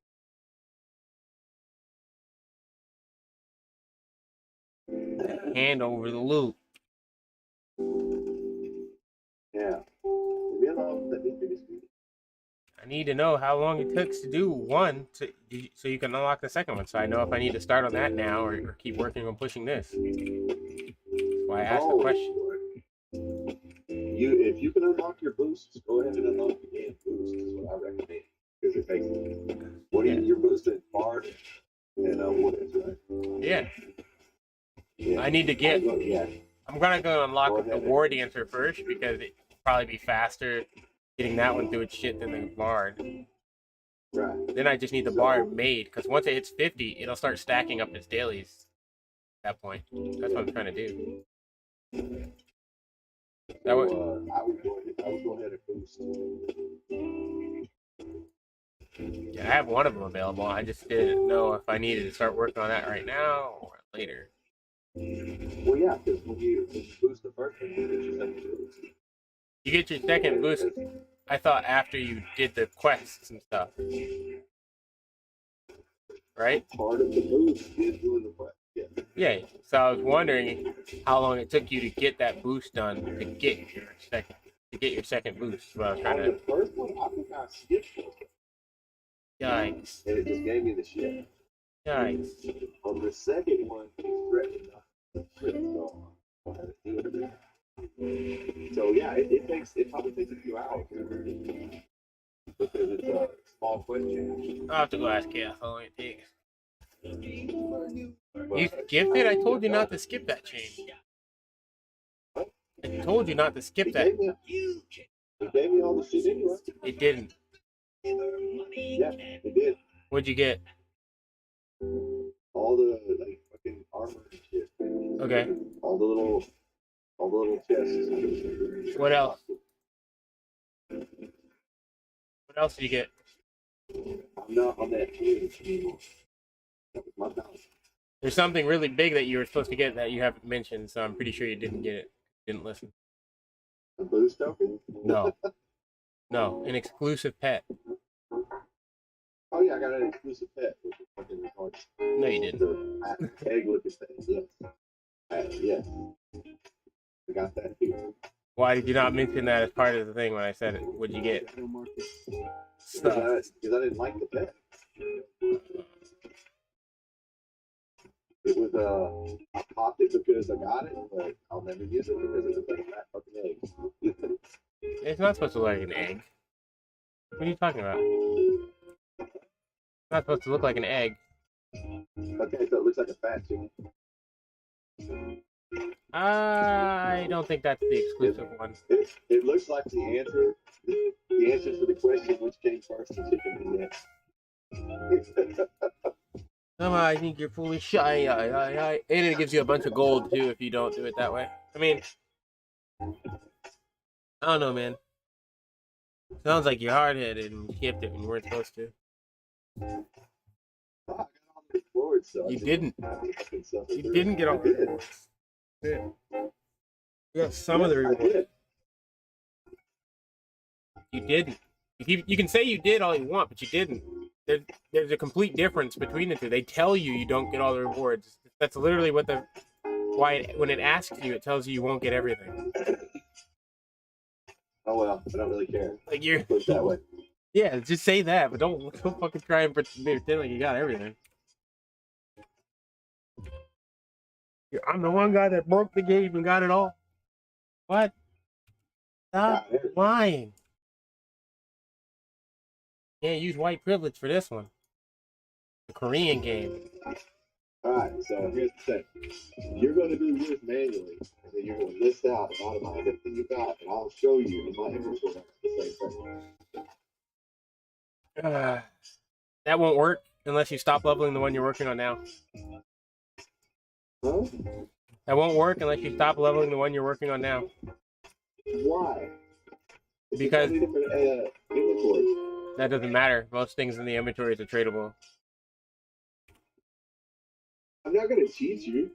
Hand over the loop. Yeah. Leave me alone. Let me finish reading. I need to know how long it took to do one so you can unlock the second one. So I know if I need to start on that now or keep working on pushing this. That's why I asked the question. If you can unlock your boosts, go ahead and unlock the game boost is what I recommend. Because it takes you're boosted hard and wood is, right? Yeah. Yeah. I need to get. Yeah. I'm gonna go unlock Go the ahead. war dancer first because it'll probably be faster getting that one through its shit than the bard. Right. Then I just need the bard made because once it hits 50, it'll start stacking up its dailies. At that point, that's what I'm trying to do. That would. I would go ahead and boost. Yeah, I have one of them available. I just didn't know if I needed to start working on that right now or later. Well, yeah, because when you boost the first one, you get your second boost. You get your second boost. I thought after you did the quests and stuff, right? Part of the boost is doing the quest. Yeah. Yeah. So I was wondering how long it took you to get that boost done to get your second boost. What I was trying On to. the first one, I think I skipped it. Yikes! And it just gave me the shit. Yikes! On the second one, it's threatened so yeah, it probably takes a few hours because it's a small question. I'll have to go ask Kath how long it takes. You skipped it? I told you not to skip that chain. I told you not to skip that. It gave me all the shit anyway. It didn't. Yeah, it did. What'd you get? All the like fucking armor and shit. Okay. All the little chests. What else? What else did you get? I'm not on that page anymore. That was my balance. There's something really big that you were supposed to get that you haven't mentioned, so I'm pretty sure you didn't get it. Didn't listen. A boost token? No. No, an exclusive pet. Oh yeah, I got an exclusive pet. Which is fucking retarded. No, you didn't. The egg looking thing. Yes. Yes. I got that too. Why did you not mention that as part of the thing when I said it? What'd you get? Because I didn't like the pet. It was I popped it because I got it, but I'll never use it because it looks like a fat fucking egg. It's not supposed to look like an egg. What are you talking about? It's not supposed to look like an egg. Okay, so it looks like a fat chicken. I don't think that's the exclusive one. It looks like the answer for the question which came first, the chicken and the egg. I think you're foolish. And it gives you a bunch of gold too if you don't do it that way. I mean, I don't know, man. Sounds like you're hard-headed and skipped it when you weren't supposed to. I got all the rewards, so You didn't. You didn't get all the rewards. You got some of the rewards. You didn't. You can say you did all you want, but you didn't. There's a complete difference between the two. They tell you don't get all the rewards. That's literally what when it asks you, it tells you won't get everything. Oh well, I don't really care. Like you're Put it that way. Yeah, just say that, but don't fucking try and pretend like you got everything. I'm the one guy that broke the game and got it all. What? Stop lying. Can't use white privilege for this one. The Korean game. Alright, so here's the thing. You're going to do yours manually, and then you're going to list out and automate everything you got, and I'll show you in my inventory the same thing. That won't work unless you stop leveling the one you're working on now. Huh? That won't work unless you stop leveling the one you're working on now. Why? It's Because a totally different inventory. that doesn't matter. Most things in the inventories are tradable. I'm not going to teach you.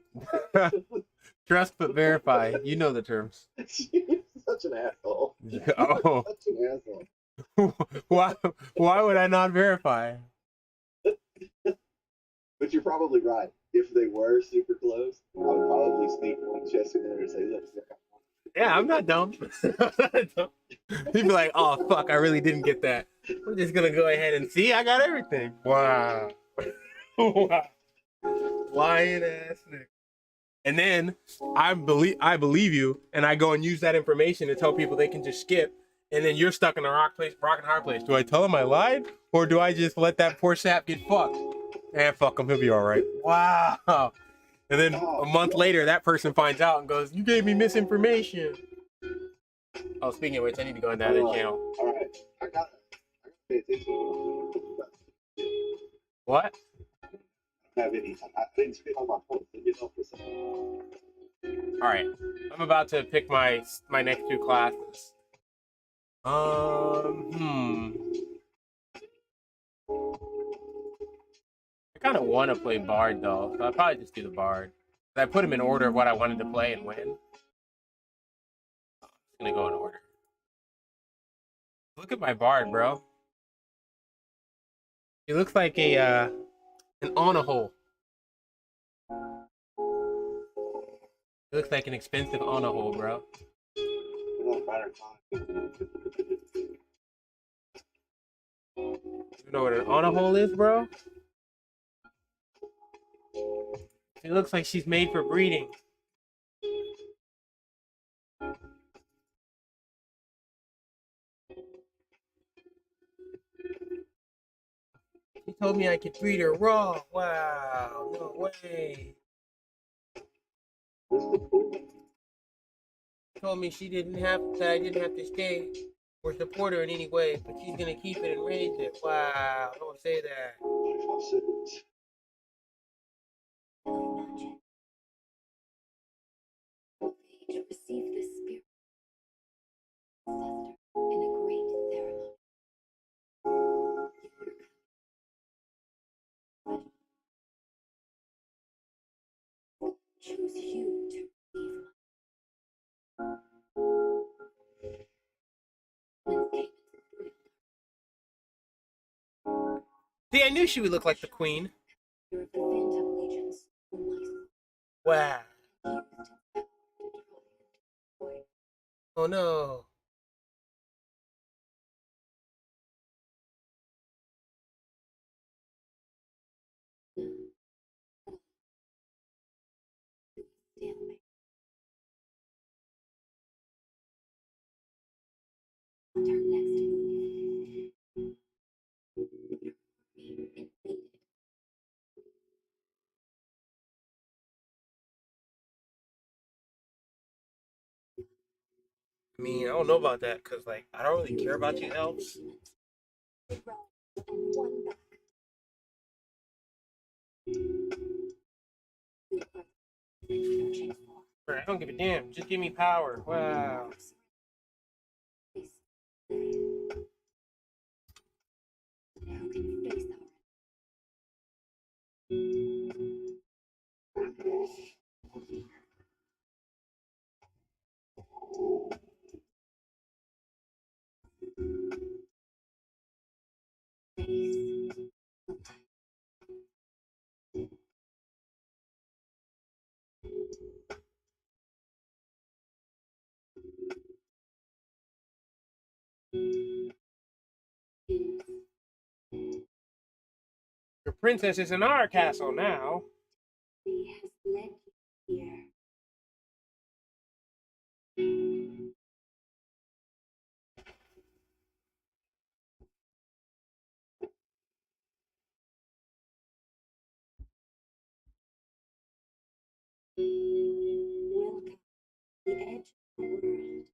Trust but verify. You know the terms. You're such an asshole. Oh. Such an asshole. Why would I not verify? But you're probably right. If they were super close, I would probably sneak one chest in there and say, look, Yeah, I'm not dumb. He'd be like, oh, fuck, I really didn't get that. I'm just going to go ahead and see. I got everything. Wow. Wow. Lying ass nigga. And then I believe you, and I go and use that information to tell people they can just skip, and then you're stuck in a rock and hard place. Do I tell him I lied, or do I just let that poor sap get fucked? And fuck him, he'll be all right. Wow. And then a month later, that person finds out and goes, "You gave me misinformation." Oh, speaking of which, I need to go into that other channel. All right, I gotta pay attention. What? I don't have any. I didn't speak on my phone. Leave it off for a second. All right, I'm about to pick my next two classes. I kind of want to play Bard though, so I'll probably just do the Bard. I put them in order of what I wanted to play and when. I'm gonna go in order. Look at my Bard, bro. He looks like an on a hole. It looks like an expensive on a hole, bro. You know what an on a hole is, bro? It looks like she's made for breeding. She told me I could breed her raw. Wow, no way. She told me I didn't have to stay or support her in any way, but she's gonna keep it and raise it. Wow, don't say that. To receive this spirit ancestor in a great ceremony. Choose you to receive See, I knew she would look like the queen. the phantom legions whom Wow. I used Oh no. stalemate. Our next move. Invaded. I mean, I don't know about that because, like, I don't really care about you elves. And one back. I don't give a damn. Just give me power. Wow. Who can face our face? Your princess is in our castle now. He has led you here. Welcome to the edge of the world.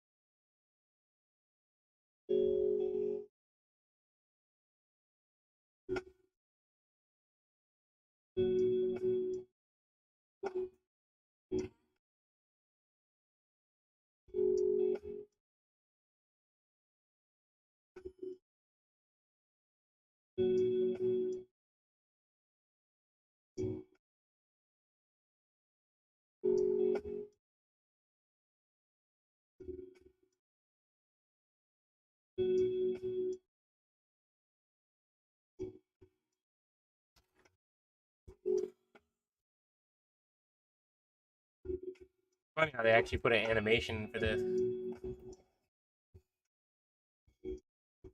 Funny how they actually put an animation for this.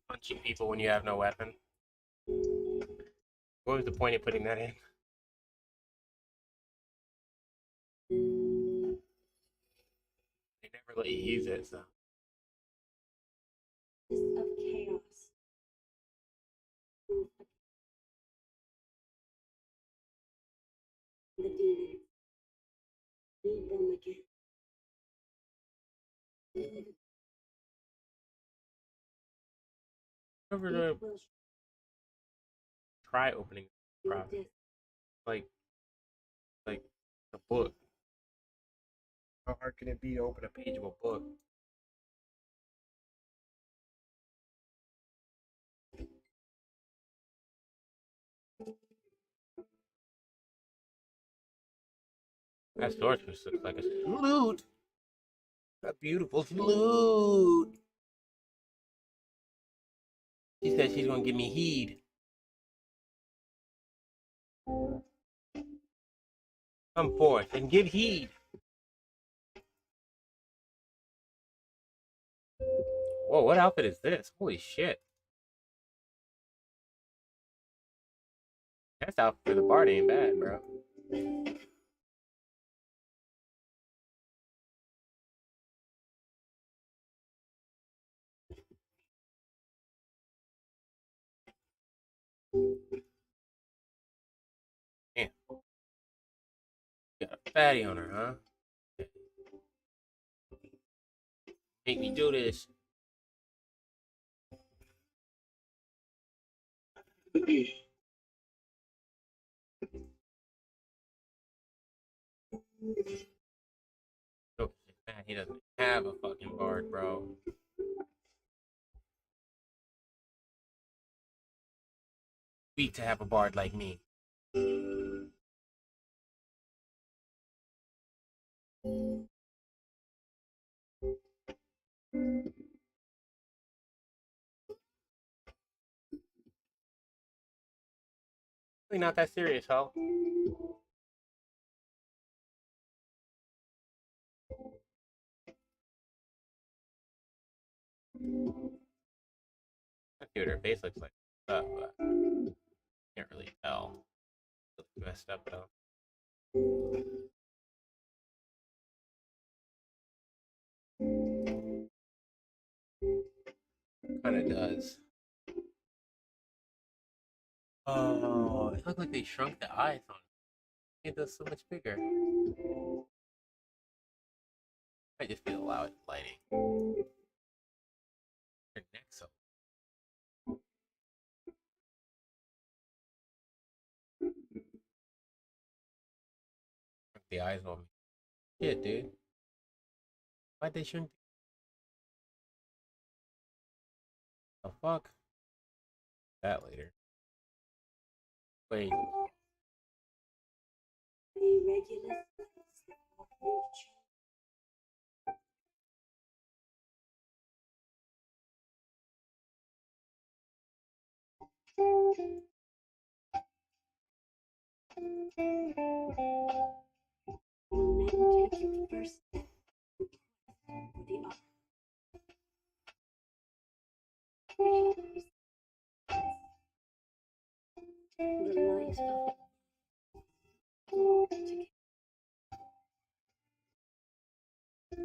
Punching people when you have no weapon. What was the point of putting that in? They never let you use it, so. Of chaos. The demons Never gonna try opening a prophecy. Like a book. How hard can it be to open a page of a book? That swordfish looks like a flute. A beautiful flute. She said she's gonna give me heed. Come forth and give heed. Whoa, what outfit is this? Holy shit. That outfit for the bard ain't bad, bro. Damn. Got a fatty on her, huh? Make me do this. Oh, man, he doesn't have a fucking bard, bro. Sweet to have a bard like me. Really not that serious, huh? I see what her face looks like. But can't really tell. Looks messed up though. Kind of does. Oh, it looked like they shrunk the eyes on it. It does so much bigger. I just feel loud lighting. Her neck's so. The eyes on me. Shit, dude. Why'd they shrink? The fuck? That later. Wait.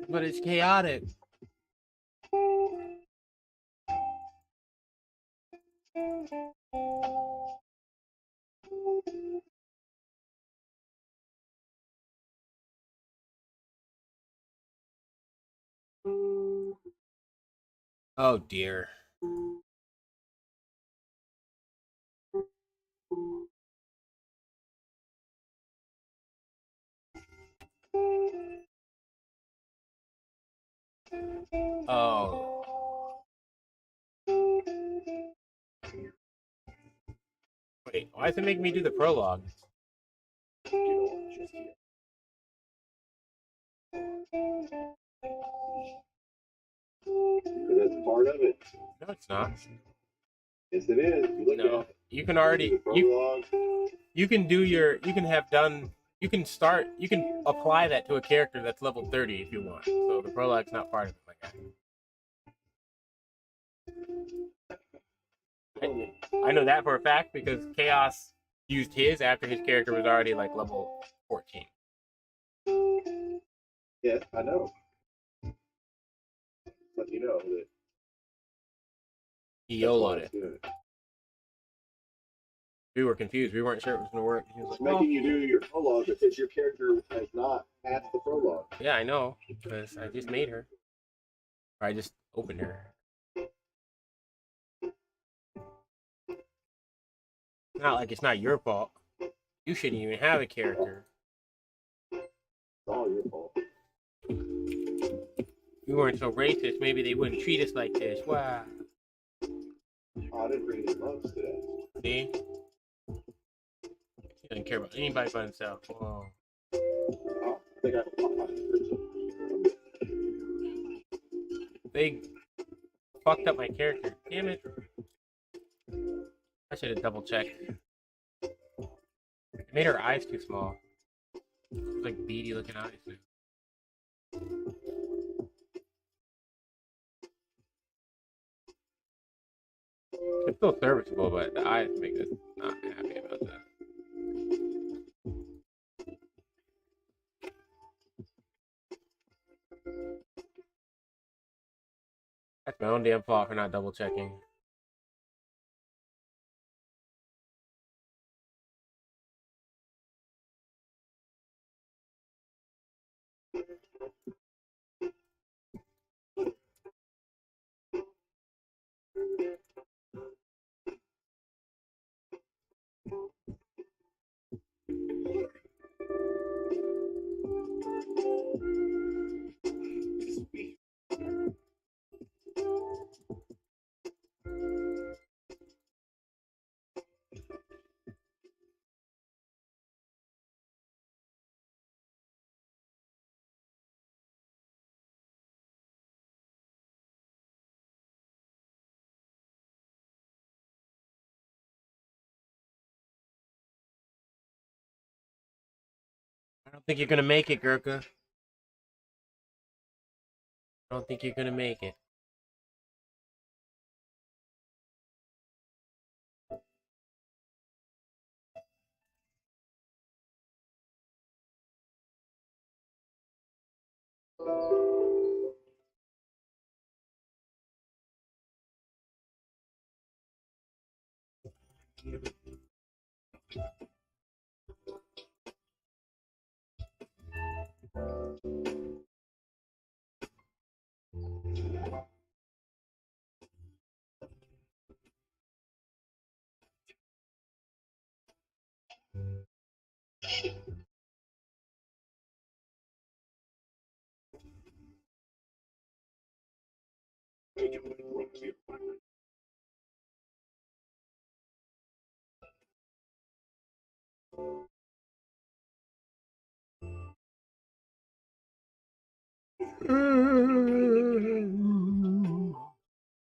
But it's chaotic. Oh dear. Oh. Wait, why does it make me do the prologue? That's part of it. No, it's not. Yes, it is. No, you can already you can do your you can have done you can start you can apply that to a character that's level 30 if you want. So the prologue's not part of it like that. I know that for a fact because Chaos used his after his character was already like level 14. Yes, I know. Let you know that He YOLO'd it. We were confused. We weren't sure it was going to work. He was like, making you do your prologue because your character has not passed the prologue. Yeah, I know, because I just made her. Or I just opened her. Not like it's not your fault. You shouldn't even have a character. It's all your fault. If we weren't so racist, maybe they wouldn't treat us like this. Wow. I didn't bring any mugs today. See? He doesn't care about anybody but himself. Whoa. Oh, I think I have They fucked up my character. Damn it. I should have double checked. It made her eyes too small. Like beady looking eyes. It's still serviceable, but the eyes make us not happy about that. That's my own damn fault for not double checking. I don't think you're gonna make it, Gurkha. I don't think you're gonna make it.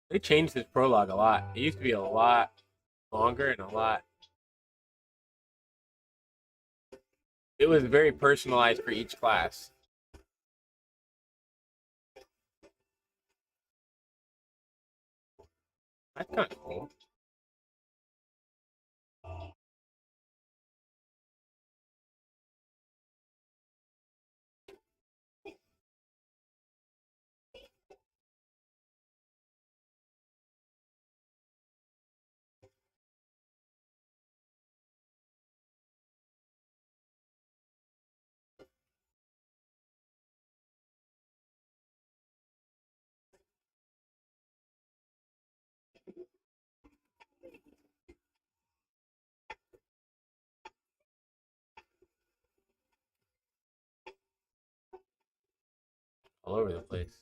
They changed this prologue a lot. It used to be a lot longer and a lot. It was very personalized for each class. That's kind of cool. All over the place.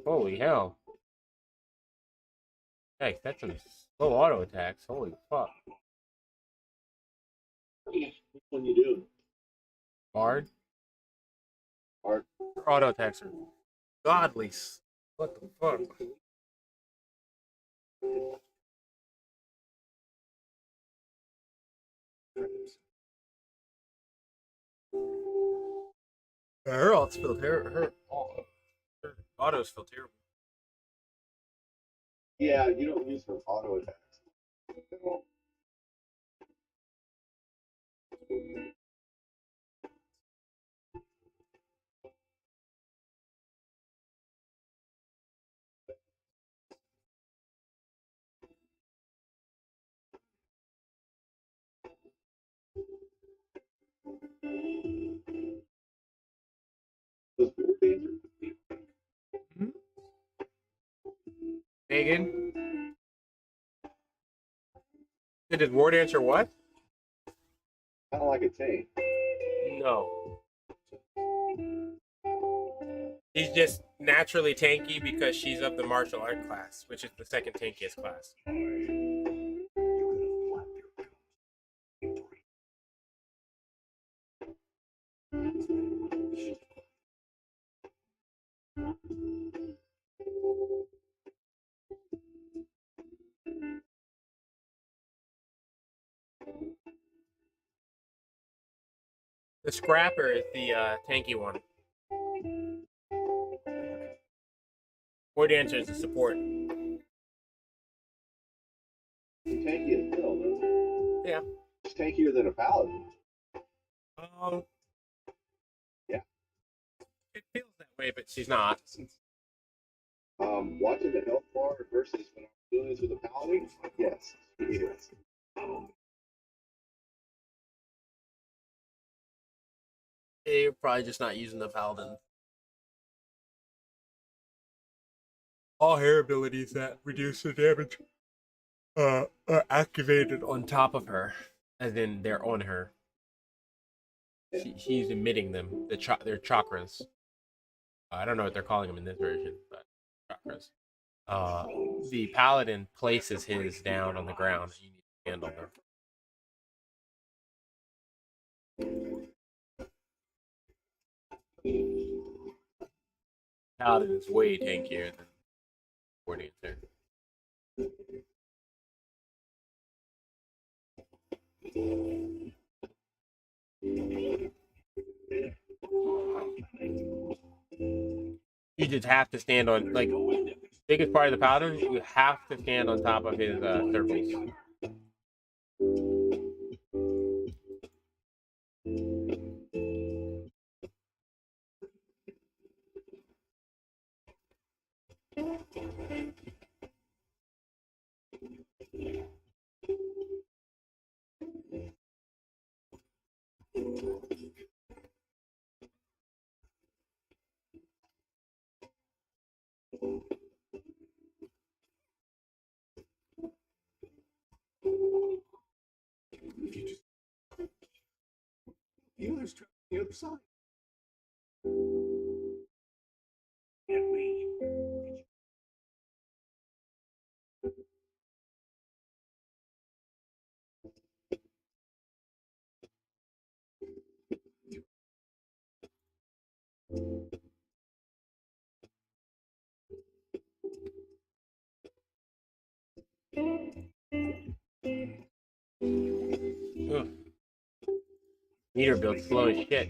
Holy hell. Hey, that's some slow auto attacks. Holy fuck. Which one you doing? Hard? Ark. Auto attacks are godly. What the fuck? Her autos feel terrible. Her autos feel terrible. Yeah, you don't use her auto attacks. Those war dancers. Megan? Did War Dancer what? Kind of like a tank. No. She's just naturally tanky because she's of the martial art class, which is the second tankiest class. The Scrapper is the tanky one. War Dancer is the support. Tanky as hell, though. Yeah. It's tankier than a paladin. Yeah. It feels that way, but she's not. Watching the health bar versus when I'm doing this with a paladin, yes, she is. You're probably just not using the paladin. All hair abilities that reduce the damage are activated on top of her, as in they're on her. She's emitting them. They're chakras. I don't know what they're calling them in this version, but chakras. The paladin places his down on the ground. You need to handle them. Paladin is way tankier than War Dancer. You just have to stand on, like, biggest part of the paladin, you have to stand on top of his circles. The other's trying the other side. Ugh. Meter build slow as shit.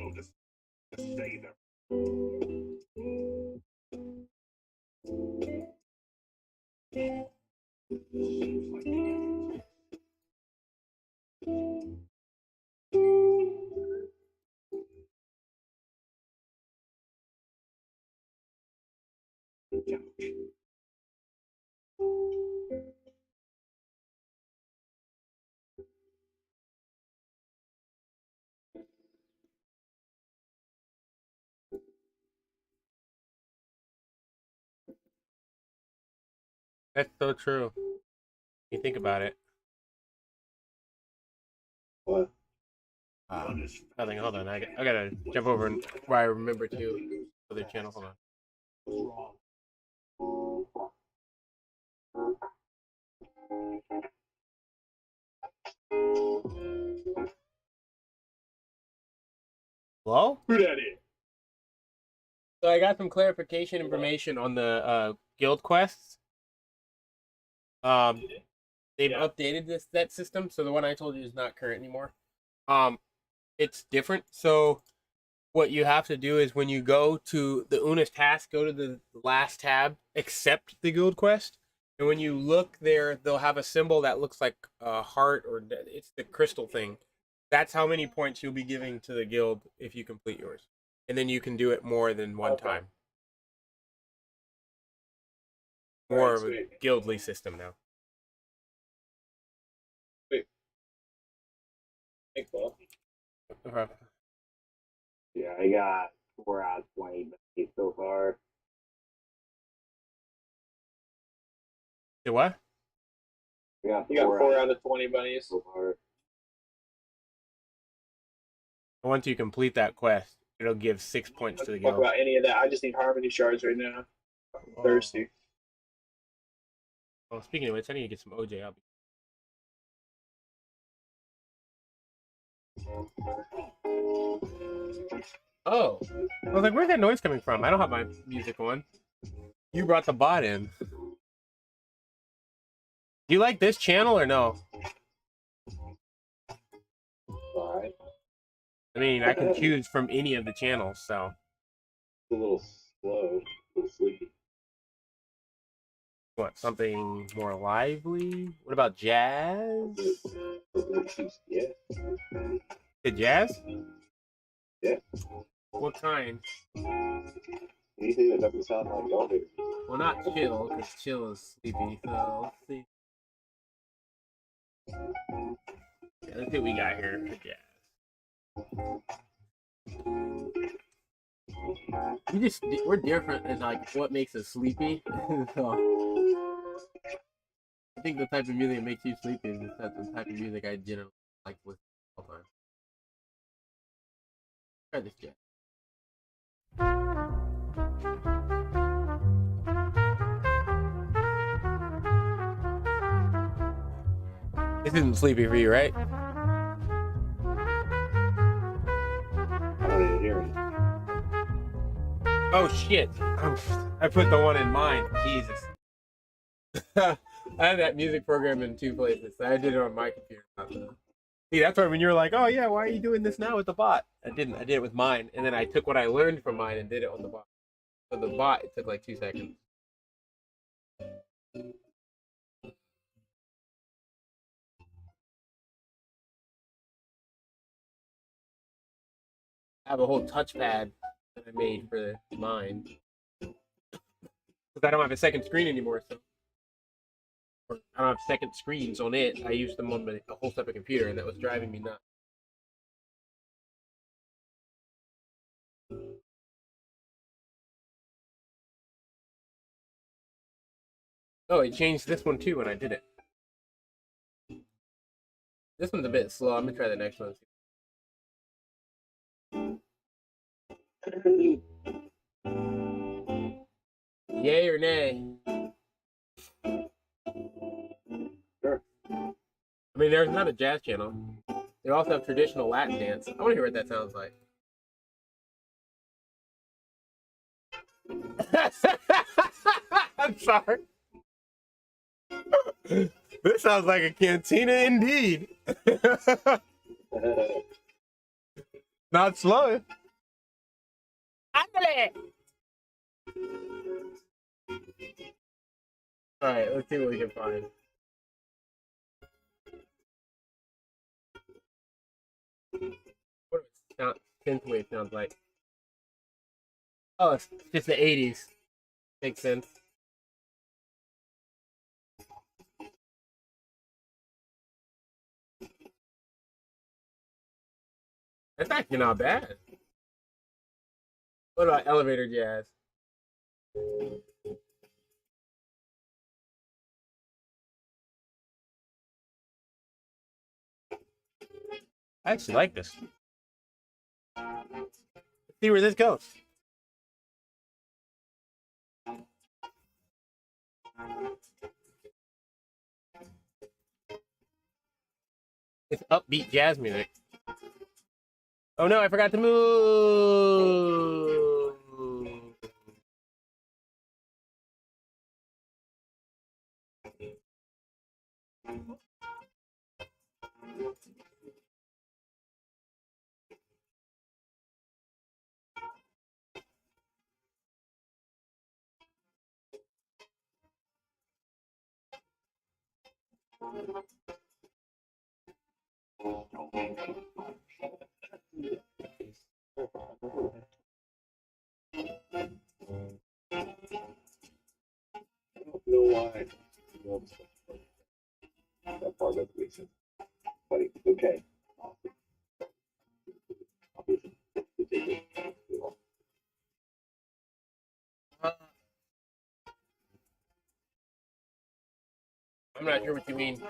That's so true. You think about it. What? Nothing. Hold on. I gotta jump over and where I remember to other channel. Hold on. Hello? Who that is? So I got some clarification information on the guild quests. They've updated that system, so the one I told you is not current anymore. It's different. So what you have to do is when you go to the Una's task, go to the last tab, accept the guild quest, and when you look there, they'll have a symbol that looks like a heart, or it's the crystal thing. That's how many points you'll be giving to the guild if you complete yours, and then you can do it more than one time. More of a guildly system now. Thanks, Paul. Okay. Yeah, I got 4 out of 20 so far. The what? I got You got 4 out out of 20 bunnies. so far. Once you complete that quest, it'll give 6 points to the Talk guild. about any of that. I just need harmony shards right now. I'm thirsty. Well, speaking of which, I need to get some OJ. Oh, I was like, where's that noise coming from? I don't have my music on. You brought the bot in. Do you like this channel or no? Alright. I mean, I can choose from any of the channels, so. A little slow, a little sleepy. What, something more lively? What about jazz? Yeah. The jazz? Yeah. What kind? Anything that doesn't sound like elevator. Well, not chill, because chill is sleepy, so let's see. Yeah, let's see what we got here for jazz. We're different in like what makes us sleepy. So I think the type of music that makes you sleepy is the type of music I generally like to listen to all the time. Try this jazz. This isn't sleepy for you, right? I don't even hear it. Oh shit! I put the one in mine. Jesus. I had that music program in 2 places. I did it on my computer. See, that's why when you were like, "Oh yeah, why are you doing this now with the bot?" I didn't. I did it with mine, and then I took what I learned from mine and did it on the bot. So the bot, it took like 2 seconds. I have a whole touchpad that I made for mine. Because I don't have a second screen anymore, so I don't have second screens on it. I used them on a whole separate computer, and that was driving me nuts. Oh, it changed this one too when I did it. This one's a bit slow. I'm gonna try the next one. Yay or nay? Sure. I mean, there's not a jazz channel. They also have traditional Latin dance. I want to hear what that sounds like. I'm sorry. This sounds like a cantina indeed. Not slow. Alright, let's see what we can find. What does synthwave sounds like? Oh, it's just the 80s. Makes sense. That's actually not bad. What about elevator jazz? I actually like this. Let's see where this goes. It's upbeat jazz music. Oh no, I forgot to move. I don't know why. That part doesn't make sense. But it's okay. I'm not sure what you mean.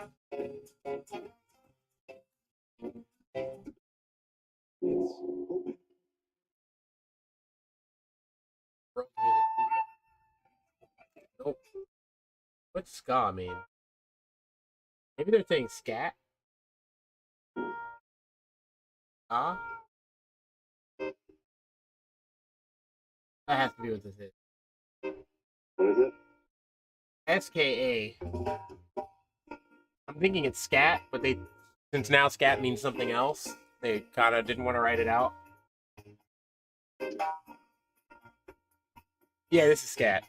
World music. Nope. What's ska mean? Maybe they're saying scat? Ah? That has to be what this is. What is it? SKA. I'm thinking it's scat, but since now scat means something else, they kind of didn't want to write it out. Yeah, this is scat.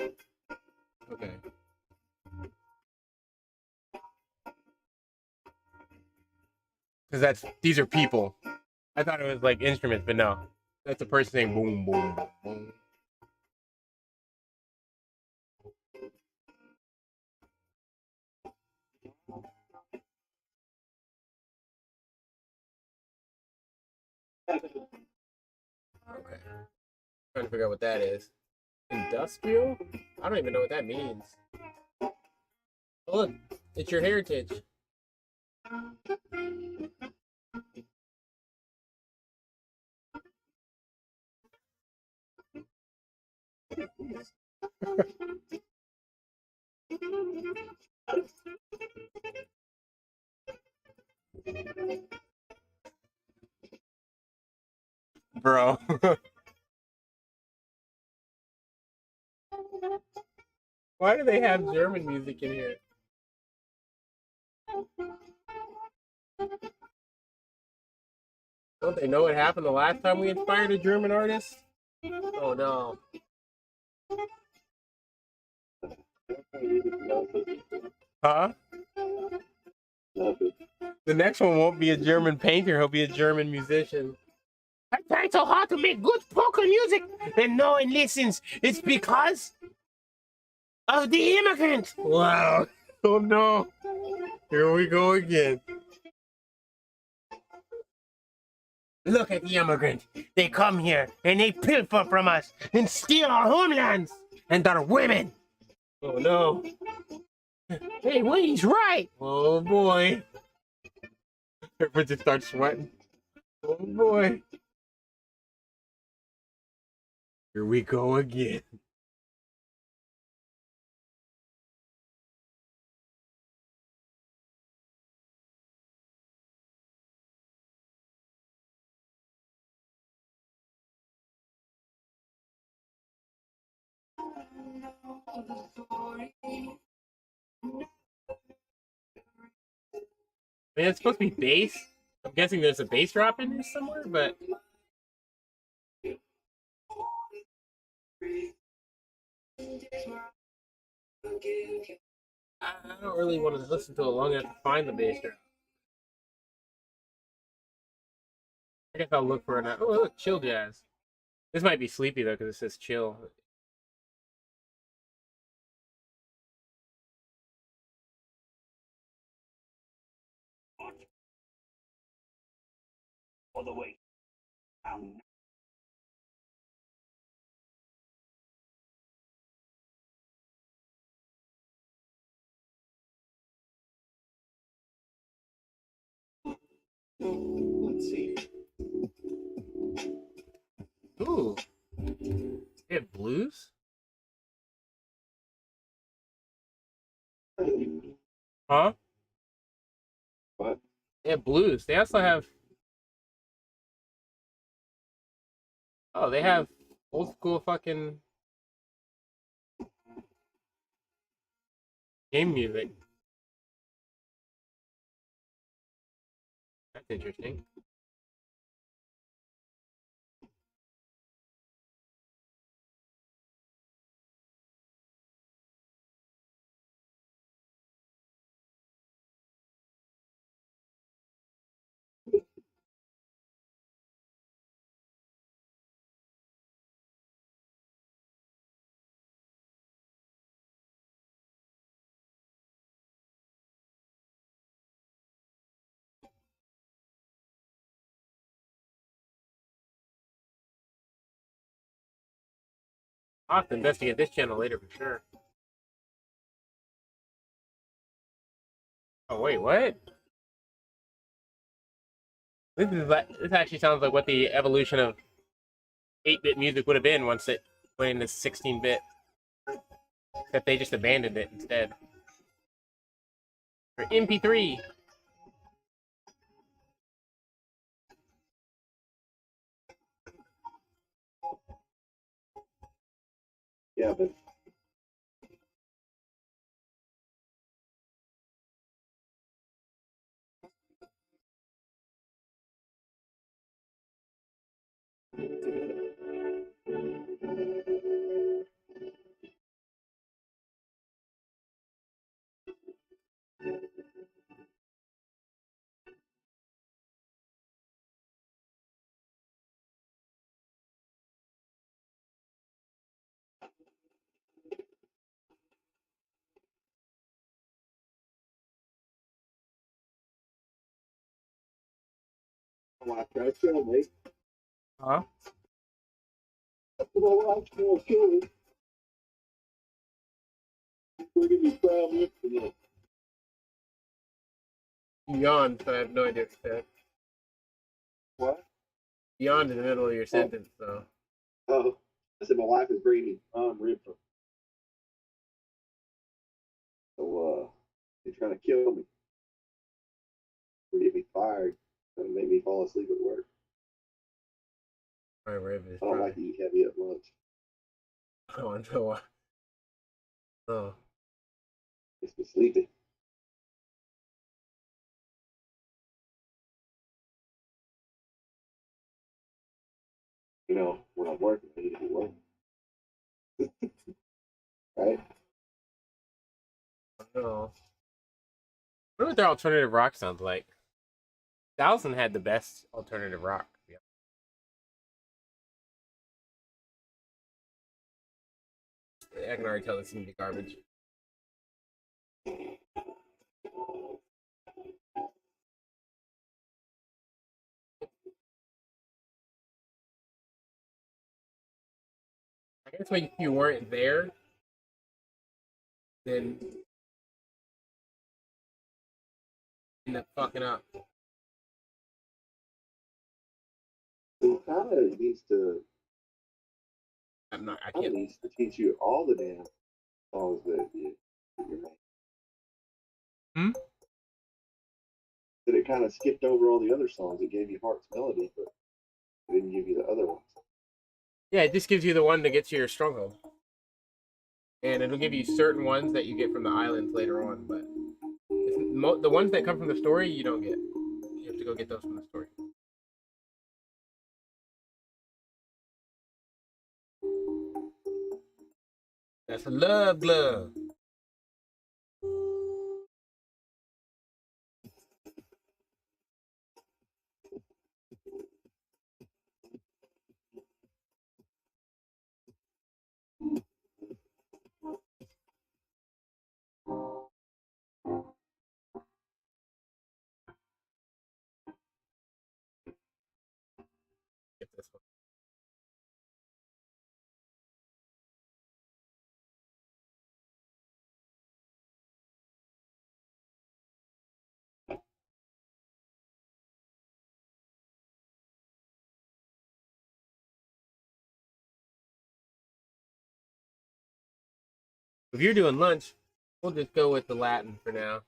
Okay. Because these are people. I thought it was like instruments, but no. That's a person saying boom, boom, boom, boom. Okay. Trying to figure out what that is. Industrial? I don't even know what that means. Oh, look, it's your heritage. Bro. Why do they have German music in here? Don't they know what happened the last time we inspired a German artist? Oh no. Huh? The next one won't be a German painter, he'll be a German musician. I tried so hard to make good polka music and no one listens. It's because of the immigrant. Wow. Oh no. Here we go again. Look at the immigrant. They come here and they pilfer from us and steal our homelands and our women. Oh no. Hey, wait, he's right. Oh boy. Everyone just starts sweating. Oh boy. Here we go again. Man, it's supposed to be bass. I'm guessing there's a bass drop in there somewhere, but I don't really want to listen to it long enough to find the bass drop. I guess I'll look for it. Oh, look, chill jazz. This might be sleepy though, because it says chill. All the way. Let's see. Ooh. They have blues? Huh? What? They have blues. They also have. Oh, they have old school fucking game music. That's interesting. I'll have to investigate this channel later for sure. Oh wait, what? This actually sounds like what the evolution of 8-bit music would have been once it went into 16-bit. Except they just abandoned it instead. For MP3. Yeah, but watch Ark Chill, mate. Huh? Watch Ark Chill. We're gonna be proud of it. You yawned, so I have no idea what you said. What? You yawned in the middle of your sentence, so. Oh, I said my wife is bringing rib from. So they're trying to kill me. Or get me fired. Trying to make me fall asleep at work. My rib is I don't like to eat heavy at lunch. Oh, I know why. Oh. It's me sleeping. You know, when I'm working, I need to be working. Right? No. I wonder what their alternative rock sounds like. Thousand had the best alternative rock. Yeah. I can already tell this is gonna be garbage. I guess if you weren't there, then end up fucking up. It kind of needs to. I Kind can't. of needs to teach you all the damn songs that you're making. Hmm? That it kind of skipped over all the other songs. It gave you Heart's Melody, but it didn't give you the other ones. Yeah, it just gives you the one to get to your stronghold. And it'll give you certain ones that you get from the islands later on, but the ones that come from the story, you don't get. You have to go get those from the story. That's a love glove. Get this one. If you're doing lunch, we'll just go with the Latin for now.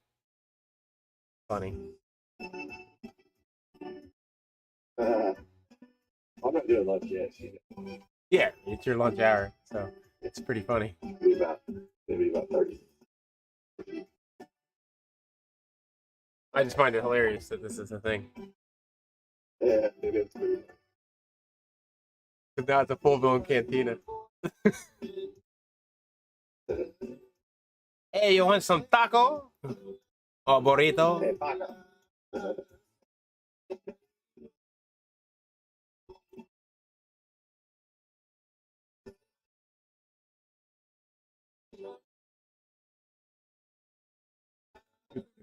Funny. I'm not doing lunch yet. Yeah, it's your lunch hour, so it's pretty funny. Maybe about 30. I just find it hilarious that this is a thing. Yeah, maybe it's 30. Because now it's a full-blown cantina. Hey, you want some taco? Or burrito? Hey, Paco.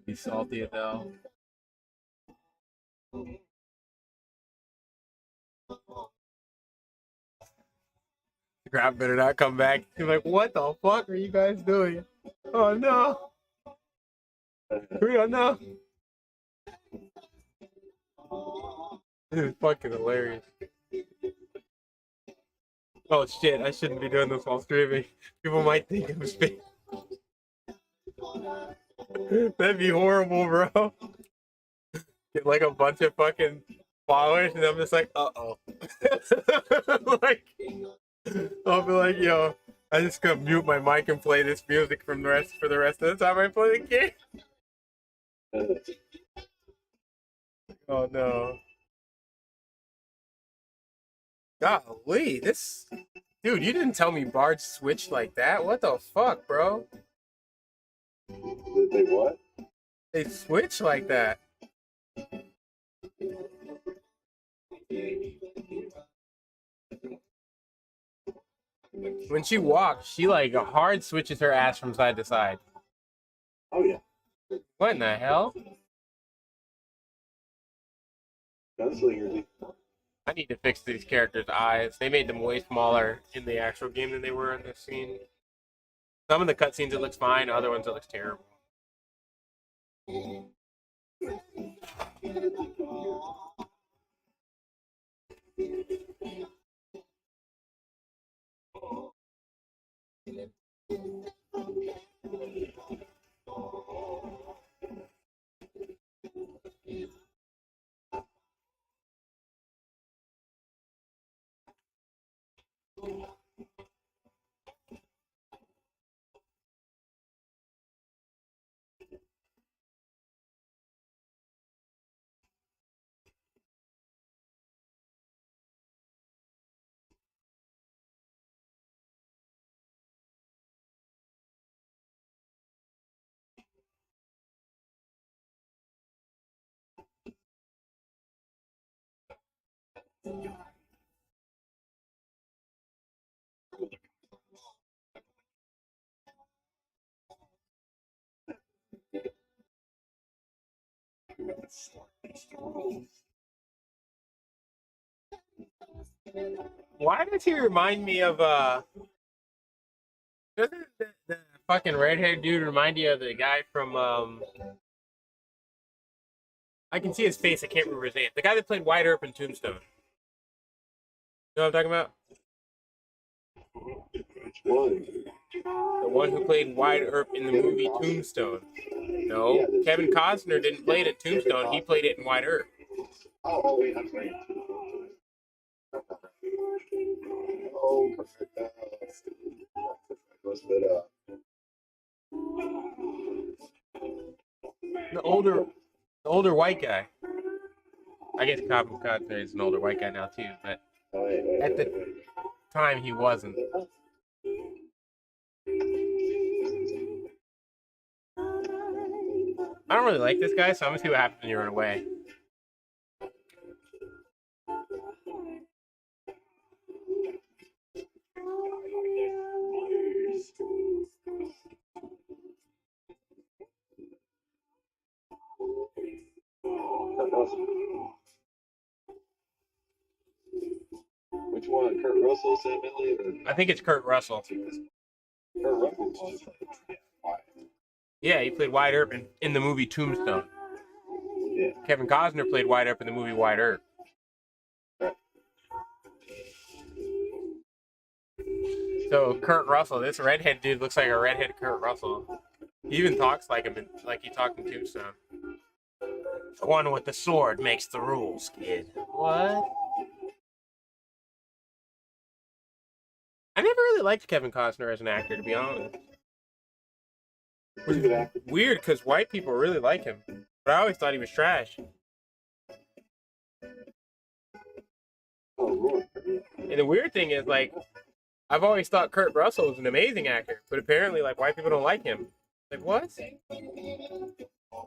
Be salty as hell. Grab better not come back. You're like, what the fuck are you guys doing? Oh no. Oh no. This is fucking hilarious. Oh shit, I shouldn't be doing this while streaming. People might think I'm spitting. That'd be horrible, bro. Get like a bunch of fucking followers and I'm just like, uh-oh. Like, I'll be like, yo, I just gotta mute my mic and play this music for the rest of the time I play the game. Oh no. Golly, this dude, you didn't tell me Bard switched like that. What the fuck, bro? They what? They switch like that. When she walks, she like hard switches her ass from side to side. Oh yeah. What in the hell? Gunslingers. I need to fix these characters' eyes. They made them way smaller in the actual game than they were in this scene. Some of the cutscenes it looks fine, other ones it looks terrible. Why does he remind me of doesn't the fucking red-haired dude remind you of the guy from I can see his face, I can't remember his name. The guy that played White Earp in Tombstone. You know what I'm talking about? Which one? The one who played White Earp in the movie Tombstone. No, Kevin Costner didn't play it in Tombstone, he played it in White Earp. Oh, wait, I'm sorry. Oh, perfect. The older white guy. I guess Kevin Costner is an older white guy now too, but at the time he wasn't. I don't really like this guy, so I'm gonna see what happens when you run away. Which one? Kurt Russell, Sam Elliott? I think it's Kurt Russell. Kurt Russell. Yeah, he played White Earp in the movie Tombstone. Yeah. Kevin Costner played White Earp in the movie White Earp. So Kurt Russell, this redhead dude looks like a redhead Kurt Russell. He even talks like him, like he talked in Tombstone. The one with the sword makes the rules, kid. What? never really liked Kevin Costner as an actor, to be honest. Which Pretty good is actor. weird because white people really like him, but I always thought he was trash. Oh, Lord. And the weird thing is, like, I've always thought Kurt Russell was an amazing actor, but apparently, like, white people don't like him. Like, what?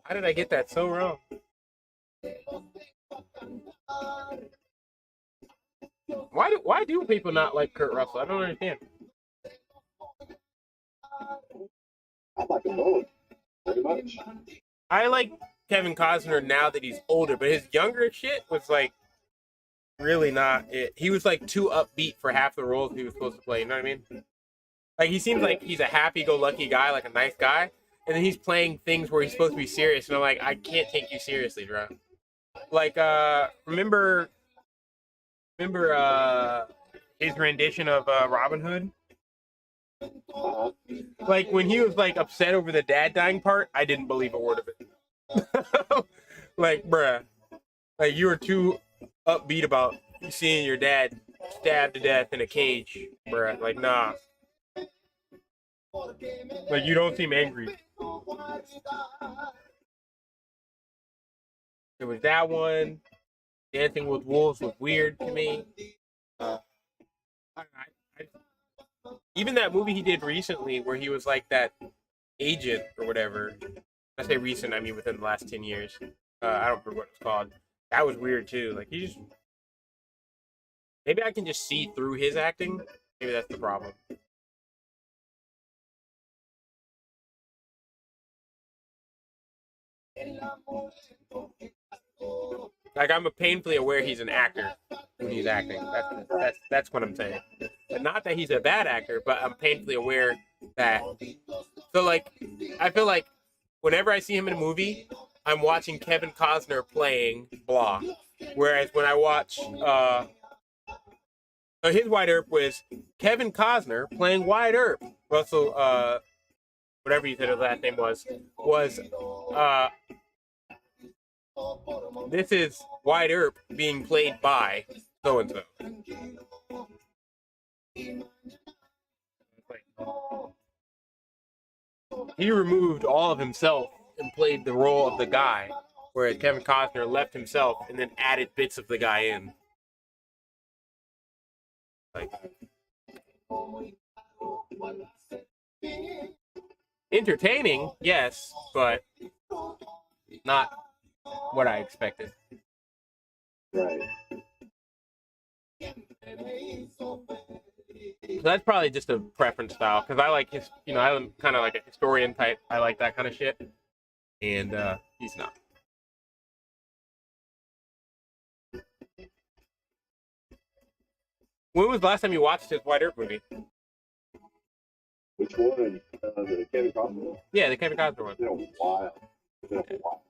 How did I get that so wrong? Why do people not like Kurt Russell? I don't understand. I like them both. Pretty much. I like Kevin Costner now that he's older, but his younger shit was like really not it. He was like too upbeat for half the roles he was supposed to play. You know what I mean? Like he seems like he's a happy-go-lucky guy, like a nice guy, and then he's playing things where he's supposed to be serious, and I'm like, I can't take you seriously, bro. Like, remember his rendition of Robin Hood? Like when he was like upset over the dad dying part, I didn't believe a word of it. Like, bruh, like you were too upbeat about seeing your dad stabbed to death in a cage, bruh. Like, nah. Like you don't seem angry. There was that one. Dancing with Wolves was weird to me. Even that movie he did recently where he was like that agent or whatever. I say recent, I mean within the last 10 years. I don't remember what it's called. That was weird too. Like he just... Maybe I can just see through his acting. Maybe that's the problem. Like I'm painfully aware he's an actor when he's acting. That's what I'm saying. But not that he's a bad actor, but I'm painfully aware that. So like, I feel like whenever I see him in a movie, I'm watching Kevin Costner playing blah. Whereas when I watch his Wyatt Earp was Kevin Costner playing Wyatt Earp. Russell, whatever you said his last name was this is Wyatt Earp being played by so and so. He removed all of himself and played the role of the guy, whereas Kevin Costner left himself and then added bits of the guy in. Like, entertaining, yes, but not what I expected. Right. So that's probably just a preference style because I like his, I'm kind of like a historian type. I like that kind of shit, and he's not. When was the last time you watched his Wyatt Earp movie? Which one? The Kevin Costner one? Yeah, the Kevin Costner one. It's been a while.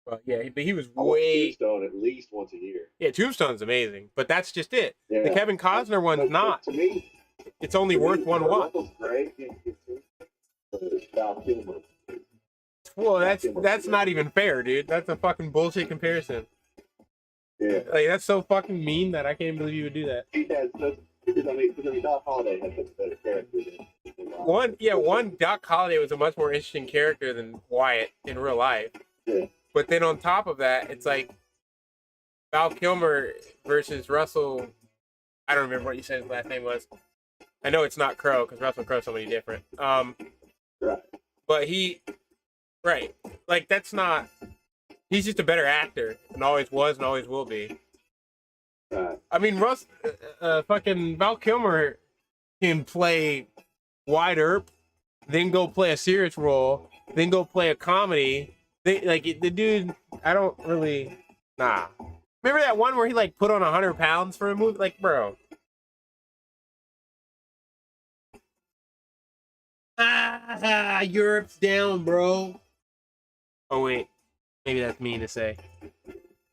Well, yeah, but he was I watch way. Tombstone at least once a year. Yeah, Tombstone's amazing, but that's just it. Yeah. The Kevin Costner one's not. To me, it's only worth one watch. Great. Val Kilmer. Well, that's not even fair, dude. That's a fucking bullshit comparison. Yeah. Like that's so fucking mean that I can't believe you would do that. He has such. Doc Holliday has such a better character than One Doc Holliday was a much more interesting character than Wyatt in real life. Yeah. But then on top of that, it's like Val Kilmer versus Russell. I don't remember what you said his last name was. I know it's not Crowe because Russell Crowe's somebody different. Right. But right. Like that's not. He's just a better actor and always was and always will be. Right. I mean, fucking Val Kilmer can play Wyatt Earp, then go play a serious role, then go play a comedy. The dude, I don't really, nah. Remember that one where he like put on 100 pounds for a movie? Like, bro. Europe's down, bro. Oh wait, maybe that's mean to say.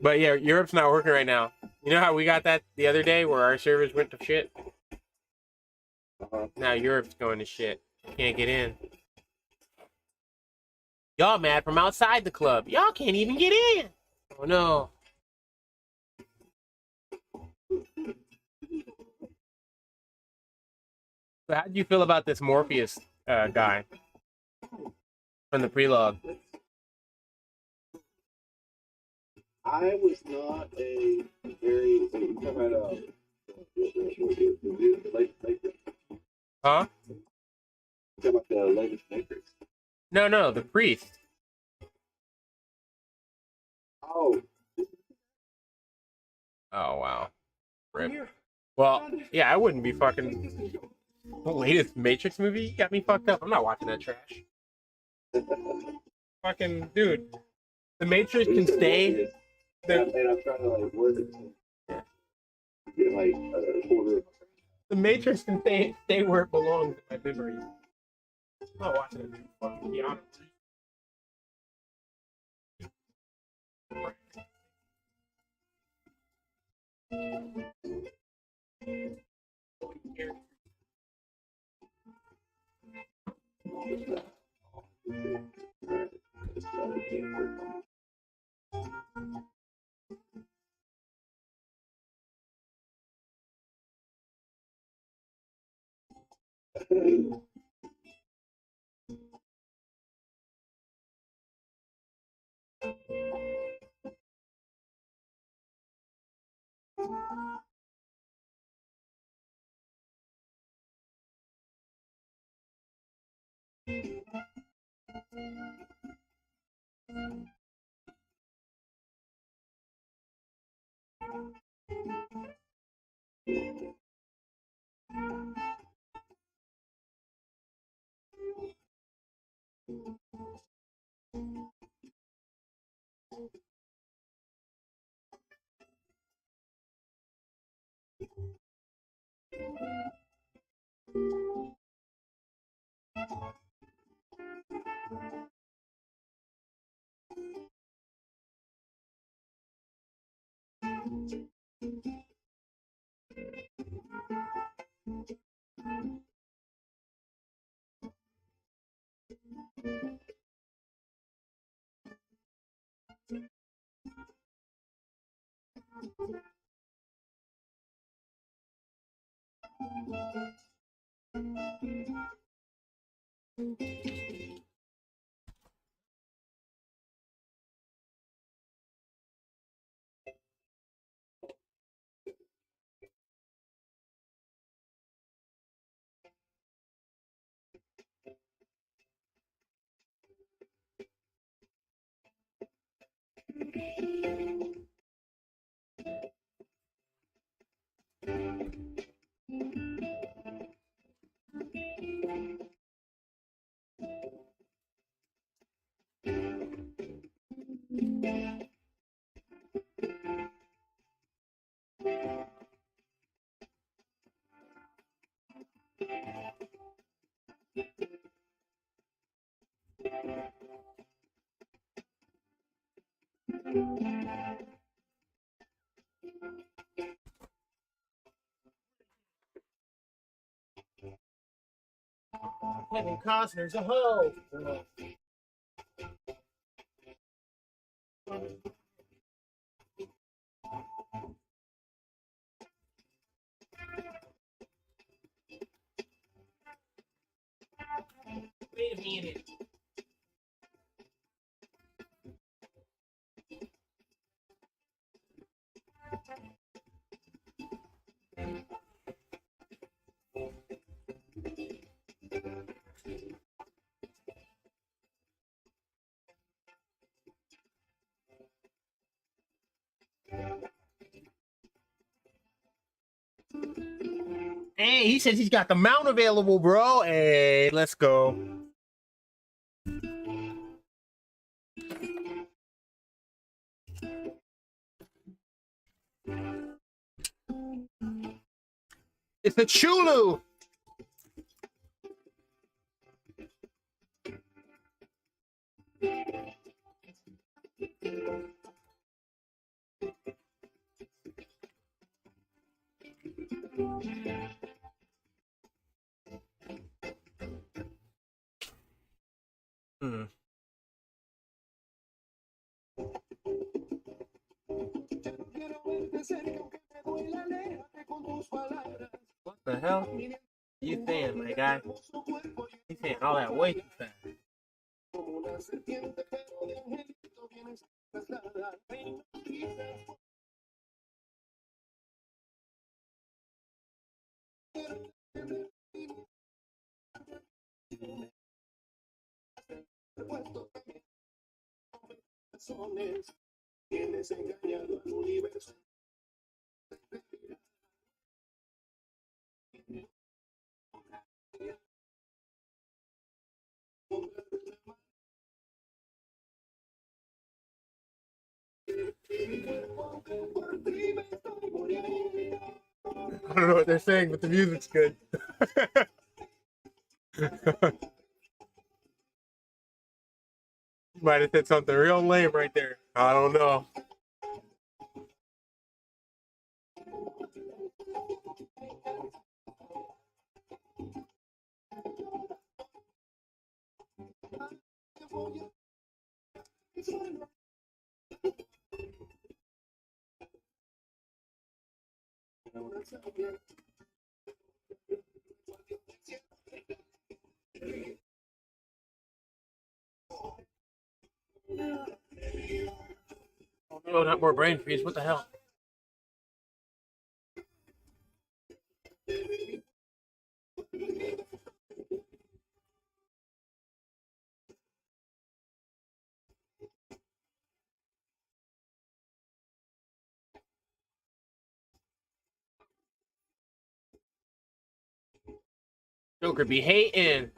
But yeah, Europe's not working right now. You know how we got that the other day where our servers went to shit? Now Europe's going to shit. Can't get in. Y'all mad from outside the club. Y'all can't even get in. Oh no. So how did you feel about this Morpheus guy from the prelogue? I was not a very. Wait, you talking about Matrix? Huh? You talking about the latest Matrix? No, the priest. Oh. Oh wow. Rip. Well, yeah, I wouldn't be fucking the latest Matrix movie. Got me fucked up. I'm not watching that trash. Fucking dude, the Matrix can stay. And I'm trying to like word it to get like a quarter. The Matrix can stay where it belongs in my memory. I'm not watching it. Fucking Keanu. Kevin Costner's a hoe. Wait a minute. Hey, he says he's got the mount available, bro. Hey, let's go. It's the Chulu. Hmm. What the hell? You saying, my guy? He's saying all that way too fast. I don't know what they're saying, but the music's good. Might have said something real lame right there. I don't know. Oh, not more brain freeze. What the hell? Joker be hating.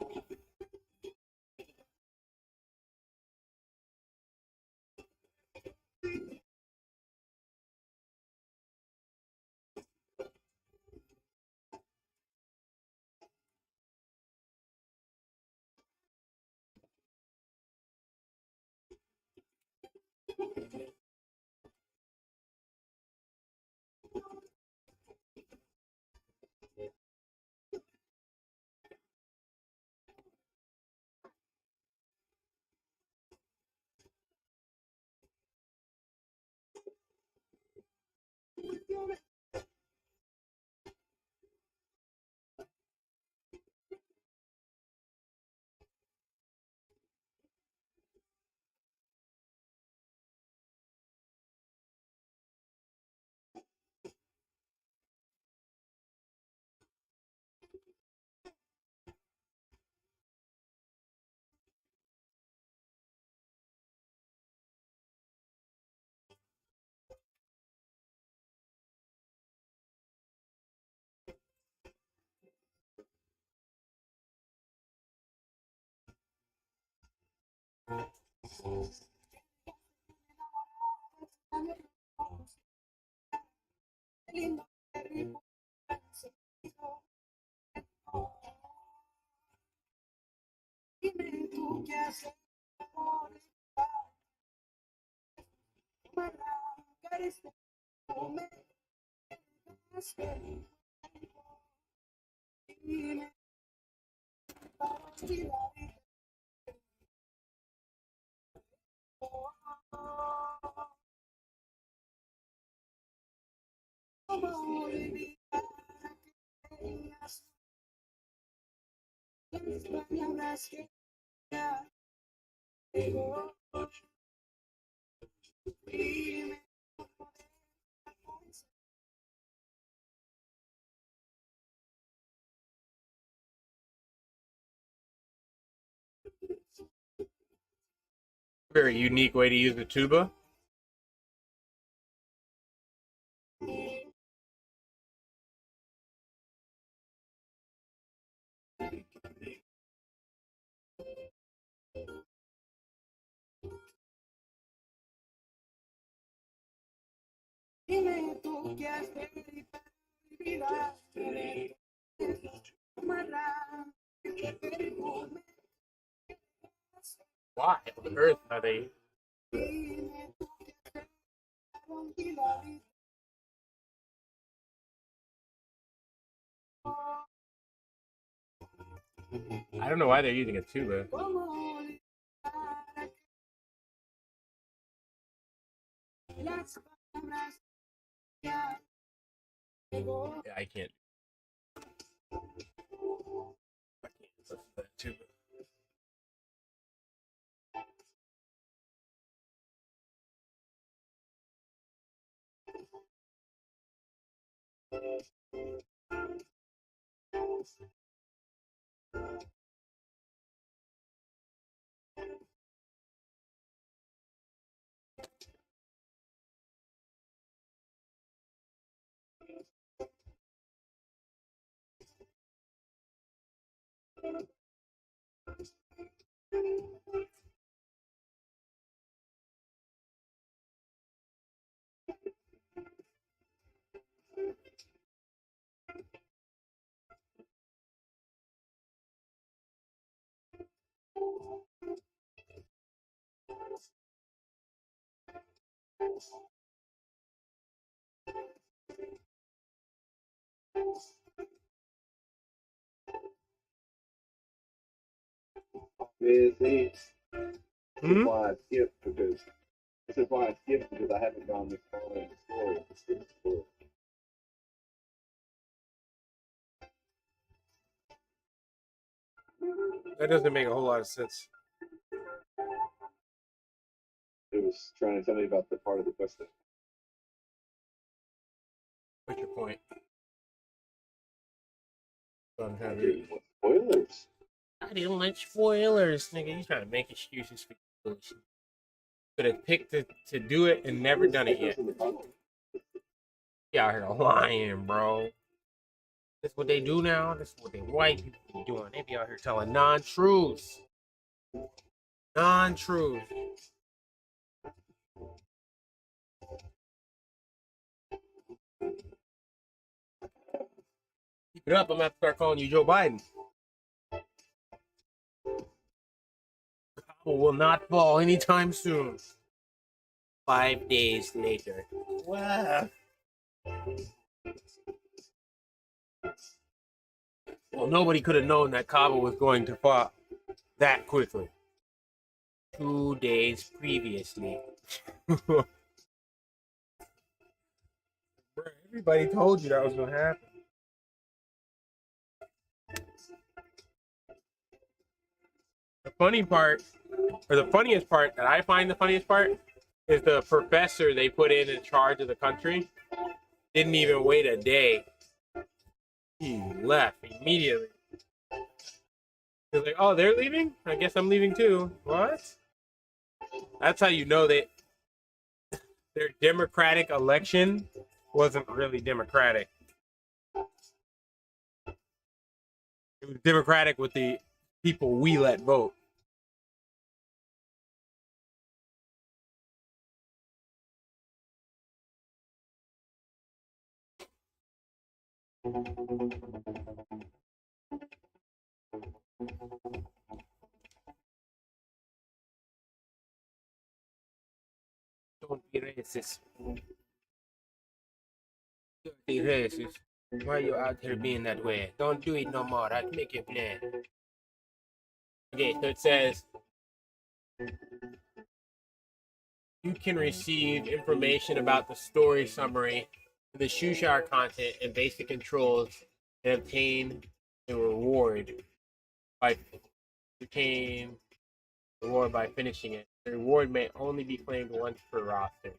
Very unique way to use the tuba. Why on earth are they? I don't know why they're using a tuba. Yeah, I can't. Busy. Hmm? Why I skipped because this is why I skipped because I haven't gone this far in the story. That doesn't make a whole lot of sense. It was trying to tell me about the part of the quest that What's your point? I'm I trying to didn't want spoilers. I didn't like spoilers, nigga. You trying to make excuses for bullshit. Could have picked to do it and never done it yet. You out here lying, bro. This what they do now. This is what they white people be doing. They be out here telling non-truths. Non-truths. Keep it up. I'm gonna have to start calling you Joe Biden. Kabul will not fall anytime soon. 5 days later. Wow. Well, nobody could have known that Kabul was going to fall that quickly. 2 days previously. Bro, everybody told you that was going to happen. The funny part, or the funniest part that I find the funniest part, is the professor they put in charge of the country didn't even wait a day. He left immediately. He was like, oh, they're leaving? I guess I'm leaving too. What? That's how you know that their democratic election wasn't really democratic. It was democratic with the people we let vote. Don't be racist. Don't be racist. Why are you out here being that way? Don't do it no more. I'll make you plan. Okay, so it says you can receive information about the story summary, the Shushar content, and basic controls, and obtain a reward by finishing it. The reward may only be claimed once per roster.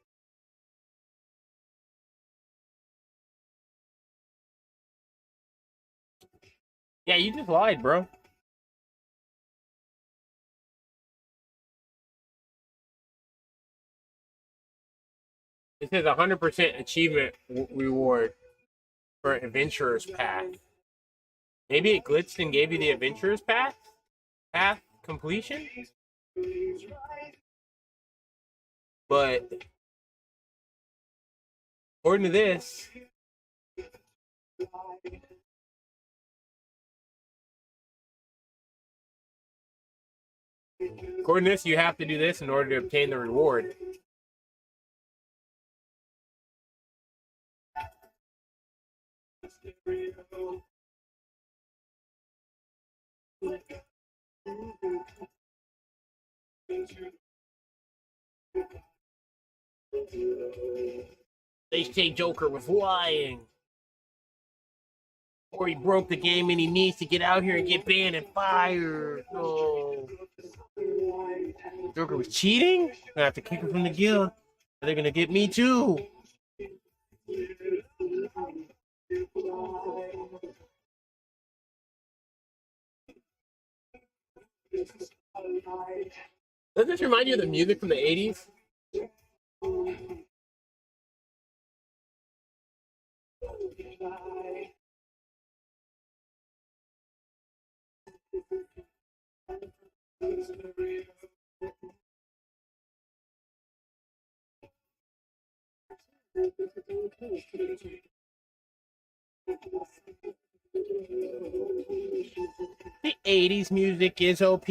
Yeah, you just lied, bro. It says 100% achievement reward for Adventurer's Path. Maybe it glitched and gave you the Adventurer's Path completion? But according to this, you have to do this in order to obtain the reward. They say Joker was lying. Or he broke the game and he needs to get out here and get banned and fired. Oh. Joker was cheating? I have to kick him from the guild. They're gonna get me too. Doesn't this remind you of the music from the 80s? The 80s music is OP.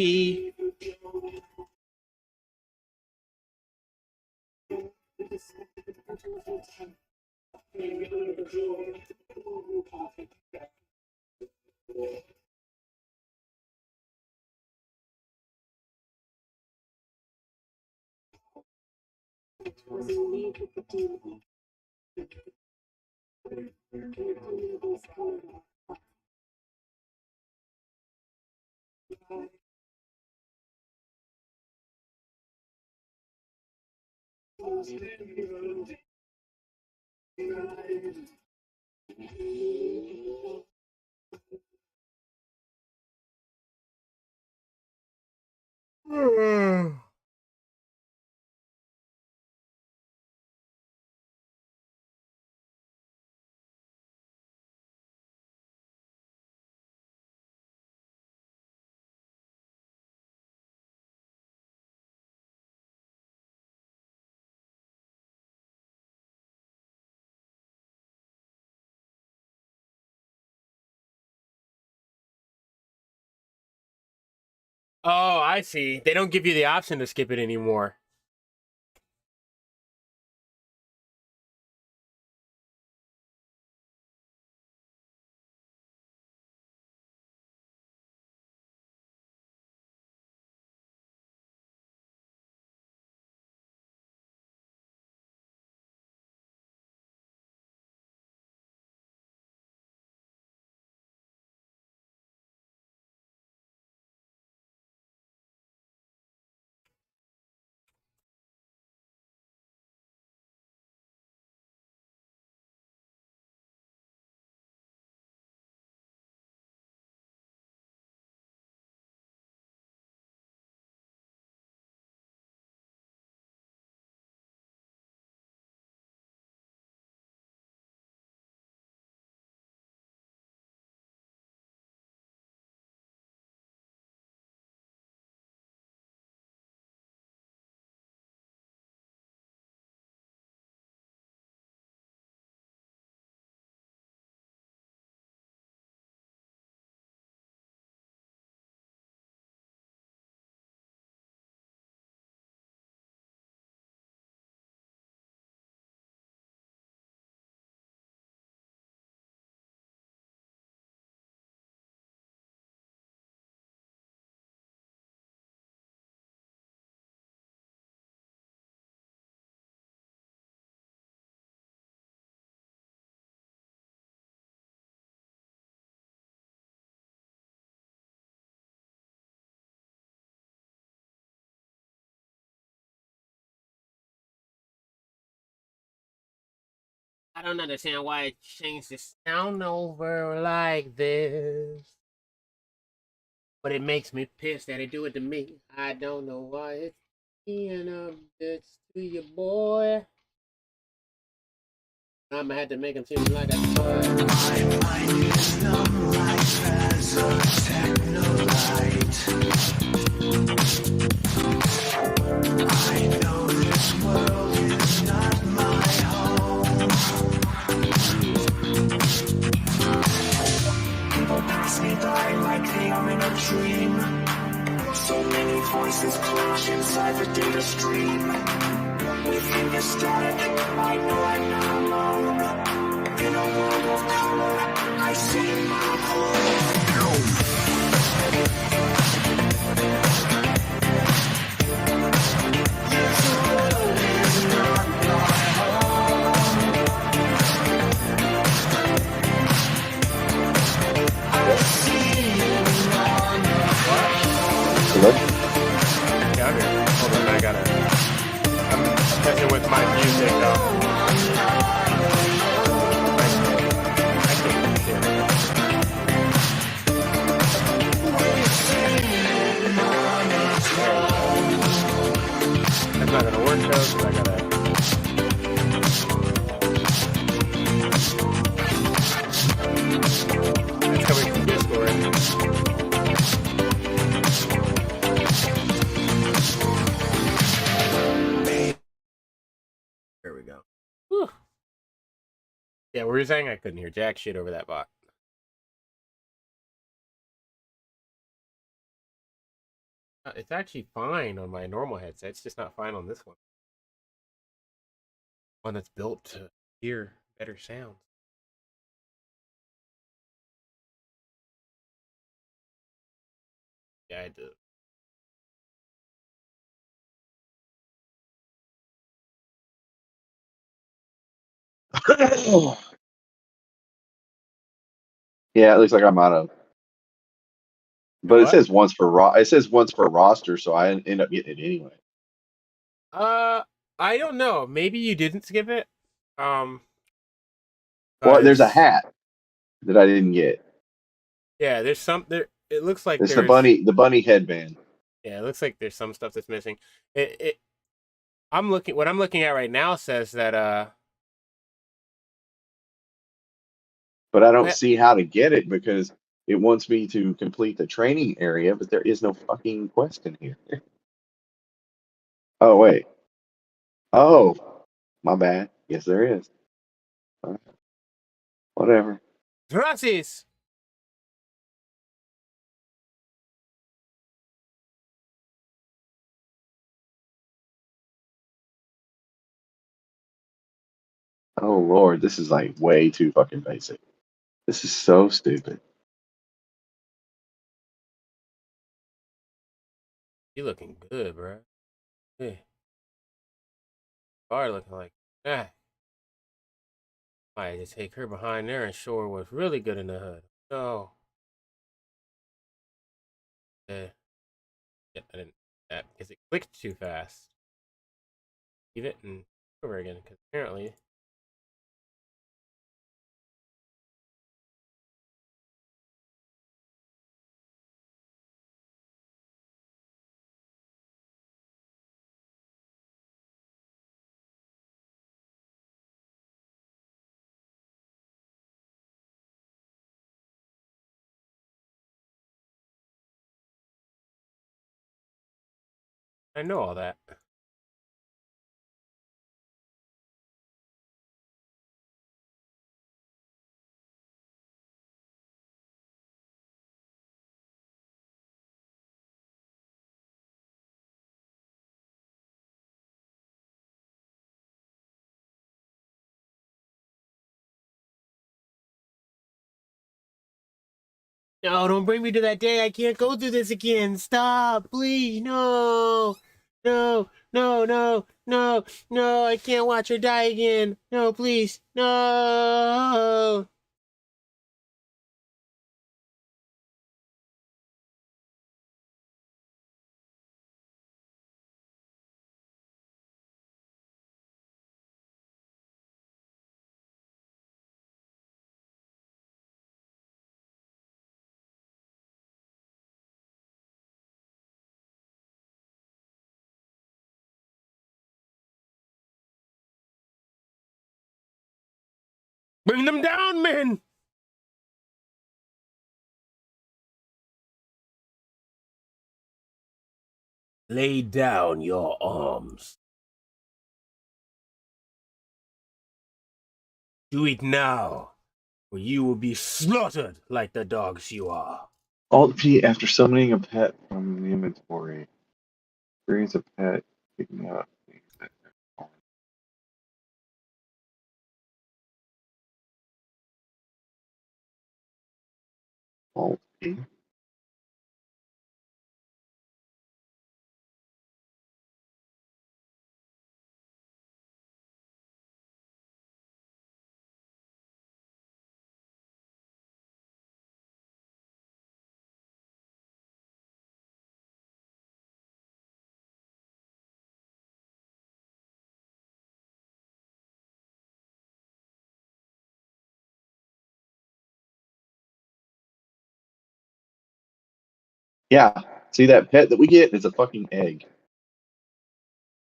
Oh, I see. They don't give you the option to skip it anymore. I don't understand why it changed the sound over like this. But it makes me pissed that they do it to me. I don't know why it's being a bitch to you, boy. I'ma have to make him seem like a toy. My mind is numb like as a technolite. I know this world is not my home. People pass me by like they are in a dream. So many voices clash inside the data stream. Within the static, I know I'm not alone. In a world of color, I see my home. This world is not my home. I see you on the ground. Hello? Yeah, I'm here. Hold on, I gotta... I'm messing with my music. I can't hear. Yeah, what were you saying? I couldn't hear jack shit over that bot. It's actually fine on my normal headset. It's just not fine on this one. One that's built to hear better sounds. Yeah, I do. Yeah, it looks like I'm out of. But it What? says once per it says once per roster, so I end up getting it anyway. I don't know. Maybe you didn't skip it. Well, there's a hat that I didn't get. Yeah, there's some there. It looks like It's there's. the bunny headband. Yeah, it looks like there's some stuff that's missing. I'm looking. What I'm looking at right now says that But I don't see how to get it because it wants me to complete the training area, but there is no fucking quest in here. Oh wait. Oh, my bad. Yes, there is. Whatever. Gracias. Oh Lord, this is like way too fucking basic. This is so stupid. You looking good, bro. Yeah. Are looking like that. Might just take her behind there and show her what's really good in the hood. No. Yeah, I didn't that because it clicked too fast. Leave it and over again because apparently. I know all that. No, don't bring me to that day. I can't go through this again. Stop, please. No. No, no, no, no, no. I can't watch her die again. No, please. No. Bring them down, men. Lay down your arms. Do it now, or you will be slaughtered like the dogs you are. Alt P after summoning a pet from the inventory. Brings a pet, picking up. Alt P. Yeah, see that pet that we get is a fucking egg.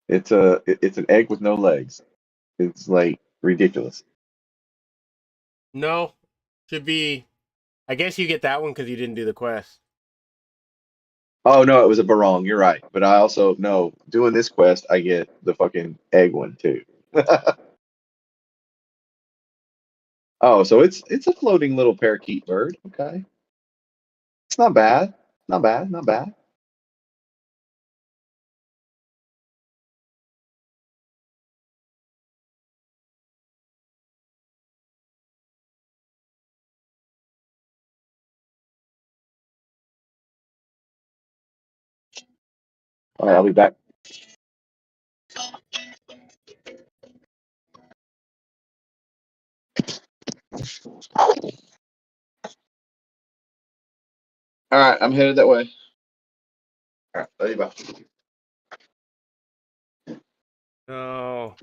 It's an egg with no legs. It's like ridiculous. No, should be. I guess you get that one because you didn't do the quest. Oh no, it was a barong. You're right. But I also know doing this quest, I get the fucking egg one too. Oh, so it's a floating little parakeet bird. Okay. It's not bad. Not bad. Not bad. All right, I'll be back. All right, I'm headed that way. All right, love you, bye. No.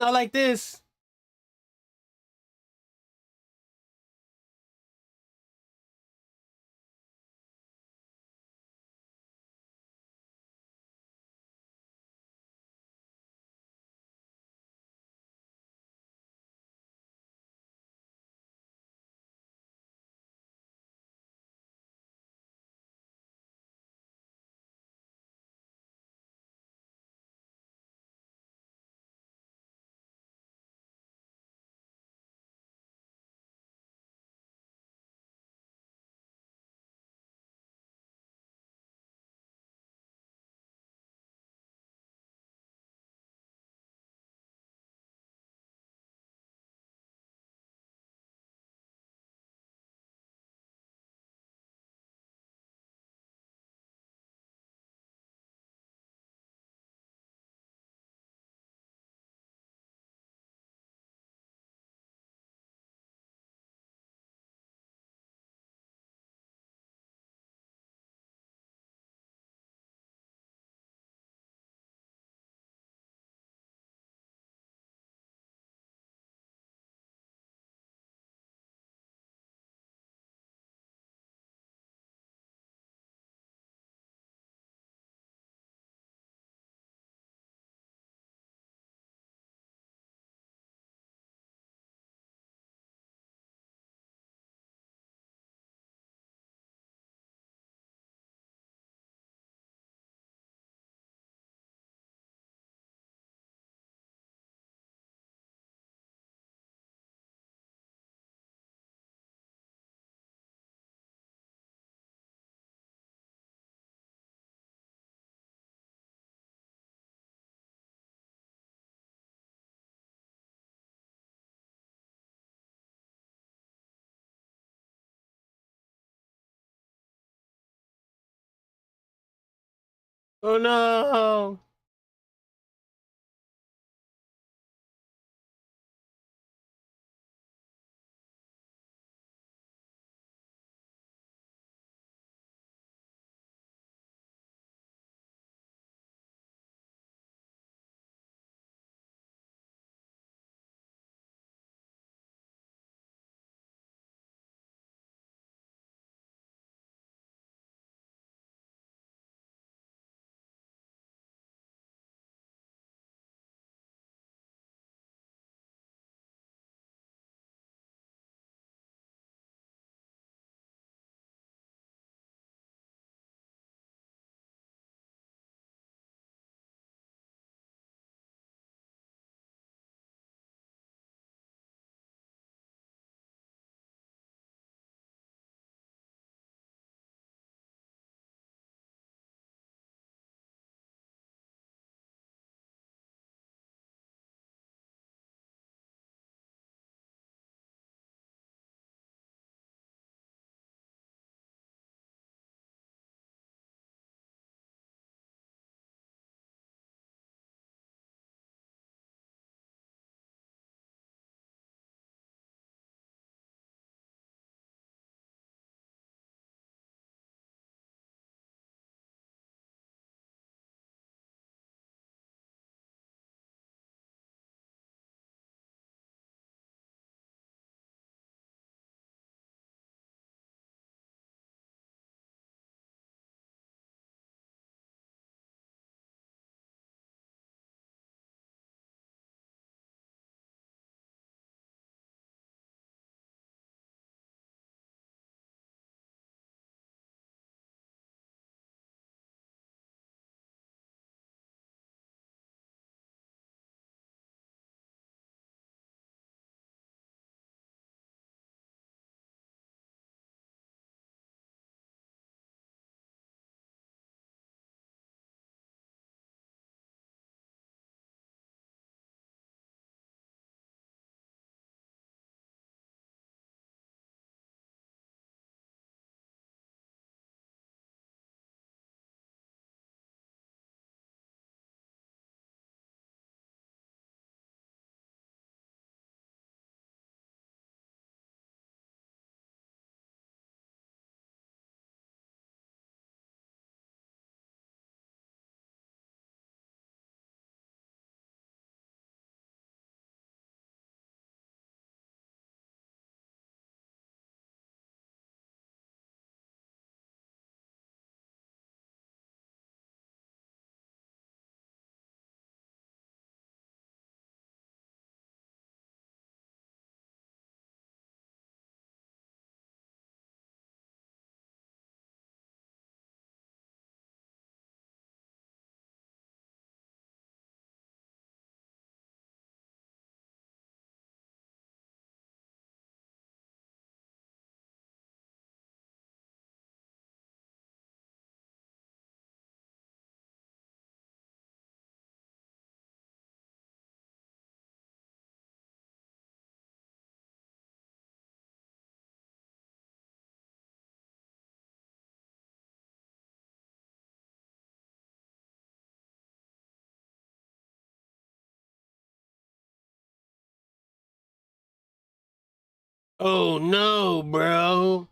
Not like this. Oh no. Oh no, bro.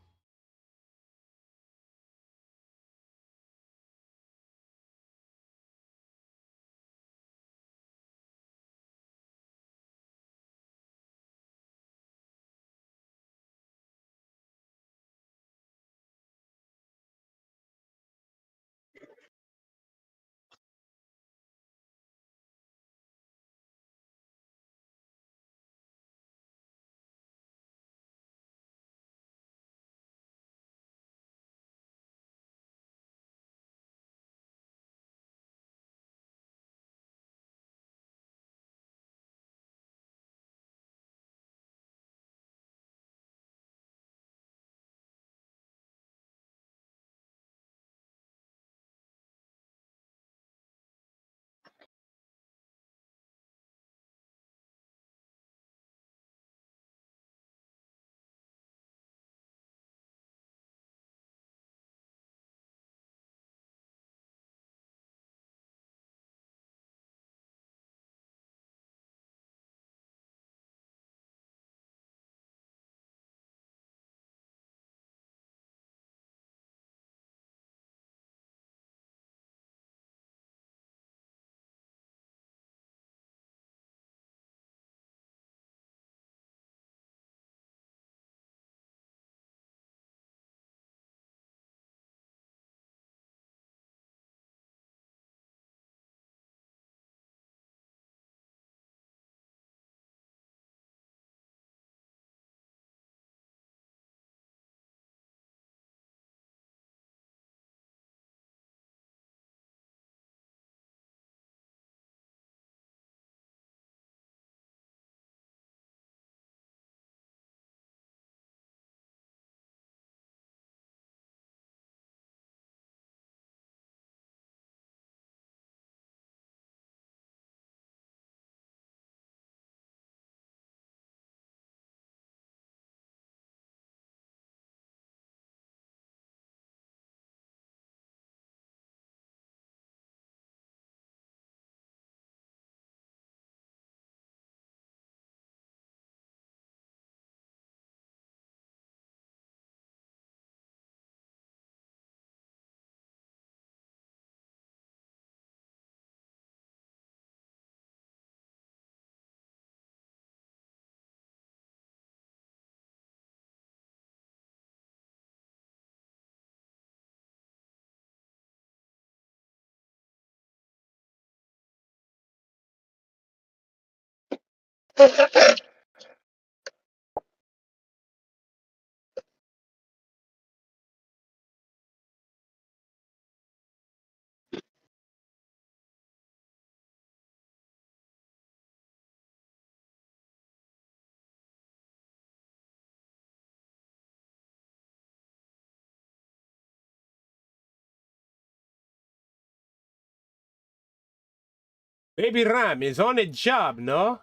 Baby Ram is on a job, no?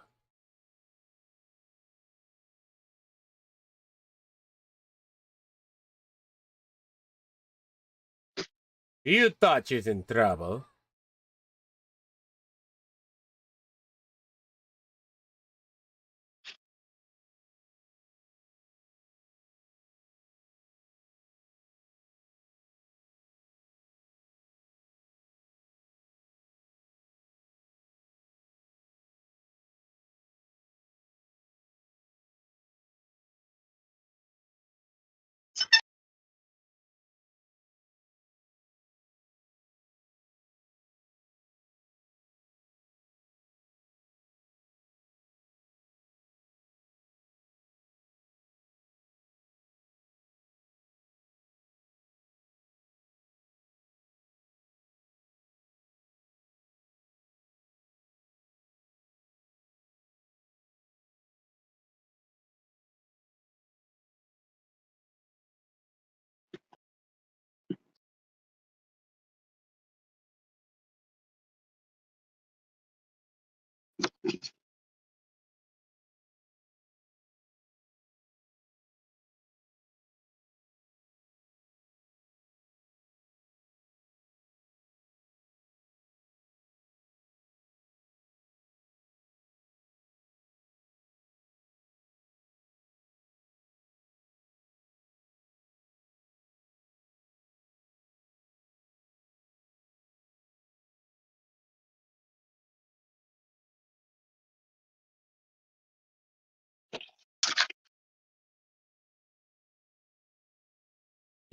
You thought you was in trouble.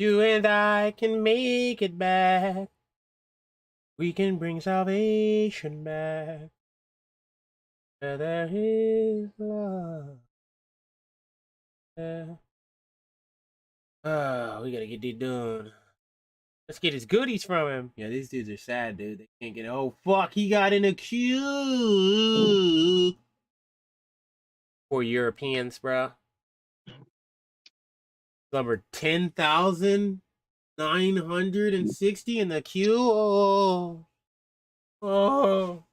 You and I can make it back. We can bring salvation back. Where there is love. Yeah. We gotta get this done. Let's get his goodies from him. Yeah, these dudes are sad, dude. They can't get it. Oh, fuck, he got in a queue. For Europeans, bro. Number 10,960 in the queue. Oh. Oh.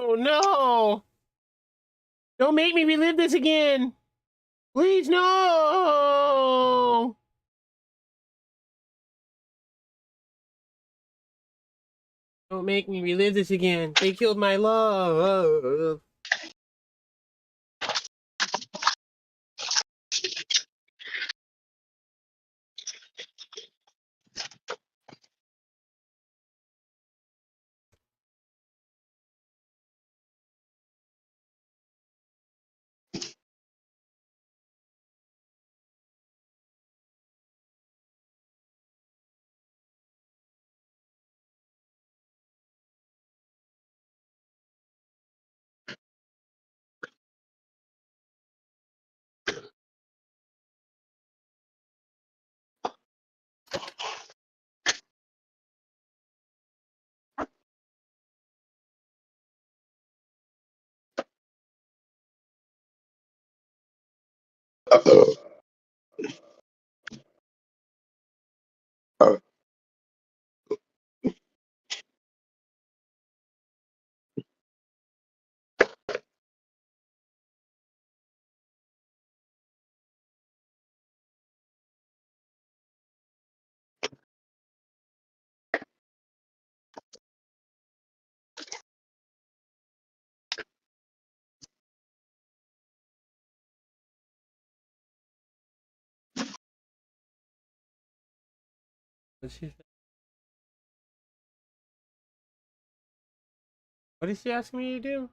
Oh no! Don't make me relive this again! Please, no! Don't make me relive this again. They killed my love. What is she asking me to do?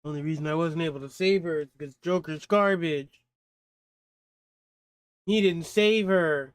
Only reason I wasn't able to save her is because Joker's garbage. He didn't save her.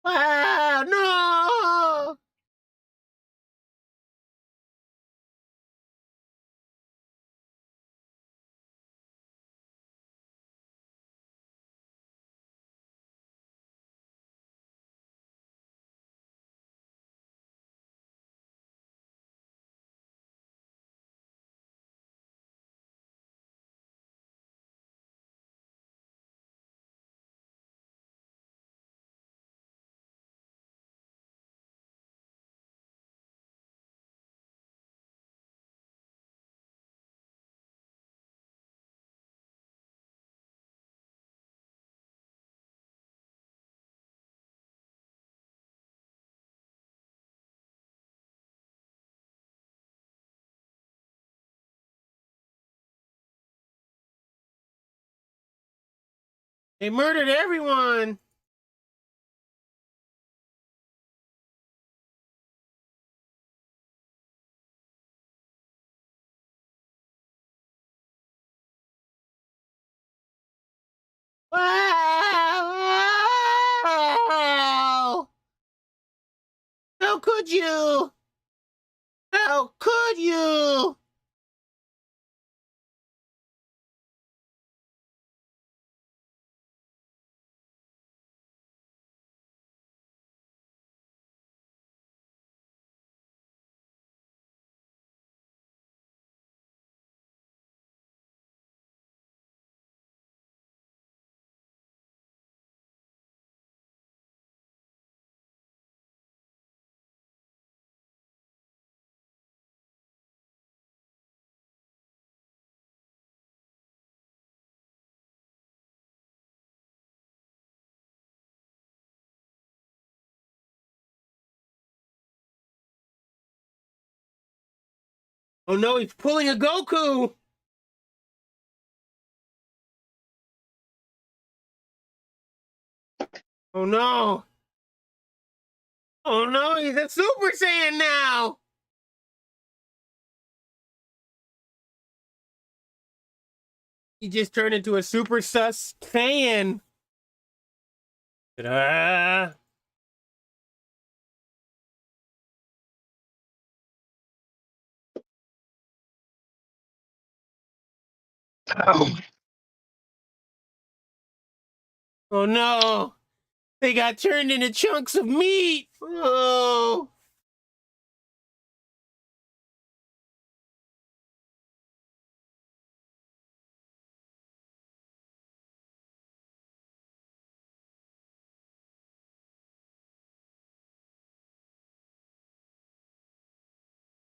Ah, no! They murdered everyone! Wow! How could you? How could you? Oh no, he's pulling a Goku! Oh no! Oh no, he's a Super Saiyan now! He just turned into a Super Sus Saiyan! Ta-da! Oh no! They got turned into chunks of meat! Oh!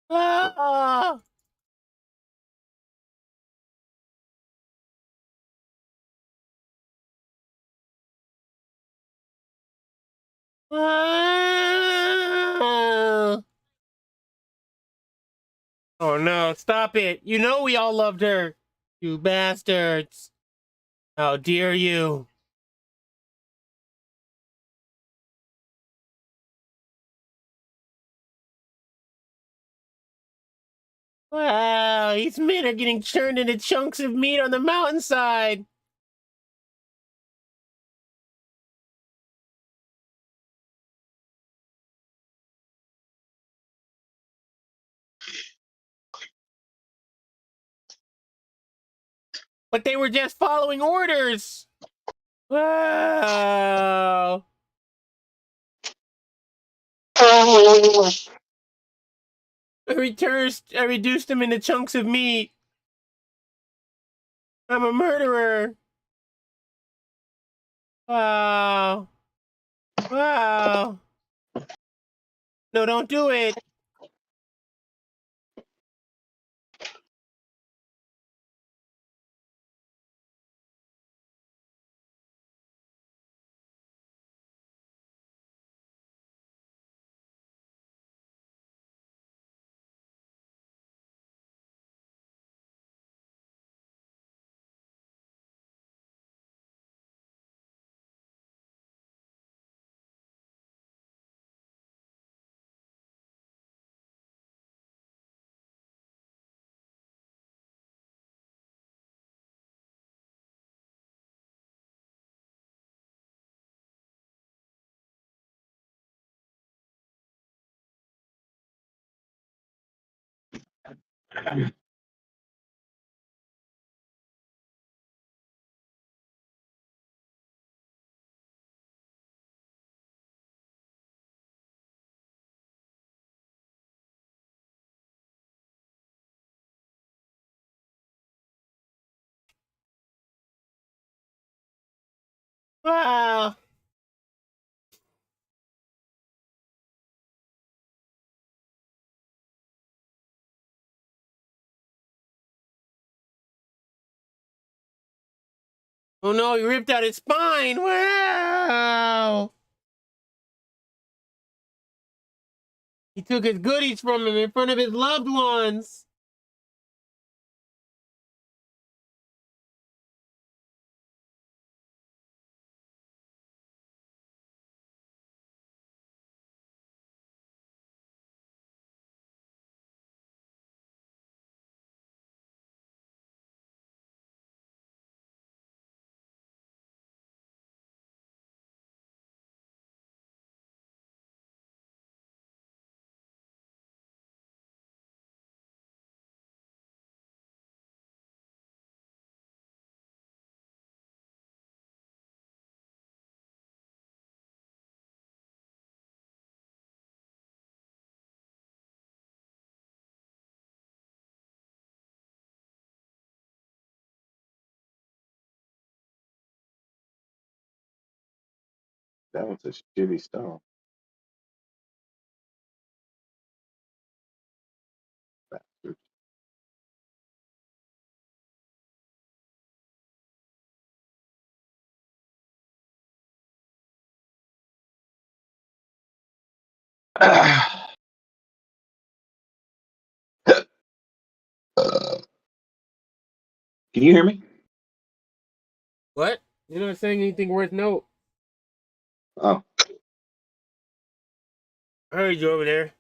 Ah! Ah! Oh no, stop it. You know we all loved her. You bastards. How dare you? Wow, these men are getting churned into chunks of meat on the mountainside. But they were just following orders. Wow. I reduced them into chunks of meat. I'm a murderer. Wow. Wow. No, don't do it. Wow. Oh no, he ripped out his spine. Wow. He took his goodies from him in front of his loved ones. That was a shitty stone. Bastard. Can you hear me? What? You're not saying anything worth note. Oh, I heard you over there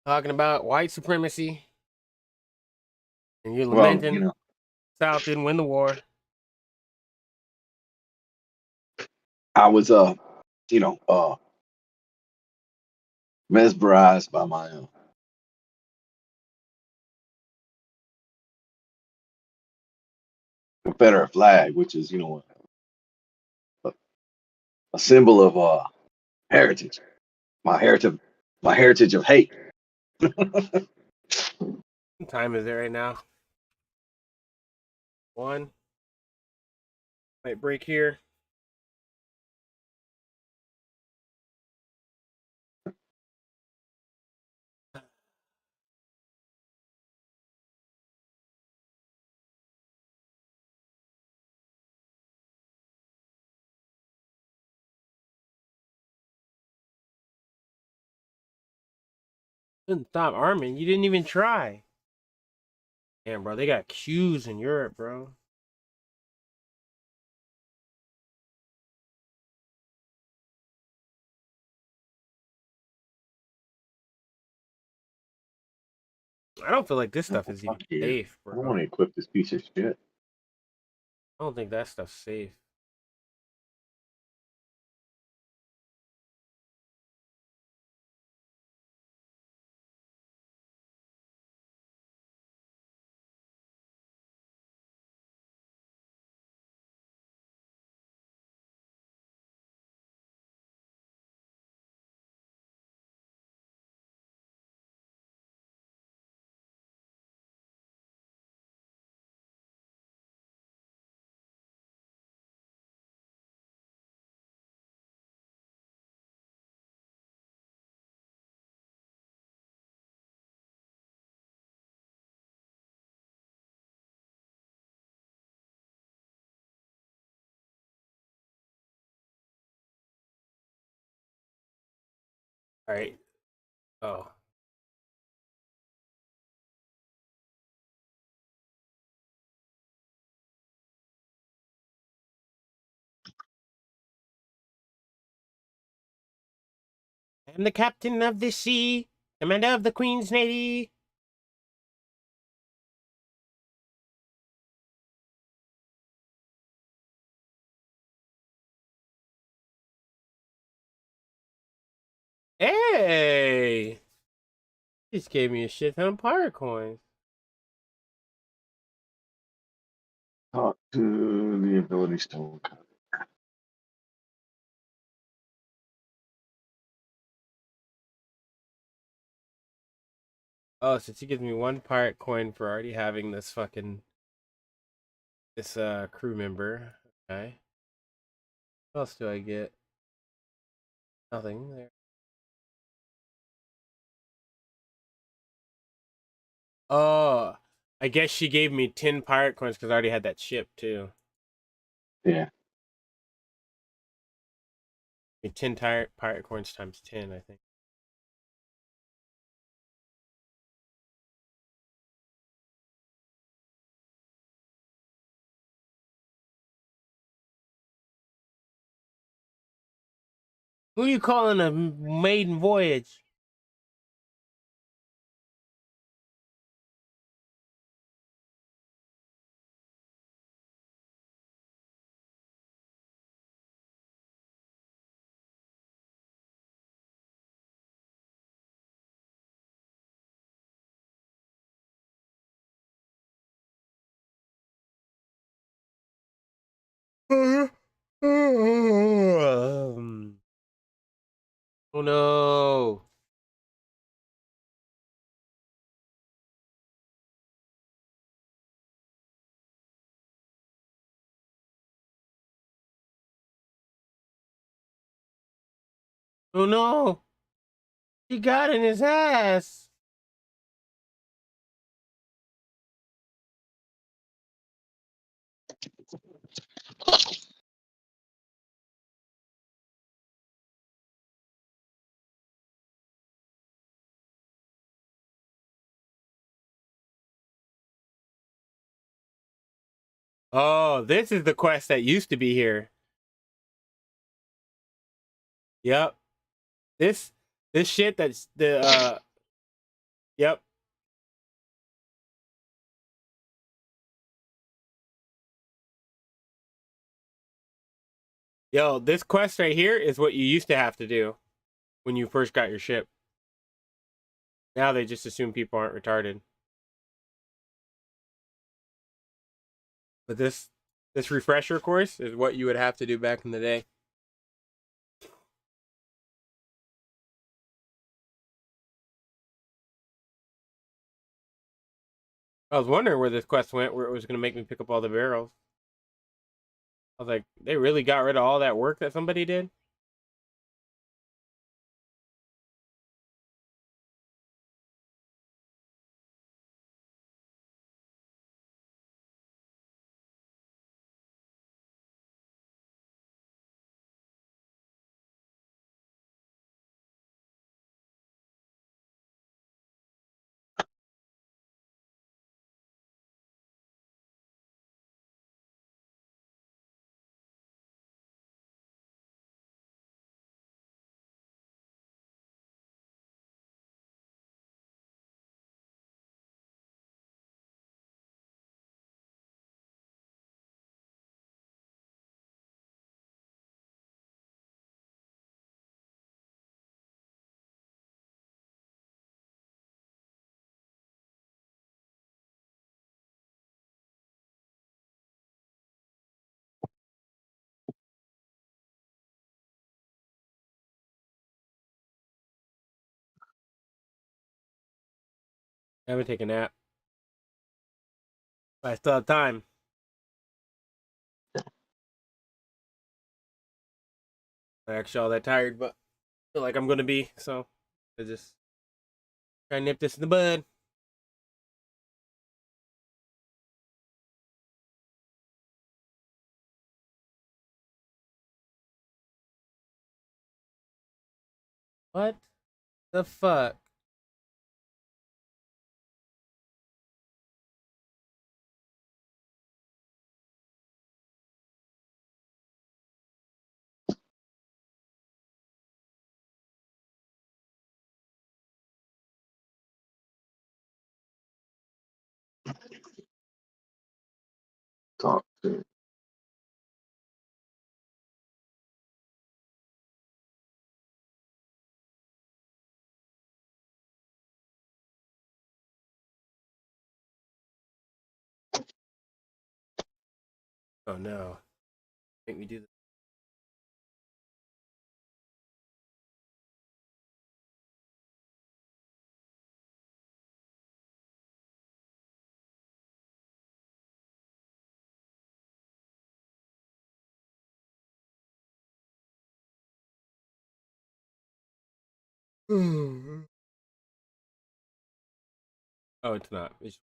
talking about white supremacy, and you're well, lamenting South didn't win the war. I was you know, mesmerized by my Confederate flag, which is, a, a symbol of heritage. My heritage, my heritage of hate. What time is it right now? 1. Might break here. Couldn't stop arming. You didn't even try. Damn, bro, they got queues in Europe, bro. I don't feel like this stuff is even Fuck you. safe, I don't bro. want to equip this piece of shit. I don't think that stuff's safe. All right. Oh. I'm the captain of the sea, commander of the Queen's Navy. Hey! He just gave me a shit ton of pirate coins. Talk to the ability stone. Oh, since he gives me one pirate coin for already having this crew member. Okay. What else do I get? Nothing there. Oh, I guess she gave me 10 pirate coins because I already had that ship too. Yeah. 10 pirate coins times 10, I think. Who you calling a maiden voyage? Oh no. Oh no. He got in his ass. Oh, this is the quest that used to be here. Yep. This shit that's the yep. Yo, this quest right here is what you used to have to do when you first got your ship. Now they just assume people aren't retarded. But this refresher course is what you would have to do back in the day. I was wondering where this quest went, where it was going to make me pick up all the barrels. I was like, they really got rid of all that work that somebody did? I'm gonna take a nap. I still have time. I'm actually all that tired, but I feel like I'm gonna be, so I just try and nip this in the bud. What the fuck? Talk to. Oh no. Make me do this. Oh, it's not. It's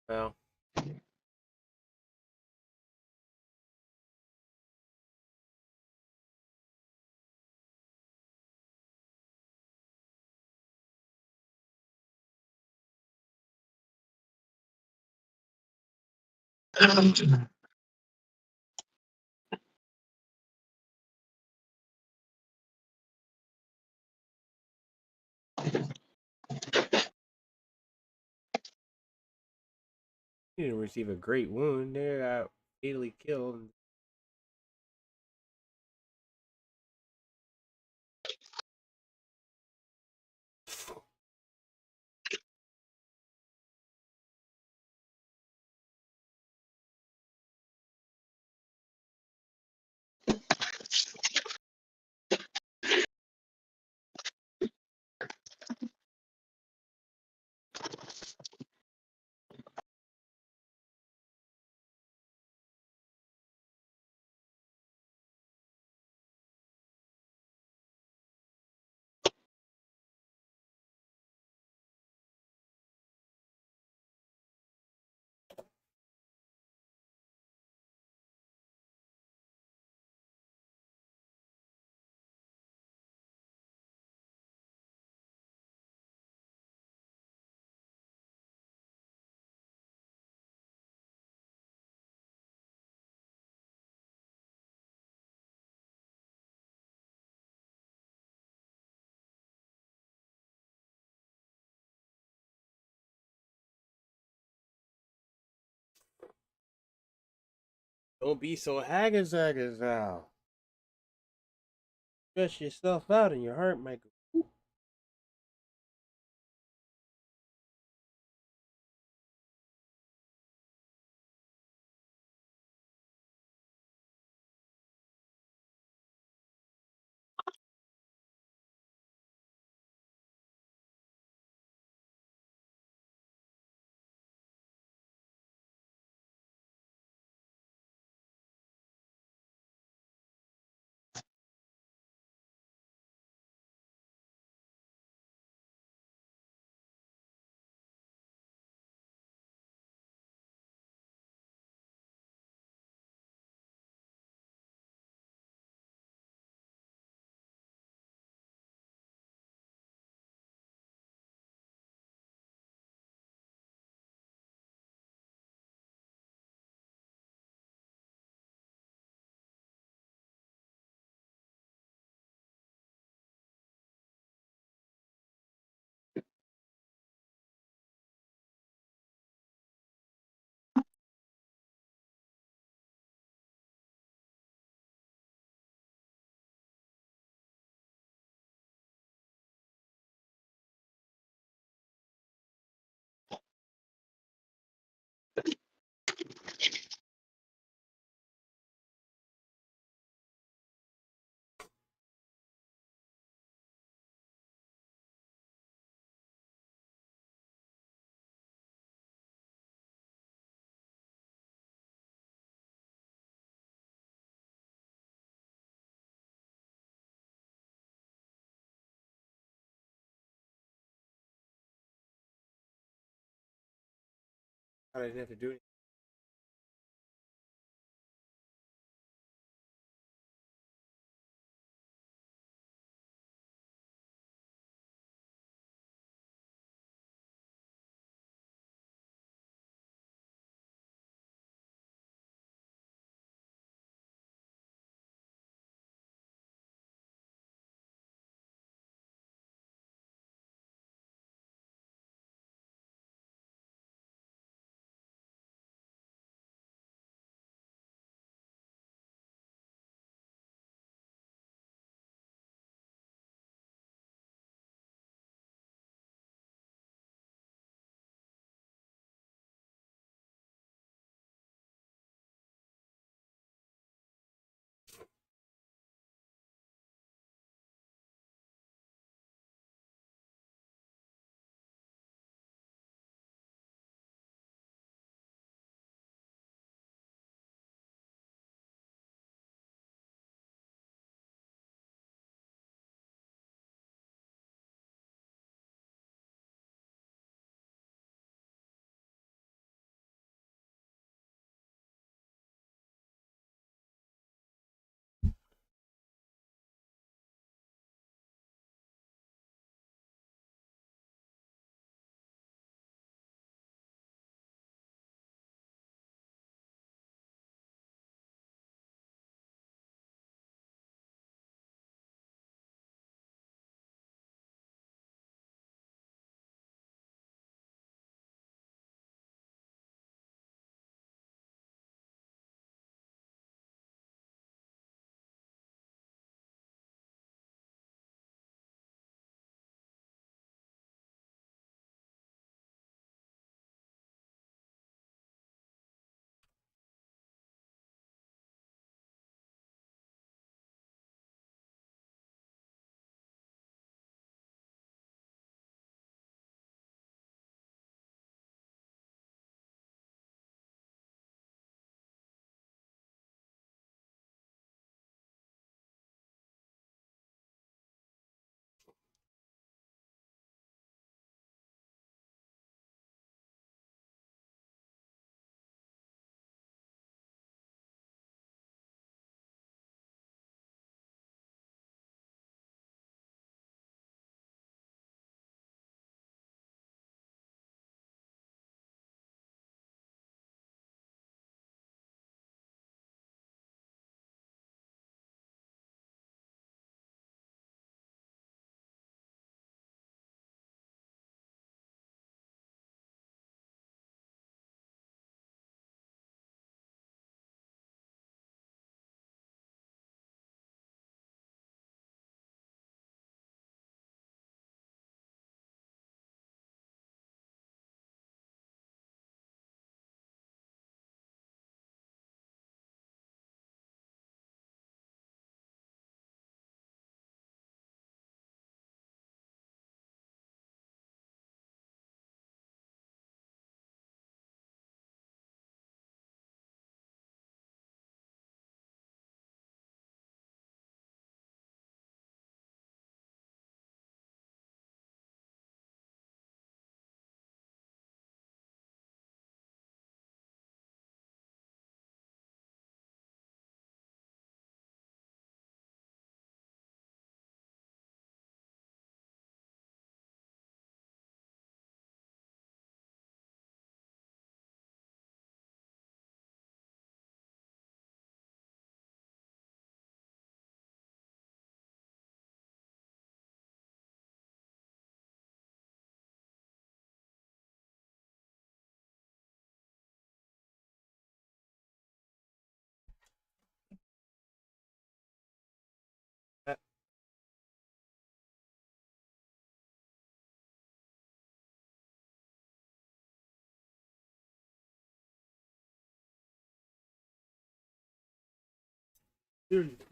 well. You didn't receive a great wound. They got fatally killed. Don't be so haggis now. Stress yourself out and your heart might go. I didn't have to do anything. Dude.